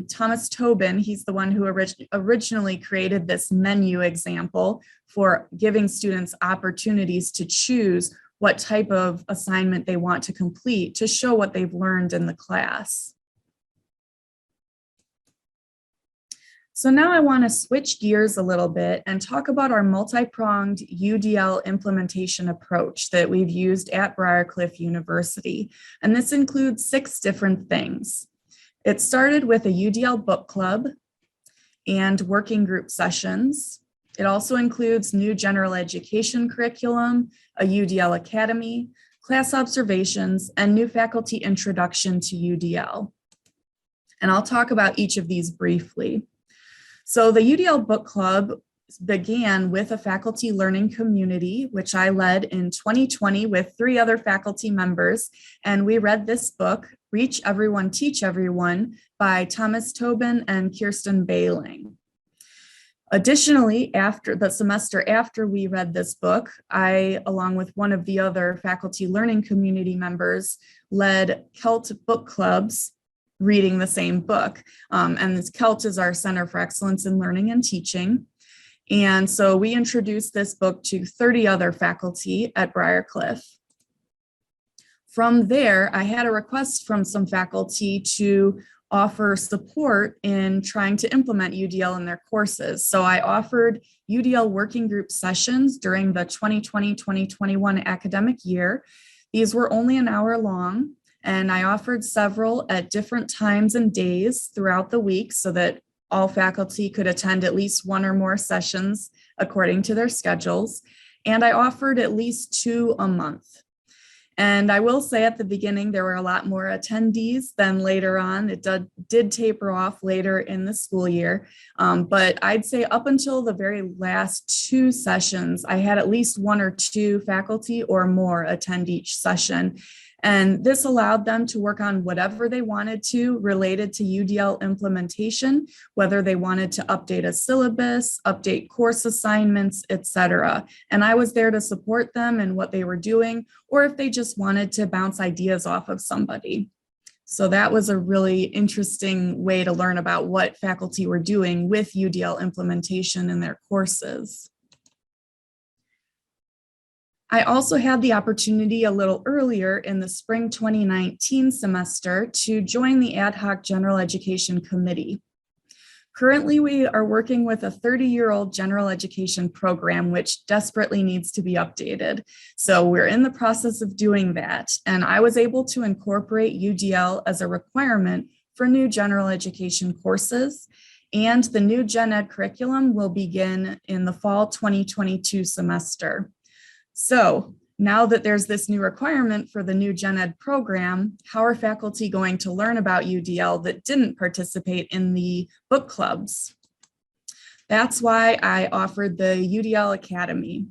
Thomas Tobin. He's the one who originally created this menu example for giving students opportunities to choose what type of assignment they want to complete to show what they've learned in the class. So now I want to switch gears a little bit and talk about our multi-pronged UDL implementation approach that we've used at Briarcliff University. And this includes 6 different things. It started with a UDL book club and working group sessions. It also includes new general education curriculum, a UDL academy, class observations, and new faculty introduction to UDL. And I'll talk about each of these briefly. So the UDL book club began with a faculty learning community, which I led in 2020 with 3 other faculty members. And we read this book, Reach Everyone, Teach Everyone by Thomas Tobin and Kirsten Bailing. Additionally, after the semester after we read this book, I, along with one of the other faculty learning community members, led CELT book clubs reading the same book. And this CELT is our Center for Excellence in Learning and Teaching. And so we introduced this book to 30 other faculty at Briar. From there, I had a request from some faculty to offer support in trying to implement UDL in their courses. So I offered UDL working group sessions during the 2020-2021 academic year. These were only an hour long, and I offered several at different times and days throughout the week so that all faculty could attend at least 1 or more sessions according to their schedules. And I offered at least 2 a month. And I will say at the beginning, there were a lot more attendees than later on. It did taper off later in the school year. But I'd say up until the very last 2 sessions, I had at least 1 or 2 faculty or more attend each session. And this allowed them to work on whatever they wanted to related to UDL implementation, whether they wanted to update a syllabus, update course assignments, etc. And I was there to support them in what they were doing, or if they just wanted to bounce ideas off of somebody. So that was a really interesting way to learn about what faculty were doing with UDL implementation in their courses. I also had the opportunity a little earlier in the spring 2019 semester to join the Ad Hoc General Education Committee. Currently, we are working with a 30-year-old general education program, which desperately needs to be updated. So we're in the process of doing that. And I was able to incorporate UDL as a requirement for new general education courses. And the new Gen Ed curriculum will begin in the fall 2022 semester. So now that there's this new requirement for the new Gen Ed program, how are faculty going to learn about UDL that didn't participate in the book clubs? That's why I offered the UDL Academy.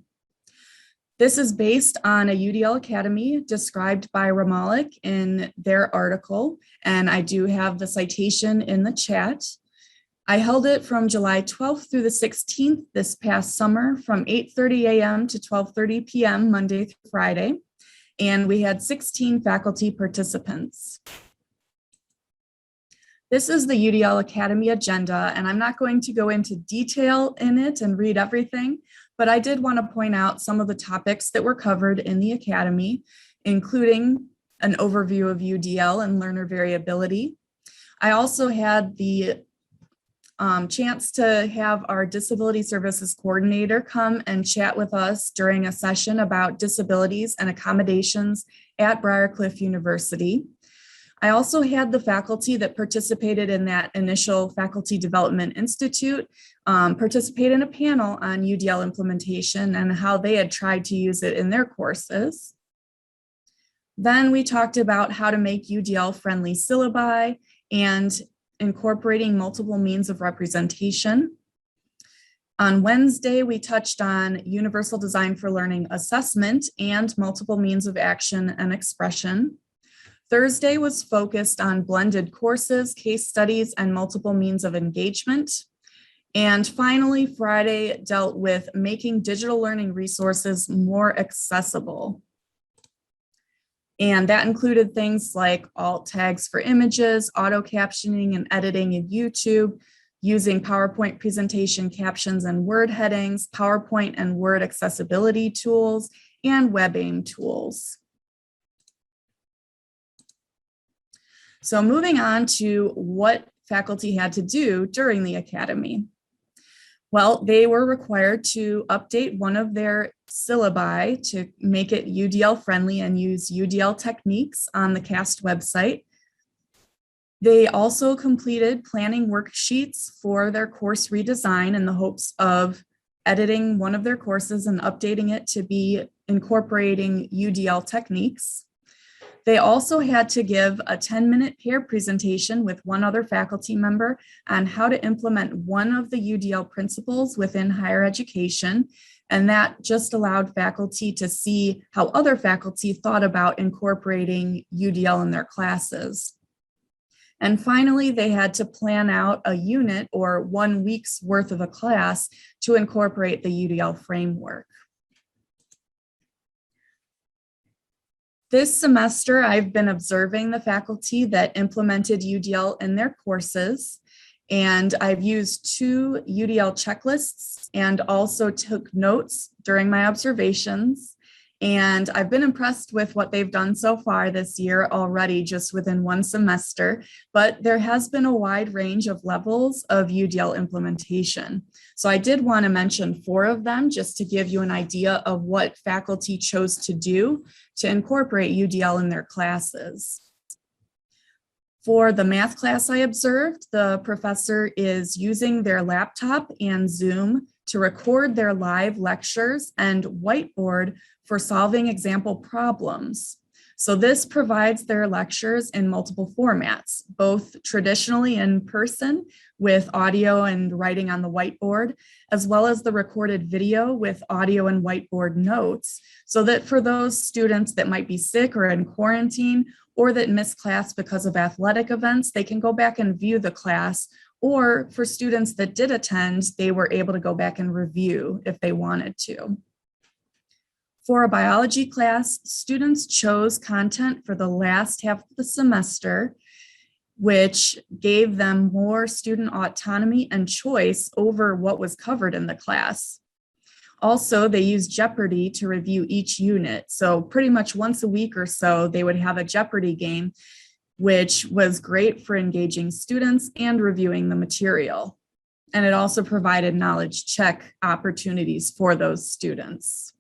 This is based on a UDL Academy described by Ramalik in their article, and I do have the citation in the chat. I held it from July 12th through the 16th this past summer from 8:30 a.m. to 12:30 p.m. Monday through Friday, and we had 16 faculty participants. This is the UDL Academy agenda, and I'm not going to go into detail in it and read everything, but I did want to point out some of the topics that were covered in the Academy, including an overview of UDL and learner variability. I also had the chance to have our disability services coordinator come and chat with us during a session about disabilities and accommodations at Briar University. I also had the faculty that participated in that initial Faculty Development Institute participate in a panel on UDL implementation and how they had tried to use it in their courses. Then we talked about how to make UDL friendly syllabi and incorporating multiple means of representation. On Wednesday, we touched on Universal Design for Learning assessment and multiple means of action and expression. Thursday was focused on blended courses, case studies, and multiple means of engagement. And finally, Friday dealt with making digital learning resources more accessible. And that included things like alt tags for images, auto captioning and editing in YouTube, using PowerPoint presentation captions and word headings, PowerPoint and Word accessibility tools, and WebAIM tools. So moving on to what faculty had to do during the Academy. Well, they were required to update one of their syllabi to make it UDL friendly and use UDL techniques on the CAST website. They also completed planning worksheets for their course redesign in the hopes of editing one of their courses and updating it to be incorporating UDL techniques. They also had to give a 10-minute pair presentation with one other faculty member on how to implement one of the UDL principles within higher education. And that just allowed faculty to see how other faculty thought about incorporating UDL in their classes. And finally, they had to plan out a unit or 1 week's worth of a class to incorporate the UDL framework. This semester, I've been observing the faculty that implemented UDL in their courses, and I've used 2 UDL checklists and also took notes during my observations. And I've been impressed with what they've done so far this year already, just within 1 semester, but there has been a wide range of levels of UDL implementation. So I did want to mention 4 of them just to give you an idea of what faculty chose to do to incorporate UDL in their classes. For the math class I observed, the professor is using their laptop and Zoom to record their live lectures and whiteboard for solving example problems. So this provides their lectures in multiple formats, both traditionally in person with audio and writing on the whiteboard, as well as the recorded video with audio and whiteboard notes, so that for those students that might be sick or in quarantine or that miss class because of athletic events, they can go back and view the class, or for students that did attend, they were able to go back and review if they wanted to. For a biology class, students chose content for the last half of the semester, which gave them more student autonomy and choice over what was covered in the class. Also, they used Jeopardy to review each unit. So pretty much once a week or so, they would have a Jeopardy game, which was great for engaging students and reviewing the material. And it also provided knowledge check opportunities for those students.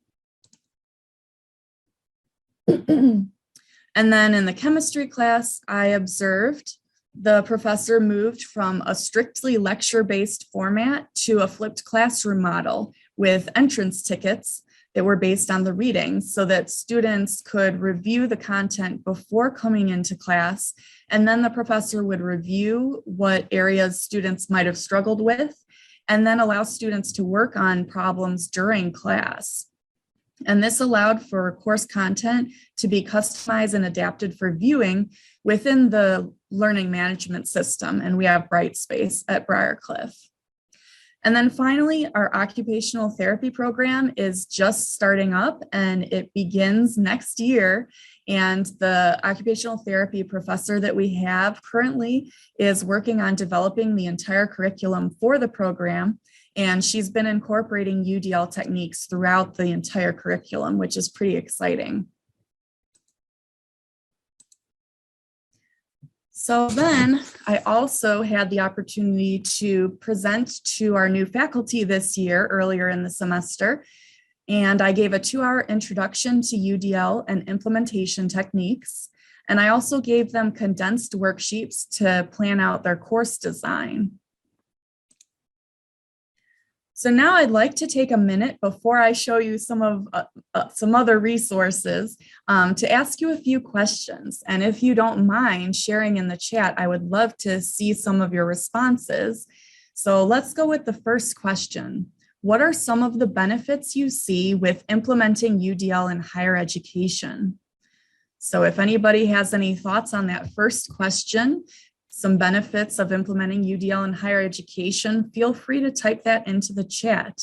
And then in the chemistry class, I observed the professor moved from a strictly lecture-based format to a flipped classroom model with entrance tickets that were based on the readings so that students could review the content before coming into class. And then the professor would review what areas students might have struggled with and then allow students to work on problems during class. And this allowed for course content to be customized and adapted for viewing within the learning management system. And we have Brightspace at Briar. And then finally, our occupational therapy program is just starting up and it begins next year. And the occupational therapy professor that we have currently is working on developing the entire curriculum for the program. And she's been incorporating UDL techniques throughout the entire curriculum, which is pretty exciting. So then I also had the opportunity to present to our new faculty this year, earlier in the semester. And I gave a 2-hour introduction to UDL and implementation techniques. And I also gave them condensed worksheets to plan out their course design. So now I'd like to take a minute before I show you some other resources to ask you a few questions. And if you don't mind sharing in the chat, I would love to see some of your responses. So let's go with the first question. What are some of the benefits you see with implementing UDL in higher education? So if anybody has any thoughts on that first question, some benefits of implementing UDL in higher education, feel free to type that into the chat.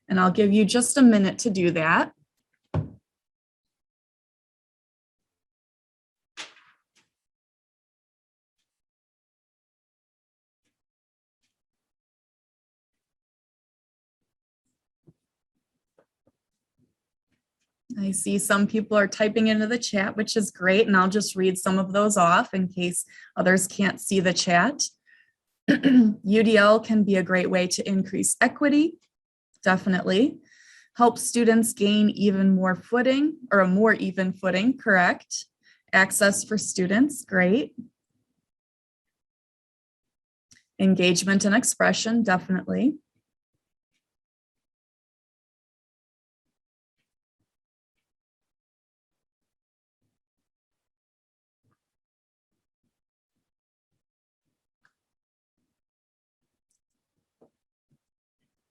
And I'll give you just a minute to do that. I see some people are typing into the chat, which is great. And I'll just read some of those off in case others can't see the chat. UDL can be a great way to increase equity, definitely. Help students gain even more footing, or a more even footing, correct. Access for students, great. Engagement and expression, definitely.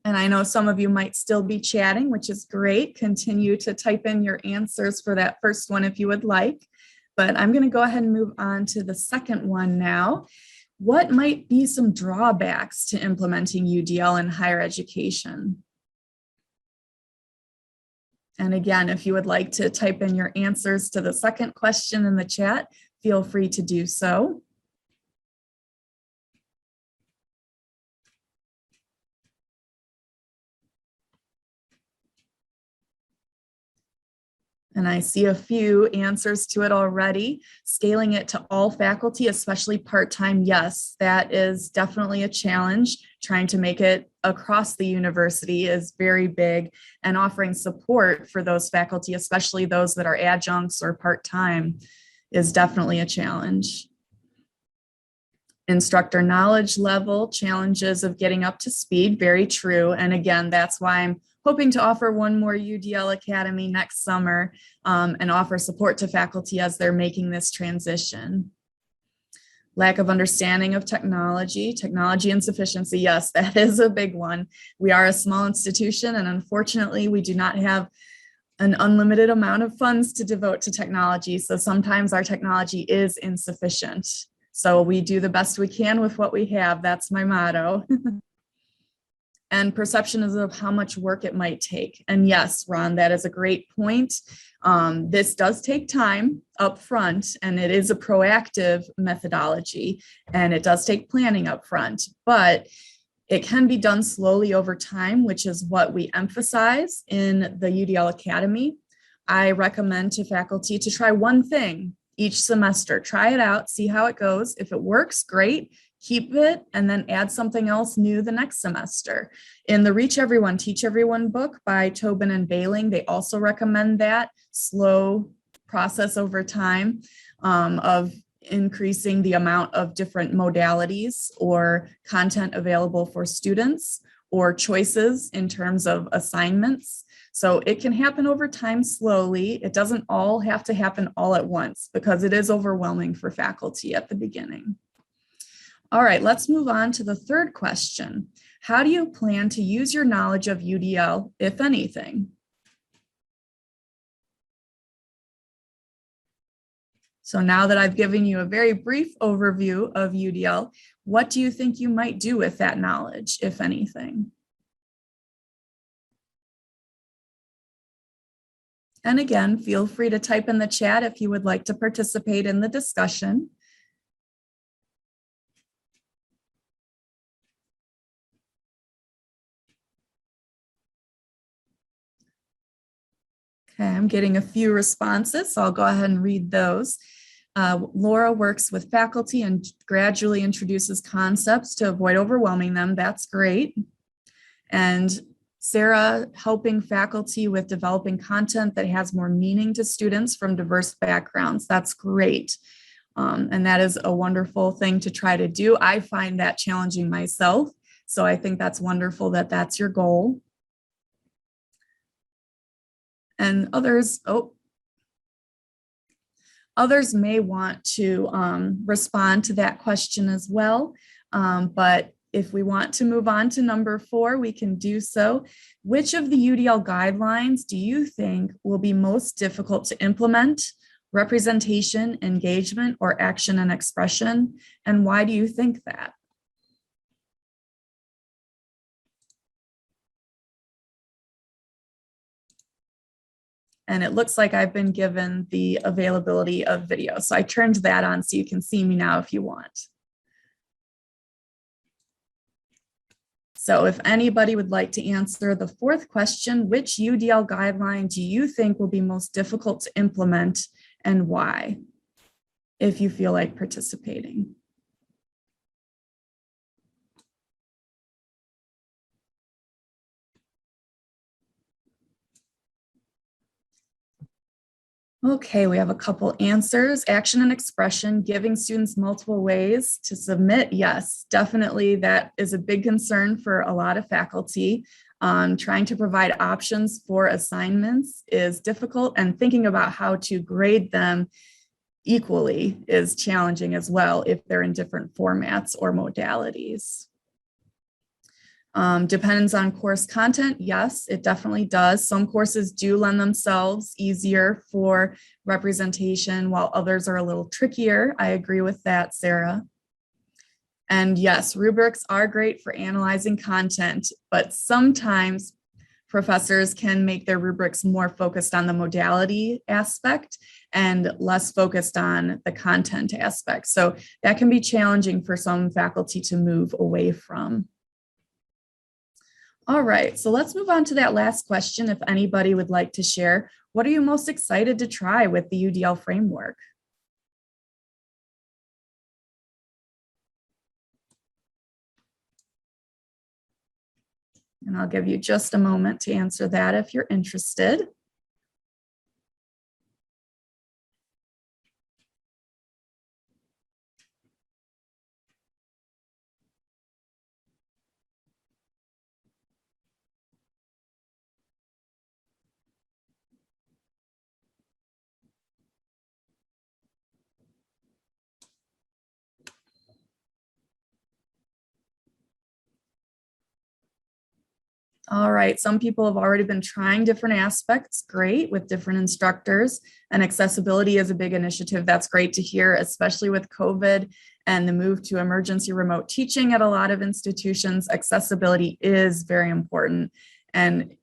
And I know some of you might still be chatting, which is great. Continue to type in your answers for that first one if you would like. But I'm going to go ahead and move on to the second one now. What might be some drawbacks to implementing UDL in higher education? And again, if you would like to type in your answers to the second question in the chat, feel free to do so. And I see a few answers to it already. Scaling it to all faculty, especially part-time, yes, that is definitely a challenge. Trying to make it across the university is very big, and offering support for those faculty, especially those that are adjuncts or part-time, is definitely a challenge. Instructor knowledge level, challenges of getting up to speed, very true. And again, that's why I'm hoping to offer one more UDL Academy next summer and offer support to faculty as they're making this transition. Lack of understanding of technology insufficiency. Yes, that is a big one. We are a small institution, and unfortunately, we do not have an unlimited amount of funds to devote to technology. So sometimes our technology is insufficient. So we do the best we can with what we have. That's my motto. And perception is of how much work it might take. And yes, Ron, that is a great point. This does take time up front, and it is a proactive methodology, and it does take planning up front, but it can be done slowly over time, which is what we emphasize in the UDL Academy. I recommend to faculty to try one thing each semester. Try it out, see how it goes. If it works, great. Keep it, and then add something else new the next semester. In the Reach Everyone, Teach Everyone book by Tobin and Bailing, they also recommend that slow process over time of increasing the amount of different modalities or content available for students or choices in terms of assignments. So it can happen over time slowly. It doesn't all have to happen all at once because it is overwhelming for faculty at the beginning. All right, let's move on to the third question. How do you plan to use your knowledge of UDL, if anything? So now that I've given you a very brief overview of UDL, what do you think you might do with that knowledge, if anything? And again, feel free to type in the chat if you would like to participate in the discussion. Okay, I'm getting a few responses, so I'll go ahead and read those. Laura works with faculty and gradually introduces concepts to avoid overwhelming them. That's great. And Sarah, helping faculty with developing content that has more meaning to students from diverse backgrounds. That's great. And that is a wonderful thing to try to do. I find that challenging myself. So I think that's wonderful that that's your goal. And others may want to respond to that question as well. But if we want to move on to number 4, we can do so. Which of the UDL guidelines do you think will be most difficult to implement? Representation, engagement, or action and expression? And why do you think that? And it looks like I've been given the availability of video. So I turned that on so you can see me now if you want. So if anybody would like to answer the 4th question, which UDL guideline do you think will be most difficult to implement and why, if you feel like participating? Okay, we have a couple answers. Action and expression, giving students multiple ways to submit. Yes, definitely that is a big concern for a lot of faculty. Trying to provide options for assignments is difficult, and thinking about how to grade them equally is challenging as well if they're in different formats or modalities. Depends on course content. Yes, it definitely does. Some courses do lend themselves easier for representation, while others are a little trickier. I agree with that, Sarah. And yes, rubrics are great for analyzing content, but sometimes professors can make their rubrics more focused on the modality aspect and less focused on the content aspect. So that can be challenging for some faculty to move away from. All right, so let's move on to that last question. If anybody would like to share, what are you most excited to try with the UDL framework? And I'll give you just a moment to answer that if you're interested. All right, some people have already been trying different aspects, great, with different instructors, and accessibility is a big initiative. That's great to hear, especially with COVID and the move to emergency remote teaching at a lot of institutions. Accessibility is very important, and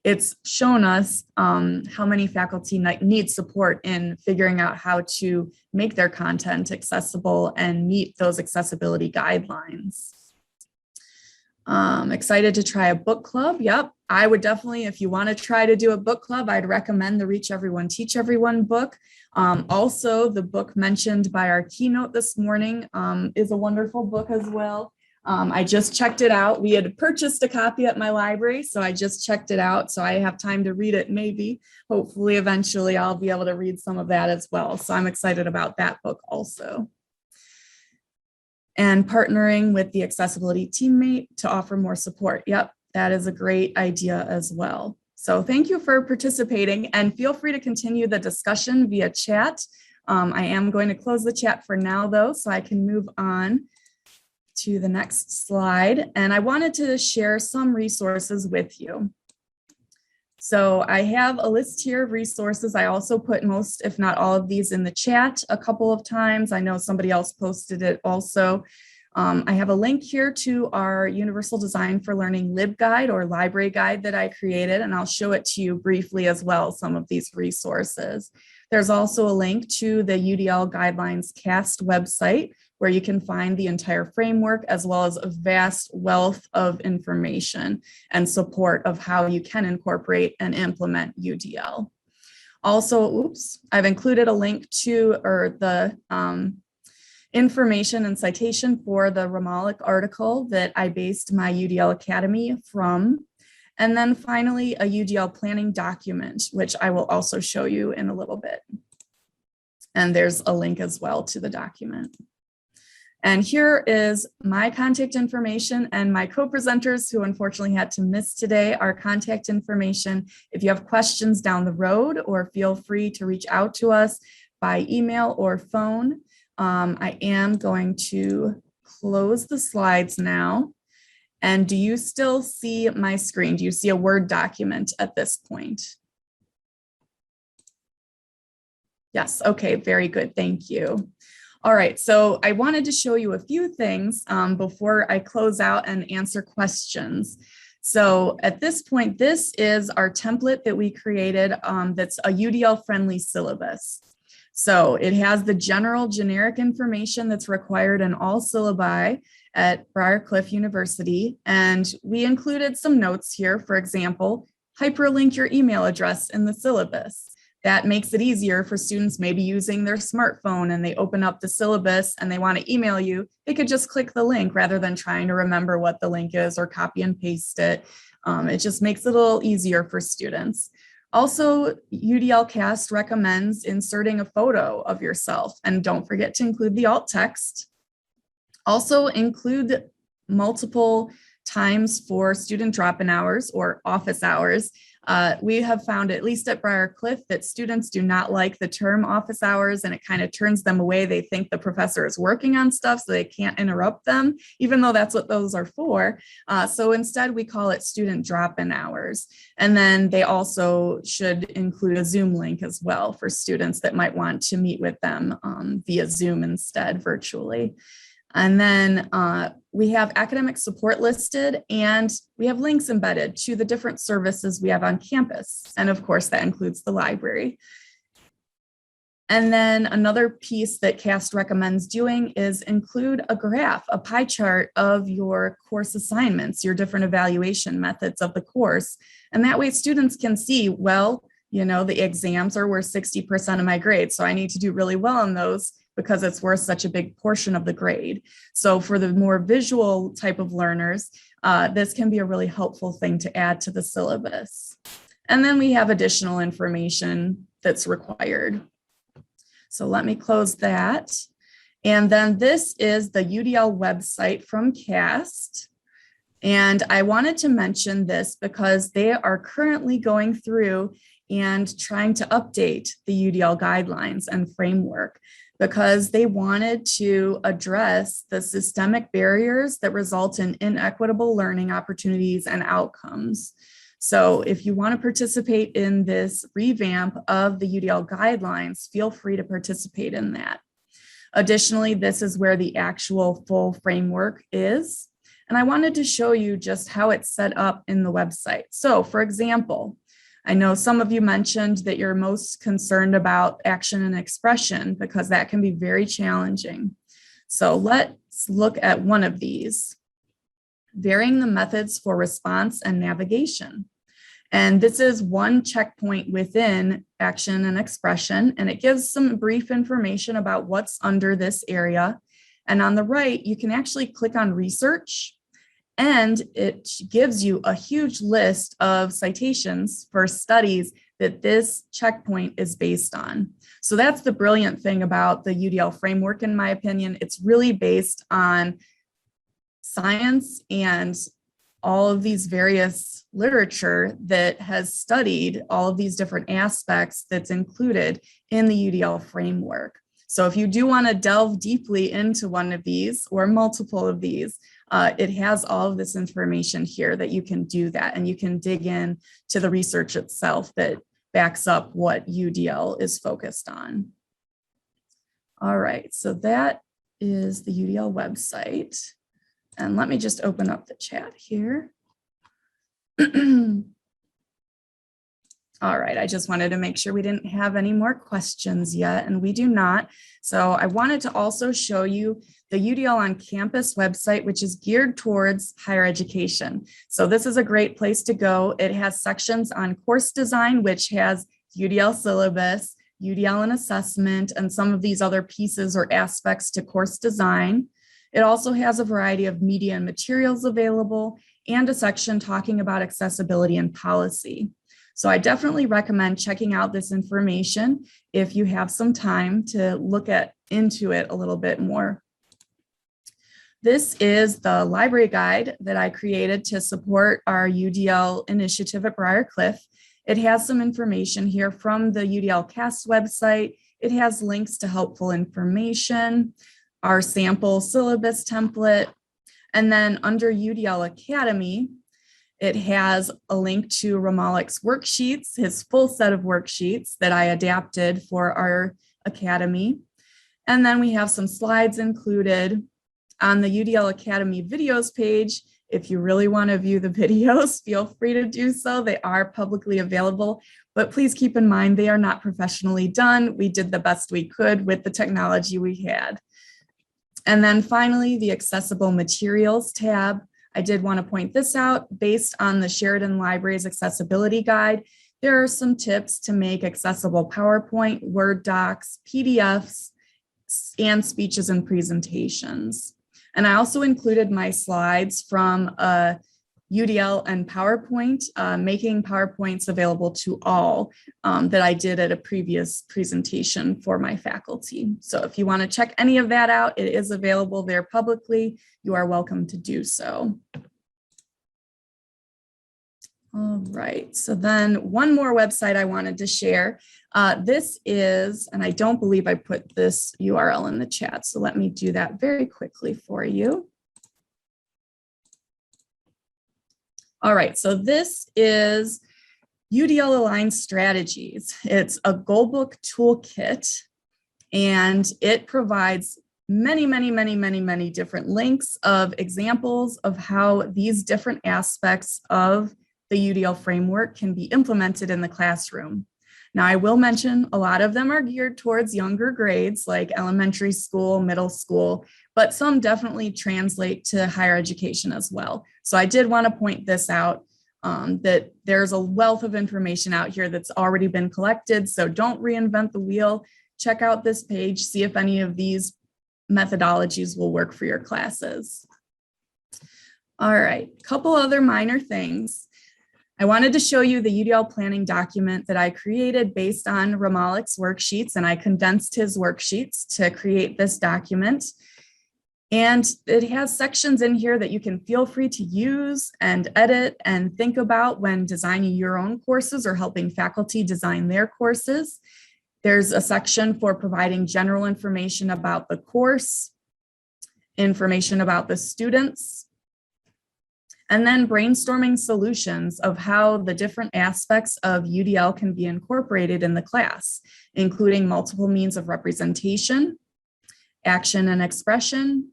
it's shown us how many faculty need support in figuring out how to make their content accessible and meet those accessibility guidelines. Excited to try a book club. Yep, I would definitely, if you want to try to do a book club, I'd recommend the Reach Everyone, Teach Everyone book. Also, the book mentioned by our keynote this morning is a wonderful book as well. I just checked it out. We had purchased a copy at my library, so I just checked it out. So I have time to read it, maybe. Hopefully, eventually, I'll be able to read some of that as well. So I'm excited about that book also. And partnering with the accessibility teammate to offer more support. Yep, that is a great idea as well. So thank you for participating, and feel free to continue the discussion via chat. I am going to close the chat for now though, so I can move on to the next slide. And I wanted to share some resources with you. So I have a list here of resources. I also put most, if not all of these in the chat a couple of times. I know somebody else posted it also. I have a link here to our Universal Design for Learning LibGuide or library guide that I created, and I'll show it to you briefly as well, some of these resources. There's also a link to the UDL Guidelines CAST website, where you can find the entire framework as well as a vast wealth of information and support of how you can incorporate and implement UDL. Also, I've included a link to the information and citation for the Ramalik article that I based my UDL Academy from. And then finally, a UDL planning document, which I will also show you in a little bit. And there's a link as well to the document. And here is my contact information and my co-presenters who unfortunately had to miss today, our contact information. If you have questions down the road, or feel free to reach out to us by email or phone. I am going to close the slides now. And do you still see my screen? Do you see a Word document at this point? Yes, okay, very good, thank you. All right, so I wanted to show you a few things before I close out and answer questions. So at this point, this is our template that we created that's a UDL-friendly syllabus. So it has the general generic information that's required in all syllabi at Briar University. And we included some notes here. For example, hyperlink your email address in the syllabus. That makes it easier for students maybe using their smartphone and they open up the syllabus and they want to email you. They could just click the link rather than trying to remember what the link is or copy and paste it. It just makes it a little easier for students. Also, UDL CAST recommends inserting a photo of yourself, and don't forget to include the alt text. Also include multiple times for student drop-in hours or office hours. We have found, at least at Briar Cliff, that students do not like the term office hours, and it kind of turns them away. They think the professor is working on stuff, so they can't interrupt them, even though that's what those are for. So instead, we call it student drop-in hours. And then they also should include a Zoom link as well for students that might want to meet with them via Zoom instead, virtually. And then we have academic support listed, and we have links embedded to the different services we have on campus. And of course, that includes the library. And then another piece that CAST recommends doing is include a graph, a pie chart of your course assignments, your different evaluation methods of the course. And that way students can see, well, you know, the exams are worth 60% of my grade, so I need to do really well on those because it's worth such a big portion of the grade. So for the more visual type of learners, this can be a really helpful thing to add to the syllabus. And then we have additional information that's required. So let me close that. And then this is the UDL website from CAST. And I wanted to mention this because they are currently going through and trying to update the UDL guidelines and framework, because they wanted to address the systemic barriers that result in inequitable learning opportunities and outcomes. So if you want to participate in this revamp of the UDL guidelines, feel free to participate in that. Additionally, this is where the actual full framework is. And I wanted to show you just how it's set up in the website. So for example, I know some of you mentioned that you're most concerned about action and expression because that can be very challenging. So let's look at one of these, varying the methods for response and navigation. And this is one checkpoint within action and expression, and it gives some brief information about what's under this area. And on the right, you can actually click on research, and it gives you a huge list of citations for studies that this checkpoint is based on. So that's the brilliant thing about the UDL framework, in my opinion. It's really based on science and all of these various literature that has studied all of these different aspects that's included in the UDL framework. So if you do want to delve deeply into one of these or multiple of these, it has all of this information here that you can do that, and you can dig in to the research itself that backs up what UDL is focused on. All right, so that is the UDL website. And let me just open up the chat here. All right, I just wanted to make sure we didn't have any more questions yet, and we do not. So I wanted to also show you the UDL on Campus website, which is geared towards higher education. So this is a great place to go. It has sections on course design, which has UDL syllabus, UDL and assessment, and some of these other pieces or aspects to course design. It also has a variety of media and materials available, and a section talking about accessibility and policy. So I definitely recommend checking out this information if you have some time to look into it a little bit more. This is the library guide that I created to support our UDL initiative at Briar Cliff. It has some information here from the UDL CAST website. It has links to helpful information, our sample syllabus template, and then under UDL Academy, it has a link to Ramalik's worksheets, his full set of worksheets that I adapted for our Academy. And then we have some slides included on the UDL Academy videos page. If you really want to view the videos, feel free to do so. They are publicly available, but please keep in mind they are not professionally done. We did the best we could with the technology we had. And then finally, the accessible materials tab. I did want to point this out. Based on the Sheridan Library's accessibility guide, there are some tips to make accessible PowerPoint, Word docs, PDFs, and speeches and presentations. And I also included my slides from UDL and PowerPoint, making PowerPoints available to all that I did at a previous presentation for my faculty. So if you want to check any of that out, it is available there publicly. You are welcome to do so. All right, so then one more website I wanted to share. This is, and I don't believe I put this URL in the chat, so let me do that very quickly for you. All right, so this is UDL Aligned Strategies. It's a goalbook toolkit, and it provides many different links of examples of how these different aspects of the UDL framework can be implemented in the classroom. Now, I will mention a lot of them are geared towards younger grades like elementary school, middle school, but some definitely translate to higher education as well. So I did want to point this out, that there's a wealth of information out here that's already been collected. So don't reinvent the wheel. Check out this page, see if any of these methodologies will work for your classes. All right, a couple other minor things. I wanted to show you the UDL planning document that I created based on Ramalik's worksheets, and I condensed his worksheets to create this document. And it has sections in here that you can feel free to use and edit and think about when designing your own courses or helping faculty design their courses. There's a section for providing general information about the course, information about the students, and then brainstorming solutions of how the different aspects of UDL can be incorporated in the class, including multiple means of representation, action and expression,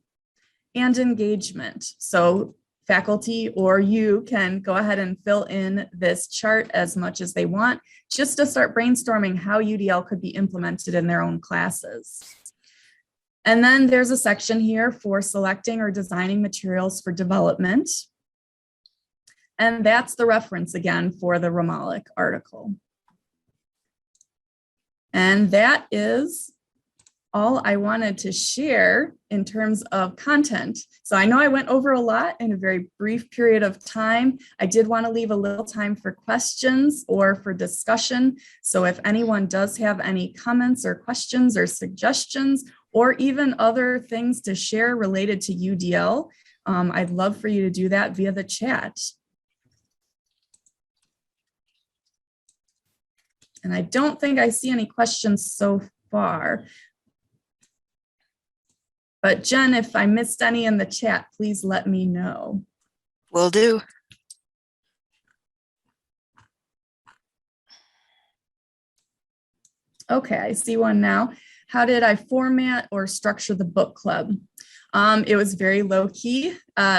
and engagement. So faculty or you can go ahead and fill in this chart as much as they want, just to start brainstorming how UDL could be implemented in their own classes. And then there's a section here for selecting or designing materials for development. And that's the reference again for the Ramalik article. And that is all I wanted to share in terms of content. So I know I went over a lot in a very brief period of time. I did want to leave a little time for questions or for discussion. So if anyone does have any comments or questions or suggestions, or even other things to share related to UDL, I'd love for you to do that via the chat. And I don't think I see any questions so far. But Jen, if I missed any in the chat, please let me know. Will do. Okay, I see one now. How did I format or structure the book club? It was very low key.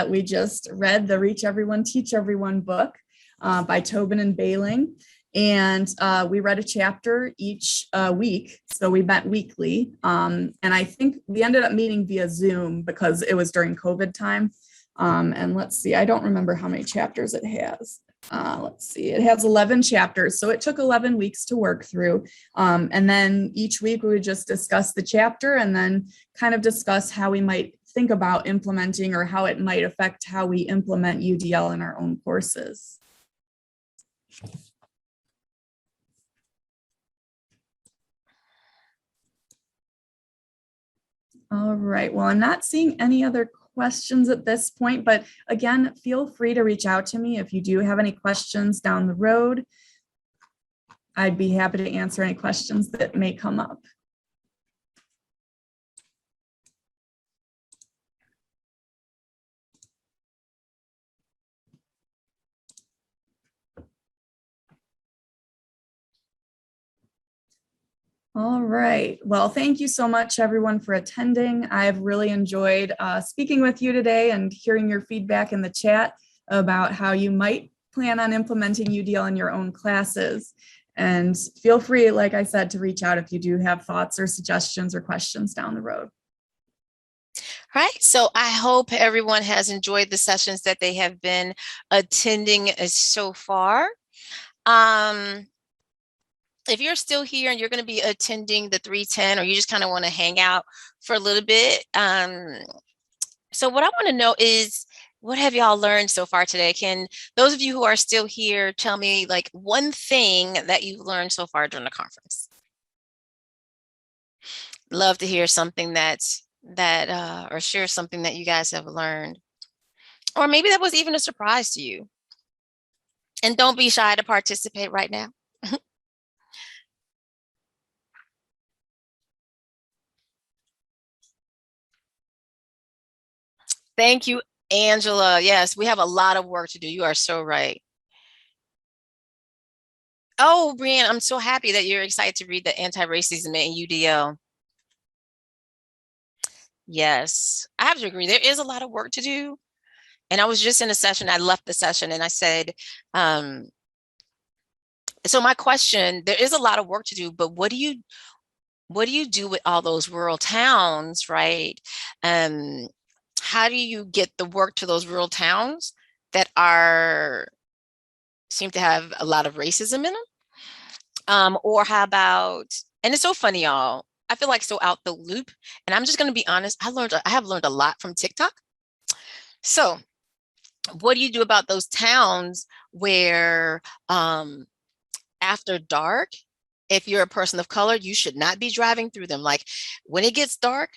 We just read the Reach Everyone, Teach Everyone book by Tobin and Bailing. And we read a chapter each week. So we met weekly. And I think we ended up meeting via Zoom because it was during COVID time. And let's see, I don't remember how many chapters it has. Let's see, it has 11 chapters. So it took 11 weeks to work through. And then each week we would just discuss the chapter and then kind of discuss how we might think about implementing or how it might affect how we implement UDL in our own courses. All right, well, I'm not seeing any other questions at this point, but again, feel free to reach out to me if you do have any questions down the road. I'd be happy to answer any questions that may come up. All right. Well, thank you so much, everyone, for attending. I've really enjoyed speaking with you today and hearing your feedback in the chat about how you might plan on implementing UDL in your own classes. And feel free, like I said, to reach out if you do have thoughts or suggestions or questions down the road. All right, so I hope everyone has enjoyed the sessions that they have been attending so far. If you're still here and you're going to be attending the 310 or you just kind of want to hang out for a little bit. So what I want to know is, what have y'all learned so far today? Can those of you who are still here tell me like one thing that you've learned so far during the conference? Love to hear something or share something that you guys have learned. Or maybe that was even a surprise to you. And don't be shy to participate right now. Thank you, Angela. Yes, we have a lot of work to do. You are so right. Oh, Brianne, I'm so happy that you're excited to read the Anti-Racism in UDL. Yes, I have to agree. There is a lot of work to do. And I was just in a session, I left the session and I said, so my question, there is a lot of work to do, but what do you do with all those rural towns, right? How do you get the work to those rural towns that seem to have a lot of racism in them? Or how about, and it's so funny, y'all, I feel like so out the loop, and I'm just going to be honest, I have learned a lot from TikTok. So what do you do about those towns where after dark, if you're a person of color, you should not be driving through them? Like when it gets dark,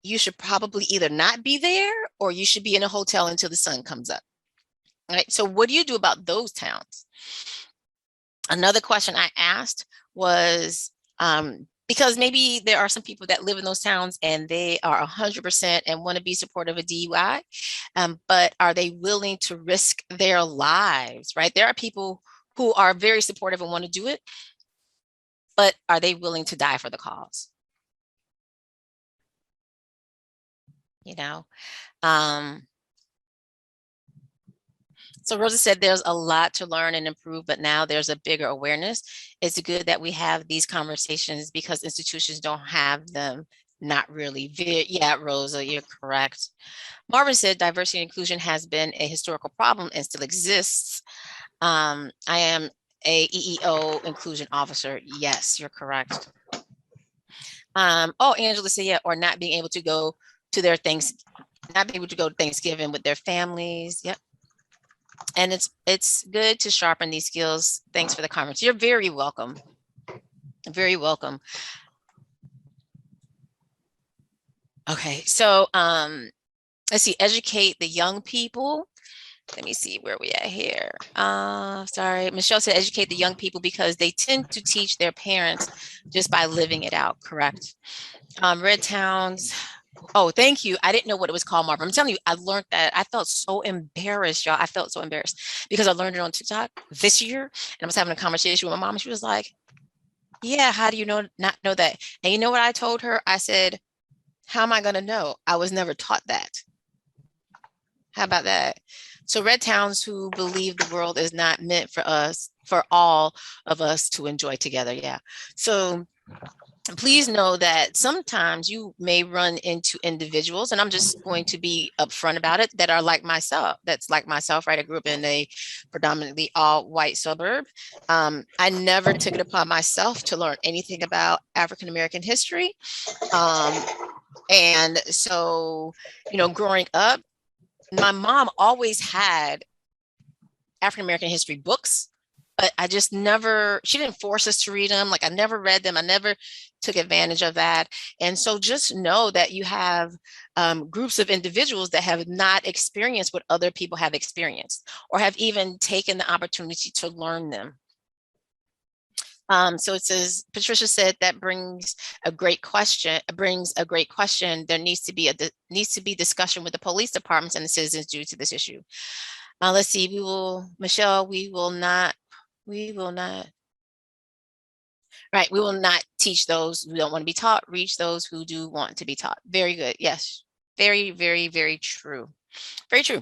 you should probably either not be there or you should be in a hotel until the sun comes up. All right. So what do you do about those towns? Another question I asked was, because maybe there are some people that live in those towns and they are 100% and want to be supportive of DUI, but are they willing to risk their lives, right? There are people who are very supportive and want to do it, but are they willing to die for the cause? You know, so Rosa said there's a lot to learn and improve, but now there's a bigger awareness. It's good that we have these conversations because institutions don't have them. Not really. Yeah, Rosa, you're correct. Marvin said diversity and inclusion has been a historical problem and still exists. I am a EEO inclusion officer. Yes, you're correct. Oh, Angela said, yeah, or not being able to go to their not being able to go to Thanksgiving with their families. Yep. And it's good to sharpen these skills. Thanks for the comments. You're very welcome. Very welcome. Okay, so let's see, educate the young people. Let me see where we at here. Sorry, Michelle said educate the young people because they tend to teach their parents just by living it out, correct? Red towns. Oh, thank you. I didn't know what it was called, Marvin. I'm telling you, I learned that. I felt so embarrassed, y'all. I felt so embarrassed because I learned it on TikTok this year. And I was having a conversation with my mom. And she was like, yeah, how do you not know that? And you know what I told her? I said, how am I going to know? I was never taught that. How about that? So red towns who believe the world is not meant for us, for all of us to enjoy together. Yeah. So please know that sometimes you may run into individuals, and I'm just going to be upfront about it, that are like myself. That's like myself, right? I grew up in a predominantly all white suburb. I never took it upon myself to learn anything about African-American history. And so, you know, growing up, my mom always had African-American history books, but I just never, she didn't force us to read them. Like I never read them. I never took advantage of that. And so just know that you have groups of individuals that have not experienced what other people have experienced or have even taken the opportunity to learn them. So it says, Patricia said that brings a great question. There needs to be discussion with the police departments and the citizens due to this issue. Let's see, Michelle, we will not teach those who don't want to be taught, reach those who do want to be taught. Very good. Yes. Very, very, very true. Very true.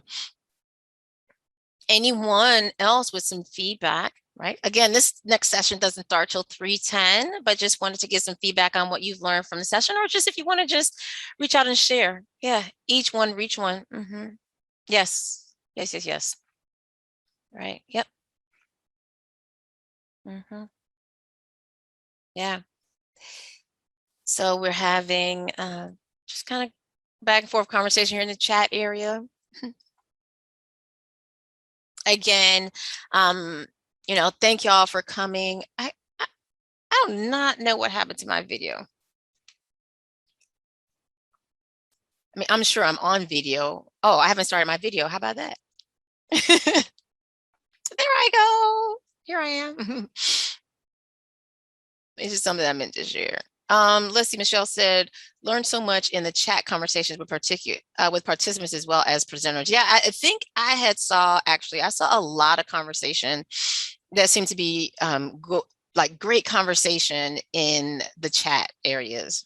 Anyone else with some feedback? Right. Again, this next session doesn't start till 3:10, but just wanted to get some feedback on what you've learned from the session, or just if you want to just reach out and share. Yeah, each one, reach one. Yes, yes, yes, yes. Right. Yep. Yeah. So we're having just kind of back and forth conversation here in the chat area. Again, you know, thank y'all for coming. I do not know what happened to my video. I mean, I'm sure I'm on video. Oh, I haven't started my video. How about that? There I go. Here I am. It's just something I meant to share. Let's see, Michelle said, learn so much in the chat conversations with participants as well as presenters. Yeah, I think I saw a lot of conversation that seemed to be great conversation in the chat areas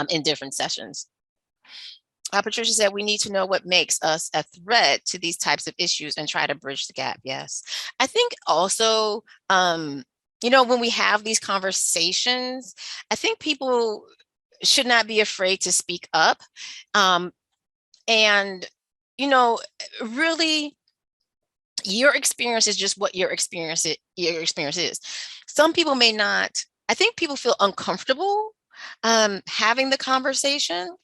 in different sessions. Patricia said, we need to know what makes us a threat to these types of issues and try to bridge the gap. Yes. I think also, you know, when we have these conversations, I think people should not be afraid to speak up. And, you know, really, your experience is just what your experience is. Some people may not, I think people feel uncomfortable having the conversation,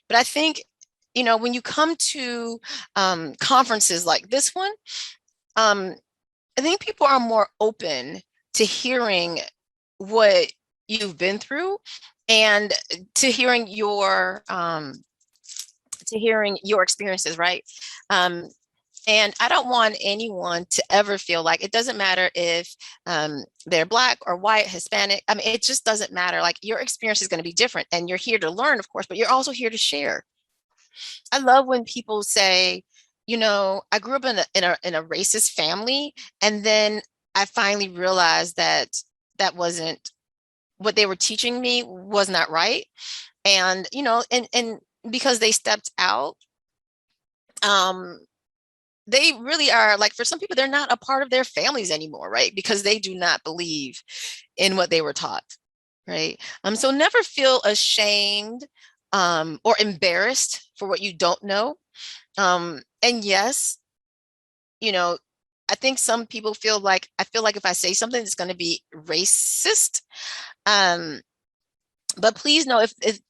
but I think, you know, when you come to conferences like this one, I think people are more open to hearing what you've been through and to hearing your experiences, right? And I don't want anyone to ever feel like it doesn't matter if they're Black or white, Hispanic. I mean, it just doesn't matter. Like, your experience is going to be different, and you're here to learn, of course, but you're also here to share. I love when people say, you know, I grew up in a racist family, and then I finally realized that that wasn't what they were teaching me was not right. And, you know, and because they stepped out, they really are, like, for some people, they're not a part of their families anymore, right? Because they do not believe in what they were taught, right? So never feel ashamed or embarrassed for what you don't know. And yes, you know, I think some people feel like, I feel like if I say something, it's going to be racist. But please know,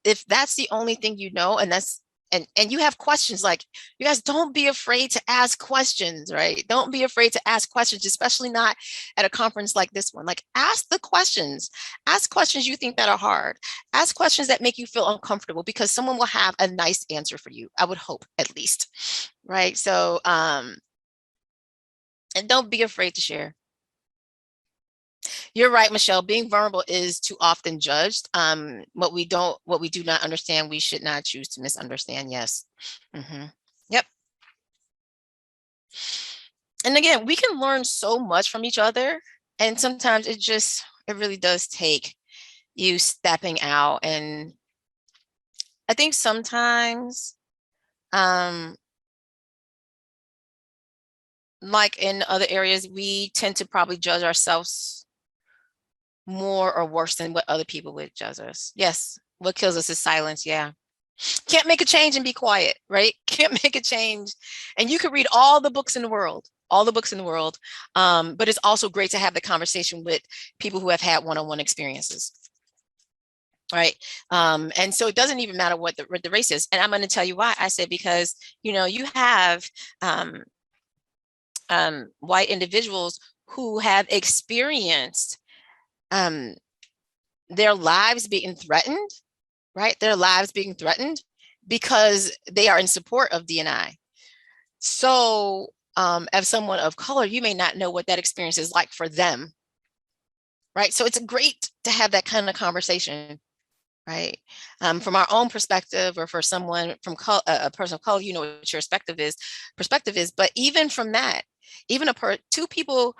if that's the only thing you know, and that's, and you have questions, like, you guys, don't be afraid to ask questions, right? Don't be afraid to ask questions, especially not at a conference like this one. Like, ask the questions. Ask questions you think that are hard. Ask questions that make you feel uncomfortable, because someone will have a nice answer for you. I would hope, at least, right? So, and don't be afraid to share. You're right, Michelle. Being vulnerable is too often judged. What we do not understand, we should not choose to misunderstand. Yes. Yep. And again, we can learn so much from each other. And sometimes it really does take you stepping out. And I think sometimes, like in other areas, we tend to probably judge ourselves more or worse than what other people would judge us. Yes. What kills us is silence. Yeah. Can't make a change and be quiet, right? Can't make a change. And you can read all the books in the world, but it's also great to have the conversation with people who have had one-on-one experiences. Right. And so it doesn't even matter what the race is. And I'm going to tell you why. I said, because, you know, you have white individuals who have experienced their lives being threatened, right? Their lives being threatened because they are in support of D&I. So as someone of color, you may not know what that experience is like for them, right? So it's great to have that kind of conversation, right? From our own perspective, or for someone from a person of color, you know what your perspective is. But even from that, even two people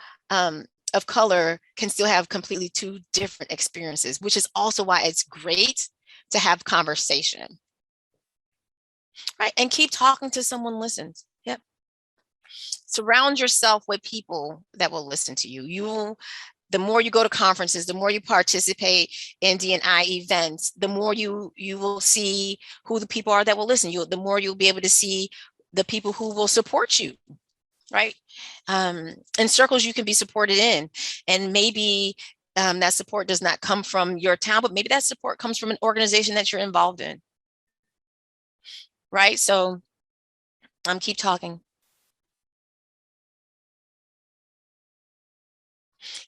of color can still have completely two different experiences, which is also why it's great to have conversation, right? And keep talking to someone who listens. Yep. Surround yourself with people that will listen to you. The more you go to conferences, the more you participate in D&I events, the more you will see who the people are that will listen. The more you'll be able to see the people who will support you, right? In circles you can be supported in, and maybe that support does not come from your town, but maybe that support comes from an organization that you're involved in, right? So keep talking.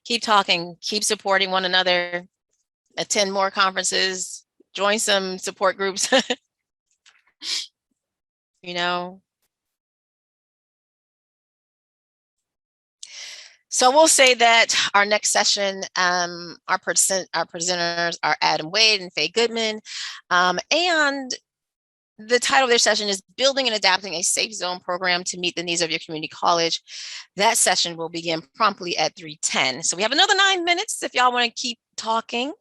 Keep talking, keep supporting one another, attend more conferences, join some support groups, you know. So we'll say that our next session, our presenters are Adam Wade and Faye Goodman. And the title of their session is Building and Adapting a Safe Zone Program to Meet the Needs of Your Community College. That session will begin promptly at 3:10. So we have another 9 minutes if y'all want to keep talking,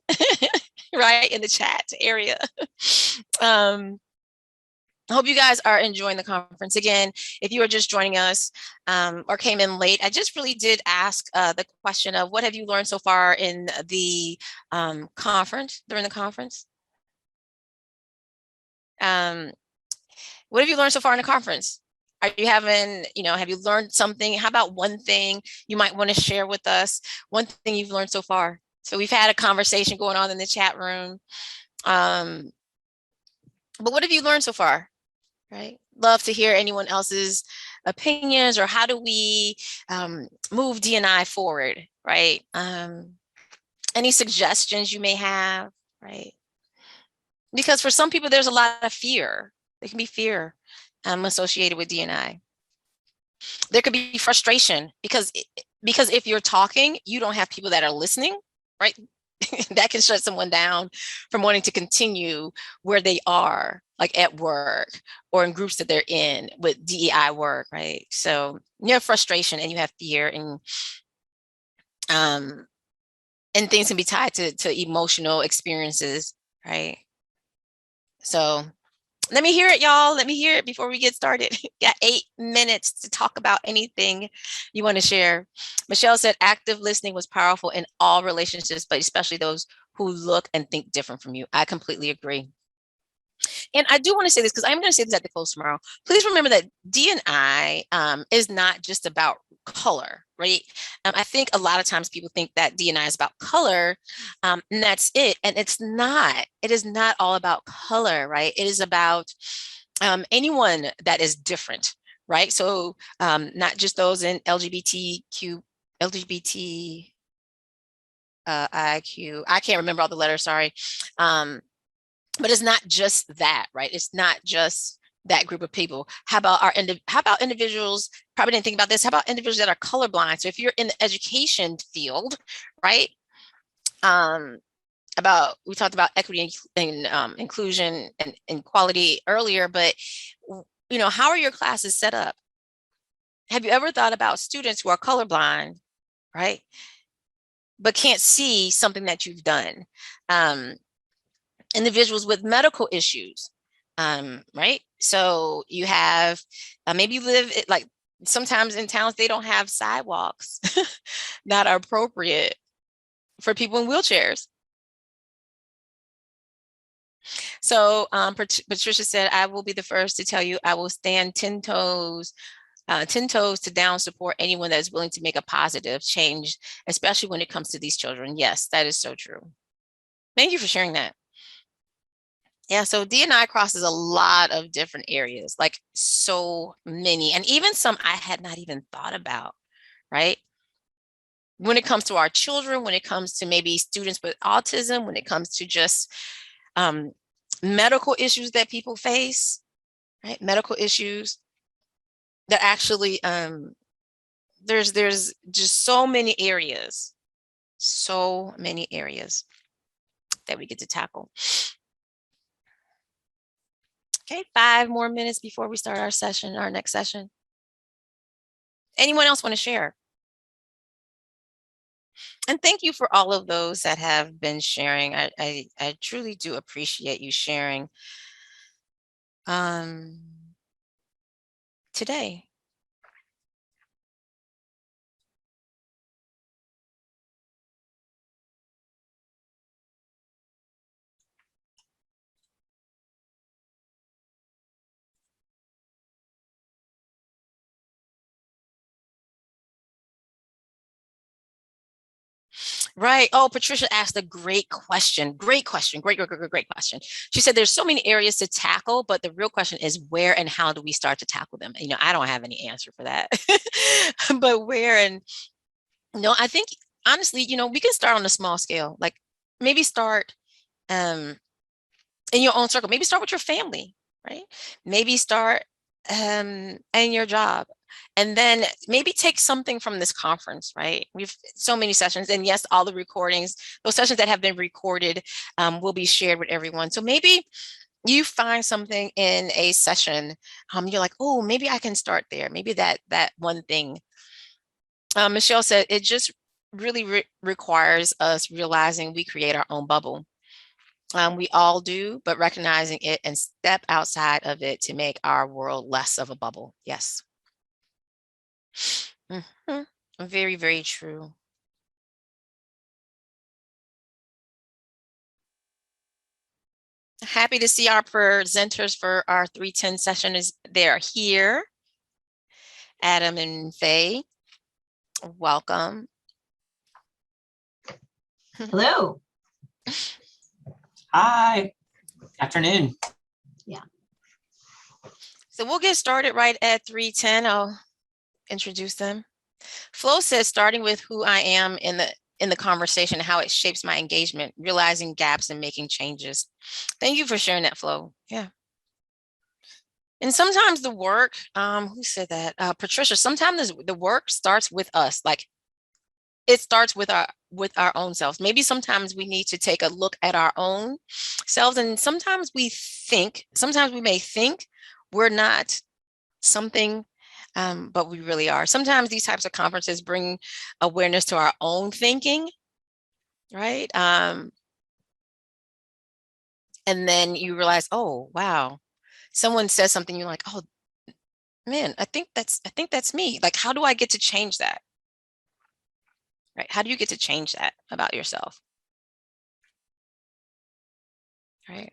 right, in the chat area. I hope you guys are enjoying the conference. Again, if you are just joining us or came in late, I just really did ask the question of what have you learned so far in the conference, during the conference? What have you learned so far in the conference? Are you having, have you learned something? How about one thing you might want to share with us? One thing you've learned so far. So we've had a conversation going on in the chat room. But what have you learned so far? Right? Love to hear anyone else's opinions, or how do we move D&I forward, right? Any suggestions you may have, right? Because for some people, there's a lot of fear. There can be fear associated with D&I. There could be frustration because if you're talking, you don't have people that are listening, right? That can shut someone down from wanting to continue where they are, like at work or in groups that they're in with DEI work, right? So you have frustration and you have fear, and things can be tied to emotional experiences, right? So let me hear it, y'all. Let me hear it before we get started. Got 8 minutes to talk about anything you want to share. Michelle said active listening was powerful in all relationships, but especially those who look and think different from you. I completely agree. And I do want to say this because I'm going to say this at the close tomorrow. Please remember that D&I is not just about color, right? I think a lot of times people think that D&I is about color, and that's it. And it's not. It is not all about color, right? It is about anyone that is different, right? So not just those in LGBTQ, IQ, I can't remember all the letters, sorry. But it's not just that, right? It's not just that group of people. How about individuals, probably didn't think about this, how about individuals that are colorblind? So if you're in the education field, right? We talked about equity and inclusion and equality earlier, but how are your classes set up? Have you ever thought about students who are colorblind, right? But can't see something that you've done? Individuals with medical issues, right? So you have, maybe you live like sometimes in towns, they don't have sidewalks that are appropriate for people in wheelchairs. So Patricia said, I will be the first to tell you, I will stand 10 toes to down support anyone that is willing to make a positive change, especially when it comes to these children. Yes, that is so true. Thank you for sharing that. Yeah, so D&I crosses a lot of different areas, like so many, and even some I had not even thought about, right? When it comes to our children, when it comes to maybe students with autism, when it comes to just medical issues that people face, right? Medical issues that actually, there's just so many areas that we get to tackle. Okay, 5 more minutes before we start our next session. Anyone else want to share? And thank you for all of those that have been sharing. I truly do appreciate you sharing today. Right. Oh, Patricia asked a great question. Great question. Great question. She said there's so many areas to tackle, but the real question is where and how do we start to tackle them? I don't have any answer for that, but where and I think honestly, we can start on a small scale, like maybe start in your own circle, maybe start with your family, right? Maybe start in your job. And then maybe take something from this conference, right? We've so many sessions, and yes, all the recordings, those sessions that have been recorded will be shared with everyone. So maybe you find something in a session, you're like, oh, maybe I can start there. Maybe that one thing. Michelle said, it just really requires us realizing we create our own bubble. We all do, but recognizing it and step outside of it to make our world less of a bubble. Yes. Very, very true. Happy to see our presenters for our 310 session they are here. Adam and Faye, welcome. Hello. Hi. Afternoon. Yeah. So we'll get started right at 3:10. I'll introduce them. Flo says, starting with who I am in the conversation, how it shapes my engagement, realizing gaps and making changes. Thank you for sharing that, Flo. Yeah. And sometimes the work, who said that? Patricia, sometimes the work starts with us. Like it starts with our own selves. Maybe sometimes we need to take a look at our own selves. And sometimes we may think we're not something, but we really are. Sometimes these types of conferences bring awareness to our own thinking, right? And then you realize, oh, wow. Someone says something, you're like, oh, man, I think that's me. Like, how do I get to change that? Right? How do you get to change that about yourself? Right?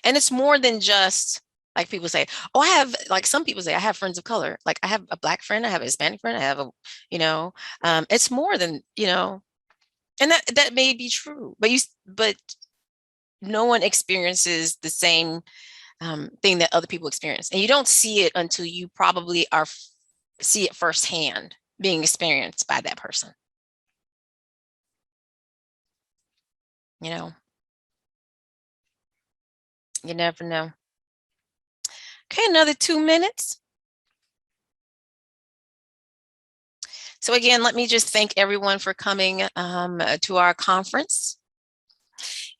And it's more than just like people say, oh, I have, like some people say, I have friends of color. Like I have a Black friend, I have a Hispanic friend, I have a, it's more than, and that may be true, but no one experiences the same thing that other people experience. And you don't see it until you probably see it firsthand being experienced by that person. You never know. Okay, another 2 minutes. So again, let me just thank everyone for coming to our conference.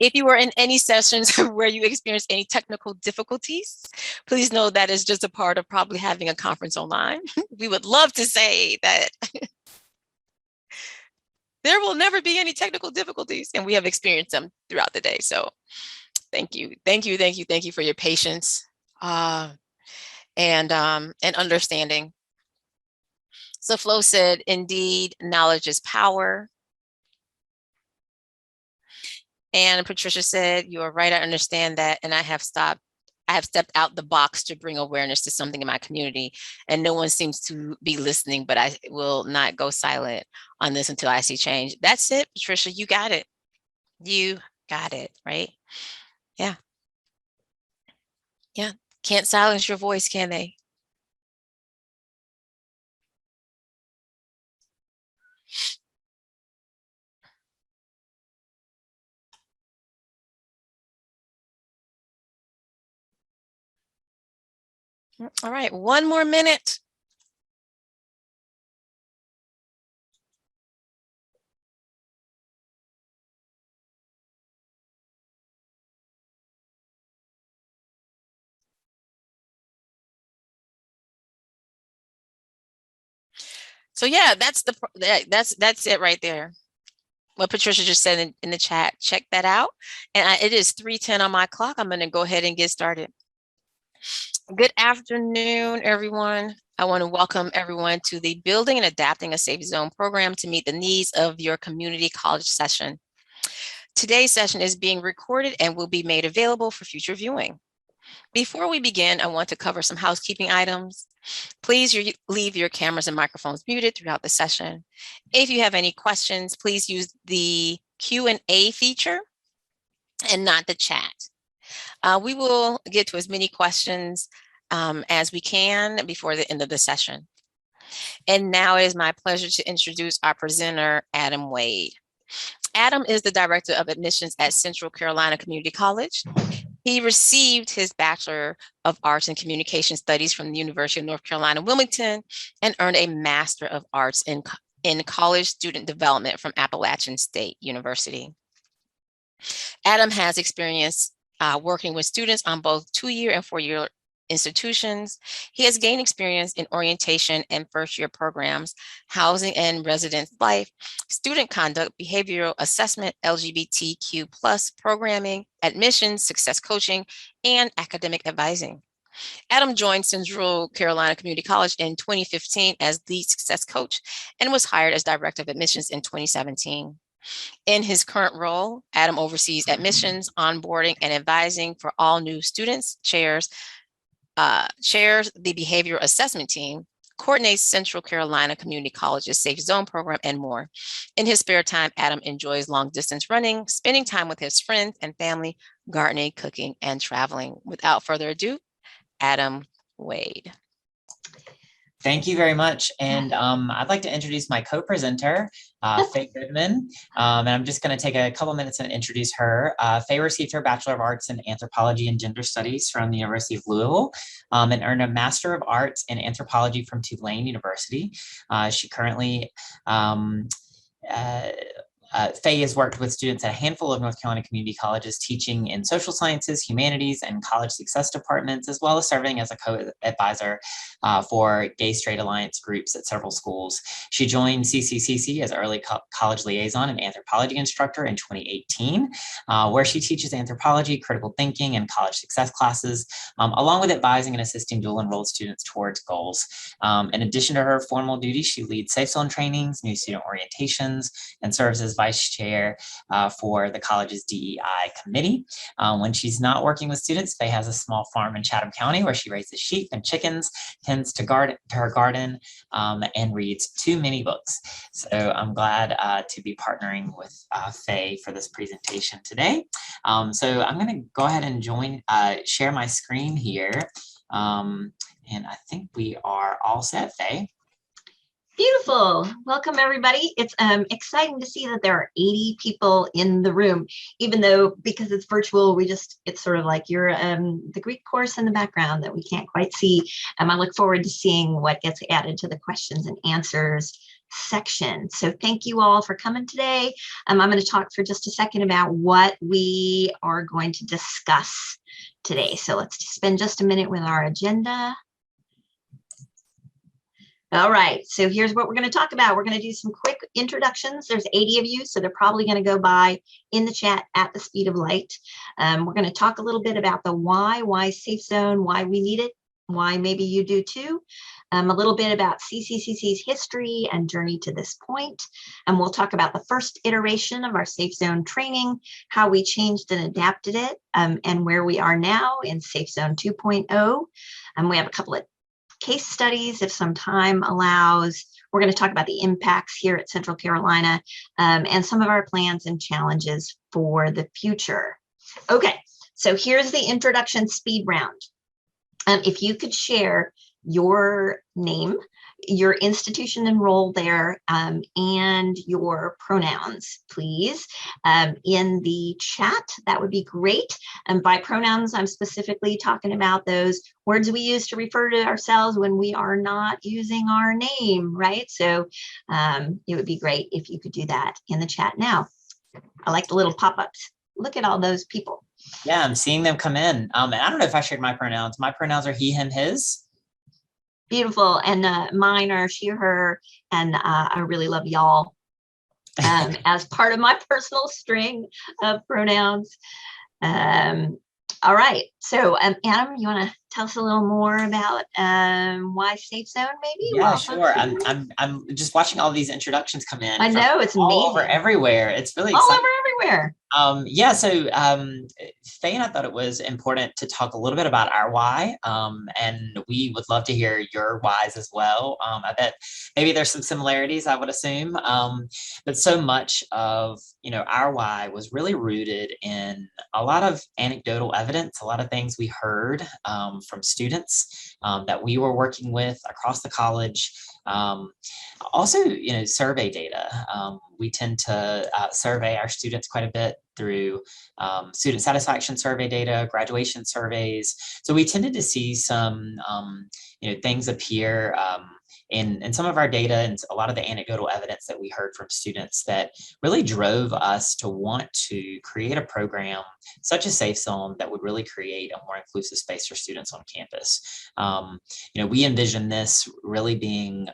If you were in any sessions where you experienced any technical difficulties, please know that is just a part of probably having a conference online. We would love to say that there will never be any technical difficulties, and we have experienced them throughout the day. So thank you for your patience and understanding. So Flo said, indeed, knowledge is power. And Patricia said, you are right, I understand that, and I have stepped out the box to bring awareness to something in my community, and no one seems to be listening, but I will not go silent on this until I see change. That's it, Patricia, you got it. You got it, right? Yeah. Yeah, can't silence your voice, can they? All right, 1 more minute. So yeah, that's it right there. What Patricia just said in the chat, check that out. And it is 3:10 on my clock. I'm going to go ahead and get started. Good afternoon, everyone. I want to welcome everyone to the Building and Adapting a Safe Zone program to meet the needs of your community college session. Today's session is being recorded and will be made available for future viewing. Before we begin, I want to cover some housekeeping items. Please leave your cameras and microphones muted throughout the session. If you have any questions, please use the Q&A feature and not the chat. We will get to as many questions as we can before the end of the session. And now it is my pleasure to introduce our presenter, Adam Wade. Adam is the Director of Admissions at Central Carolina Community College. He received his Bachelor of Arts in Communication Studies from the University of North Carolina, Wilmington, and earned a Master of Arts in College Student Development from Appalachian State University. Adam has experience working with students on both 2-year and 4-year institutions. He has gained experience in orientation and first-year programs, housing and residence life, student conduct, behavioral assessment, LGBTQ+ programming, admissions, success coaching, and academic advising. Adam joined Central Carolina Community College in 2015 as the success coach and was hired as director of admissions in 2017. In his current role, Adam oversees admissions, onboarding, and advising for all new students, chairs the behavioral assessment team, coordinates Central Carolina Community College's Safe Zone program, and more. In his spare time, Adam enjoys long distance running, spending time with his friends and family, gardening, cooking, and traveling. Without further ado, Adam Wade. Thank you very much. And I'd like to introduce my co-presenter, Faye Goodman. And I'm just going to take a couple minutes and introduce her. Faye received her Bachelor of Arts in Anthropology and Gender Studies from the University of Louisville and earned a Master of Arts in Anthropology from Tulane University. She currently Faye has worked with students at a handful of North Carolina community colleges, teaching in social sciences, humanities, and college success departments, as well as serving as a co-advisor for Gay Straight Alliance groups at several schools. She joined CCCC as early college liaison and anthropology instructor in 2018, where she teaches anthropology, critical thinking, and college success classes, along with advising and assisting dual enrolled students towards goals. In addition to her formal duties, she leads Safe Zone trainings, new student orientations, and serves as vice chair for the college's DEI committee. When she's not working with students, Faye has a small farm in Chatham County where she raises sheep and chickens, tends to her garden, and reads too many books. So I'm glad to be partnering with Faye for this presentation today. So I'm going to go ahead and share my screen here. And I think we are all set, Faye. Beautiful. Welcome, everybody. It's exciting to see that there are 80 people in the room, even though because it's virtual, it's sort of like you're the Greek course in the background that we can't quite see. I look forward to seeing what gets added to the questions and answers section. So thank you all for coming today. I'm going to talk for just a second about what we are going to discuss today. So let's spend just a minute with our agenda. All right, so here's what we're going to talk about. We're going to do some quick introductions. There's 80 of you, so they're probably going to go by in the chat at the speed of light. We're going to talk a little bit about the why Safe Zone, why we need it, why maybe you do too. A little bit about CCCC's history and journey to this point. And we'll talk about the first iteration of our Safe Zone training, how we changed and adapted it, and where we are now in Safe Zone 2.0. We have a couple of case studies if some time allows. We're going to talk about the impacts here at Central Carolina and some of our plans and challenges for the future. Okay, so here's the introduction speed round. If you could share your name, your institution enrolled there, and your pronouns, please, in the chat, that would be great. And by pronouns, I'm specifically talking about those words we use to refer to ourselves when we are not using our name, right? So it would be great if you could do that in the chat now. I like the little pop-ups. Look at all those people. Yeah, I'm seeing them come in. And I don't know if I shared my pronouns. My pronouns are he, him, his. Beautiful. And mine are she, her, and I really love y'all as part of my personal string of pronouns. All right. So Adam, you want to tell us a little more about why Safe Zone, maybe? Yeah, sure. I'm just watching all these introductions come in. I know, it's amazing. All over everywhere. It's really all exciting. over everywhere. Yeah, so Faye and I thought it was important to talk a little bit about our why, and we would love to hear your whys as well. I bet maybe there's some similarities, I would assume, but so much of our why was really rooted in a lot of anecdotal evidence, a lot of things we heard from students that we were working with across the college. Also, survey data. We tend to survey our students quite a bit through student satisfaction survey data, graduation surveys. So we tended to see some things appear in some of our data and a lot of the anecdotal evidence that we heard from students that really drove us to want to create a program such as Safe Zone that would really create a more inclusive space for students on campus. We envision this really being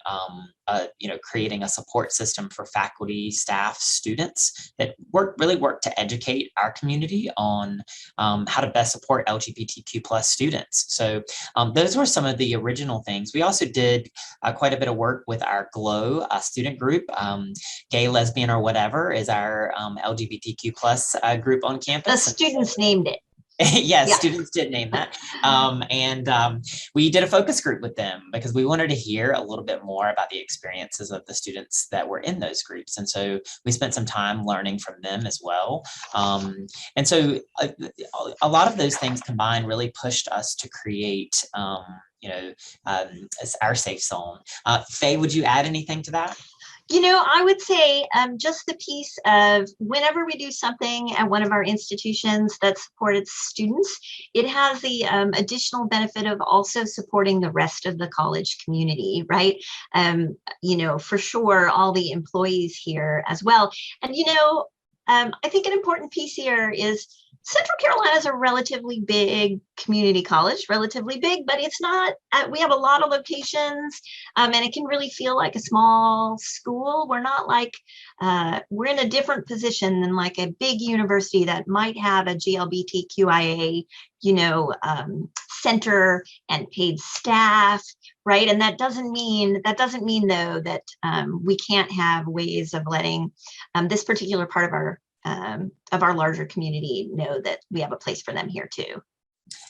creating a support system for faculty, staff, students that really work to educate our community on how to best support LGBTQ+ students. So those were some of the original things. We also did quite a bit of work with our GLOW student group. Gay, lesbian, or whatever is our LGBTQ+ group on campus. The students named it. Yes, Yeah. students did name that. We did a focus group with them because we wanted to hear a little bit more about the experiences of the students that were in those groups. And so we spent some time learning from them as well. And so a lot of those things combined really pushed us to create our Safe Zone. Faye, would you add anything to that? I would say just the piece of whenever we do something at one of our institutions that supported students, it has the additional benefit of also supporting the rest of the college community, right? For sure, all the employees here as well. And, I think an important piece here is Central Carolina is a relatively big community college, relatively big, but it's not, we have a lot of locations and it can really feel like a small school. We're not like, we're in a different position than like a big university that might have a GLBTQIA, center and paid staff, right? And that doesn't mean though that we can't have ways of letting this particular part of our larger community know that we have a place for them here too.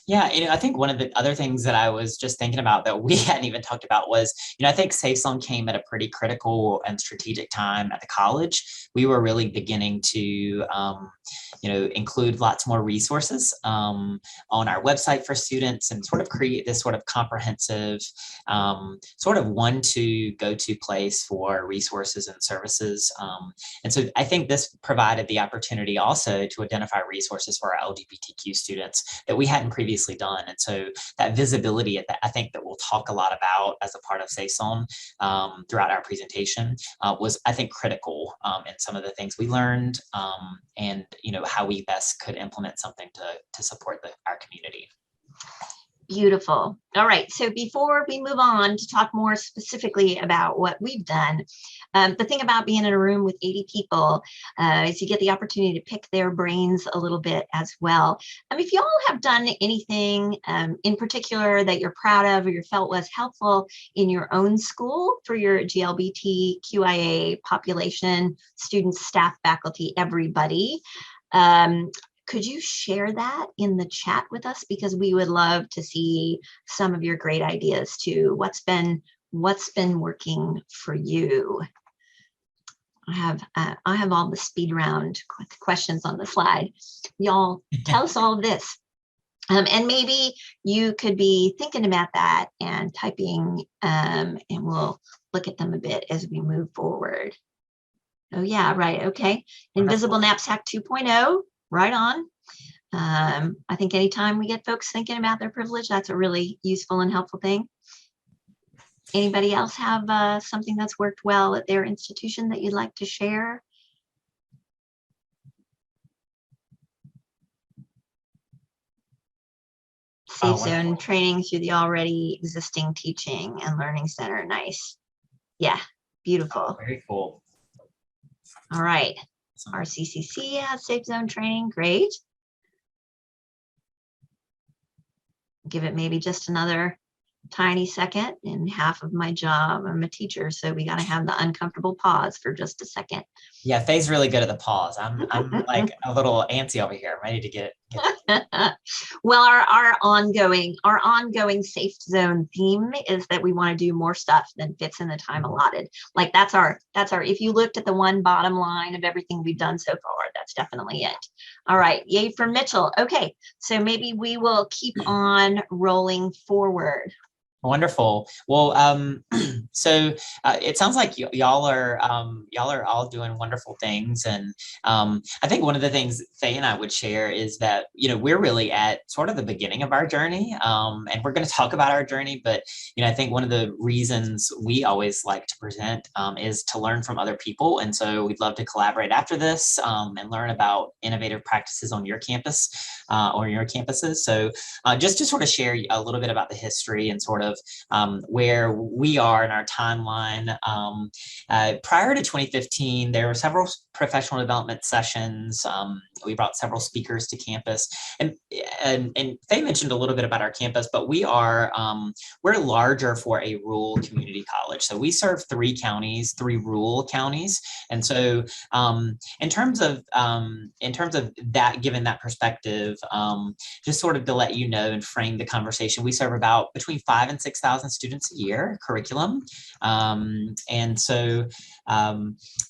Yeah, I think one of the other things that I was just thinking about that we hadn't even talked about was, I think Safe Zone came at a pretty critical and strategic time at the college. We were really beginning to, include lots more resources on our website for students and sort of create this sort of comprehensive, sort of one-to go-to place for resources and services. And so I think this provided the opportunity also to identify resources for our LGBTQ students that we hadn't previously done. And so that visibility, I think that we'll talk a lot about as a part of Safe Zone throughout our presentation was, I think, critical in some of the things we learned and, how we best could implement something to support our community. Beautiful. All right. So before we move on to talk more specifically about what we've done, the thing about being in a room with 80 people is you get the opportunity to pick their brains a little bit as well. If you all have done anything in particular that you're proud of or you felt was helpful in your own school for your GLBTQIA population, students, staff, faculty, everybody, could you share that in the chat with us? Because we would love to see some of your great ideas too. What's been working for you? I have all the speed round questions on the slide. Y'all tell us all of this. And maybe you could be thinking about that and typing, and we'll look at them a bit as we move forward. Oh yeah, right, okay. Invisible Knapsack 2.0. Right on. I think anytime we get folks thinking about their privilege, that's a really useful and helpful thing. Anybody else have something that's worked well at their institution that you'd like to share? Safe Zone training through the already existing teaching and learning center. Nice. Yeah, beautiful. Very cool. All right. RCCC has Safe Zone training. Great. Give it maybe just another tiny second. In half of my job, I'm a teacher, so we got to have the uncomfortable pause for just a second. Yeah, Faye's really good at the pause. I'm like a little antsy over here. I'm ready to get Well, our ongoing Safe Zone theme is that we want to do more stuff than fits in the time allotted. Like that's our, if you looked at the one bottom line of everything we've done so far, that's definitely it. All right, yay for Mitchell. Okay, so maybe we will keep on rolling forward. Wonderful. Well, so it sounds like y'all are all doing wonderful things, and I think one of the things Faye and I would share is that we're really at sort of the beginning of our journey, and we're going to talk about our journey. But I think one of the reasons we always like to present is to learn from other people, and so we'd love to collaborate after this and learn about innovative practices on your campus or your campuses. So just to sort of share a little bit about the history and sort of where we are in our timeline. Prior to 2015, there were several professional development sessions. We brought several speakers to campus, and Faye mentioned a little bit about our campus, but we're larger for a rural community college. So we serve 3 counties, 3 rural counties, and so in terms of that, given that perspective, just sort of to let you know and frame the conversation, we serve about between 5,000 and 6,000 students a year curriculum. And so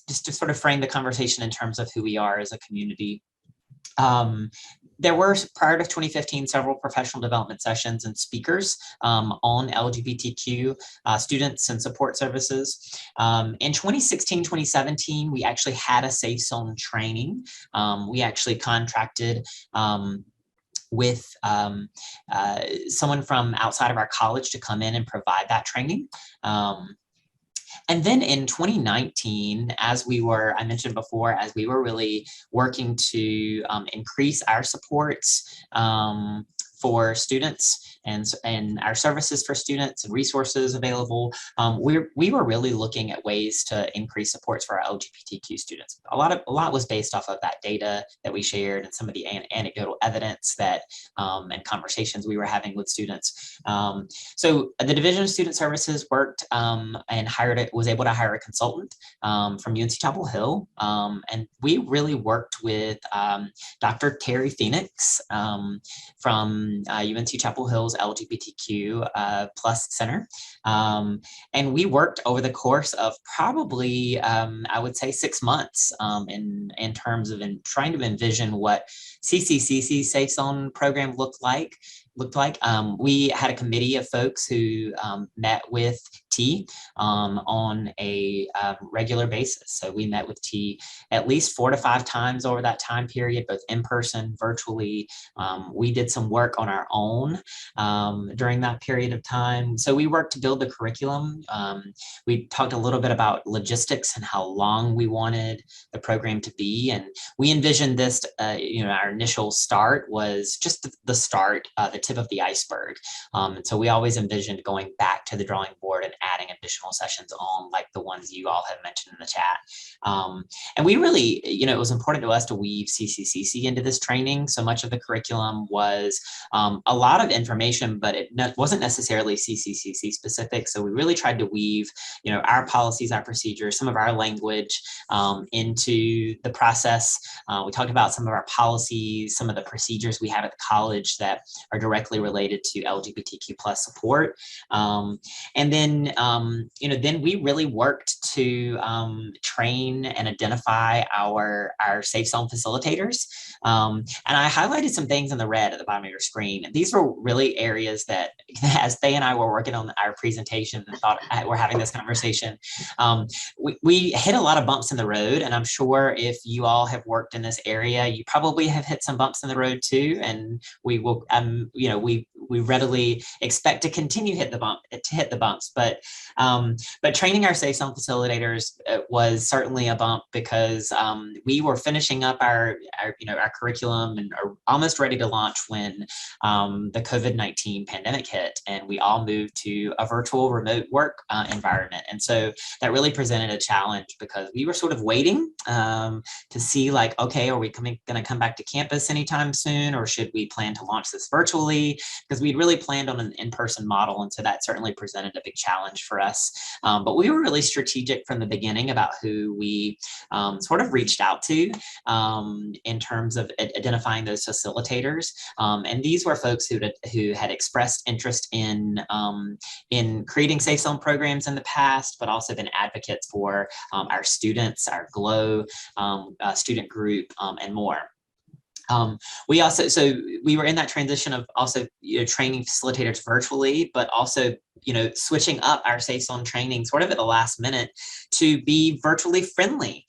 just to sort of frame the conversation in terms of who we are as a community. There were, prior to 2015, several professional development sessions and speakers on LGBTQ students and support services. In 2016, 2017, we actually had a Safe Zone training. We actually contracted with someone from outside of our college to come in and provide that training. And then in 2019, I mentioned before, as we were really working to increase our supports for students and our services for students and resources available, we were really looking at ways to increase supports for our LGBTQ students. A lot was based off of that data that we shared and some of the anecdotal evidence that and conversations we were having with students. So the Division of Student Services worked and was able to hire a consultant from UNC Chapel Hill, and we really worked with Dr. Terry Phoenix from UNC Chapel Hill's LGBTQ plus center. And we worked over the course of probably, I would say 6 months in terms of trying to envision what CCCC's Safe Zone program looked like. We had a committee of folks who met with T on a regular basis. So we met with T at least 4 to 5 times over that time period, both in person, virtually. We did some work on our own during that period of time. So we worked to build the curriculum. We talked a little bit about logistics and how long we wanted the program to be. And we envisioned this, our initial start was just the start, the tip of the iceberg. And so we always envisioned going back to the drawing board and adding additional sessions on, like the ones you all have mentioned in the chat. And we really, it was important to us to weave CCCC into this training. So much of the curriculum was a lot of information, but it wasn't necessarily CCCC specific. So we really tried to weave, our policies, our procedures, some of our language into the process. We talked about some of our policies, some of the procedures we have at the college that are directly related to LGBTQ plus support. And then, then we really worked to train and identify our Safe Zone facilitators. And I highlighted some things in the red at the bottom of your screen. These were really areas that, as Faye and I were working on our presentation and thought we're having this conversation, we hit a lot of bumps in the road. And I'm sure if you all have worked in this area, you probably have hit some bumps in the road too. And we will, we readily expect to continue to hit the bumps. But training our Safe Zone facilitators was certainly a bump because we were finishing up our curriculum and are almost ready to launch when the COVID-19 pandemic hit, and we all moved to a virtual remote work environment. And so that really presented a challenge because we were sort of waiting to see, like, okay, are we going to come back to campus anytime soon, or should we plan to launch this virtually? Because we'd really planned on an in-person model, and so that certainly presented a big challenge for us. But we were really strategic from the beginning about who we sort of reached out to in terms of identifying those facilitators. And these were folks who had expressed interest in creating Safe Zone programs in the past, but also been advocates for our students, our GLOW student group, and more. We also, so we were in that transition of also, training facilitators virtually, but also, switching up our Safe Zone training sort of at the last minute to be virtually friendly,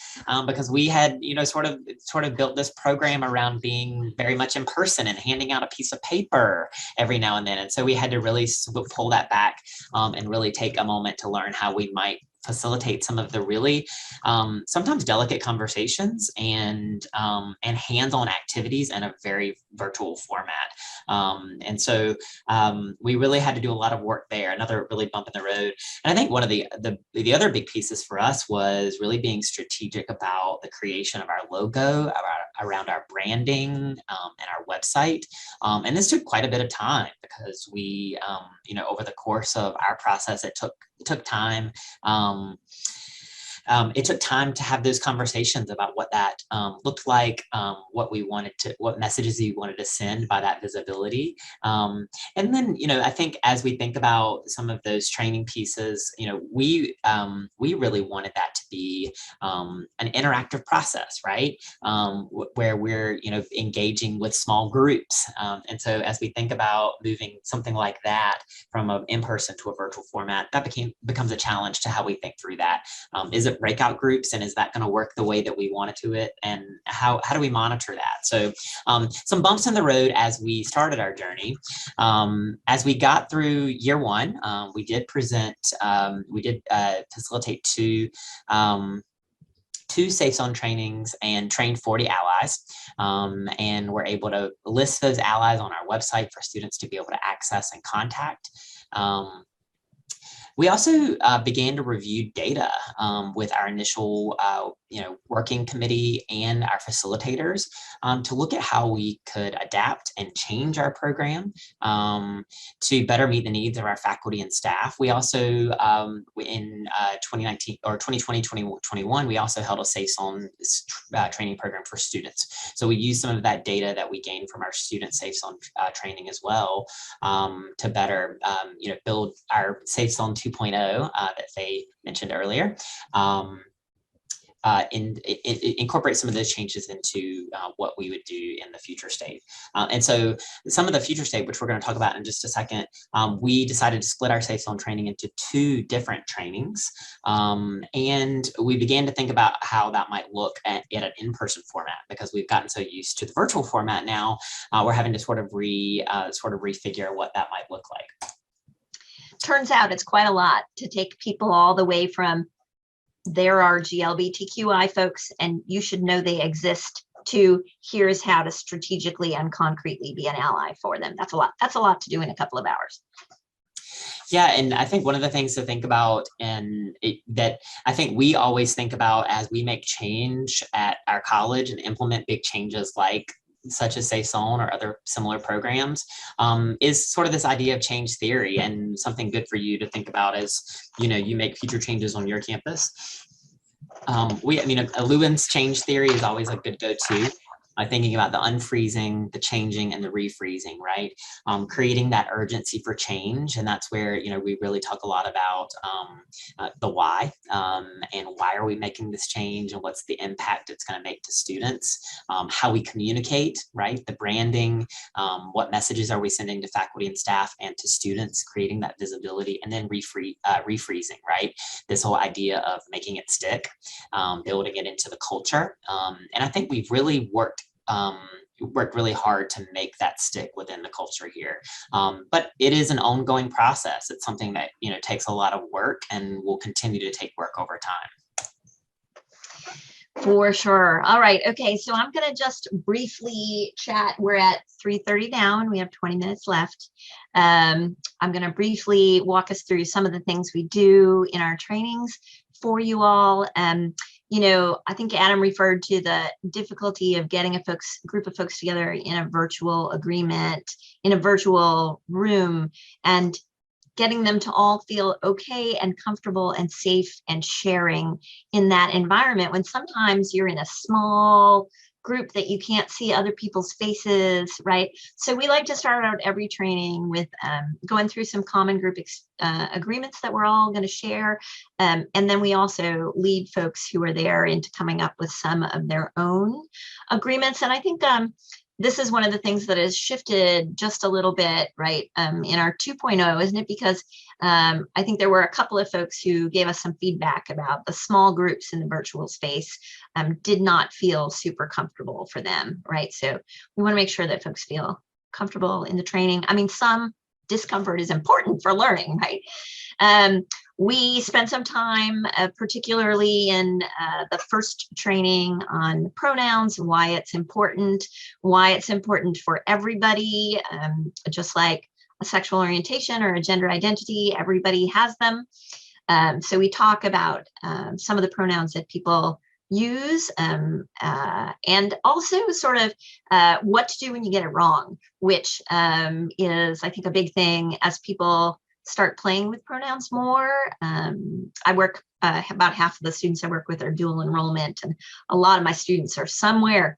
because we had, sort of built this program around being very much in person and handing out a piece of paper every now and then. And so we had to really pull that back, and really take a moment to learn how we might facilitate some of the really sometimes delicate conversations and hands-on activities in a very virtual format. And so we really had to do a lot of work there, another really bump in the road. And I think one of the other big pieces for us was really being strategic about the creation of our logo, around our branding, and our website. And this took quite a bit of time because we, over the course of our process, it took time. It took time to have those conversations about what that looked like, what messages we wanted to send by that visibility. And then, I think as we think about some of those training pieces, we really wanted that to be an interactive process, right? Where we're, engaging with small groups. And so as we think about moving something like that from an in-person to a virtual format, that becomes a challenge to how we think through that. Is it breakout groups, and is that going to work the way that we want it to? And how do we monitor that? So some bumps in the road as we started our journey. As we got through year one, we did facilitate two Safe Zone trainings and trained 40 allies, and we're able to list those allies on our website for students to be able to access and contact. We also began to review data with our initial, working committee and our facilitators to look at how we could adapt and change our program to better meet the needs of our faculty and staff. We also, in 2019 or 2020, 2021, we also held a Safe Zone training program for students. So we used some of that data that we gained from our student Safe Zone training as well to better, build our Safe Zone 2.0 that Faye mentioned earlier. And incorporate some of those changes into what we would do in the future state. And so some of the future state, which we're going to talk about in just a second, we decided to split our Safe Zone training into two different trainings. And we began to think about how that might look at an in-person format, because we've gotten so used to the virtual format now, we're having to sort of refigure what that might look like. Turns out it's quite a lot to take people all the way from there are GLBTQI folks and you should know they exist to here's how to strategically and concretely be an ally for them. That's a lot. That's a lot to do in a couple of hours. Yeah, and I think one of the things to think about, that I think we always think about as we make change at our college and implement big changes such as Safe Zone or other similar programs, is sort of this idea of change theory. And something good for you to think about as, you make future changes on your campus. A Lewin's change theory is always a good go-to. Thinking about the unfreezing, the changing, and the refreezing, right? Creating that urgency for change. And that's where, we really talk a lot about the why, and why are we making this change, and what's the impact it's going to make to students, how we communicate, right? The branding, what messages are we sending to faculty and staff and to students, creating that visibility, and then refreezing, right? This whole idea of making it stick, building it into the culture. And I think we've really worked really hard to make that stick within the culture here. But it is an ongoing process. It's something that, takes a lot of work and will continue to take work over time. For sure. All right. Okay. So I'm going to just briefly chat. We're at 3:30 now and we have 20 minutes left. I'm going to briefly walk us through some of the things we do in our trainings for you all. I think Adam referred to the difficulty of getting a group of folks together in a virtual agreement, in a virtual room, and getting them to all feel okay and comfortable and safe and sharing in that environment, when sometimes you're in a small group that you can't see other people's faces, right? So we like to start out every training with going through some common group agreements that we're all going to share. And then we also lead folks who are there into coming up with some of their own agreements. And I think this is one of the things that has shifted just a little bit, right, in our 2.0, isn't it? Because I think there were a couple of folks who gave us some feedback about the small groups in the virtual space did not feel super comfortable for them, right? So we want to make sure that folks feel comfortable in the training. I mean, some discomfort is important for learning, right? We spent some time, particularly in the first training on pronouns, why it's important for everybody, just like a sexual orientation or a gender identity, everybody has them. So we talk about some of the pronouns that people use, and also sort of what to do when you get it wrong, which is, I think, a big thing as people start playing with pronouns more. I work, about half of the students I work with are dual enrollment, and a lot of my students are somewhere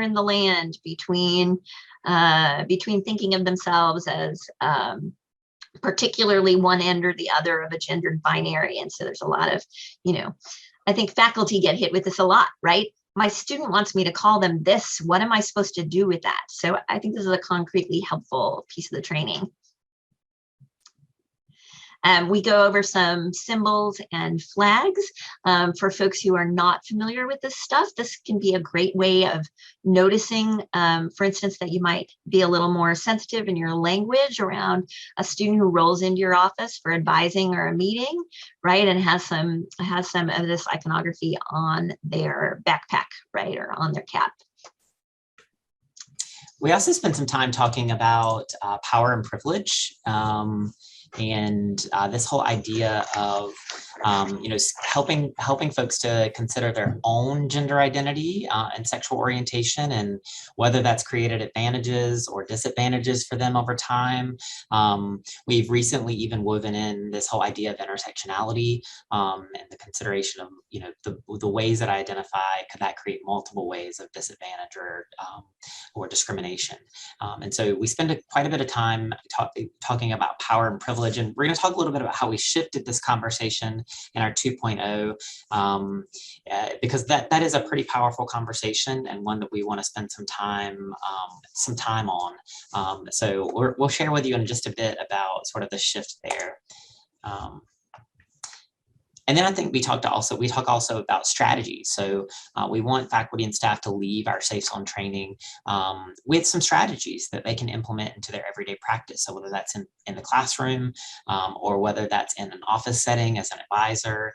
in the land between thinking of themselves as particularly one end or the other of a gendered binary. And so there's a lot of, I think faculty get hit with this a lot, right? My student wants me to call them this. What am I supposed to do with that? So I think this is a concretely helpful piece of the training. We go over some symbols and flags. For folks who are not familiar with this stuff, this can be a great way of noticing, for instance, that you might be a little more sensitive in your language around a student who rolls into your office for advising or a meeting, right? And has some of this iconography on their backpack, right? Or on their cap. We also spent some time talking about power and privilege. And this whole idea of, helping folks to consider their own gender identity and sexual orientation, and whether that's created advantages or disadvantages for them over time. We've recently even woven in this whole idea of intersectionality and the consideration of, the ways that I identify, could that create multiple ways of disadvantage or discrimination. And so we spend quite a bit of time talking about power and privilege. And we're going to talk a little bit about how we shifted this conversation in our 2.0, because that is a pretty powerful conversation and one that we want to spend some time on. So we'll share with you in just a bit about sort of the shift there. And then I think we talk also about strategies. So we want faculty and staff to leave our Safe Zone training with some strategies that they can implement into their everyday practice. So whether that's in the classroom, or whether that's in an office setting as an advisor,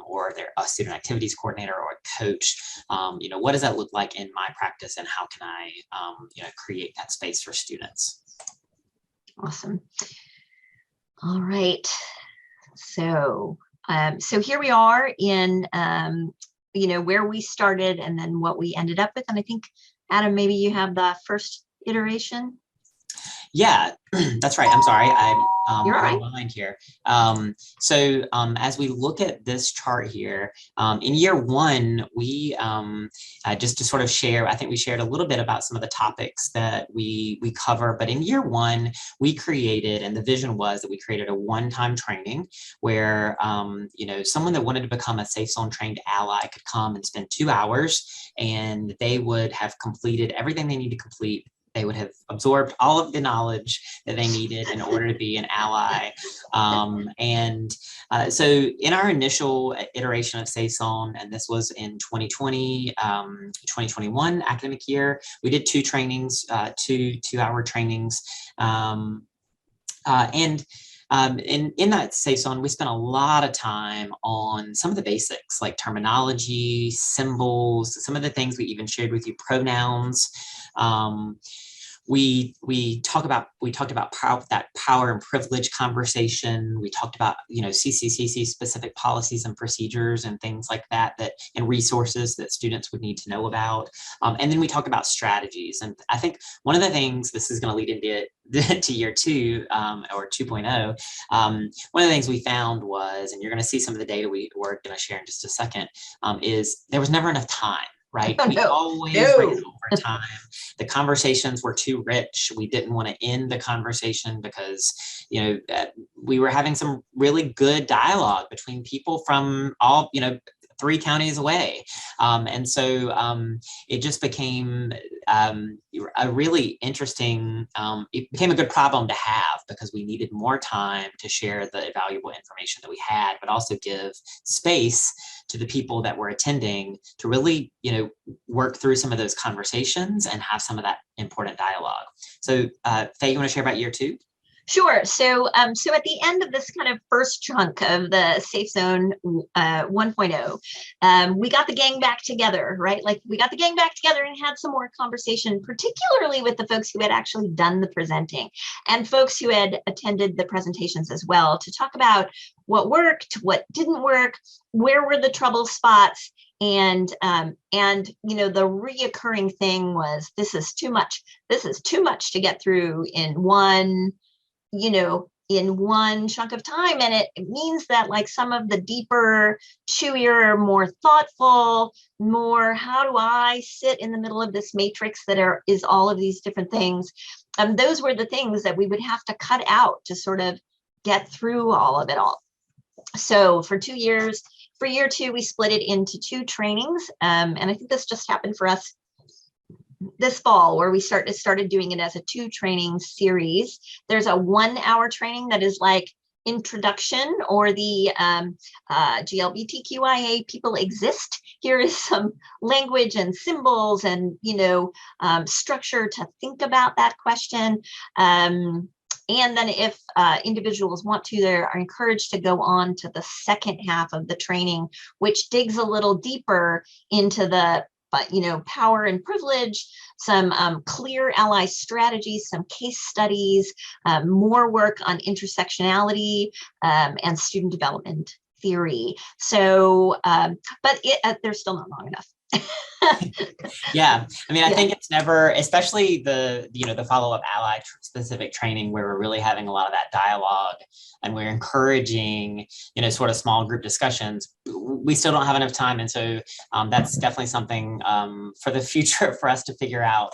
or they're a student activities coordinator or a coach, what does that look like in my practice, and how can I create that space for students? Awesome. All right. So here we are in, where we started and then what we ended up with. And I think, Adam, maybe you have the first iteration. Yeah, that's right. I'm sorry, You're I'm right. behind here. So as we look at this chart here, in year one, we just to sort of share, I think we shared a little bit about some of the topics that we cover. But in year one, we created, and the vision was that we created a one-time training where someone that wanted to become a Safe Zone trained ally could come and spend 2 hours, and they would have completed everything they need to complete. They would have absorbed all of the knowledge that they needed in order to be an ally. So in our initial iteration of Safe Zone, and this was in 2020, 2021 academic year, we did 2 trainings, 2-hour trainings. In that Safe Zone, we spent a lot of time on some of the basics like terminology, symbols, some of the things we even shared with you, pronouns. We talked about that power and privilege conversation. We talked about CCCC specific policies and procedures and things like that and resources that students would need to know about. And then we talked about strategies. And I think one of the things, this is going to lead into year 2 or 2.0. One of the things we found was, and you're going to see some of the data we're going to share in just a second, is there was never enough time. Right? We always ran over time. The conversations were too rich. We didn't want to end the conversation because, we were having some really good dialogue between people from all, 3 counties away. And so it just became a really interesting, it became a good problem to have because we needed more time to share the valuable information that we had, but also give space to the people that were attending to really, work through some of those conversations and have some of that important dialogue. So Faye, you want to share about year 2? Sure. So at the end of this kind of first chunk of the Safe Zone 1.0, we got the gang back together, right? Like we got the gang back together and had some more conversation, particularly with the folks who had actually done the presenting and folks who had attended the presentations as well, to talk about what worked, what didn't work, where were the trouble spots. And the reoccurring thing was, this is too much. This is too much to get through in one chunk of time. And it means that like some of the deeper, chewier, more thoughtful, more, how do I sit in the middle of this matrix that is all of these different things? Those were the things that we would have to cut out to sort of get through all of it all. So for 2 years, for year 2, we split it into 2 trainings. And I think this just happened for us this fall, where we started doing it as a 2 training series. There's a 1-hour training that is like introduction, or the GLBTQIA people exist. Here is some language and symbols and structure to think about that question. And then if individuals want to, they are encouraged to go on to the second half of the training, which digs a little deeper into the power and privilege, some clear ally strategies, some case studies, more work on intersectionality and student development theory. So, but they're still not long enough. Yeah, I mean, I think it's never, especially the follow-up ally specific training, where we're really having a lot of that dialogue and we're encouraging, sort of small group discussions. We still don't have enough time. And so that's definitely something for the future for us to figure out.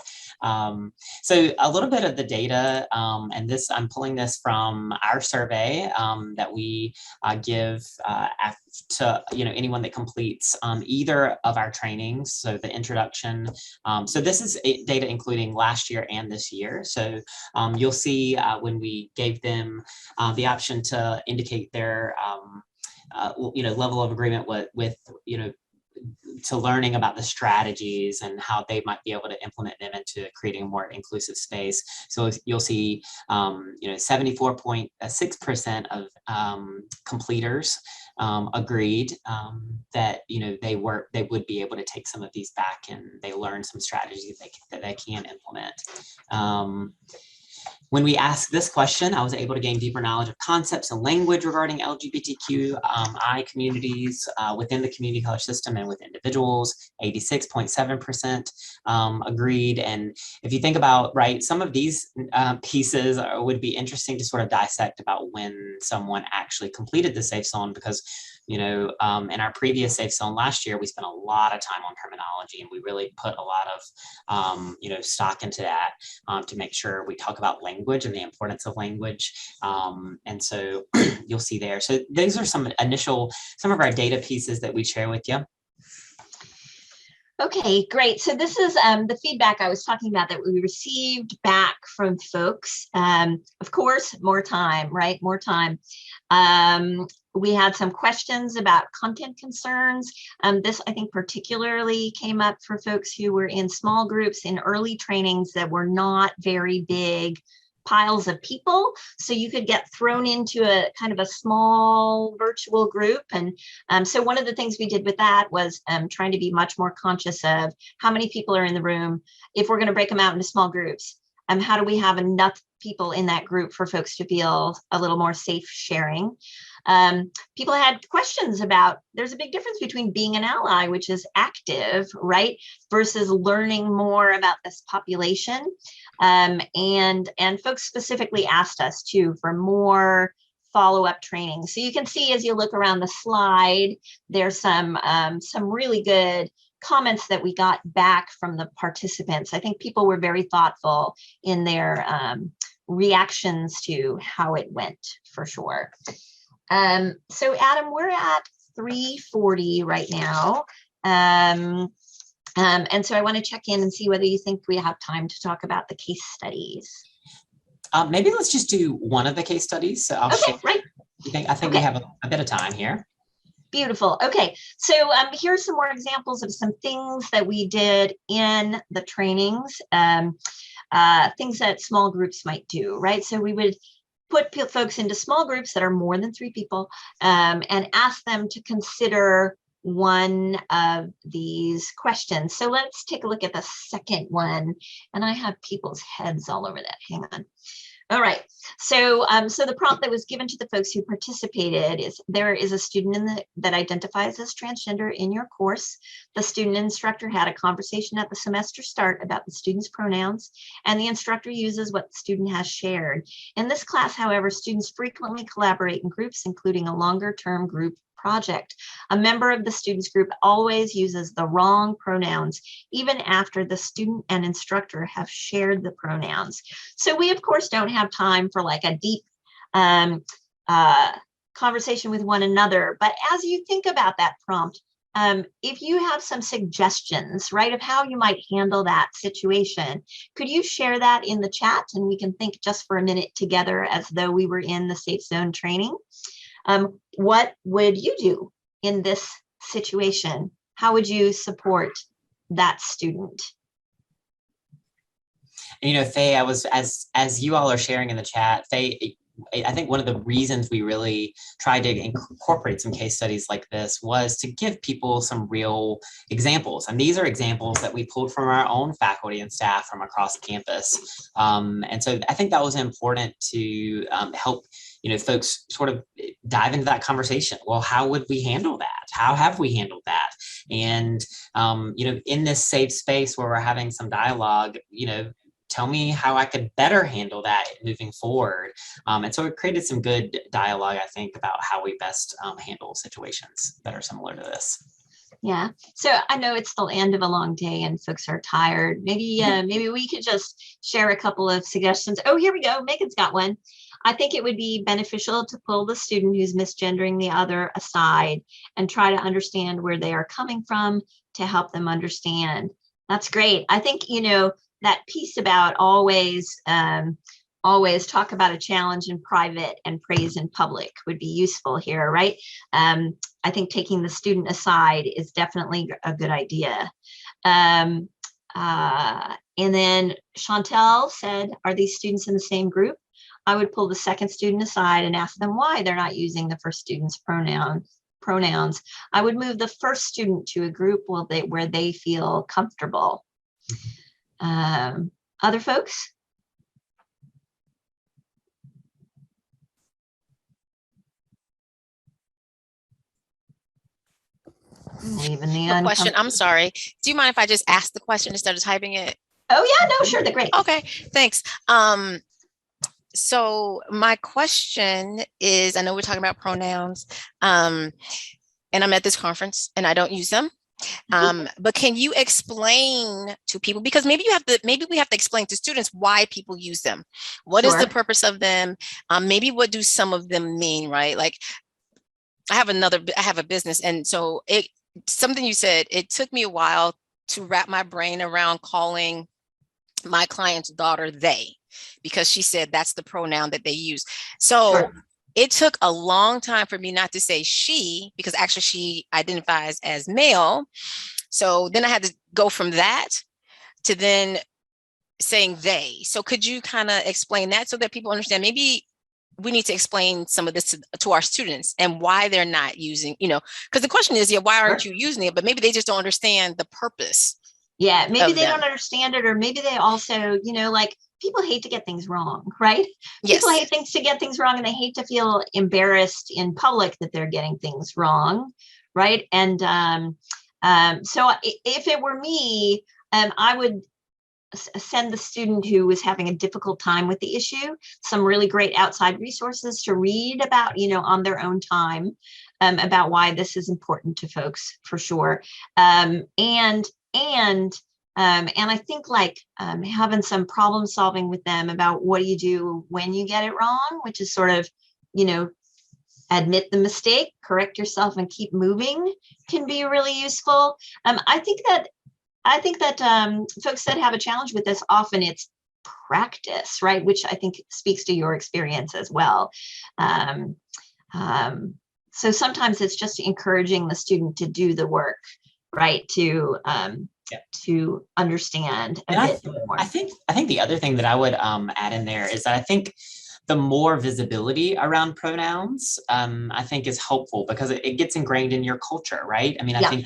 So a little bit of the data, and this, I'm pulling this from our survey that we give to anyone that completes either of our trainings. So the introduction. So this is data including last year and this year. So you'll see when we gave them the option to indicate their level of agreement with to learning about the strategies and how they might be able to implement them into creating a more inclusive space. So you'll see, 74.6% of completers agreed that they would be able to take some of these back, and they learn some strategies that they can implement. When we asked this question, I was able to gain deeper knowledge of concepts and language regarding LGBTQI communities within the community college system and with individuals. 86.7% agreed. And if you think about, some of these pieces would be interesting to sort of dissect about when someone actually completed the Safe Zone, because in our previous Safe Zone last year, we spent a lot of time on terminology, and we really put a lot of stock into that to make sure we talk about language and the importance of language. And so you'll see there. So these are some of our data pieces that we share with you. Okay, great. So this is the feedback I was talking about that we received back from folks. Of course, more time, right? More time. We had some questions about content concerns. This, I think, particularly came up for folks who were in small groups in early trainings that were not very big piles of people. So you could get thrown into a kind of a small virtual group. And so one of the things we did with that was trying to be much more conscious of how many people are in the room. If we're going to break them out into small groups, how do we have enough people in that group for folks to feel a little more safe sharing? People had questions about, there's a big difference between being an ally, which is active, right, versus learning more about this population. And folks specifically asked us too for more follow-up training. So you can see as you look around the slide, there's some really good comments that we got back from the participants. I think people were very thoughtful in their reactions to how it went, for sure. So Adam, we're at 3:40 right now. And so I want to check in and see whether you think we have time to talk about the case studies. Maybe let's just do one of the case studies. So I'll share. Right. I think we have a bit of time here. Beautiful. Okay, so here's some more examples of some things that we did in the trainings, things that small groups might do, right? So we would put folks into small groups that are more than 3 people and ask them to consider one of these questions. So let's take a look at the second one. And I have people's heads all over that. Hang on. All right. So the prompt that was given to the folks who participated is, there is a student that identifies as transgender in your course. The student instructor had a conversation at the semester start about the student's pronouns, and the instructor uses what the student has shared. In this class, however, students frequently collaborate in groups, including a longer-term group project. A member of the students group always uses the wrong pronouns, even after the student and instructor have shared the pronouns. So we, of course, don't have time for like a deep conversation with one another. But as you think about that prompt, if you have some suggestions, right, of how you might handle that situation, could you share that in the chat? And we can think just for a minute together as though we were in the Safe Zone training. What would you do in this situation? How would you support that student? You know, Faye, I was, as you all are sharing in the chat, Faye, I think one of the reasons we really tried to incorporate some case studies like this was to give people some real examples. And these are examples that we pulled from our own faculty and staff from across campus. And so I think that was important to help, you know, folks sort of dive into that conversation. Well, how would we handle that? How have we handled that? And, you know, in this safe space where we're having some dialogue, you know, tell me how I could better handle that moving forward. And so it created some good dialogue, I think, about how we best handle situations that are similar to this. Yeah, so I know it's the end of a long day and folks are tired. Maybe we could just share a couple of suggestions. Oh, here we go. Megan's got one. I think it would be beneficial to pull the student who's misgendering the other aside and try to understand where they are coming from to help them understand. That's great. I think, you know, that piece about always talk about a challenge in private and praise in public would be useful here, right? I think taking the student aside is definitely a good idea. And then Chantel said, are these students in the same group? I would pull the second student aside and ask them why they're not using the first student's pronouns. I would move the first student to a group where they feel comfortable. Other folks? Leaving the question. I'm sorry. Do you mind if I just ask the question instead of typing it? Oh yeah, no, sure. They're great. Okay, thanks. So my question is, I know we're talking about pronouns, and I'm at this conference and I don't use them. But can you explain to people, because maybe we have to explain to students why people use them. What is the purpose of them? Maybe what do some of them mean, right? Like I have a business, and so something you said, it took me a while to wrap my brain around calling my client's daughter they, because she said that's the pronoun that they use. So it took a long time for me not to say she, because actually she identifies as male. So then I had to go from that to then saying they. So could you kind of explain that so that people understand? Maybe we need to explain some of this to our students and why they're not using, you know, because the question is, yeah, why aren't you using it? But maybe they just don't understand the purpose. Yeah, maybe they don't understand it, or maybe they also, you know, like people hate to get things wrong, right? Yes. People hate to get things wrong, and they hate to feel embarrassed in public that they're getting things wrong, right? And so if it were me, I would send the student who is having a difficult time with the issue some really great outside resources to read about, you know, on their own time, about why this is important to folks, for sure. And I think like having some problem solving with them about what do you do when you get it wrong, which is sort of, you know, admit the mistake, correct yourself, and keep moving can be really useful. I think that folks that have a challenge with this, often it's practice, right? Which I think speaks to your experience as well. So sometimes it's just encouraging the student to do the work, right? To understand a bit more. I think the other thing that I would add in there is that I think the more visibility around pronouns, I think is helpful because it gets ingrained in your culture, right? I mean, I think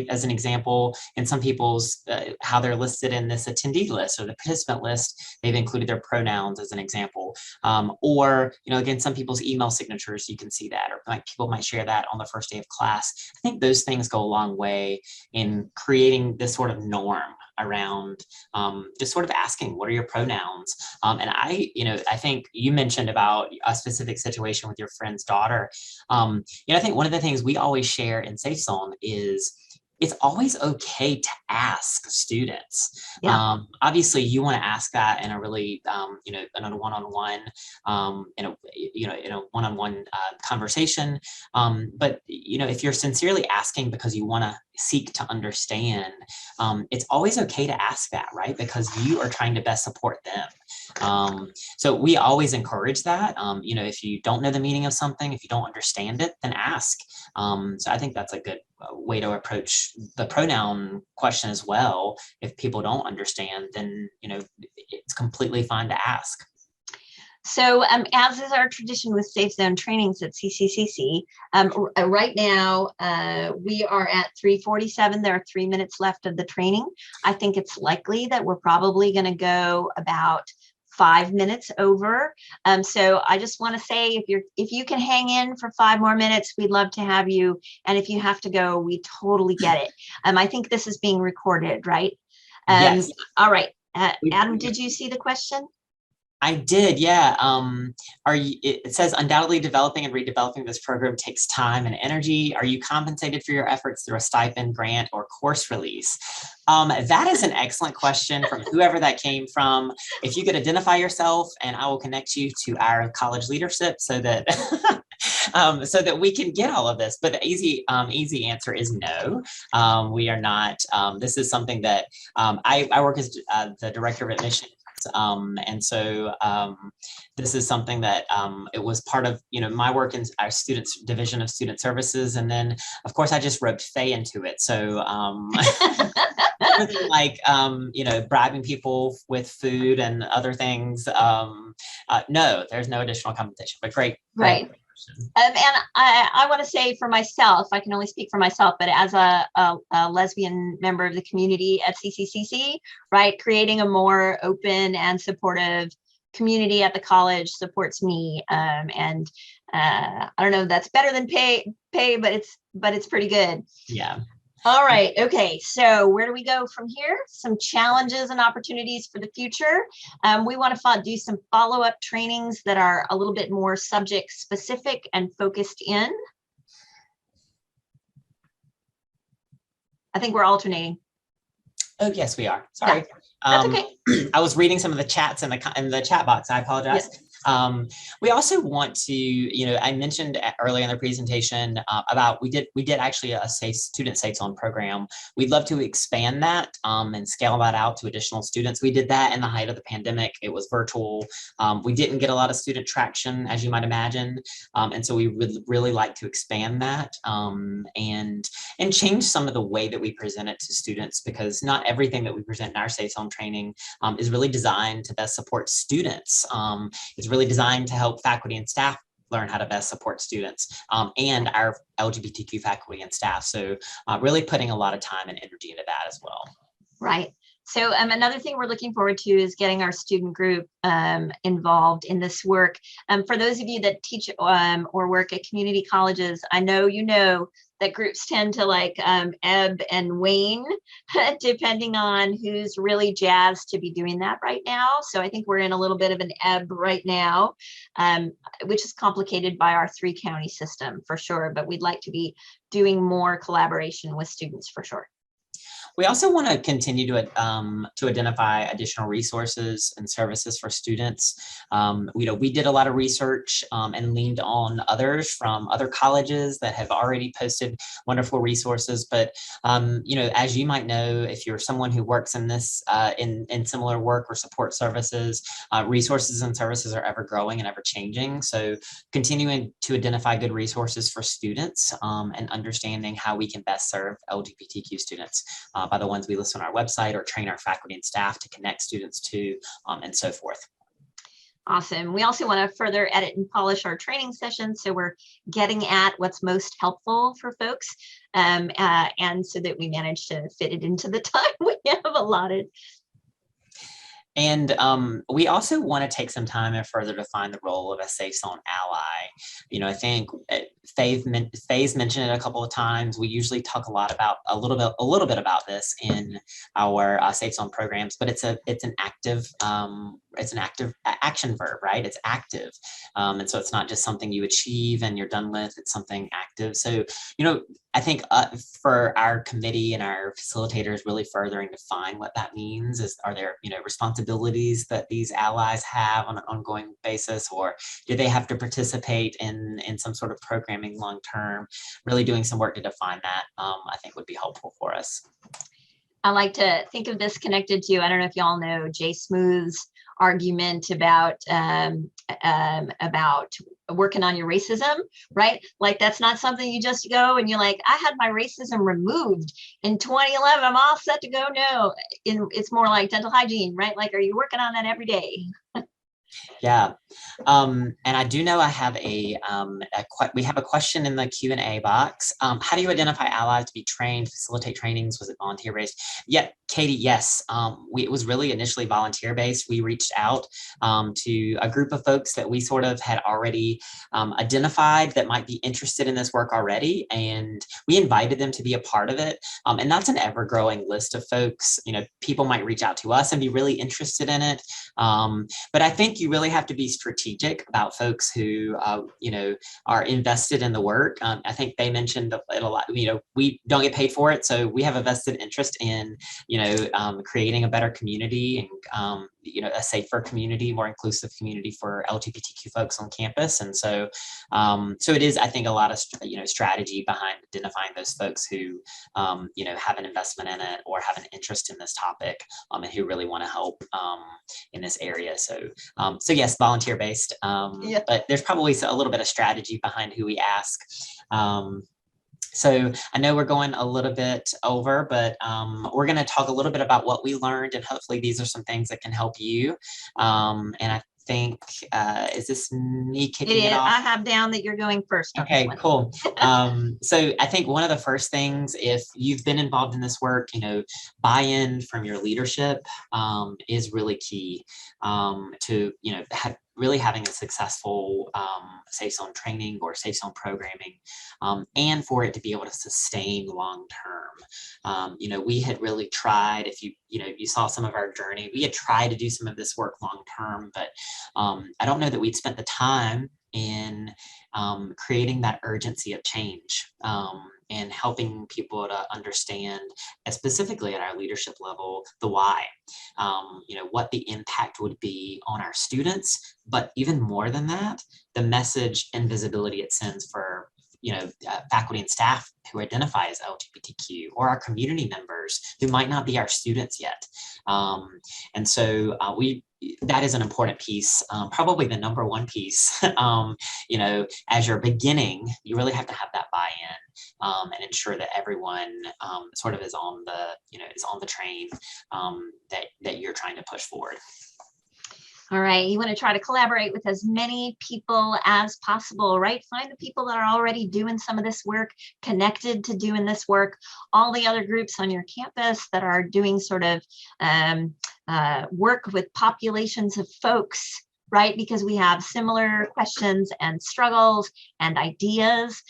as an example, in some people's, how they're listed in this attendee list or the participant list, they've included their pronouns as an example. Or, again, some people's email signatures, you can see that, or people might share that on the first day of class. I think those things go a long way in creating this sort of norm around just sort of asking, what are your pronouns? And I think you mentioned about a specific situation with your friend's daughter. I think one of the things we always share in Safe Zone is it's always okay to ask students. Obviously, you want to ask that in a really, in a one-on-one, in a one-on-one conversation. But if you're sincerely asking because you want to seek to understand, it's always okay to ask that, right? Because you are trying to best support them. So we always encourage that. If you don't know the meaning of something, if you don't understand it, then ask. So I think that's a good way to approach the pronoun question as well. If people don't understand, then it's completely fine to ask. So as is our tradition with Safe Zone trainings at CCCC, right now we are at 3:47. There are 3 minutes left of the training. I think it's likely that we're probably going to go about 5 minutes over. So I just want to say, if you can hang in for 5 more minutes, we'd love to have you. And if you have to go, we totally get it. I think this is being recorded, right? Yes. All right. Adam, did you see the question? I did, yeah. It says undoubtedly developing and redeveloping this program takes time and energy. Are you compensated for your efforts through a stipend, grant, or course release? That is an excellent question from whoever that came from. If you could identify yourself, and I will connect you to our college leadership so that so that we can get all of this. But the easy answer is no. We are not. This is something that I work as the director of admissions. And so this is something that it was part of, my work in our students division of student services. And then of course I just roped Faye into it. So like, bribing people with food and other things. No, there's no additional compensation, but great. Right. And I want to say for myself, I can only speak for myself, but as a lesbian member of the community at CCCC, right, creating a more open and supportive community at the college supports me. And I don't know, that's better than pay, but it's pretty good. Yeah. All right. Okay. So where do we go from here? Some challenges and opportunities for the future. We want to do some follow-up trainings that are a little bit more subject specific and focused in. I think we're alternating. Oh, yes, we are. Sorry. Yeah, that's okay. I was reading some of the chats in the chat box. I apologize. Yes. We also want to, I mentioned earlier in the presentation about we did actually a student Safe Zone program. We'd love to expand that and scale that out to additional students. We did that in the height of the pandemic. It was virtual. We didn't get a lot of student traction, as you might imagine. And so we would really like to expand that and change some of the way that we present it to students, because not everything that we present in our Safe Zone training is really designed to best support students. It's really designed to help faculty and staff learn how to best support students and our LGBTQ faculty and staff. So really putting a lot of time and energy into that as well. Right. So another thing we're looking forward to is getting our student group involved in this work. For those of you that teach or work at community colleges, I know you know that groups tend to ebb and wane depending on who's really jazzed to be doing that right now. So I think we're in a little bit of an ebb right now, which is complicated by our 3-county system for sure, but we'd like to be doing more collaboration with students for sure. We also want to continue to identify additional resources and services for students. We did a lot of research and leaned on others from other colleges that have already posted wonderful resources. But as you might know, if you're someone who works in this in similar work or support services, resources and services are ever growing and ever changing. So continuing to identify good resources for students and understanding how we can best serve LGBTQ students by the ones we list on our website or train our faculty and staff to connect students to and so forth. Awesome. We also want to further edit and polish our training sessions, so we're getting at what's most helpful for folks, and so that we manage to fit it into the time we have allotted. And we also want to take some time and further define the role of a safe zone ally. I think Faye's mentioned it a couple of times. We usually talk a little bit about this in our safe zone programs, but it's an active action verb, right? It's active, and so it's not just something you achieve and you're done with. It's something active. So I think for our committee and our facilitators, really furthering define what that means. Are there responsibilities that these allies have on an ongoing basis, or do they have to participate in some sort of programming long term? Really doing some work to define that, I think, would be helpful for us. I like to think of this connected to, I don't know if y'all know Jay Smooth's argument about working on your racism, right? Like, that's not something you just go and you're like, I had my racism removed in 2011, I'm all set to go. No, it's more like dental hygiene, right? Like, are you working on that every day? Yeah, and I do know I have we have a question in the Q&A box. How do you identify allies to be trained, facilitate trainings? Was it volunteer based? Yeah, Katie, yes. It was really initially volunteer based. We reached out to a group of folks that we sort of had already identified that might be interested in this work already, and we invited them to be a part of it. And that's an ever-growing list of folks. People might reach out to us and be really interested in it. But I think you really have to be strategic about folks who, are invested in the work. I think they mentioned it a lot. We don't get paid for it, so we have a vested interest in, creating a better community and, a safer community, more inclusive community for LGBTQ folks on campus. And so, it is, I think, a lot of, strategy behind identifying those folks who, have an investment in it or have an interest in this topic, and who really want to help in this area. So yes, volunteer based, but there's probably a little bit of strategy behind who we ask. So I know we're going a little bit over, but we're going to talk a little bit about what we learned, and hopefully these are some things that can help you. And I think, is this me kicking it off? I have down that you're going first. Okay, cool. So I think one of the first things, if you've been involved in this work, buy-in from your leadership is really key to, really having a successful safe zone training or safe zone programming, and for it to be able to sustain long term. We had really tried, if you saw some of our journey, we had tried to do some of this work long term, but I don't know that we'd spent the time in creating that urgency of change, and helping people to understand, specifically at our leadership level, the why, what the impact would be on our students, but even more than that, the message and visibility it sends for faculty and staff who identify as LGBTQ, or our community members who might not be our students yet. And so that is an important piece, probably the number one piece. As you're beginning, you really have to have that buy-in, and ensure that everyone sort of is on the train that you're trying to push forward. All right, you want to try to collaborate with as many people as possible, right? Find the people that are already doing some of this work, connected to doing this work, all the other groups on your campus that are doing sort of work with populations of folks, right? Because we have similar questions and struggles and ideas.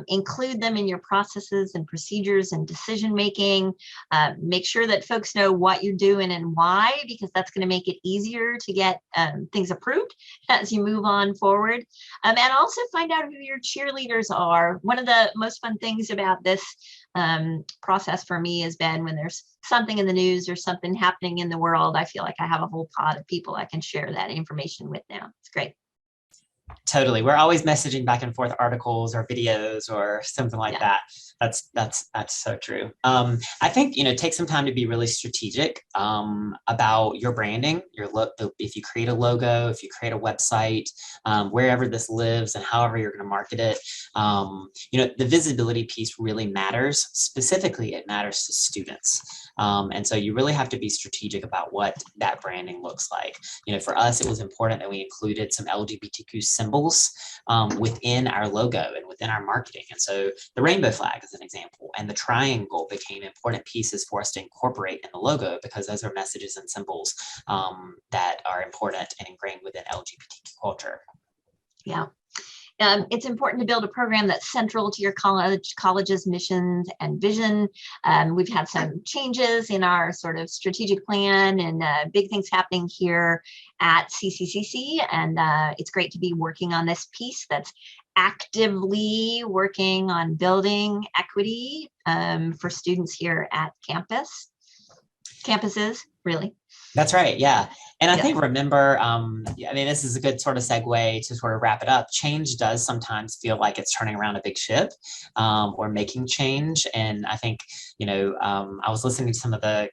Include them in your processes and procedures and decision making. Make sure that folks know what you're doing and why, because that's going to make it easier to get things approved as you move on forward. And also find out who your cheerleaders are. One of the most fun things about this process for me has been when there's something in the news or something happening in the world, I feel like I have a whole pod of people I can share that information with now. It's great. Totally. We're always messaging back and forth articles or videos or something like that. That's so true. I think, take some time to be really strategic about your branding, your look. If you create a logo, if you create a website, wherever this lives and however you're going to market it, the visibility piece really matters. Specifically, it matters to students. And so you really have to be strategic about what that branding looks like. For us, it was important that we included some LGBTQ symbols within our logo and within our marketing. And so the rainbow flag is an example, and the triangle became important pieces for us to incorporate in the logo because those are messages and symbols that are important and ingrained within LGBTQ culture. Yeah. It's important to build a program that's central to your college's missions and vision. We've had some changes in our sort of strategic plan and big things happening here at CCCC. And it's great to be working on this piece that's actively working on building equity for students here at campuses, really. That's right. Yeah. And I think, remember, this is a good sort of segue to sort of wrap it up. Change does sometimes feel like it's turning around a big ship or making change. And I think, I was listening to some of the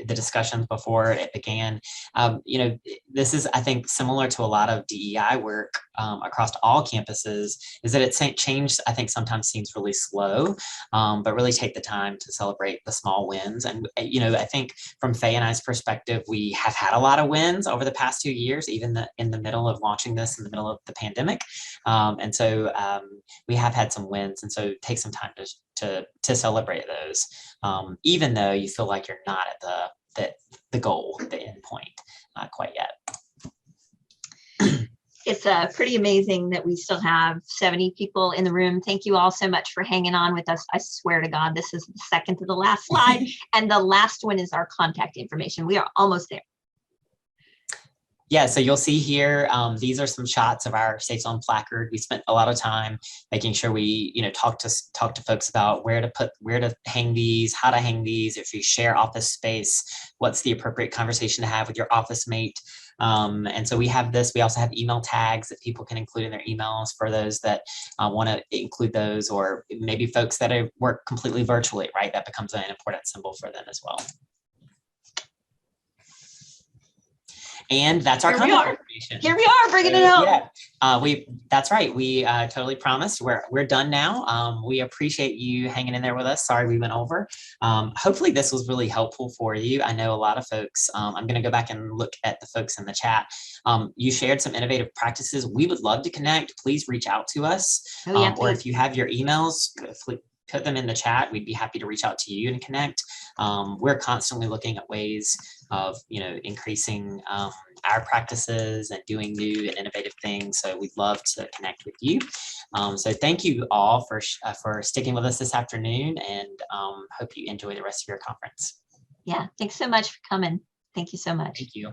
discussions before it began. This is, I think, similar to a lot of DEI work across all campuses, is that change, I think, sometimes seems really slow, but really take the time to celebrate the small wins. And, I think from Faye and I's perspective, we have had a lot of wins over the past 2 years, even in the middle of launching this in the middle of the pandemic. And so we have had some wins. And so take some time to celebrate those, even though you feel like you're not at the goal, the end point, not quite yet. It's pretty amazing that we still have 70 people in the room. Thank you all so much for hanging on with us. I swear to God, this is the second to the last slide. And the last one is our contact information. We are almost there. Yeah, so you'll see here, these are some shots of our Safe Zone placard. We spent a lot of time making sure we, talk to folks about where to hang these, how to hang these. If you share office space, what's the appropriate conversation to have with your office mate? And so we have this. We also have email tags that people can include in their emails for those that want to include those, or maybe folks that work completely virtually, right? That becomes an important symbol for them as well. And that's our contact information. Here we are, bringing it home. Yeah, that's right. We totally promised. We're done now. We appreciate you hanging in there with us. Sorry we went over. Hopefully this was really helpful for you. I know a lot of folks. I'm going to go back and look at the folks in the chat. You shared some innovative practices. We would love to connect. Please reach out to us. Or if you have your emails, put them in the chat. We'd be happy to reach out to you and connect. We're constantly looking at ways of, increasing our practices and doing new and innovative things. So we'd love to connect with you. So thank you all for sticking with us this afternoon, and hope you enjoy the rest of your conference. Yeah, thanks so much for coming. Thank you so much. Thank you.